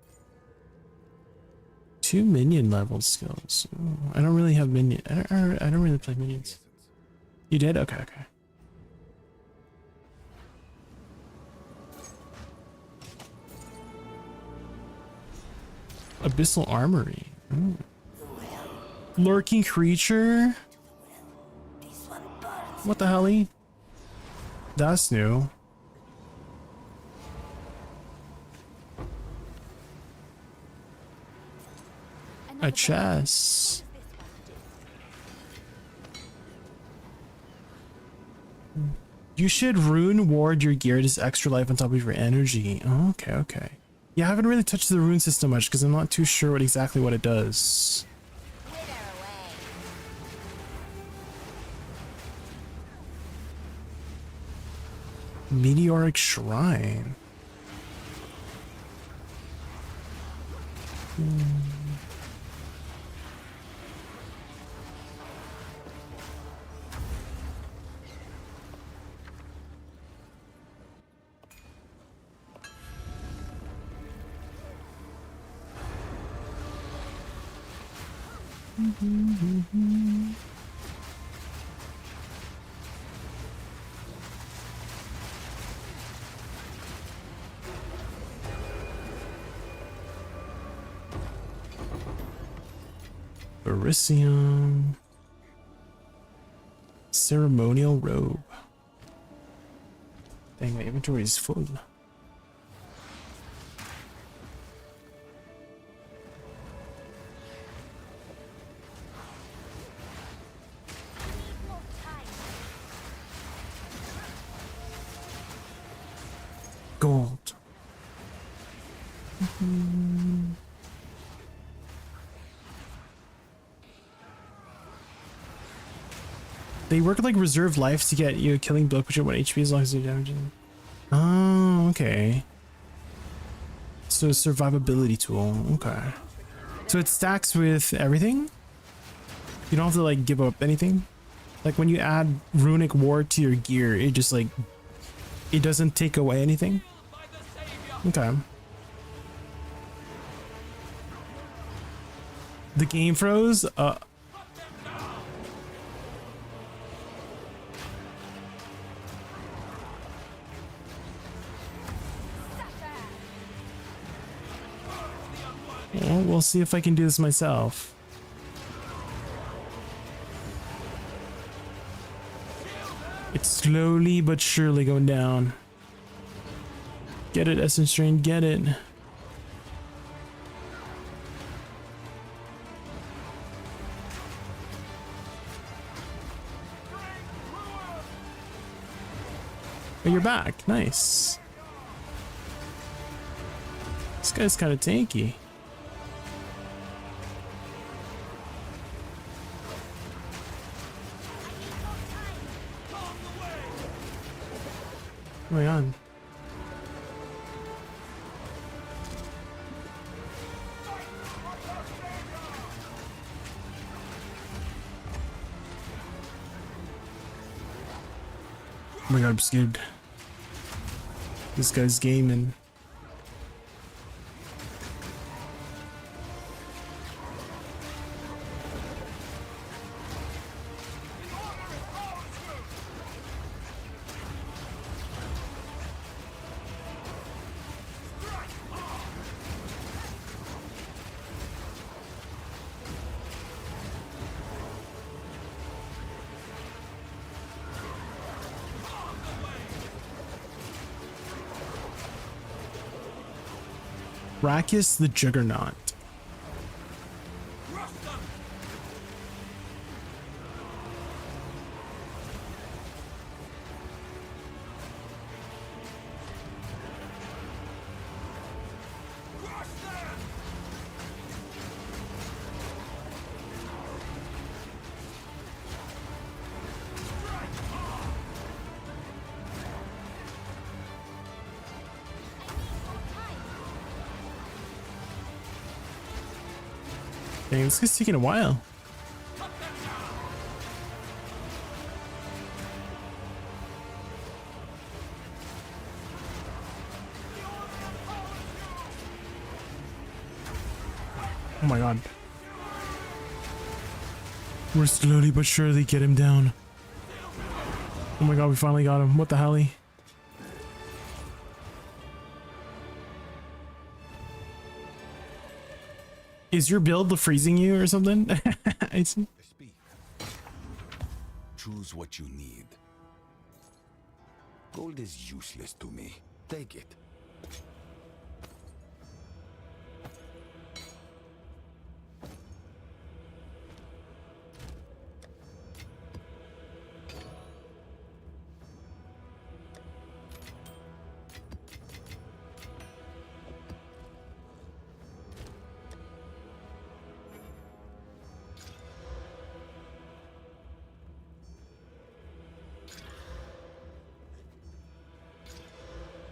2 minion level skills. Ooh, I don't really have minion. I don't really play minions. You did? Okay, okay. Abyssal Armory. Ooh. Lurking creature? What the hell? That's new. A chest. You should rune ward your gear as extra life on top of your energy. Oh, okay, okay. Yeah, I haven't really touched the rune system much because I'm not too sure exactly what it does. Meteoric Shrine. Berisium. Ceremonial robe. Dang, my inventory is full. Gold. They work like reserve life to get you a killing blow, put you at 1 HP as long as you're damaging. Oh, okay. So survivability tool. Okay. So it stacks with everything? You don't have to like give up anything? Like when you add runic ward to your gear, it just like, it doesn't take away anything? Okay. The game froze? Well, we'll see if I can do this myself. It's slowly but surely going down. Get it, Essence Strain, get it. Oh, you're back. Nice. This guy's kind of tanky. What's going on? Oh my god, I'm scared. This guy's gaming. Brachus the Juggernaut. Dang, this is taking a while. Oh my god. We're slowly but surely get him down. Oh my god, we finally got him. What the hell? Is your build freezing you or something? I see. Speak. Choose what you need. Gold is useless to me. Take it.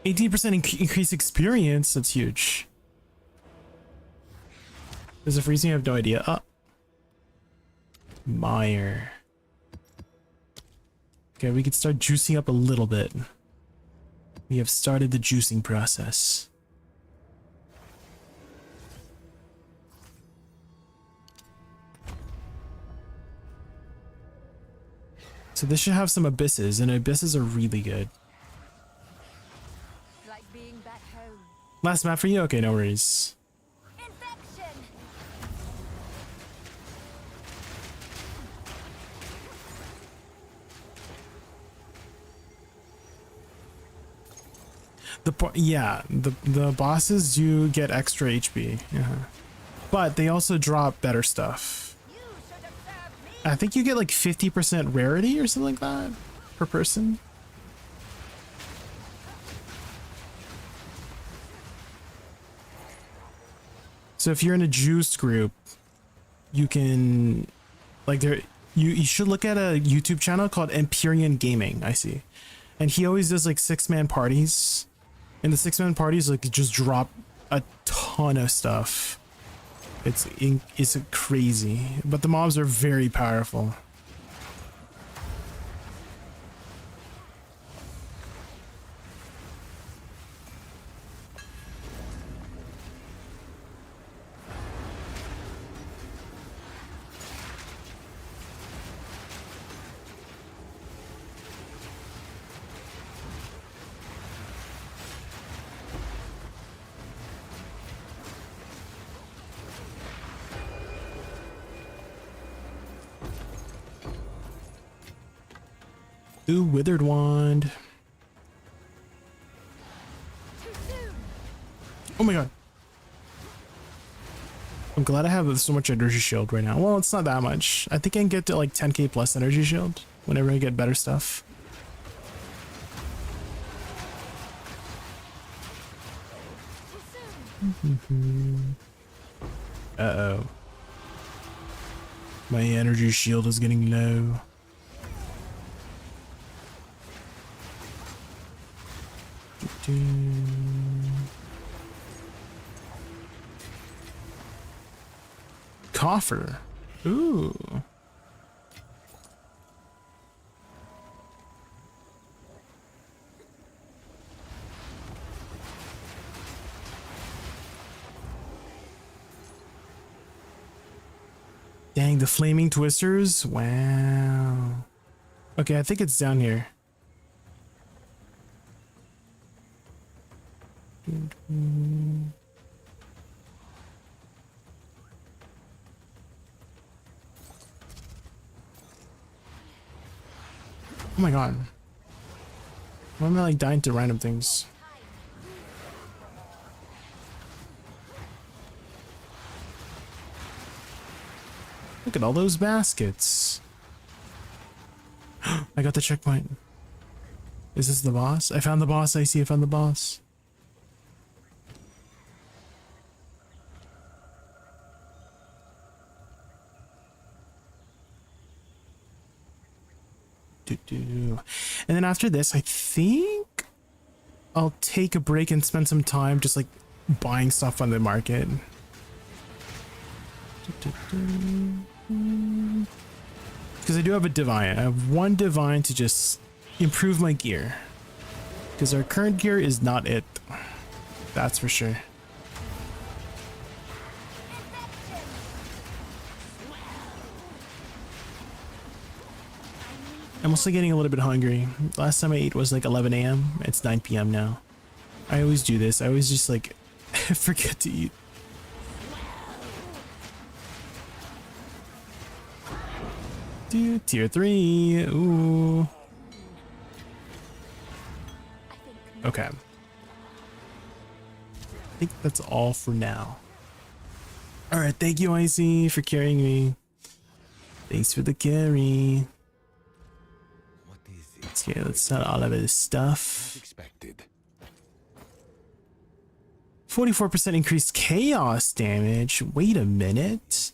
Increase experience. That's huge. Is it freezing? I have no idea. Oh. Mire. Okay, we could start juicing up a little bit. We have started the juicing process. So this should have some abysses, and abysses are really good. Last map for you? Okay, no worries. Infection. The bosses do get extra HP. Yeah. But they also drop better stuff. I think you get like 50% rarity or something like that per person. So if you're in a juice group, you can like you should look at a YouTube channel called Empyrean Gaming, I see. And he always does like 6-man parties. And the 6-man parties like just drop a ton of stuff. It's crazy, but the mobs are very powerful. Ooh, Withered Wand. Oh my god. I'm glad I have so much energy shield right now. Well, it's not that much. I think I can get to like 10k plus energy shield whenever I get better stuff. Uh-oh. My energy shield is getting low. Coffer. Ooh. Dang, the flaming twisters. Wow. Okay, I think it's down here. Oh my god. Why am I like dying to random things? Look at all those baskets. I got the checkpoint. Is this the boss? I found the boss. I found the boss. And then after this, I think I'll take a break and spend some time just like buying stuff on the market. Because I do have a divine. I have one divine to just improve my gear. Because our current gear is not it. That's for sure. I'm also getting a little bit hungry. Last time I ate was like 11 a.m. It's 9 p.m. now. I always do this. I always just like forget to eat. Dude, tier 3. Ooh. Okay. I think that's all for now. Alright, thank you, Icy, for carrying me. Thanks for the carry. Okay, let's start all of this stuff. 44% increased chaos damage. Wait a minute.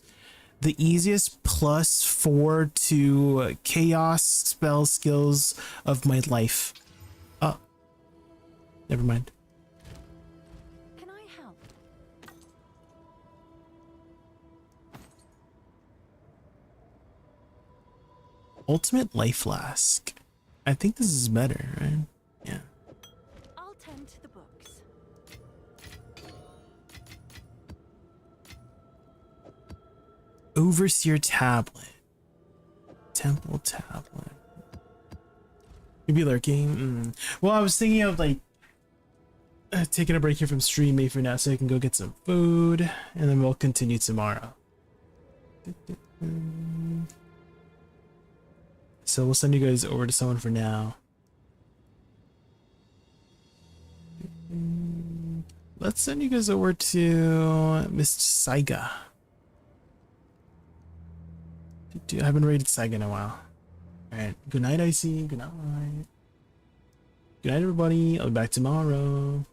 The easiest +4 to chaos spell skills of my life. Oh. Never mind. Can I help? Ultimate life flask. I think this is better, right? Yeah. I'll tend to the books. Overseer tablet. Temple tablet. Maybe lurking. Well, I was thinking of like taking a break here from stream maybe for now so I can go get some food and then we'll continue tomorrow. So we'll send you guys over to someone for now. Let's send you guys over to Miss Saiga. Dude, I haven't rated Saiga in a while. Alright, good night, Icy. Good night. Good night, everybody. I'll be back tomorrow.